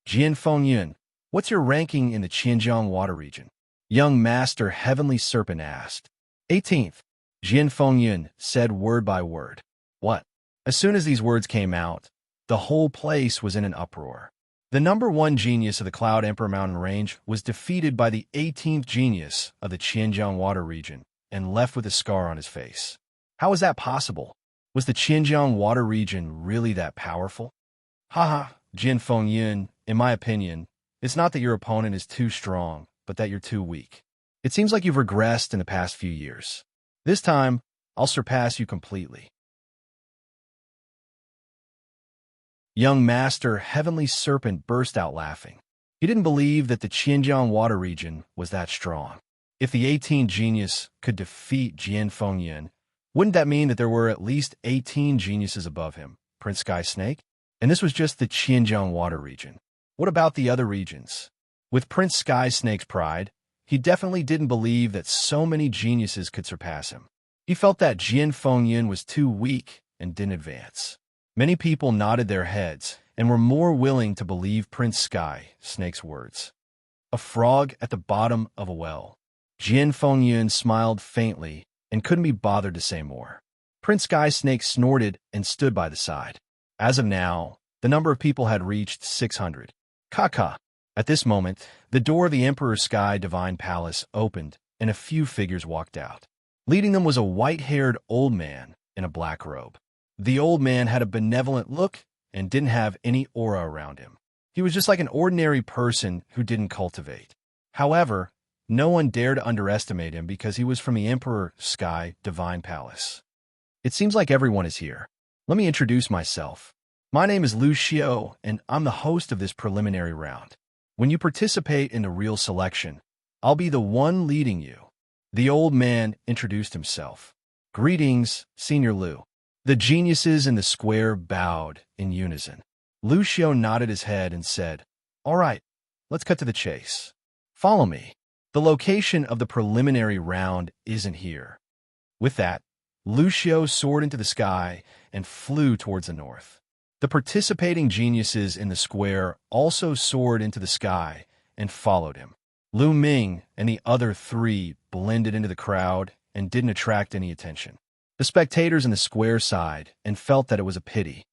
Jian Fengyan, what's your ranking in the Xinjiang Water region? Young Master Heavenly Serpent asked. 18th. Jian Fengyan said word by word. What? As soon as these words came out, the whole place was in an uproar. The #1 genius of the Cloud Emperor mountain range was defeated by the 18th genius of the Xinjiang Water region and left with a scar on his face. How was that possible? Was the Xinjiang Water region really that powerful? Haha, Jian Fengyan, in my opinion, it's not that your opponent is too strong, but that you're too weak. It seems like you've regressed in the past few years. This time, I'll surpass you completely. Young Master Heavenly Serpent burst out laughing. He didn't believe that the Xinjiang Water region was that strong. If the 18th genius could defeat Jian Fengyan, wouldn't that mean that there were at least 18 geniuses above him, Prince Sky Snake? And this was just the Xinjiang Water region. What about the other regions? With Prince Sky Snake's pride, he definitely didn't believe that so many geniuses could surpass him. He felt that Jian Fengyan was too weak and didn't advance. Many people nodded their heads and were more willing to believe Prince Sky Snake's words. A frog at the bottom of a well. Jian Fengyan smiled faintly and couldn't be bothered to say more. Prince Sky Snake snorted and stood by the side. As of now, the number of people had reached 600. Kaka. At this moment, the door of the Emperor Sky Divine Palace opened and a few figures walked out. Leading them was a white-haired old man in a black robe. The old man had a benevolent look and didn't have any aura around him. He was just like an ordinary person who didn't cultivate. However, no one dared to underestimate him because he was from the Emperor Sky Divine Palace. It seems like everyone is here. Let me introduce myself. My name is Wuxia, and I'm the host of this preliminary round. When you participate in the real selection, I'll be the one leading you. The old man introduced himself. Greetings, Senior Liu. The geniuses in the square bowed in unison. Lucio nodded his head and said, All right, let's cut to the chase. Follow me. The location of the preliminary round isn't here. With that, Lucio soared into the sky and flew towards the north. The participating geniuses in the square also soared into the sky and followed him. Lu Ming and the other three blended into the crowd and didn't attract any attention. The spectators in the square sighed and felt that it was a pity.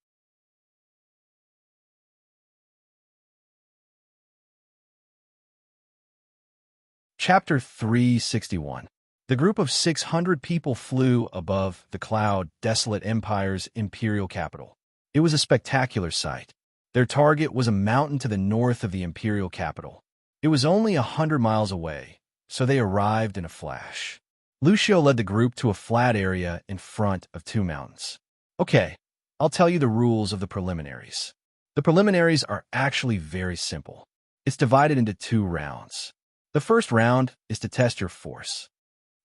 Chapter 361. The group of 600 people flew above the cloud desolate empire's imperial capital. It was a spectacular sight. Their target was a mountain to the north of the imperial capital. It was only 100 miles away, so they arrived in a flash. Lucio led the group to a flat area in front of two mountains. Okay, I'll tell you the rules of the preliminaries. The preliminaries are actually very simple. It's divided into 2 rounds. The first round is to test your force.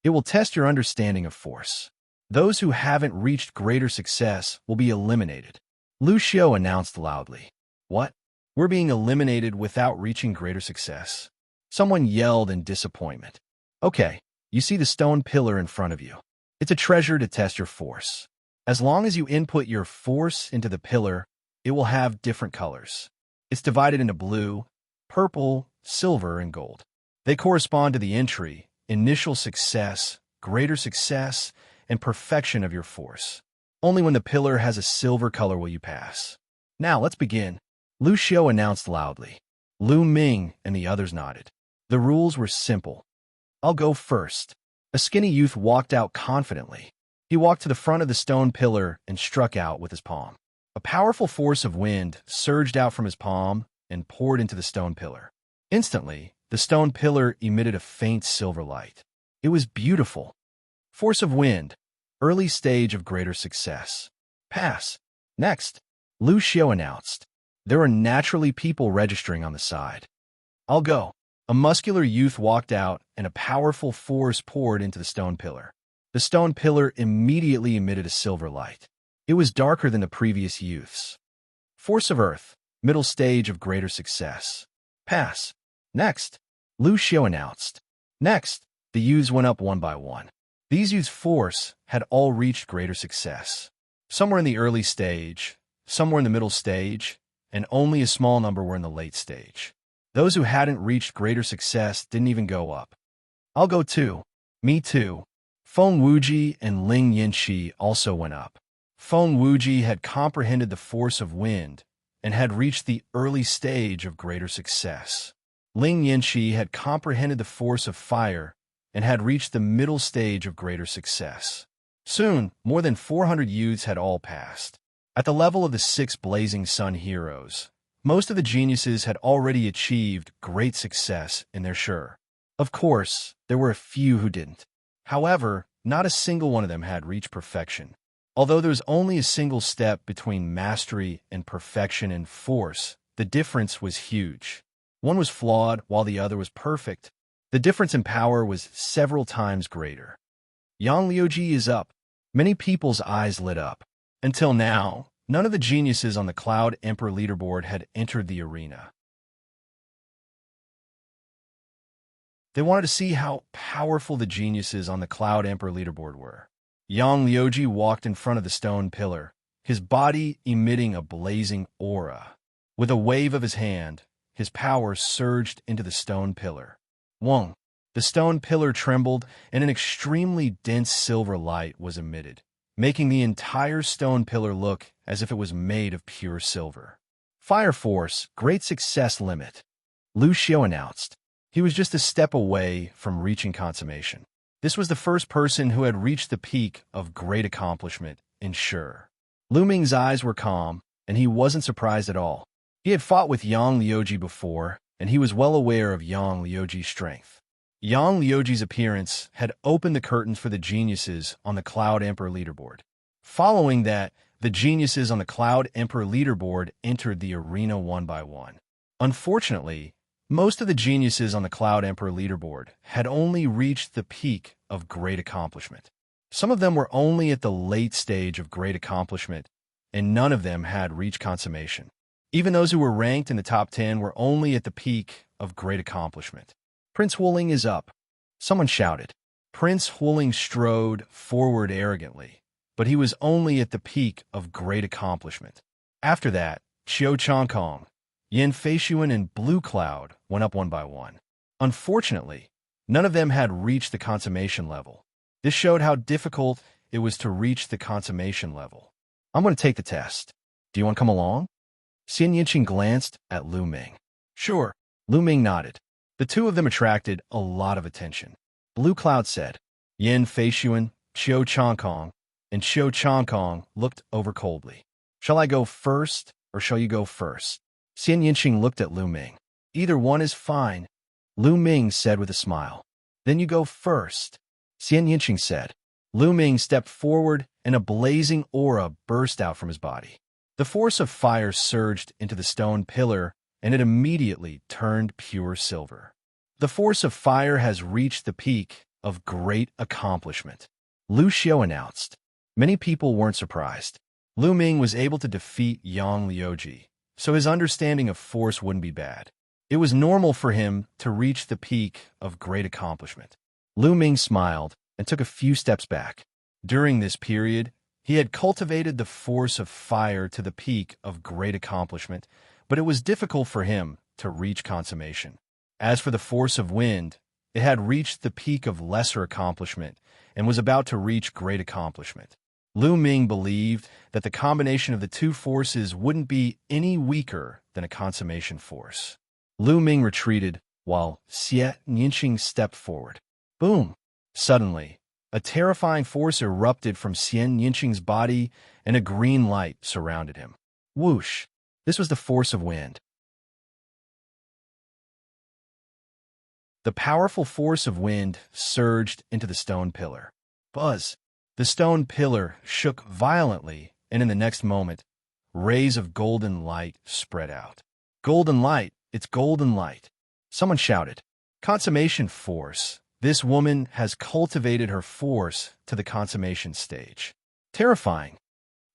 It will test your understanding of force. Those who haven't reached greater success will be eliminated. Lucio announced loudly. What? We're being eliminated without reaching greater success? Someone yelled in disappointment. Okay, you see the stone pillar in front of you. It's a treasure to test your force. As long as you input your force into the pillar, it will have different colors. It's divided into blue, purple, silver, and gold. They correspond to the entry, initial success, greater success, and perfection of your force. Only when the pillar has a silver color will you pass. Now, let's begin. Lucio announced loudly. Lu Ming and the others nodded. The rules were simple. I'll go first. A skinny youth walked out confidently. He walked to the front of the stone pillar and struck out with his palm. A powerful force of wind surged out from his palm and poured into the stone pillar. Instantly, the stone pillar emitted a faint silver light. It was beautiful. Force of wind. Early stage of greater success. Pass. Next, Lucio announced. There are naturally people registering on the side. I'll go. A muscular youth walked out and a powerful force poured into the stone pillar. The stone pillar immediately emitted a silver light. It was darker than the previous youths. Force of earth. Middle stage of greater success. Pass. Next, Lucio announced. Next, the youths went up one by one. These youths' force had all reached greater success. Some were in the early stage, some were in the middle stage, and only a small number were in the late stage. Those who hadn't reached greater success didn't even go up. I'll go too. Me too. Feng Wuji and Ling Yanxi also went up. Feng Wuji had comprehended the force of wind and had reached the early stage of greater success. Ling Yanxi had comprehended the force of fire and had reached the middle stage of greater success. Soon, more than 400 youths had all passed. At the level of the 6 blazing sun heroes, most of the geniuses had already achieved great success in their sure. Of course, there were a few who didn't. However, not a single one of them had reached perfection. Although there was only a single step between mastery and perfection in force, the difference was huge. One was flawed while the other was perfect. The difference in power was several times greater. Yang Liuji is up. Many people's eyes lit up. Until now, none of the geniuses on the Cloud Emperor leaderboard had entered the arena. They wanted to see how powerful the geniuses on the Cloud Emperor leaderboard were. Yang Liuji walked in front of the stone pillar, his body emitting a blazing aura. With a wave of his hand, his power surged into the stone pillar. Wong. The stone pillar trembled, and an extremely dense silver light was emitted, making the entire stone pillar look as if it was made of pure silver. Fire Force, great success limit. Lucio announced. He was just a step away from reaching consummation. This was the first person who had reached the peak of great accomplishment, ensure. Lu Ming's eyes were calm, and he wasn't surprised at all. He had fought with Yang Liuji before, and he was well aware of Yang Liuji's strength. Yang Liuji's appearance had opened the curtains for the geniuses on the Cloud Emperor leaderboard. Following that, the geniuses on the Cloud Emperor leaderboard entered the arena one by one. Unfortunately, most of the geniuses on the Cloud Emperor leaderboard had only reached the peak of great accomplishment. Some of them were only at the late stage of great accomplishment, and none of them had reached consummation. Even those who were ranked in the top 10 were only at the peak of great accomplishment. Prince Huling is up. Someone shouted. Prince Huling strode forward arrogantly, but he was only at the peak of great accomplishment. After that, Xiao Changkong, Yin Feishuan, and Blue Cloud went up one by one. Unfortunately, none of them had reached the consummation level. This showed how difficult it was to reach the consummation level. I'm going to take the test. Do you want to come along? Xianxia glanced at Lu Ming. Sure. Lu Ming nodded. The two of them attracted a lot of attention. Blue Cloud said, Yin Feishuan, Qiu Changkong, and Qiu Changkong looked over coldly. Shall I go first, or shall you go first? Xianxia looked at Lu Ming. Either one is fine, Lu Ming said with a smile. Then you go first, Xianxia said. Lu Ming stepped forward, and a blazing aura burst out from his body. The force of fire surged into the stone pillar, and it immediately turned pure silver. The force of fire has reached the peak of great accomplishment, Lu Xiu announced. Many people weren't surprised. Lu Ming was able to defeat Yang Liuji, so his understanding of force wouldn't be bad. It was normal for him to reach the peak of great accomplishment. Lu Ming smiled and took a few steps back. During this period, he had cultivated the force of fire to the peak of great accomplishment, but it was difficult for him to reach consummation. As for the force of wind, it had reached the peak of lesser accomplishment and was about to reach great accomplishment. Lu Ming believed that the combination of the two forces wouldn't be any weaker than a consummation force. Lu Ming retreated while Xianxia stepped forward. Boom! Suddenly, a terrifying force erupted from Xianxia's body, and a green light surrounded him. Whoosh! This was the force of wind. The powerful force of wind surged into the stone pillar. Buzz! The stone pillar shook violently, and in the next moment, rays of golden light spread out. Golden light! It's golden light! Someone shouted. Consummation force. This woman has cultivated her force to the consummation stage. Terrifying.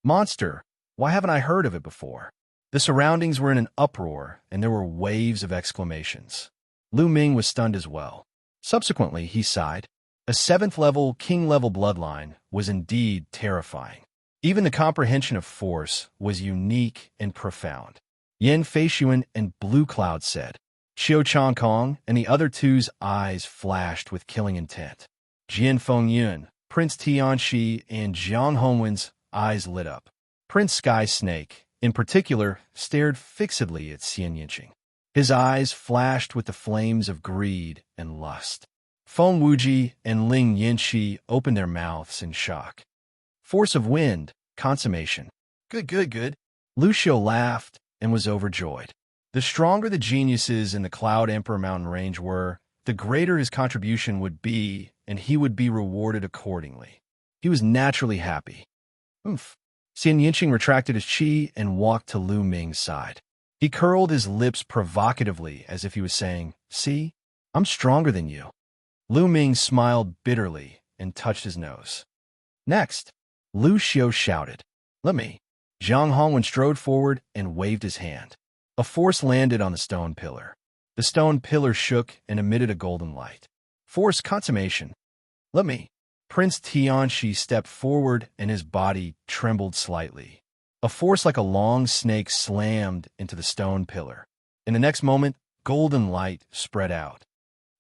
Monster. Why haven't I heard of it before? The surroundings were in an uproar, and there were waves of exclamations. Lu Ming was stunned as well. Subsequently, he sighed. A 7th-level, king-level bloodline was indeed terrifying. Even the comprehension of force was unique and profound. Yin Feishuan and Blue Cloud said. Qiu Changkong and the other two's eyes flashed with killing intent. Jian Fengyun, Prince Tianxi, and Jiang Hongwen's eyes lit up. Prince Sky Snake, in particular, stared fixedly at Xianxia. His eyes flashed with the flames of greed and lust. Feng Wuji and Ling Yinxi opened their mouths in shock. Force of wind, consummation. Good. Lu Xiu laughed and was overjoyed. The stronger the geniuses in the Cloud Emperor mountain range were, the greater his contribution would be, and he would be rewarded accordingly. He was naturally happy. Oomph. Xianxia retracted his chi and walked to Lu Ming's side. He curled his lips provocatively as if he was saying, See, I'm stronger than you. Lu Ming smiled bitterly and touched his nose. Next, Lu Xiu shouted, Let me. Jiang Hongwen strode forward and waved his hand. A force landed on the stone pillar. The stone pillar shook and emitted a golden light. Force consummation. Let me. Prince Tianxi stepped forward and his body trembled slightly. A force like a long snake slammed into the stone pillar. In the next moment, golden light spread out.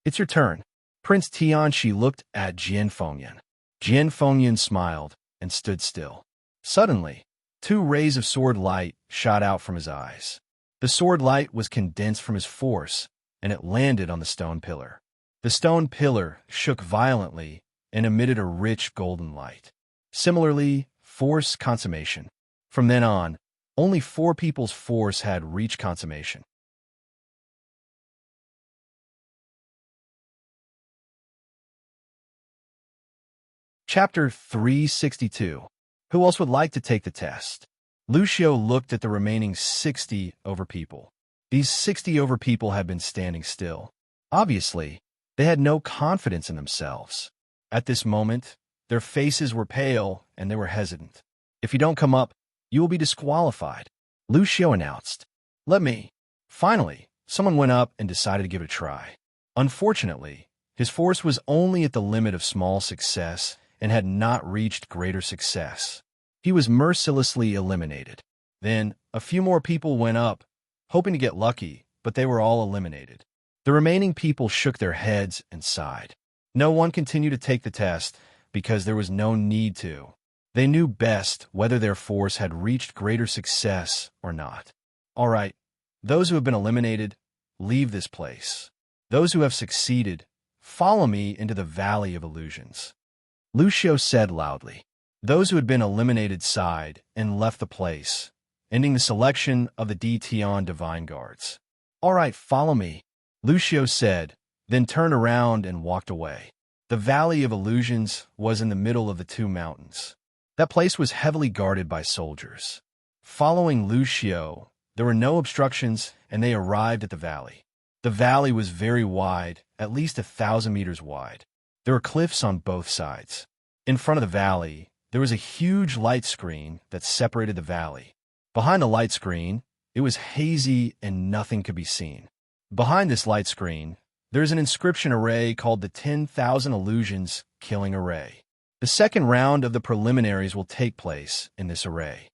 It's your turn. Prince Tianxi looked at Jian Fengyun. Jian Fengyun smiled and stood still. Suddenly, 2 rays of sword light shot out from his eyes. The sword light was condensed from his force, and it landed on the stone pillar. The stone pillar shook violently and emitted a rich golden light. Similarly, force consummation. From then on, only 4 people's force had reached consummation. Chapter 362. Who else would like to take the test? Lu Xiu looked at the remaining 60 over people. These 60 over people had been standing still. Obviously, they had no confidence in themselves. At this moment, their faces were pale and they were hesitant. If you don't come up, you will be disqualified, Lu Xiu announced. Let me. Finally, someone went up and decided to give it a try. Unfortunately, his force was only at the limit of small success and had not reached greater success. He was mercilessly eliminated. Then, a few more people went up, hoping to get lucky, but they were all eliminated. The remaining people shook their heads and sighed. No one continued to take the test because there was no need to. They knew best whether their force had reached greater success or not. All right, those who have been eliminated, leave this place. Those who have succeeded, follow me into the Valley of Illusions. Wuxia said loudly. Those who had been eliminated sighed and left the place, ending the selection of the Dtion Divine Guards. All right, follow me, Wuxia said, then turned around and walked away. The Valley of Illusions was in the middle of the two mountains. That place was heavily guarded by soldiers. Following Wuxia, there were no obstructions, and they arrived at the valley. The valley was very wide, at least 1,000 meters wide. There were cliffs on both sides. In front of the valley, there was a huge light screen that separated the valley. Behind the light screen, it was hazy and nothing could be seen. Behind this light screen, there is an inscription array called the 10,000 Illusions Killing Array. The second round of the preliminaries will take place in this array.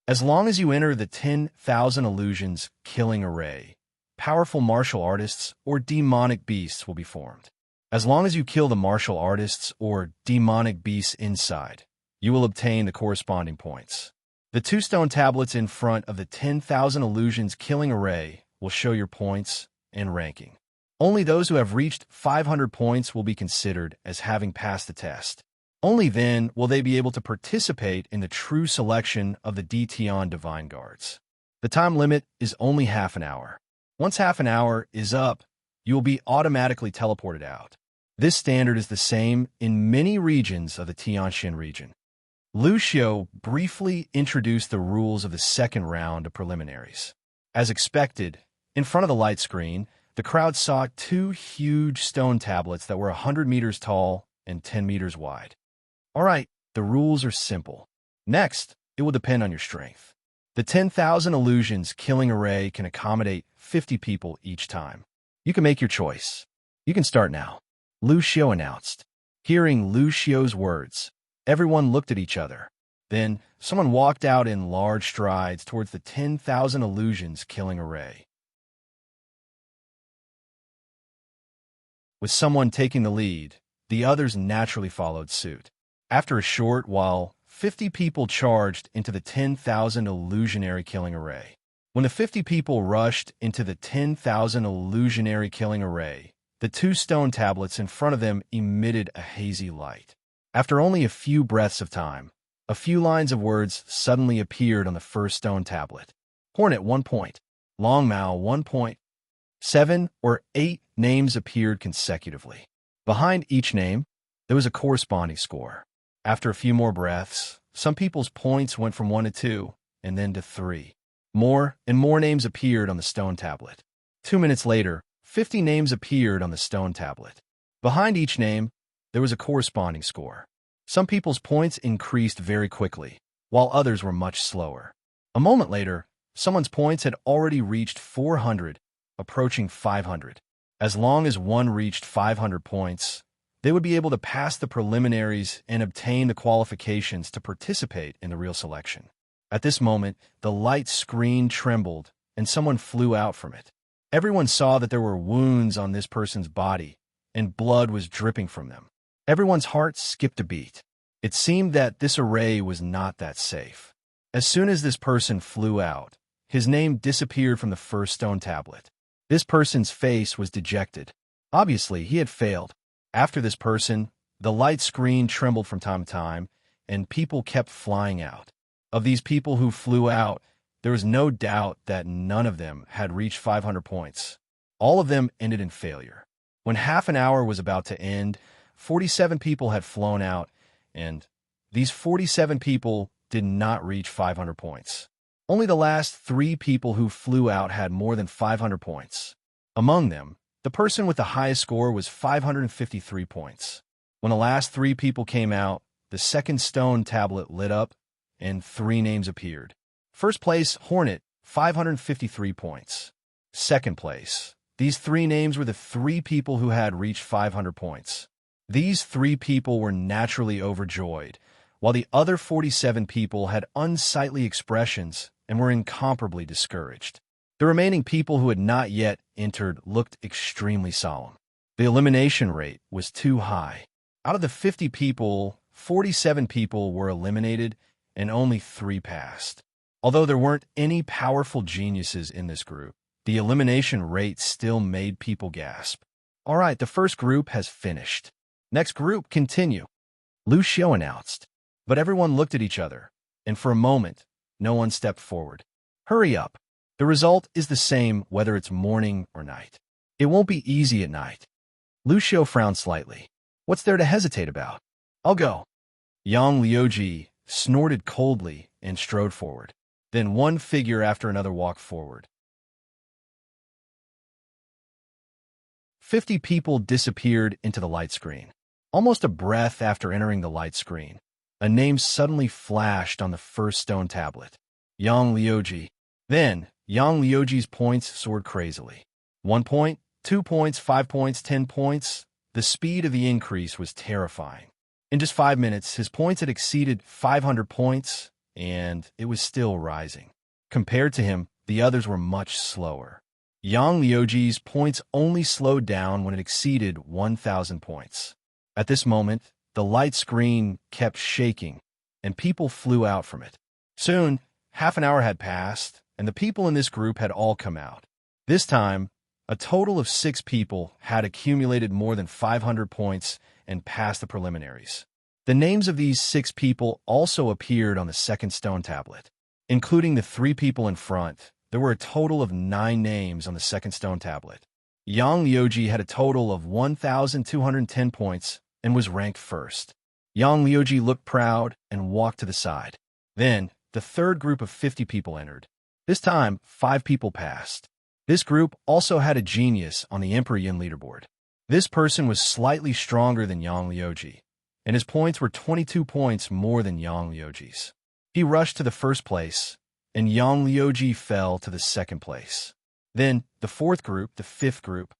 As long as you enter the 10,000 Illusions Killing Array, powerful martial artists or demonic beasts will be formed. As long as you kill the martial artists or demonic beasts inside, you will obtain the corresponding points. The two stone tablets in front of the 10,000 Illusions Killing Array will show your points and ranking. Only those who have reached 500 points will be considered as having passed the test. Only then will they be able to participate in the true selection of the Dtion Divine Guards. The time limit is only half an hour. Once half an hour is up, you will be automatically teleported out. This standard is the same in many regions of the Xianxia region. Wuxia briefly introduced the rules of the second round of preliminaries. As expected, in front of the light screen, the crowd saw two huge stone tablets that were 100 meters tall and 10 meters wide. All right, the rules are simple. Next, it will depend on your strength. The 10,000 Illusions Killing Array can accommodate 50 people each time. You can make your choice. You can start now, Wuxia announced. Hearing Wuxia's words, everyone looked at each other. Then, someone walked out in large strides towards the 10,000 Illusions Killing Array. With someone taking the lead, the others naturally followed suit. After a short while, 50 people charged into the 10,000 Illusionary Killing Array. When the 50 people rushed into the 10,000 Illusionary Killing Array, the two stone tablets in front of them emitted a hazy light. After only a few breaths of time, a few lines of words suddenly appeared on the first stone tablet. Hornet 1 point. Longmao 1 point. 7 or 8 names appeared consecutively. Behind each name, there was a corresponding score. After a few more breaths, some people's points went from 1 to 2, and then to 3. More and more names appeared on the stone tablet. 2 minutes later, 50 names appeared on the stone tablet. Behind each name, there was a corresponding score. Some people's points increased very quickly, while others were much slower. A moment later, someone's points had already reached 400, approaching 500. As long as one reached 500 points, they would be able to pass the preliminaries and obtain the qualifications to participate in the real selection. At this moment, the light screen trembled, and someone flew out from it. Everyone saw that there were wounds on this person's body, and blood was dripping from them. Everyone's heart skipped a beat. It seemed that this array was not that safe. As soon as this person flew out, his name disappeared from the first stone tablet. This person's face was dejected. Obviously, he had failed. After this person, the light screen trembled from time to time, and people kept flying out. Of these people who flew out, there was no doubt that none of them had reached 500 points. All of them ended in failure. When half an hour was about to end, 47 people had flown out, and these 47 people did not reach 500 points. Only the last 3 people who flew out had more than 500 points. Among them, the person with the highest score was 553 points. When the last 3 people came out, the second stone tablet lit up, and 3 names appeared. First place, Hornet, 553 points. Second place. These 3 names were the 3 people who had reached 500 points. These 3 people were naturally overjoyed, while the other 47 people had unsightly expressions and were incomparably discouraged. The remaining people who had not yet entered looked extremely solemn. The elimination rate was too high. Out of the 50 people, 47 people were eliminated and only 3 passed. Although there weren't any powerful geniuses in this group, the elimination rate still made people gasp. All right, the first group has finished. Next group, continue, Wuxia announced. But everyone looked at each other, and for a moment, no one stepped forward. Hurry up. The result is the same whether it's morning or night. It won't be easy at night. Wuxia frowned slightly. What's there to hesitate about? I'll go. Yang Liuji snorted coldly and strode forward. Then one figure after another walked forward. 50 people disappeared into the light screen. Almost a breath after entering the light screen, a name suddenly flashed on the first stone tablet. Yang Liuji. Then, Yang Liuji's points soared crazily. 1 point, 2 points, 5 points, 10 points. The speed of the increase was terrifying. In just 5 minutes, his points had exceeded 500 points, and it was still rising. Compared to him, the others were much slower. Yang Liuji's points only slowed down when it exceeded 1,000 points. At this moment, the light screen kept shaking, and people flew out from it. Soon, half an hour had passed, and the people in this group had all come out. This time, a total of 6 people had accumulated more than 500 points and passed the preliminaries. The names of these 6 people also appeared on the second stone tablet. Including the 3 people in front, there were a total of 9 names on the second stone tablet. Yang Liuji had a total of 1,210 points and was ranked first. Yang Liuji looked proud and walked to the side. Then, the third group of 50 people entered. This time, 5 people passed. This group also had a genius on the Emperor Yin leaderboard. This person was slightly stronger than Yang Liuji, and his points were 22 points more than Yang Liuji's. He rushed to the first place, and Yang Liuji fell to the second place. Then, the fourth group, the fifth group,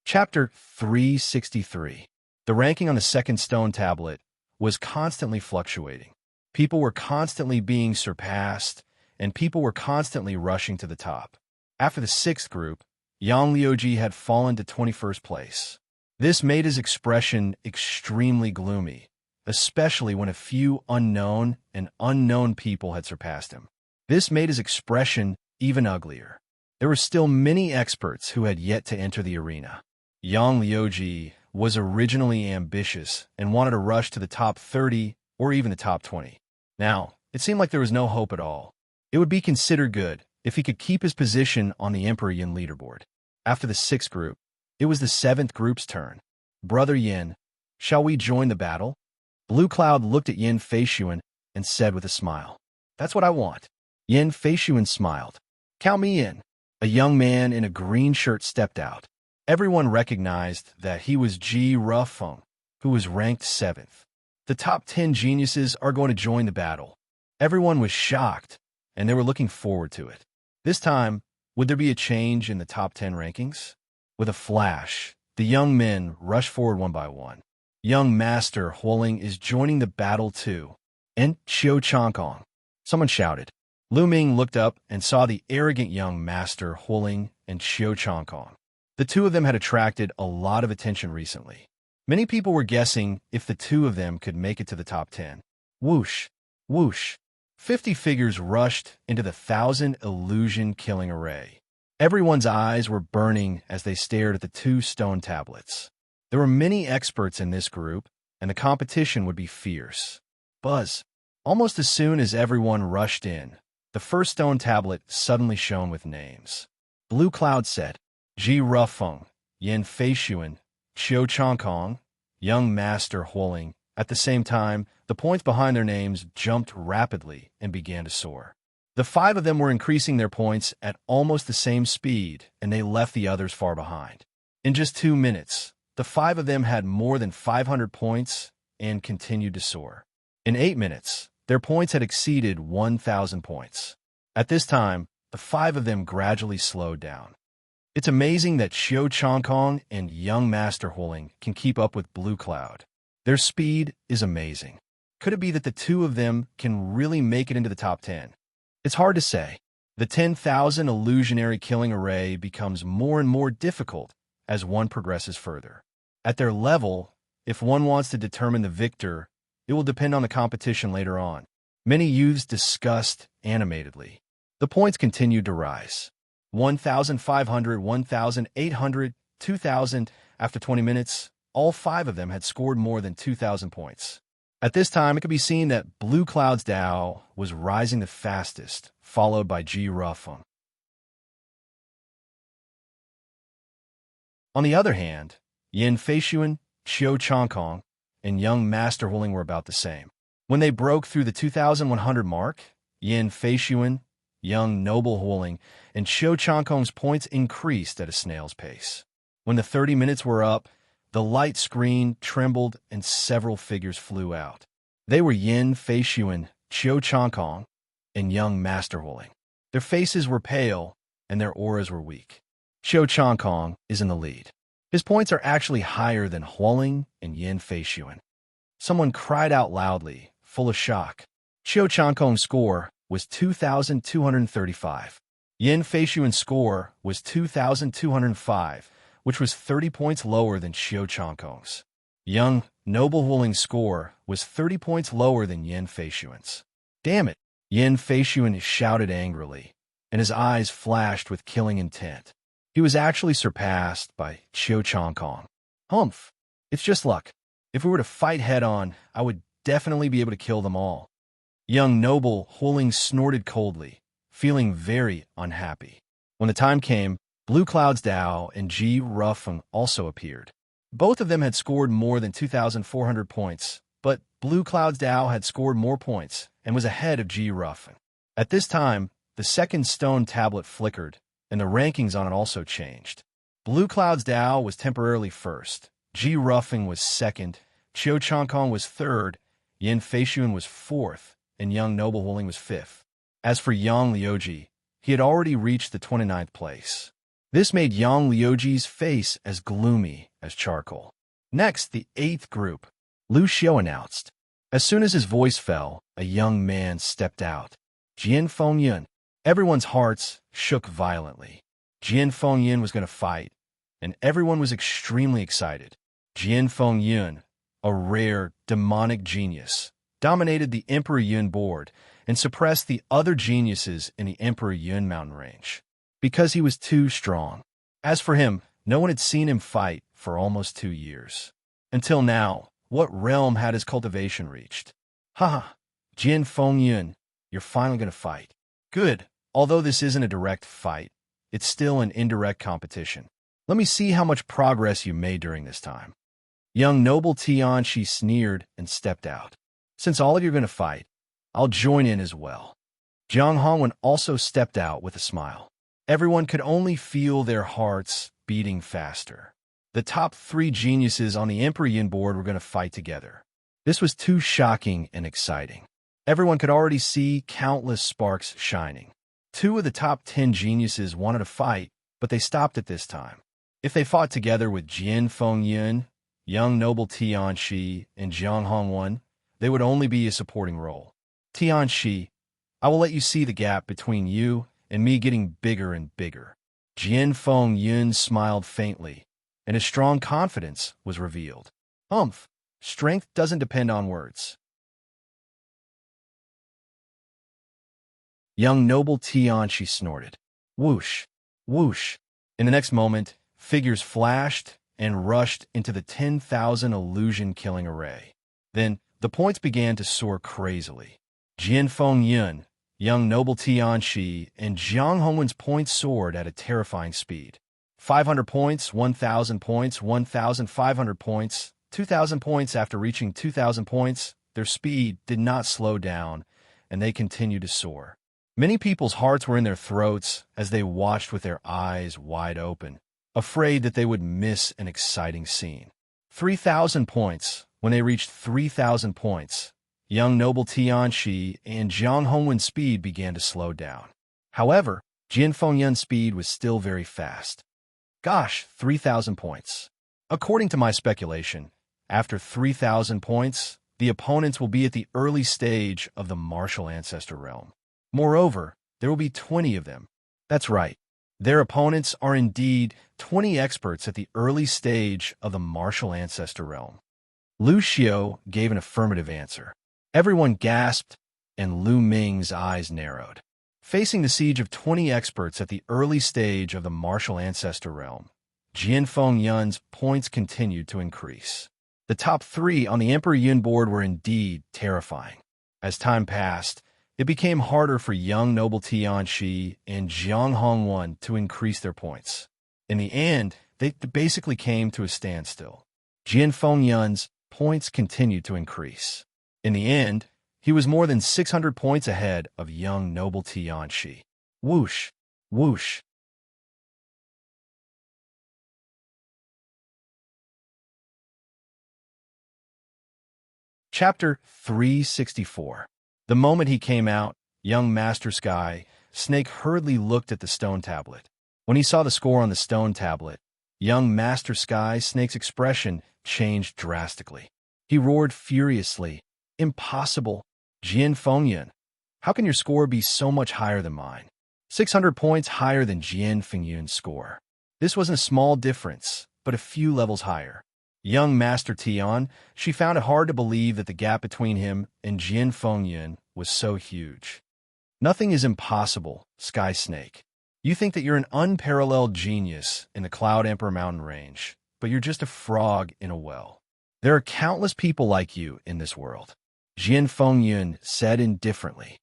Chapter 363. The ranking on the second stone tablet was constantly fluctuating. People were constantly being surpassed, and people were constantly rushing to the top. After the sixth group, Yang Liuji had fallen to 21st place. This made his expression extremely gloomy, especially when a few unknown and unknown people had surpassed him. This made his expression even uglier. There were still many experts who had yet to enter the arena. Yang Liuji was originally ambitious and wanted to rush to the top 30 or even the top 20. Now, it seemed like there was no hope at all. It would be considered good if he could keep his position on the Emperor Yin leaderboard. After the sixth group, it was the seventh group's turn. Brother Yin, shall we join the battle? Blue Cloud looked at Yin Feishuan and said with a smile, That's what I want. Yin Feishuan smiled. Count me in. A young man in a green shirt stepped out. Everyone recognized that he was Ji Rufeng, who was ranked 7th. The top 10 geniuses are going to join the battle. Everyone was shocked, and they were looking forward to it. This time, would there be a change in the top 10 rankings? With a flash, the young men rushed forward one by one. Young Master Huoling is joining the battle too. And Xiao Changkong. Someone shouted. Lu Ming looked up and saw the arrogant young Master Huoling and Xiao Changkong. The two of them had attracted a lot of attention recently. Many people were guessing if the two of them could make it to the top 10. Whoosh, whoosh. 50 figures rushed into the 1,000 illusion-killing array. Everyone's eyes were burning as they stared at the 2 stone tablets. There were many experts in this group, and the competition would be fierce. Buzz. Almost as soon as everyone rushed in, the first stone tablet suddenly shone with names. Blue Cloud said, Ji Rufeng, Yin Feishuan, Xiao Changkong, young Master Huoling. At the same time, the points behind their names jumped rapidly and began to soar. The 5 of them were increasing their points at almost the same speed, and they left the others far behind. In just 2 minutes, the 5 of them had more than 500 points and continued to soar. In 8 minutes, their points had exceeded 1,000 points. At this time, the 5 of them gradually slowed down. It's amazing that Xiao Changkong and young Master Huoling can keep up with Blue Cloud. Their speed is amazing. Could it be that the two of them can really make it into the top 10? It's hard to say. The 10,000 illusionary killing array becomes more and more difficult as one progresses further. At their level, if one wants to determine the victor, it will depend on the competition later on. Many youths discussed animatedly. The points continued to rise. 1,500, 1,800, 2,000. After 20 minutes, all 5 of them had scored more than 2,000 points. At this time, it could be seen that Blue Cloud's Dao was rising the fastest, followed by Ji Rufeng. On the other hand, Yin Feishuan, Qiu Changkong, and young Master Huling were about the same. When they broke through the 2,100 mark, Yin Feishuan, young Noble Huling, and Qiu Changkong's points increased at a snail's pace. When the 30 minutes were up, the light screen trembled and several figures flew out. They were Yin Feishuan, Qiu Changkong, and young Master Huling. Their faces were pale and their auras were weak. Qiu Changkong is in the lead. His points are actually higher than Huling and Yin Feishuan. Someone cried out loudly, full of shock. Qiu Changkong's score was 2,235. Yin Feishuan's score was 2,205, which was 30 points lower than Qiu Changkong's. Young Noble Huling's score was 30 points lower than Yin Feishuan's. Damn it! Yin Feishuan shouted angrily, and his eyes flashed with killing intent. He was actually surpassed by Qiu Changkong. Humph! It's just luck. If we were to fight head-on, I would definitely be able to kill them all. Young Noble Huling snorted coldly, feeling very unhappy. When the time came, Blue Cloud's Dao and Ji Rufeng also appeared. Both of them had scored more than 2,400 points, but Blue Cloud's Dao had scored more points and was ahead of Ji Rufeng. At this time, the second stone tablet flickered, and the rankings on it also changed. Blue Cloud's Dao was temporarily first, Ji Rufeng was second, Qiu Changkong was third, Yin Feishuan was fourth, and young Noble Huling was fifth. As for Yang Liuji, he had already reached the 29th place. This made Yang Liuji's face as gloomy as charcoal. Next, the 8th group. Lu Xiu announced. As soon as his voice fell, a young man stepped out. Jian Fengyun. Everyone's hearts shook violently. Jian Fengyun was going to fight, and everyone was extremely excited. Jian Fengyun, a rare, demonic genius, dominated the Emperor Yun board and suppressed the other geniuses in the Emperor Yun mountain range, because he was too strong. As for him, no one had seen him fight for almost 2 years. Until now, what realm had his cultivation reached? Haha, Jian Fengyun, you're finally going to fight. Good. Although this isn't a direct fight, it's still an indirect competition. Let me see how much progress you made during this time. Young Noble Xianxia sneered and stepped out. Since all of you are going to fight, I'll join in as well. Jiang Hongwen also stepped out with a smile. Everyone could only feel their hearts beating faster. The top 3 geniuses on the Emperor Yin board were going to fight together. This was too shocking and exciting. Everyone could already see countless sparks shining. 2 of the top 10 geniuses wanted to fight, but they stopped at this time. If they fought together with Jian Fengyun, young Noble Xianxia, and Jiang Hongwen, they would only be a supporting role. Xianxia, I will let you see the gap between you and me getting bigger and bigger. Jian Fengyun smiled faintly, and his strong confidence was revealed. Humph, strength doesn't depend on words. Young Noble Xianxia snorted. Whoosh, whoosh. In the next moment, figures flashed and rushed into the 10,000 illusion-killing array. Then, the points began to soar crazily. Jian Fengyun, young Noble Xianxia, and Jiang Hongwen's points soared at a terrifying speed. 500 points, 1,000 points, 1,500 points, 2,000 points. After reaching 2,000 points, their speed did not slow down, and they continued to soar. Many people's hearts were in their throats as they watched with their eyes wide open, afraid that they would miss an exciting scene. 3,000 points. When they reached 3,000 points, young Noble Xianxia and Jiang Hongwen's speed began to slow down. However, Jian Fengyun's speed was still very fast. Gosh, 3,000 points. According to my speculation, After 3,000 points, the opponents will be at the early stage of the martial ancestor realm. Moreover, there will be 20 of them. That's right. Their opponents are indeed 20 experts at the early stage of the martial ancestor realm. Lu Xiao gave an affirmative answer. Everyone gasped, and Lu Ming's eyes narrowed. Facing the siege of 20 experts at the early stage of the martial ancestor realm, Jian Fengyun's points continued to increase. The top 3 on the Emperor Yun board were indeed terrifying. As time passed, it became harder for young noble Xianxia and Jiang Hongwen to increase their points. In the end, they basically came to a standstill. Jian Fengyun's points continued to increase. In the end, he was more than 600 points ahead of young noble Xianxia. Whoosh! Whoosh! Chapter 364. The moment he came out, young Master Sky Snake hurriedly looked at the stone tablet. When he saw the score on the stone tablet, young Master Sky Snake's expression changed drastically. He roared furiously, "Impossible! Jian Fengyun, how can your score be so much higher than mine? 600 points higher than Jian Fengyun's score. This wasn't a small difference, but a few levels higher." Young Master Tian, she found it hard to believe that the gap between him and Jian Fengyun was so huge. Nothing is impossible, Sky Snake. You think that you're an unparalleled genius in the Cloud Emperor mountain range, but you're just a frog in a well. There are countless people like you in this world. Jian Fengyun said indifferently.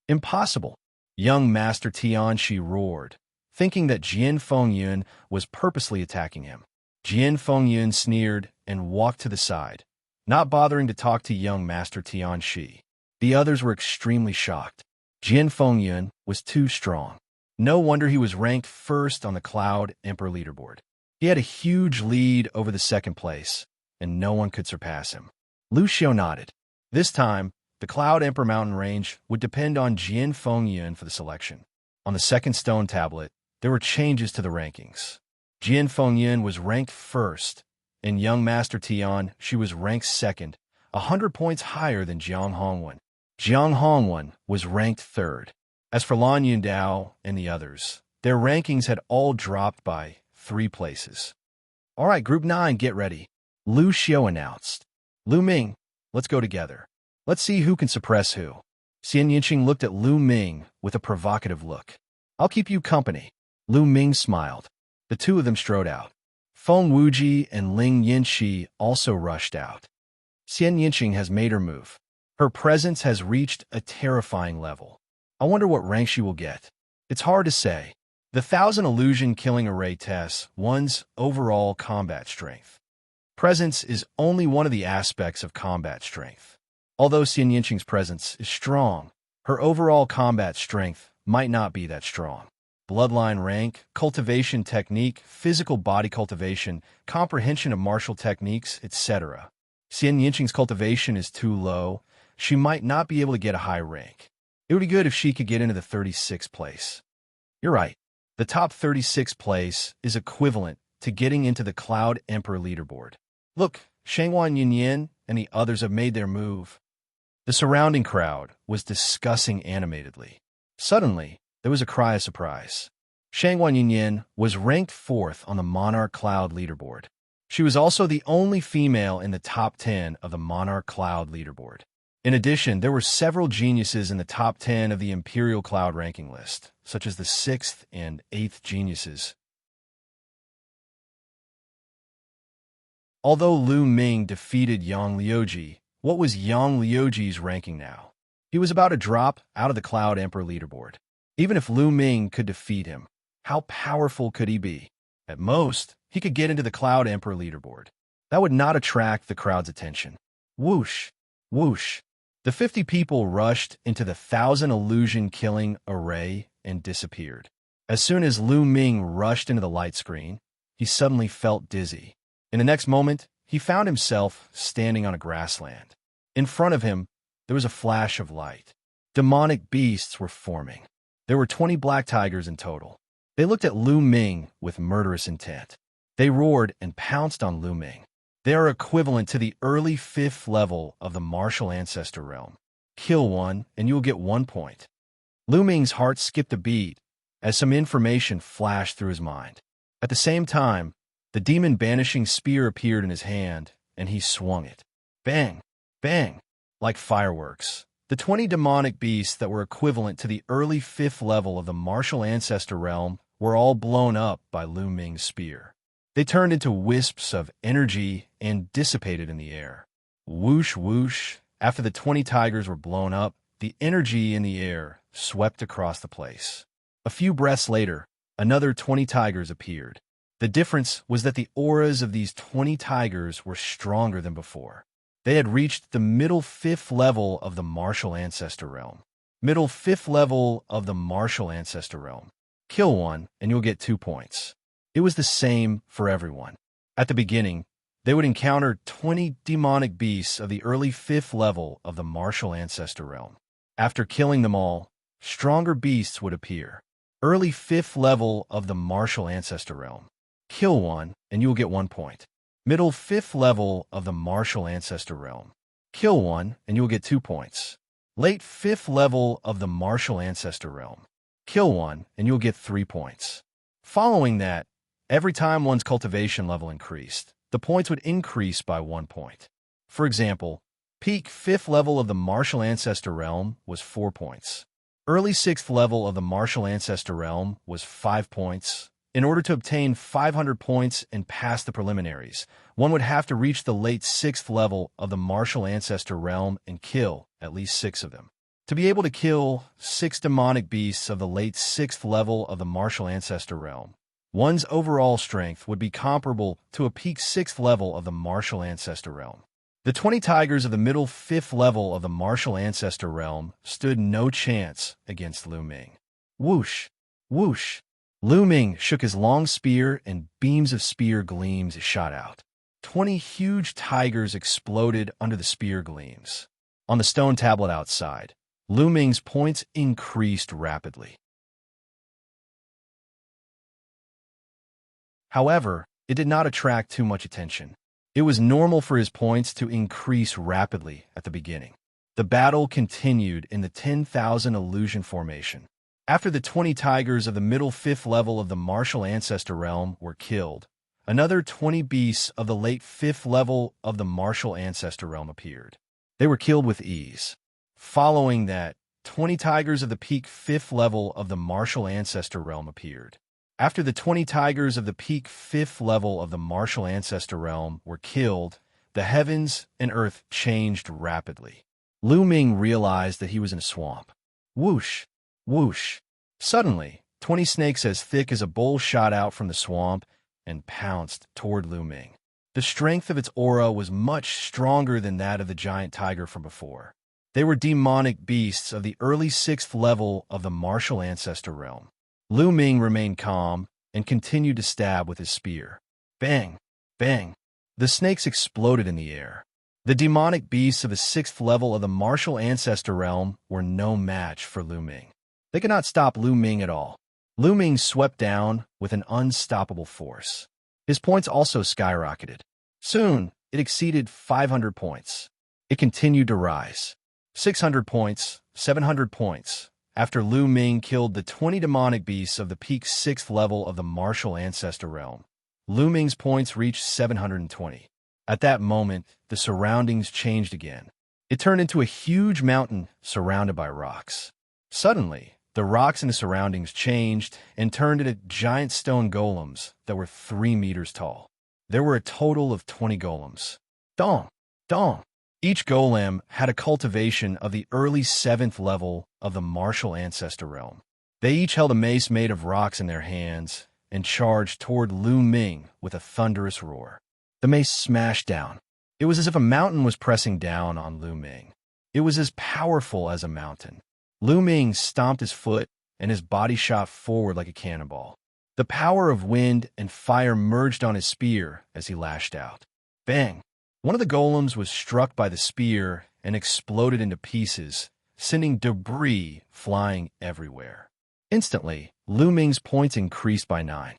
Impossible. Young Master Tian, she roared, thinking that Jian Fengyun was purposely attacking him. Jian Fengyun sneered and walked to the side, not bothering to talk to young Master Tianxi. The others were extremely shocked. Jian Fengyun was too strong. No wonder he was ranked first on the Cloud Emperor leaderboard. He had a huge lead over the second place, and no one could surpass him. Lu Xiao nodded. This time, the Cloud Emperor mountain range would depend on Jian Fengyun for the selection. On the second stone tablet, there were changes to the rankings. Jian Fengyun was ranked first, and young Master Tian, she was ranked second, 100 points higher than Jiang Hongwen. Jiang Hongwen was ranked third. As for Lan Yundao and the others, their rankings had all dropped by 3 places. All right, Group 9, get ready, Lu Xiao announced. Lu Ming, let's go together. Let's see who can suppress who. Xianxia looked at Lu Ming with a provocative look. I'll keep you company. Lu Ming smiled. The two of them strode out. Feng Wuji and Ling Yinxi also rushed out. Xianxia has made her move. Her presence has reached a terrifying level. I wonder what rank she will get. It's hard to say. The 1,000 illusion killing array tests one's overall combat strength. Presence is only one of the aspects of combat strength. Although Xianxia's presence is strong, her overall combat strength might not be that strong. Bloodline rank, cultivation technique, physical body cultivation, comprehension of martial techniques, etc. Xianxia's cultivation is too low. She might not be able to get a high rank. It would be good if she could get into the 36th place. You're right. The top 36th place is equivalent to getting into the Cloud Emperor leaderboard. Look, Shangwan Yunyan and the others have made their move. The surrounding crowd was discussing animatedly. Suddenly, there was a cry of surprise. Shangwan Yunyan was ranked 4th on the Monarch Cloud leaderboard. She was also the only female in the top 10 of the Monarch Cloud leaderboard. In addition, there were several geniuses in the top 10 of the Imperial Cloud ranking list, such as the 6th and 8th geniuses. Although Lu Ming defeated Yang Liuji, what was Yang Liuji's ranking now? He was about to drop out of the Cloud Emperor leaderboard. Even if Lu Ming could defeat him, how powerful could he be? At most, he could get into the Cloud Emperor leaderboard. That would not attract the crowd's attention. Whoosh! Whoosh! The 50 people rushed into the 1,000 illusion-killing array and disappeared. As soon as Lu Ming rushed into the light screen, he suddenly felt dizzy. In the next moment, he found himself standing on a grassland. In front of him, there was a flash of light. Demonic beasts were forming. There were 20 black tigers in total. They looked at Lu Ming with murderous intent. They roared and pounced on Lu Ming. They are equivalent to the early 5th level of the martial ancestor realm. Kill one, and you'll get 1 point. Lu Ming's heart skipped a beat as some information flashed through his mind. At the same time, the demon-banishing spear appeared in his hand, and he swung it. Bang! Bang! Like fireworks. The 20 demonic beasts that were equivalent to the early 5th level of the martial ancestor realm were all blown up by Lu Ming's spear. They turned into wisps of energy and dissipated in the air. Whoosh, whoosh. After the 20 tigers were blown up, the energy in the air swept across the place. A few breaths later, another 20 tigers appeared. The difference was that the auras of these 20 tigers were stronger than before. They had reached the middle 5th level of the martial ancestor realm. Middle 5th level of the martial ancestor realm. Kill one, and you'll get 2 points. It was the same for everyone. At the beginning, they would encounter 20 demonic beasts of the early 5th level of the martial ancestor realm. After killing them all, stronger beasts would appear. Early 5th level of the martial ancestor realm. Kill one, and you'll get 1 point. Middle 5th level of the martial ancestor realm. Kill one, and you'll get 2 points. Late 5th level of the martial ancestor realm. Kill one, and you'll get 3 points. Following that, every time one's cultivation level increased, the points would increase by 1 point. For example, peak 5th level of the martial ancestor realm was 4 points. Early 6th level of the martial ancestor realm was 5 points. In order to obtain 500 points and pass the preliminaries, one would have to reach the late 6th level of the martial ancestor realm and kill at least 6 of them. To be able to kill 6 demonic beasts of the late 6th level of the martial ancestor realm, one's overall strength would be comparable to a peak 6th level of the martial ancestor realm. The 20 tigers of the middle 5th level of the martial ancestor realm stood no chance against Lu Ming. Whoosh! Whoosh! Lu Ming shook his long spear, and beams of spear gleams shot out. 20 huge tigers exploded under the spear gleams. On the stone tablet outside, Lu Ming's points increased rapidly. However, it did not attract too much attention. It was normal for his points to increase rapidly at the beginning. The battle continued in the 10,000 illusion formation. After the 20 tigers of the middle 5th level of the martial ancestor realm were killed, another 20 beasts of the late 5th level of the martial ancestor realm appeared. They were killed with ease. Following that, 20 tigers of the peak 5th level of the martial ancestor realm appeared. After the 20 tigers of the peak 5th level of the martial ancestor realm were killed, the heavens and earth changed rapidly. Lu Ming realized that he was in a swamp. Whoosh! Whoosh! Suddenly, 20 snakes as thick as a bowl shot out from the swamp and pounced toward Lu Ming. The strength of its aura was much stronger than that of the giant tiger from before. They were demonic beasts of the early 6th level of the martial ancestor realm. Lu Ming remained calm and continued to stab with his spear. Bang! Bang! The snakes exploded in the air. The demonic beasts of the 6th level of the martial ancestor realm were no match for Lu Ming. They could not stop Lu Ming at all. Lu Ming swept down with an unstoppable force. His points also skyrocketed. Soon, it exceeded 500 points. It continued to rise. 600 points, 700 points. After Lu Ming killed the 20 demonic beasts of the peak 6th level of the martial ancestor realm, Lu Ming's points reached 720. At that moment, the surroundings changed again. It turned into a huge mountain surrounded by rocks. Suddenly, the rocks in the surroundings changed and turned into giant stone golems that were 3 meters tall. There were a total of 20 golems. Dong! Dong! Each golem had a cultivation of the early 7th level of the martial ancestor realm. They each held a mace made of rocks in their hands and charged toward Lu Ming with a thunderous roar. The mace smashed down. It was as if a mountain was pressing down on Lu Ming. It was as powerful as a mountain. Lu Ming stomped his foot, and his body shot forward like a cannonball. The power of wind and fire merged on his spear as he lashed out. Bang! One of the golems was struck by the spear and exploded into pieces, sending debris flying everywhere. Instantly, Lu Ming's points increased by 9.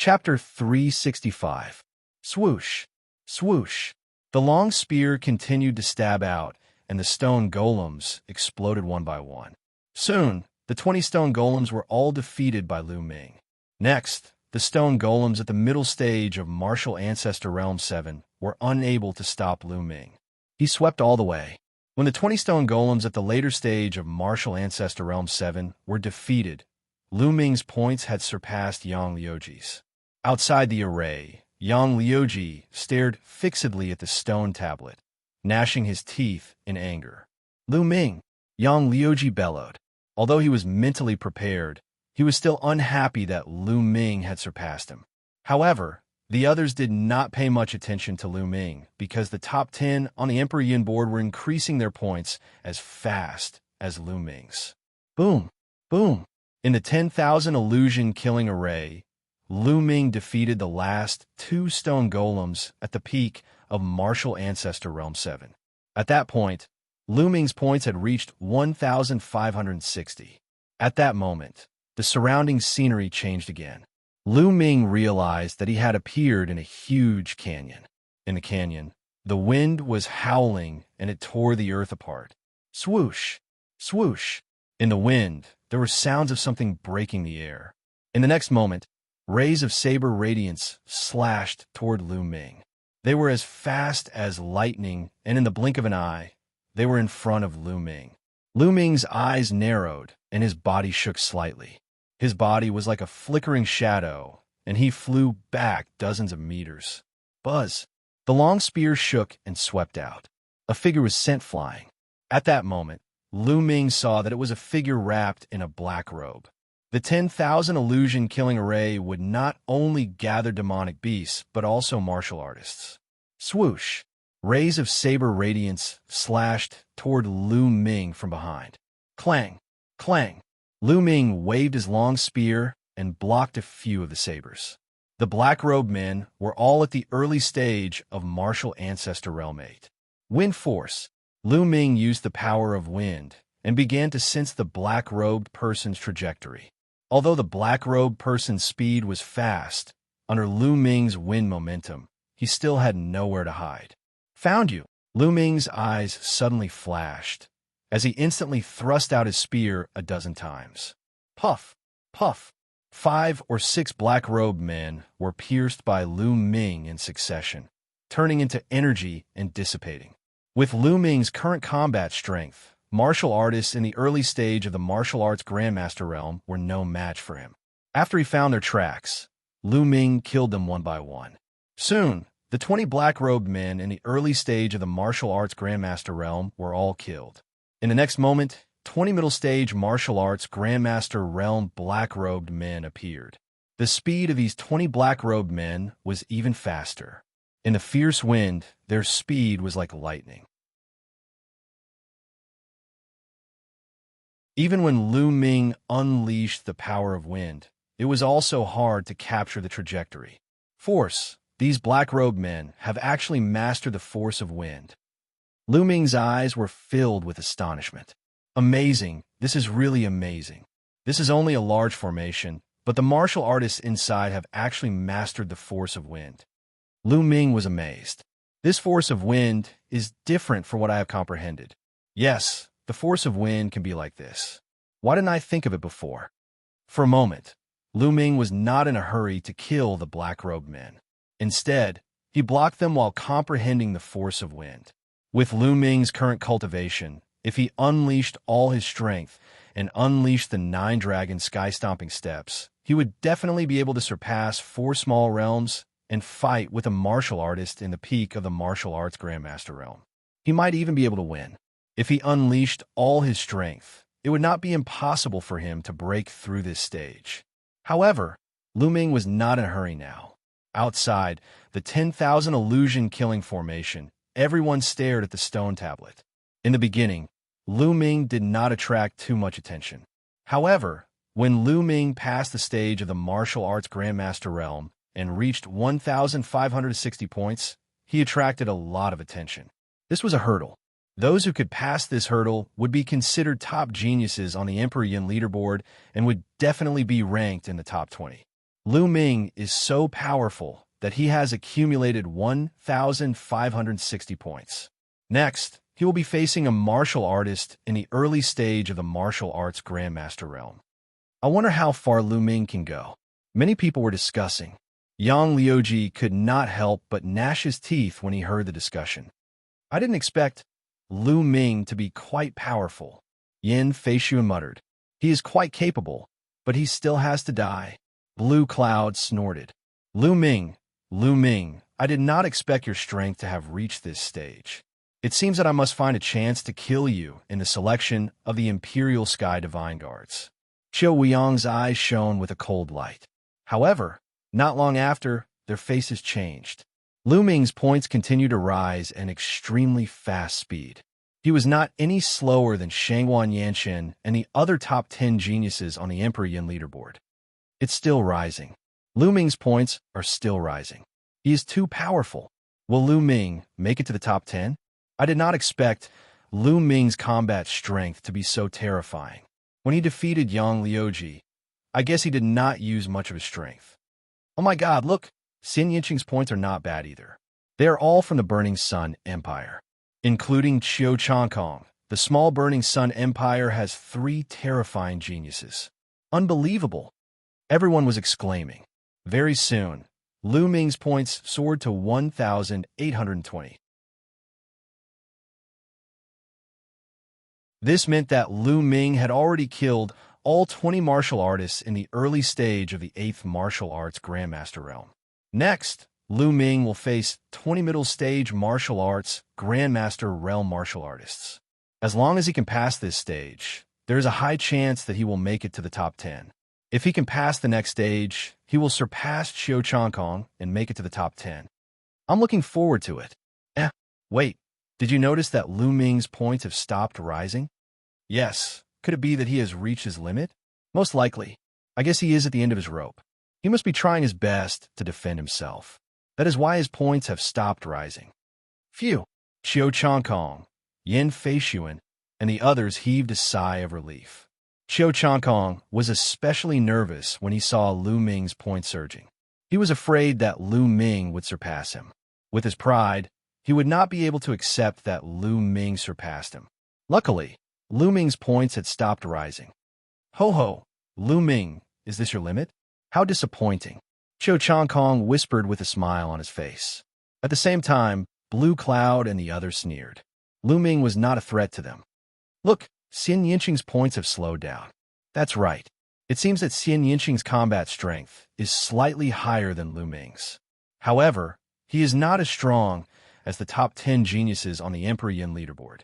Chapter 365. Swoosh, swoosh. The long spear continued to stab out, and the stone golems exploded one by one. Soon, the 20 stone golems were all defeated by Lu Ming. Next, the stone golems at the middle stage of Martial Ancestor Realm 7 were unable to stop Lu Ming. He swept all the way. When the 20 stone golems at the later stage of Martial Ancestor Realm 7 were defeated, Lu Ming's points had surpassed Yang Liuji's. Outside the array, Yang Liuji stared fixedly at the stone tablet, gnashing his teeth in anger. Lu Ming, Yang Liuji bellowed. Although he was mentally prepared, he was still unhappy that Lu Ming had surpassed him. However, the others did not pay much attention to Lu Ming because the top 10 on the Emperor Yin board were increasing their points as fast as Lu Ming's. Boom, boom. In the 10,000 illusion killing array, Lu Ming defeated the last 2 stone golems at the peak of Martial Ancestor Realm 7. At that point, Lu Ming's points had reached 1,560. At that moment, the surrounding scenery changed again. Lu Ming realized that he had appeared in a huge canyon. In the canyon, the wind was howling and it tore the earth apart. Swoosh, swoosh. In the wind, there were sounds of something breaking the air. In the next moment, rays of saber radiance slashed toward Lu Ming. They were as fast as lightning, and in the blink of an eye, they were in front of Lu Ming. Lu Ming's eyes narrowed, and his body shook slightly. His body was like a flickering shadow, and he flew back dozens of meters. Buzz! The long spear shook and swept out. A figure was sent flying. At that moment, Lu Ming saw that it was a figure wrapped in a black robe. The 10,000 illusion killing array would not only gather demonic beasts, but also martial artists. Swoosh! Rays of saber radiance slashed toward Lu Ming from behind. Clang! Clang! Lu Ming waved his long spear and blocked a few of the sabers. The black-robed men were all at the early stage of Martial Ancestor Realm 8. Wind Force. Lu Ming used the power of wind and began to sense the black-robed person's trajectory. Although the black-robed person's speed was fast, under Lu Ming's wind momentum, he still had nowhere to hide. Found you! Lu Ming's eyes suddenly flashed, as he instantly thrust out his spear a dozen times. Puff! Puff! 5 or 6 black-robed men were pierced by Lu Ming in succession, turning into energy and dissipating. With Lu Ming's current combat strength, martial artists in the early stage of the martial arts Grandmaster realm were no match for him. After he found their tracks, Lu Ming killed them one by one. Soon, the 20 black-robed men in the early stage of the martial arts Grandmaster realm were all killed. In the next moment, 20 middle stage martial arts Grandmaster realm black-robed men appeared. The speed of these 20 black-robed men was even faster. In the fierce wind, their speed was like lightning. Even when Lu Ming unleashed the power of wind, it was also hard to capture the trajectory. Force. These black-robed men have actually mastered the force of wind. Lu Ming's eyes were filled with astonishment. Amazing. This is really amazing. This is only a large formation, but the martial artists inside have actually mastered the force of wind. Lu Ming was amazed. This force of wind is different from what I have comprehended. Yes, the force of wind can be like this. Why didn't I think of it before? For a moment, Lu Ming was not in a hurry to kill the black-robed men. Instead, he blocked them while comprehending the force of wind. With Lu Ming's current cultivation, if he unleashed all his strength and unleashed the 9 dragon sky-stomping steps, he would definitely be able to surpass 4 small realms and fight with a martial artist in the peak of the martial arts Grandmaster realm. He might even be able to win. If he unleashed all his strength, it would not be impossible for him to break through this stage. However, Lu Ming was not in a hurry now. Outside, the 10,000 illusion killing formation, everyone stared at the stone tablet. In the beginning, Lu Ming did not attract too much attention. However, when Lu Ming passed the stage of the martial arts Grandmaster realm and reached 1,560 points, he attracted a lot of attention. This was a hurdle. Those who could pass this hurdle would be considered top geniuses on the Emperor Yin leaderboard and would definitely be ranked in the top 20. Lu Ming is so powerful that he has accumulated 1,560 points. Next, he will be facing a martial artist in the early stage of the martial arts Grandmaster realm. I wonder how far Lu Ming can go. Many people were discussing. Yang Liuji could not help but gnash his teeth when he heard the discussion. I didn't expect Lu Ming to be quite powerful. Yin Feishuan muttered. He is quite capable, but he still has to die. Blue Cloud snorted. Lu Ming, I did not expect your strength to have reached this stage. It seems that I must find a chance to kill you in the selection of the Imperial Sky Divine Guards. Qiu Weiyang's eyes shone with a cold light. However, not long after, their faces changed. Lu Ming's points continued to rise at an extremely fast speed. He was not any slower than Shangwan Yanxin and the other top 10 geniuses on the Emperor Yin leaderboard. It's still rising. Lu Ming's points are still rising. He is too powerful. Will Lu Ming make it to the top 10? I did not expect Lu Ming's combat strength to be so terrifying. When he defeated Yang Liuji, I guess he did not use much of his strength. Oh my god, look! Xianxia's points are not bad either. They are all from the Burning Sun Empire. Including Qiu Changkong, the small Burning Sun Empire has 3 terrifying geniuses. Unbelievable! Everyone was exclaiming. Very soon, Lu Ming's points soared to 1,820. This meant that Lu Ming had already killed all 20 martial artists in the early stage of the 8th martial arts Grandmaster realm. Next, Lu Ming will face 20 middle stage martial arts Grandmaster realm martial artists. As long as he can pass this stage, there is a high chance that he will make it to the top 10. If he can pass the next stage, he will surpass Qiu Changkong and make it to the top 10. I'm looking forward to it. Wait, did you notice that Lu Ming's points have stopped rising? Yes. Could it be that he has reached his limit? Most likely. I guess he is at the end of his rope. He must be trying his best to defend himself. That is why his points have stopped rising. Phew! Qiu Changkong, Yin Feishuan, and the others heaved a sigh of relief. Qiu Changkong was especially nervous when he saw Lu Ming's points surging. He was afraid that Lu Ming would surpass him. With his pride, he would not be able to accept that Lu Ming surpassed him. Luckily, Lu Ming's points had stopped rising. Ho ho, Lu Ming, is this your limit? How disappointing. Qiu Changkong whispered with a smile on his face. At the same time, Blue Cloud and the others sneered. Lu Ming was not a threat to them. Look, Xianxia's points have slowed down. That's right. It seems that Xianxia's combat strength is slightly higher than Lu Ming's. However, he is not as strong as the top 10 geniuses on the Emperor Yin leaderboard.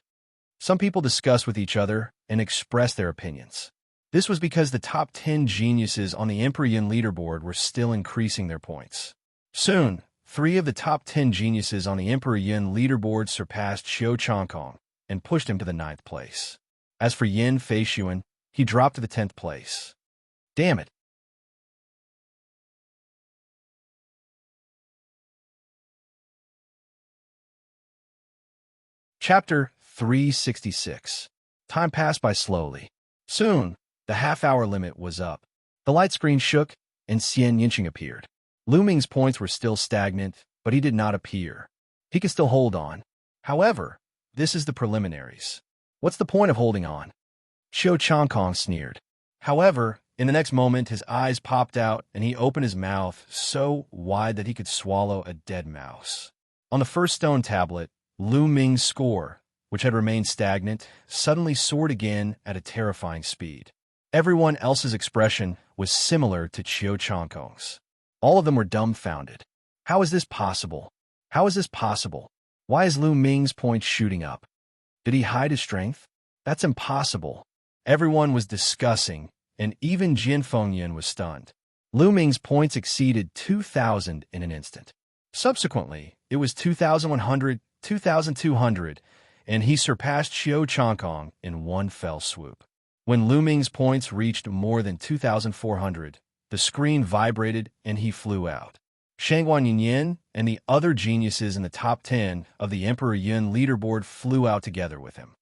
Some people discuss with each other and express their opinions. This was because the top 10 geniuses on the Emperor Yin leaderboard were still increasing their points. Soon, 3 of the top 10 geniuses on the Emperor Yin leaderboard surpassed Qiu Changkong and pushed him to the 9th place. As for Yin Feishuan, he dropped to the 10th place. Damn it! Chapter 366. Time passed by slowly. Soon, the half-hour limit was up. The light screen shook, and Xianxia appeared. Lu Ming's points were still stagnant, but he did not appear. He could still hold on. However, this is the preliminaries. What's the point of holding on? Qiu Changkong sneered. However, in the next moment, his eyes popped out, and he opened his mouth so wide that he could swallow a dead mouse. On the first stone tablet, Lu Ming's score, which had remained stagnant, suddenly soared again at a terrifying speed. Everyone else's expression was similar to Qiu Changkong's. All of them were dumbfounded. How is this possible? How is this possible? Why is Lu Ming's point shooting up? Did he hide his strength? That's impossible. Everyone was discussing, and even Jin Fengyan was stunned. Lu Ming's points exceeded 2,000 in an instant. Subsequently, it was 2,100, 2,200, and he surpassed Qiu Changkong in one fell swoop. When Lu Ming's points reached more than 2,400, the screen vibrated and he flew out. Shangwan Yin and the other geniuses in the top 10 of the Emperor Yin leaderboard flew out together with him.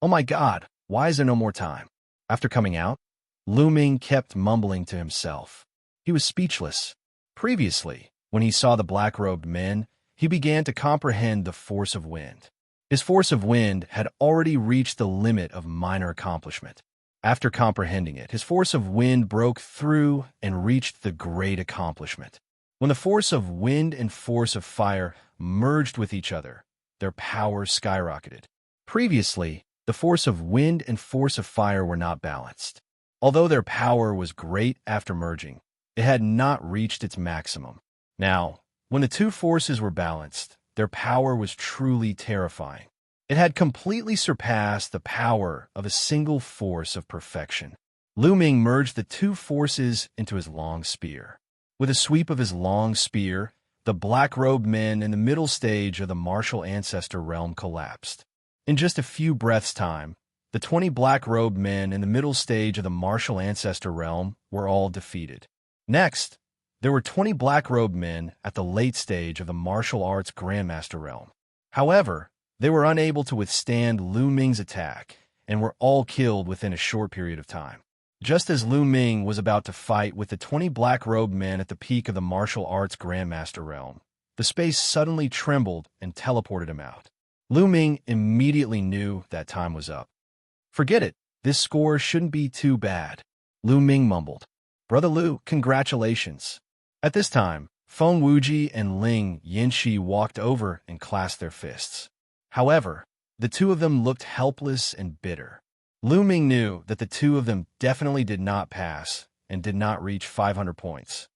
Oh my god, why is there no more time? After coming out, Lu Ming kept mumbling to himself. He was speechless. Previously, when he saw the black-robed men, he began to comprehend the force of wind. His force of wind had already reached the limit of minor accomplishment. After comprehending it, his force of wind broke through and reached the great accomplishment. When the force of wind and force of fire merged with each other, their power skyrocketed. Previously, the force of wind and force of fire were not balanced. Although their power was great after merging, it had not reached its maximum. Now, when the two forces were balanced, their power was truly terrifying. It had completely surpassed the power of a single force of perfection. Lu Ming merged the two forces into his long spear. With a sweep of his long spear, the black-robed men in the middle stage of the martial ancestor realm collapsed. In just a few breaths' time, the 20 black-robed men in the middle stage of the martial ancestor realm were all defeated. Next, there were 20 black-robed men at the late stage of the martial arts grandmaster realm. However, they were unable to withstand Lu Ming's attack and were all killed within a short period of time. Just as Lu Ming was about to fight with the 20 black-robed men at the peak of the martial arts grandmaster realm, the space suddenly trembled and teleported him out. Lu Ming immediately knew that time was up. Forget it, this score shouldn't be too bad, Lu Ming mumbled. Brother Lu, congratulations. At this time, Feng Wuji and Ling Yanxi walked over and clasped their fists. However, the two of them looked helpless and bitter. Lu Ming knew that the two of them definitely did not pass and did not reach 500 points.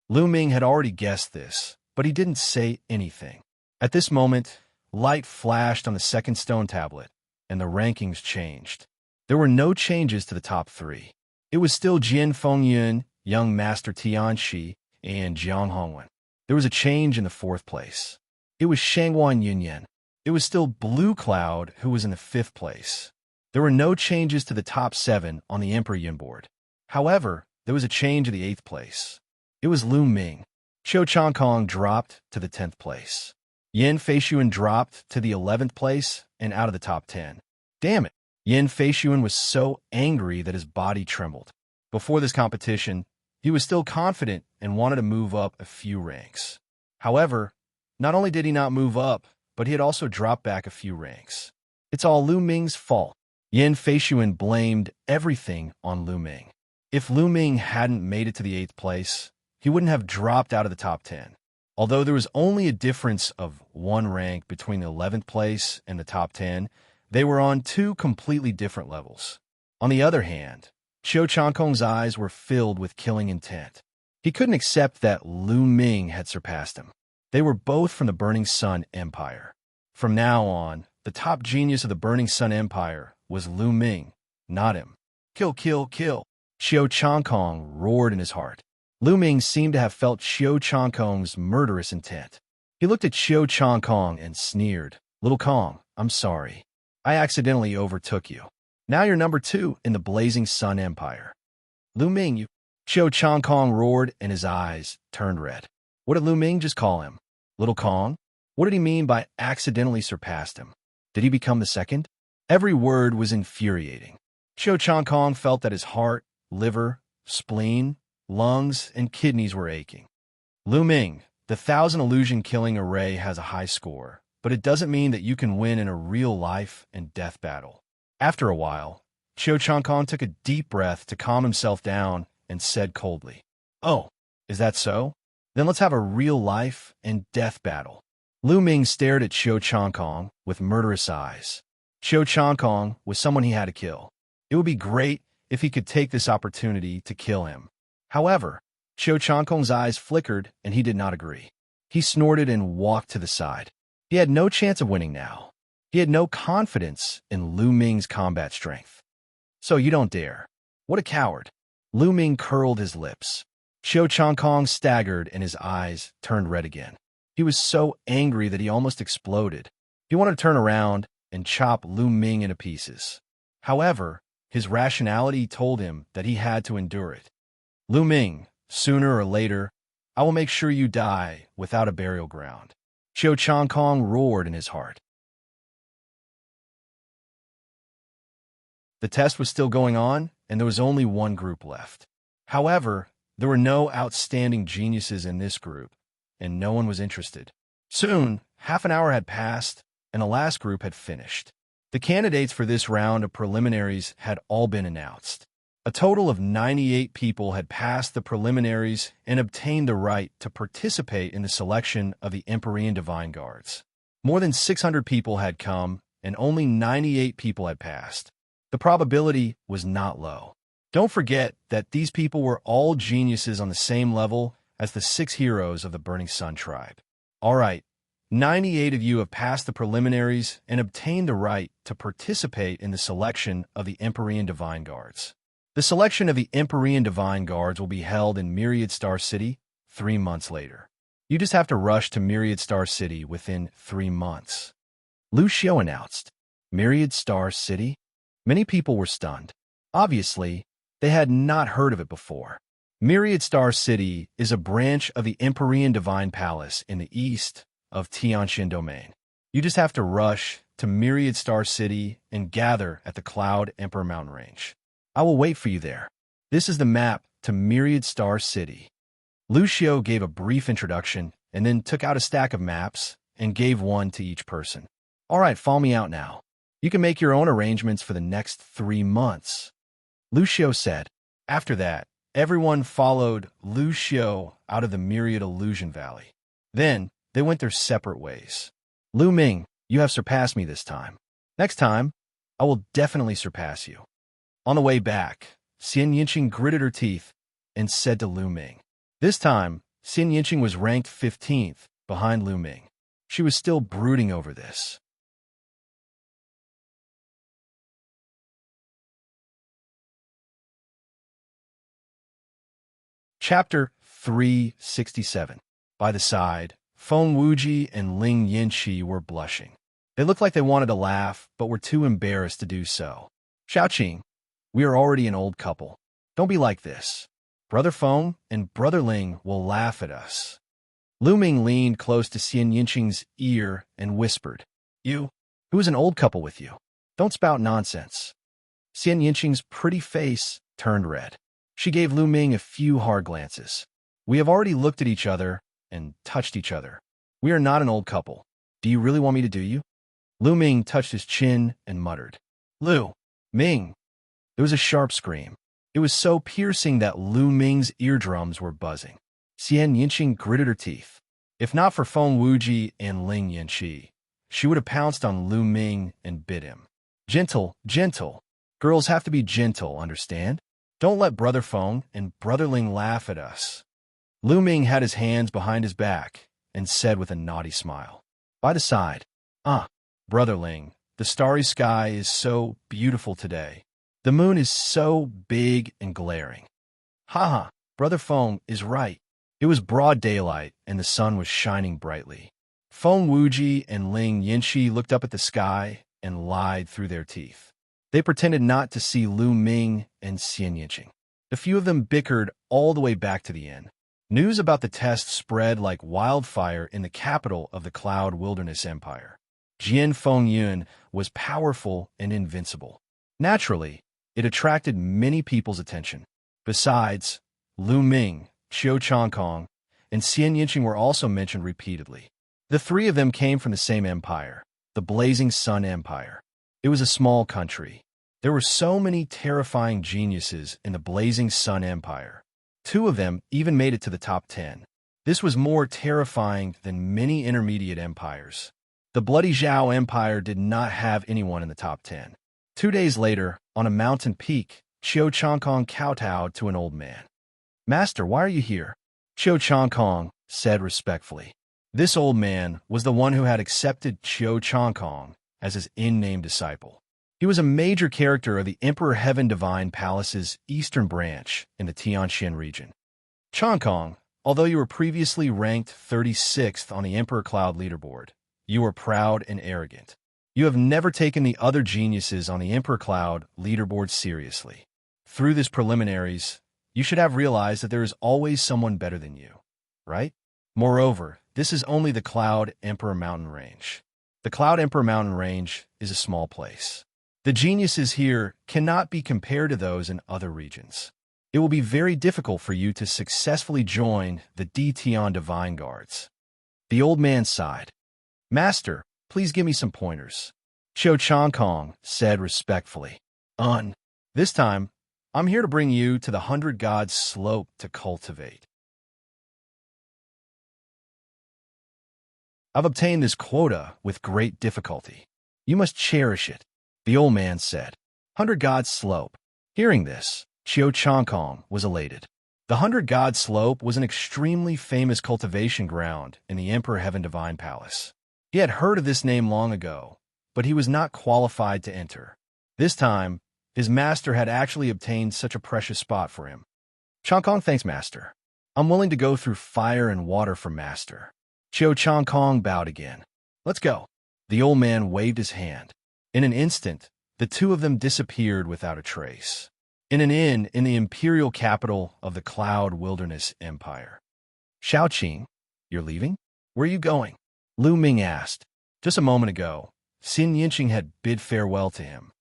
Lu Ming had already guessed this, but he didn't say anything. At this moment, light flashed on the second stone tablet, and the rankings changed. There were no changes to the top three. It was still Jian Fengyun, Young Master Tianxi, and Jiang Hongwen. There was a change in the fourth place. It was Shangguan Yunyan. It was still Blue Cloud, who was in the fifth place. There were no changes to the top 7 on the Emperor Yin board. However, there was a change in the 8th place. It was Lu Ming. Qiu Changkong dropped to the 10th place. Yin Feishuan dropped to the 11th place and out of the top 10. Damn it! Yin Feishuan was so angry that his body trembled. Before this competition, he was still confident and wanted to move up a few ranks. However, not only did he not move up, but he had also dropped back a few ranks. It's all Lu Ming's fault. Yin Feishuan blamed everything on Lu Ming. If Lu Ming hadn't made it to the 8th place, he wouldn't have dropped out of the top 10. Although there was only a difference of 1 rank between the 11th place and the top 10, they were on 2 completely different levels. On the other hand, Qiu Changkong's eyes were filled with killing intent. He couldn't accept that Lu Ming had surpassed him. They were both from the Burning Sun Empire. From now on, the top genius of the Burning Sun Empire was Lu Ming, not him. Kill, kill, kill. Qiu Changkong roared in his heart. Lu Ming seemed to have felt Qiu Changkong's murderous intent. He looked at Qiu Changkong and sneered. Little Kong, I'm sorry. I accidentally overtook you. Now you're number 2 in the Blazing Sun Empire. Lu Ming, you... Qiu Changkong roared and his eyes turned red. What did Lu Ming just call him? Little Kong? What did he mean by accidentally surpassed him? Did he become the second? Every word was infuriating. Qiu Changkong felt that his heart, liver, spleen, lungs, and kidneys were aching. Lu Ming, the 1,000 illusion killing array has a high score, but it doesn't mean that you can win in a real life and death battle. After a while, Qiu Changkong took a deep breath to calm himself down and said coldly, Oh, is that so? Then let's have a real life and death battle. Lu Ming stared at Qiu Changkong with murderous eyes. Qiu Changkong was someone he had to kill. It would be great if he could take this opportunity to kill him. However, Qiu Changkong's eyes flickered and he did not agree. He snorted and walked to the side. He had no chance of winning now. He had no confidence in Lu Ming's combat strength. So you don't dare. What a coward. Lu Ming curled his lips. Qiu Changkong staggered and his eyes turned red again. He was so angry that he almost exploded. He wanted to turn around and chop Lu Ming into pieces. However, his rationality told him that he had to endure it. Lu Ming, sooner or later, I will make sure you die without a burial ground. Qiu Changkong roared in his heart. The test was still going on, and there was only one group left. However, there were no outstanding geniuses in this group, and no one was interested. Soon, half an hour had passed, and the last group had finished. The candidates for this round of preliminaries had all been announced. A total of 98 people had passed the preliminaries and obtained the right to participate in the selection of the Empyrean Divine Guards. More than 600 people had come, and only 98 people had passed. The probability was not low. Don't forget that these people were all geniuses on the same level as the 6 heroes of the Burning Sun tribe. All right, 98 of you have passed the preliminaries and obtained the right to participate in the selection of the Empyrean Divine Guards. The selection of the Empyrean Divine Guards will be held in Myriad Star City 3 months later. You just have to rush to Myriad Star City within 3 months. Wuxia announced. Myriad Star City? Many people were stunned. Obviously, they had not heard of it before. Myriad Star City is a branch of the Empyrean Divine Palace in the east of Xianxia Domain. You just have to rush to Myriad Star City and gather at the Cloud Emperor Mountain Range. I will wait for you there. This is the map to Myriad Star City. Wuxia gave a brief introduction and then took out a stack of maps and gave one to each person. All right, follow me out now. You can make your own arrangements for the next 3 months. Wuxia said. After that, everyone followed Wuxia out of the Myriad Illusion Valley. Then, they went their separate ways. Lu Ming, you have surpassed me this time. Next time, I will definitely surpass you. On the way back, Xianxia gritted her teeth and said to Lu Ming. This time, Xianxia was ranked 15th behind Lu Ming. She was still brooding over this. Chapter 367. By the side, Feng Wuji and Ling Yinqi were blushing. They looked like they wanted to laugh, but were too embarrassed to do so. Xiaoqing, we are already an old couple. Don't be like this. Brother Feng and Brother Ling will laugh at us. Lu Ming leaned close to Xianxing's ear and whispered, You? Who is an old couple with you? Don't spout nonsense. Xianxing's pretty face turned red. She gave Lu Ming a few hard glances. We have already looked at each other and touched each other. We are not an old couple. Do you really want me to do you? Lu Ming touched his chin and muttered, Lu Ming. There was a sharp scream. It was so piercing that Lu Ming's eardrums were buzzing. Xianxia gritted her teeth. If not for Feng Wuji and Ling Yinqi, she would have pounced on Lu Ming and bit him. Gentle, gentle. Girls have to be gentle, understand? Don't let Brother Feng and Brother Ling laugh at us. Lu Ming had his hands behind his back and said with a naughty smile. By the side, Brother Ling, the starry sky is so beautiful today. The moon is so big and glaring. Haha, Brother Feng is right. It was broad daylight and the sun was shining brightly. Feng Wuji and Ling Yinqi looked up at the sky and lied through their teeth. They pretended not to see Lu Ming and Xianxia. A few of them bickered all the way back to the inn. News about the test spread like wildfire in the capital of the Cloud Wilderness Empire. Jian Fengyun was powerful and invincible. Naturally, it attracted many people's attention. Besides, Lu Ming, Qiu Changkong, and Xianxia were also mentioned repeatedly. The 3 of them came from the same empire, the Blazing Sun Empire. It was a small country. There were so many terrifying geniuses in the Blazing Sun Empire. 2 of them even made it to the top 10. This was more terrifying than many intermediate empires. The Bloody Zhao Empire did not have anyone in the top 10. 2 days later, on a mountain peak, Qiu Changkong kowtowed to an old man. Master, why are you here? Qiu Changkong said respectfully. This old man was the one who had accepted Qiu Changkong as his in-name disciple. He was a major character of the Emperor Heaven Divine Palace's eastern branch in the Tianxian region. Changkong, although you were previously ranked 36th on the Emperor Cloud leaderboard, you were proud and arrogant. You have never taken the other geniuses on the Emperor Cloud leaderboard seriously. Through this preliminaries, you should have realized that there is always someone better than you, right? Moreover, this is only the Cloud Emperor Mountain Range. The Cloud Emperor Mountain Range is a small place. The geniuses here cannot be compared to those in other regions. It will be very difficult for you to successfully join the Dtion Divine Guards. The old man sighed. Master, please give me some pointers. Xiao Changkong said respectfully. This time, I'm here to bring you to the 100 Gods slope to cultivate. I've obtained this quota with great difficulty. You must cherish it, the old man said. 100 Gods slope. Hearing this, Xiao Changkong was elated. The 100 Gods slope was an extremely famous cultivation ground in the Emperor Heaven Divine Palace. He had heard of this name long ago, but he was not qualified to enter. This time, his master had actually obtained such a precious spot for him. Changkong thanks master. I'm willing to go through fire and water for master. Xiao Changkong bowed again. Let's go. The old man waved his hand. In an instant, the two of them disappeared without a trace. In an inn in the imperial capital of the Cloud Wilderness Empire. Xiaoqing, you're leaving? Where are you going? Lu Ming asked. Just a moment ago, Xianxia had bid farewell to him.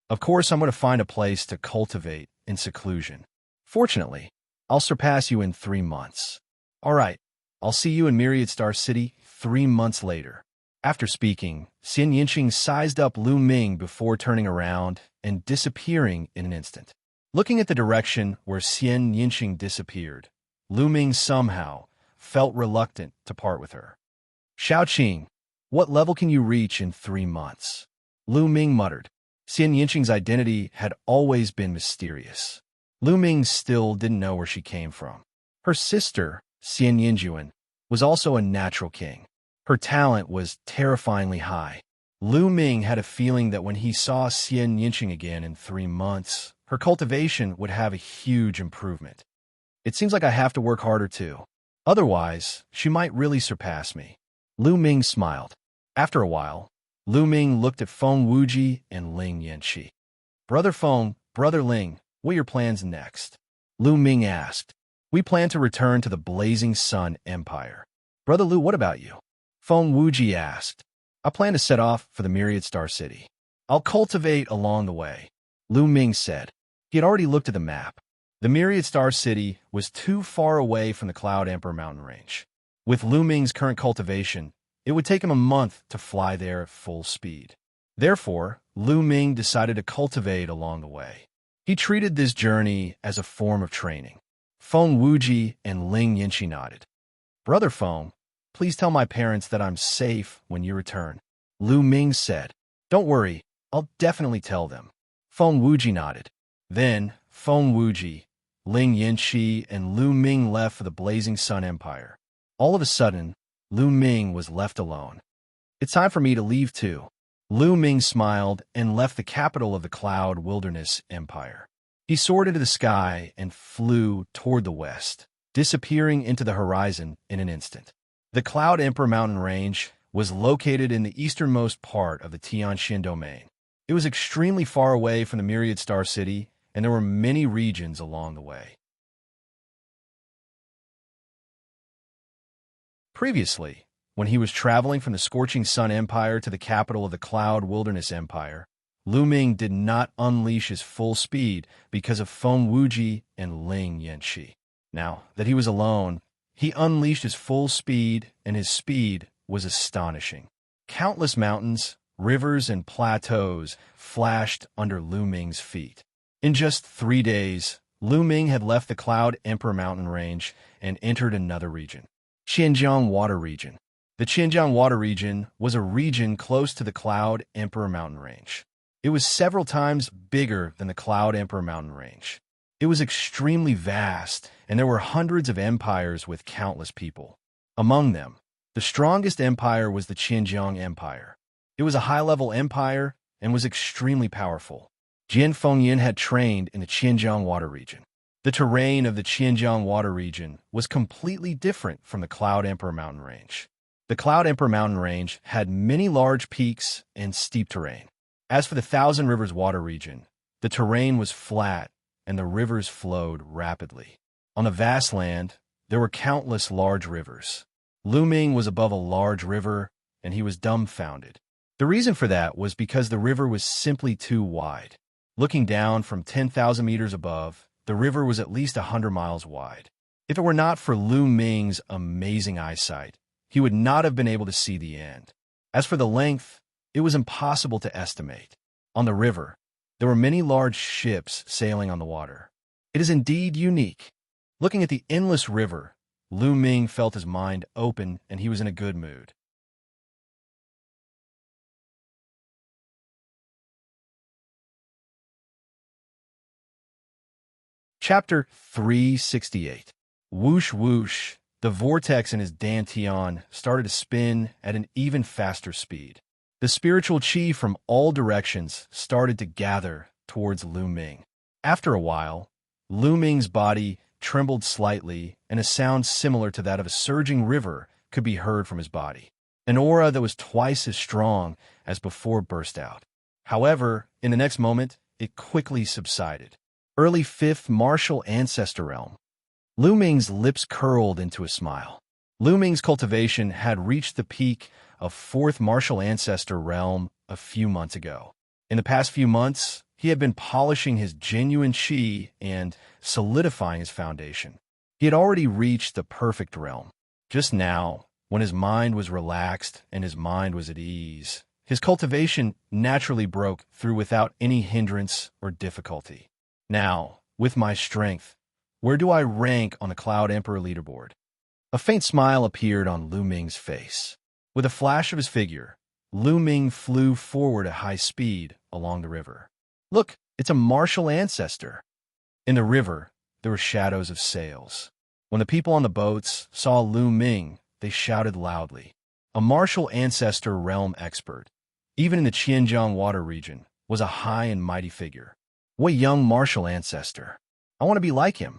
Of course, I'm going to find a place to cultivate in seclusion. Fortunately, I'll surpass you in 3 months. All right, I'll see you in Myriad Star City 3 months later. After speaking, Xianxia sized up Lu Ming before turning around and disappearing in an instant. Looking at the direction where Xianxia disappeared, Lu Ming somehow felt reluctant to part with her. Xiaoqing, what level can you reach in 3 months? Lu Ming muttered. Xianxia's identity had always been mysterious. Lu Ming still didn't know where she came from. Her sister, Xianxia, was also a natural king. Her talent was terrifyingly high. Lu Ming had a feeling that when he saw Xianxia again in 3 months, her cultivation would have a huge improvement. It seems like I have to work harder too. Otherwise, she might really surpass me. Lu Ming smiled. After a while, Lu Ming looked at Feng Wuji and Ling Yanqi. Brother Feng, Brother Ling, what are your plans next? Lu Ming asked. We plan to return to the Blazing Sun Empire. Brother Lu, what about you? Feng Wuji asked. I plan to set off for the Myriad Star City. I'll cultivate along the way, Lu Ming said. He had already looked at the map. The Myriad Star City was too far away from the Cloud Emperor mountain range. With Lu Ming's current cultivation, it would take him a month to fly there at full speed. Therefore, Lu Ming decided to cultivate along the way. He treated this journey as a form of training. Feng Wuji and Ling Yanqi nodded. Brother Feng, please tell my parents that I'm safe when you return, Lu Ming said. Don't worry, I'll definitely tell them. Feng Wuji nodded. Then, Feng Wuji, Ling Yanqi, and Lu Ming left for the Blazing Sun Empire. All of a sudden, Lu Ming was left alone. It's time for me to leave too. Lu Ming smiled and left the capital of the Cloud Wilderness Empire. He soared into the sky and flew toward the west, disappearing into the horizon in an instant. The Cloud Emperor mountain range was located in the easternmost part of the Tianxin domain. It was extremely far away from the Myriad Star City, and there were many regions along the way. Previously, when he was traveling from the Scorching Sun Empire to the capital of the Cloud Wilderness Empire, Lu Ming did not unleash his full speed because of Feng Wuji and Ling Yanqi. Now that he was alone, he unleashed his full speed, and his speed was astonishing. Countless mountains, rivers, and plateaus flashed under Lu Ming's feet. In just 3 days, Lu Ming had left the Cloud Emperor mountain range and entered another region. Xinjiang Water Region. The Xinjiang Water Region was a region close to the Cloud Emperor mountain range. It was several times bigger than the Cloud Emperor mountain range. It was extremely vast, and there were hundreds of empires with countless people. Among them, the strongest empire was the Xinjiang Empire. It was a high-level empire and was extremely powerful. Jian Fengyin had trained in the Xinjiang Water Region. The terrain of the Xinjiang Water Region was completely different from the Cloud Emperor mountain range. The Cloud Emperor mountain range had many large peaks and steep terrain. As for the Thousand Rivers Water Region, the terrain was flat and the rivers flowed rapidly. On a vast land, there were countless large rivers. Lu Ming was above a large river, and he was dumbfounded. The reason for that was because the river was simply too wide. Looking down from 10,000 meters above, the river was at least 100 miles wide. If it were not for Lu Ming's amazing eyesight, he would not have been able to see the end. As for the length, it was impossible to estimate. On the river, there were many large ships sailing on the water. It is indeed unique. Looking at the endless river, Lu Ming felt his mind open and he was in a good mood. Chapter 368. Whoosh whoosh, the vortex in his dantian started to spin at an even faster speed. The spiritual chi from all directions started to gather towards Lu Ming. After a while, Lu Ming's body trembled slightly, and a sound similar to that of a surging river could be heard from his body. An aura that was twice as strong as before burst out. However, in the next moment, it quickly subsided. Early 5th Martial Ancestor Realm. Lu Ming's lips curled into a smile. Lu Ming's cultivation had reached the peak of 4th Martial Ancestor Realm a few months ago. In the past few months, he had been polishing his genuine chi and solidifying his foundation. He had already reached the perfect realm. Just now, when his mind was relaxed and his mind was at ease, his cultivation naturally broke through without any hindrance or difficulty. Now, with my strength, where do I rank on the Cloud Emperor leaderboard? A faint smile appeared on Lu Ming's face. With a flash of his figure, Lu Ming flew forward at high speed along the river. Look, it's a martial ancestor. In the river, there were shadows of sails. When the people on the boats saw Lu Ming, they shouted loudly. A martial ancestor realm expert, even in the Xianxia water region, was a high and mighty figure. What young martial ancestor! I want to be like him.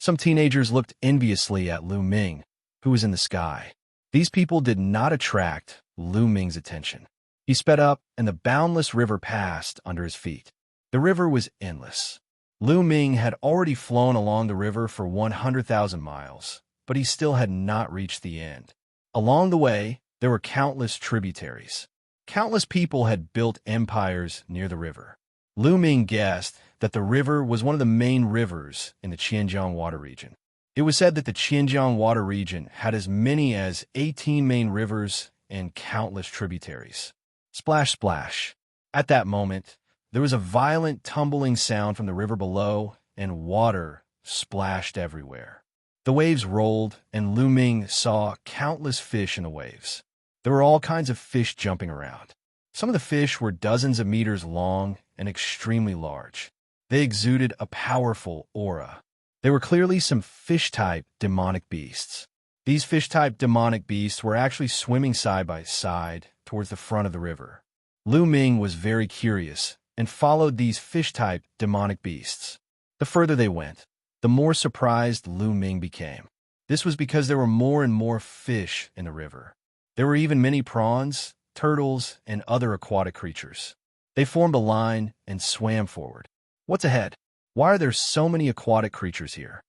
Some teenagers looked enviously at Lu Ming, who was in the sky. These people did not attract Lu Ming's attention. He sped up, and the boundless river passed under his feet. The river was endless. Lu Ming had already flown along the river for 100,000 miles, but he still had not reached the end. Along the way, there were countless tributaries. Countless people had built empires near the river. Lu Ming guessed that the river was one of the main rivers in the Xianxia water region. It was said that the Xianxia water region had as many as 18 main rivers and countless tributaries. Splash, splash. At that moment, there was a violent tumbling sound from the river below, and water splashed everywhere. The waves rolled, and Lu Ming saw countless fish in the waves. There were all kinds of fish jumping around. Some of the fish were dozens of meters long and extremely large. They exuded a powerful aura. They were clearly some fish-type demonic beasts. These fish-type demonic beasts were actually swimming side by side towards the front of the river. Lu Ming was very curious and followed these fish-type demonic beasts. The further they went, the more surprised Lu Ming became. This was because there were more and more fish in the river. There were even many prawns, turtles, and other aquatic creatures. They formed a line and swam forward. What's ahead? Why are there so many aquatic creatures here?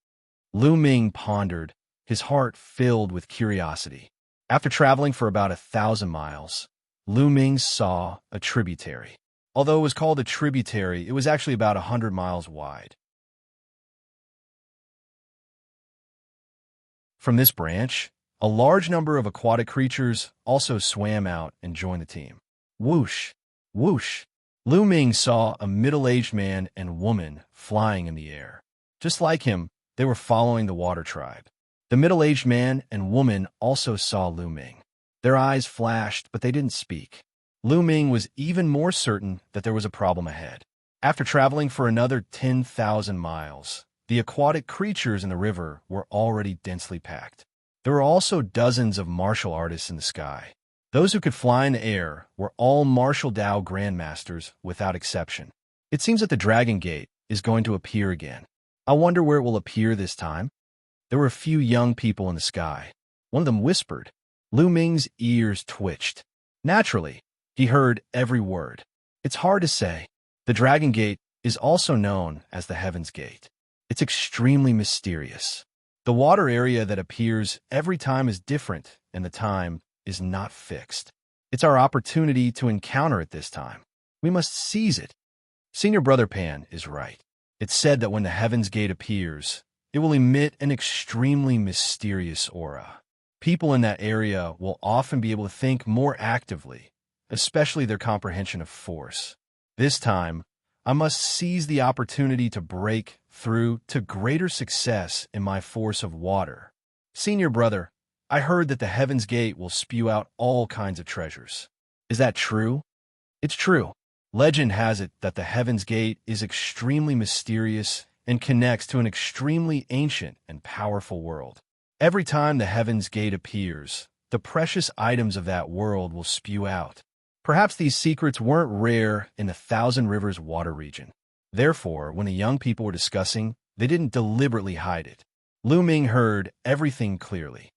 Lu Ming pondered, his heart filled with curiosity. After traveling for about 1,000 miles, Lu Ming saw a tributary. Although it was called a tributary, it was actually about 100 miles wide. From this branch, a large number of aquatic creatures also swam out and joined the team. Whoosh! Whoosh! Lu Ming saw a middle-aged man and woman flying in the air. Just like him, they were following the water tribe. The middle-aged man and woman also saw Lu Ming. Their eyes flashed, but they didn't speak. Lu Ming was even more certain that there was a problem ahead. After traveling for another 10,000 miles, the aquatic creatures in the river were already densely packed. There were also dozens of martial artists in the sky. Those who could fly in the air were all martial Dao grandmasters without exception. It seems that the Dragon Gate is going to appear again. I wonder where it will appear this time. There were a few young people in the sky. One of them whispered. Lu Ming's ears twitched. Naturally, he heard every word. It's hard to say. The Dragon Gate is also known as the Heaven's Gate. It's extremely mysterious. The water area that appears every time is different, and the time is not fixed. It's our opportunity to encounter it this time. We must seize it. Senior Brother Pan is right. It's said that when the Heaven's Gate appears, it will emit an extremely mysterious aura. People in that area will often be able to think more actively, especially their comprehension of force. This time, I must seize the opportunity to break through to greater success in my force of water. Senior Brother, I heard that the Heaven's Gate will spew out all kinds of treasures. Is that true? It's true. Legend has it that the Heaven's Gate is extremely mysterious and connects to an extremely ancient and powerful world. Every time the Heaven's Gate appears, the precious items of that world will spew out. Perhaps these secrets weren't rare in the Thousand Rivers water region. Therefore, when the young people were discussing, they didn't deliberately hide it. Lu Ming heard everything clearly.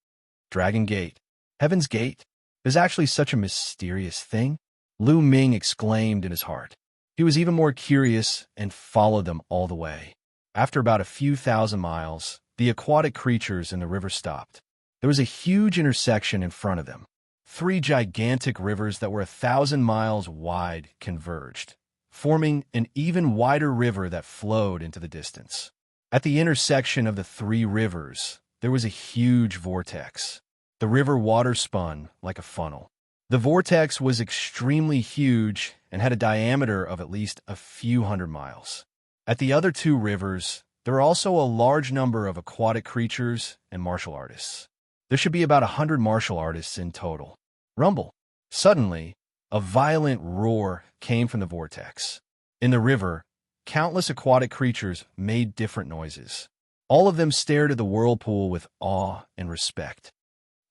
Dragon Gate, Heaven's Gate, is actually such a mysterious thing? Lu Ming exclaimed in his heart. He was even more curious and followed them all the way. After about a few thousand miles, the aquatic creatures in the river stopped. There was a huge intersection in front of them. 3 gigantic rivers that were 1,000 miles wide converged, forming an even wider river that flowed into the distance. At the intersection of the 3 rivers, there was a huge vortex. The river water spun like a funnel. The vortex was extremely huge and had a diameter of at least a few hundred miles. At the other 2 rivers, there are also a large number of aquatic creatures and martial artists. There should be about 100 martial artists in total. Rumble. Suddenly, a violent roar came from the vortex. In the river, countless aquatic creatures made different noises. All of them stared at the whirlpool with awe and respect.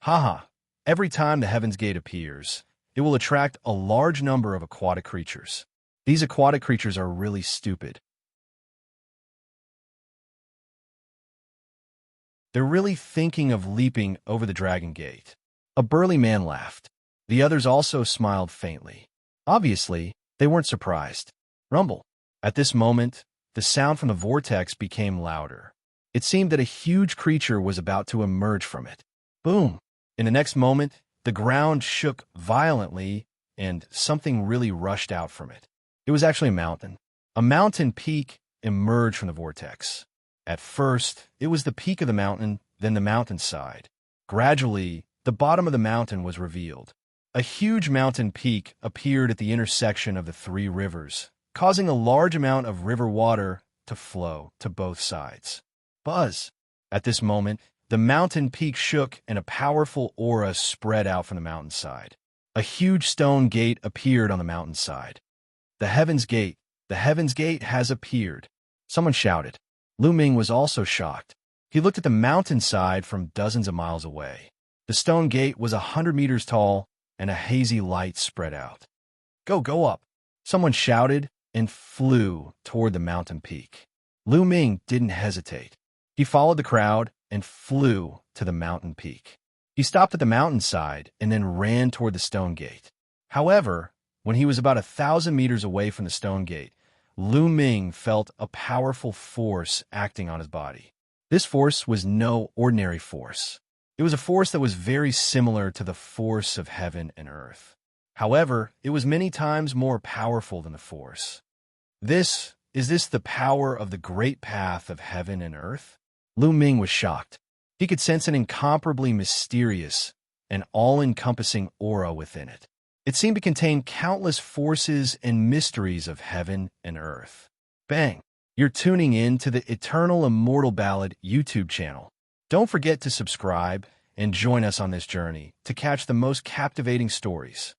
Haha, every time the Heaven's Gate appears, it will attract a large number of aquatic creatures. These aquatic creatures are really stupid. They're really thinking of leaping over the Dragon Gate. A burly man laughed. The others also smiled faintly. Obviously, they weren't surprised. Rumble. At this moment, the sound from the vortex became louder. It seemed that a huge creature was about to emerge from it. Boom! In the next moment, the ground shook violently and something really rushed out from it. It was actually a mountain. A mountain peak emerged from the vortex. At first, it was the peak of the mountain, then the mountainside. Gradually, the bottom of the mountain was revealed. A huge mountain peak appeared at the intersection of the 3 rivers, causing a large amount of river water to flow to both sides. Buzz! At this moment, the mountain peak shook and a powerful aura spread out from the mountainside. A huge stone gate appeared on the mountainside. The Heaven's Gate has appeared. Someone shouted. Lu Ming was also shocked. He looked at the mountainside from dozens of miles away. The stone gate was 100 meters tall, and a hazy light spread out. Go up! Someone shouted and flew toward the mountain peak. Lu Ming didn't hesitate. He followed the crowd and flew to the mountain peak. He stopped at the mountainside and then ran toward the stone gate. However, when he was about 1,000 meters away from the stone gate, Lu Ming felt a powerful force acting on his body. This force was no ordinary force. It was a force that was very similar to the force of heaven and earth. However, it was many times more powerful than the force. Is this the power of the great path of heaven and earth? Lu Ming was shocked. He could sense an incomparably mysterious and all-encompassing aura within it. It seemed to contain countless forces and mysteries of heaven and earth. Bang! You're tuning in to the Eternal Immortal Ballad YouTube channel. Don't forget to subscribe and join us on this journey to catch the most captivating stories.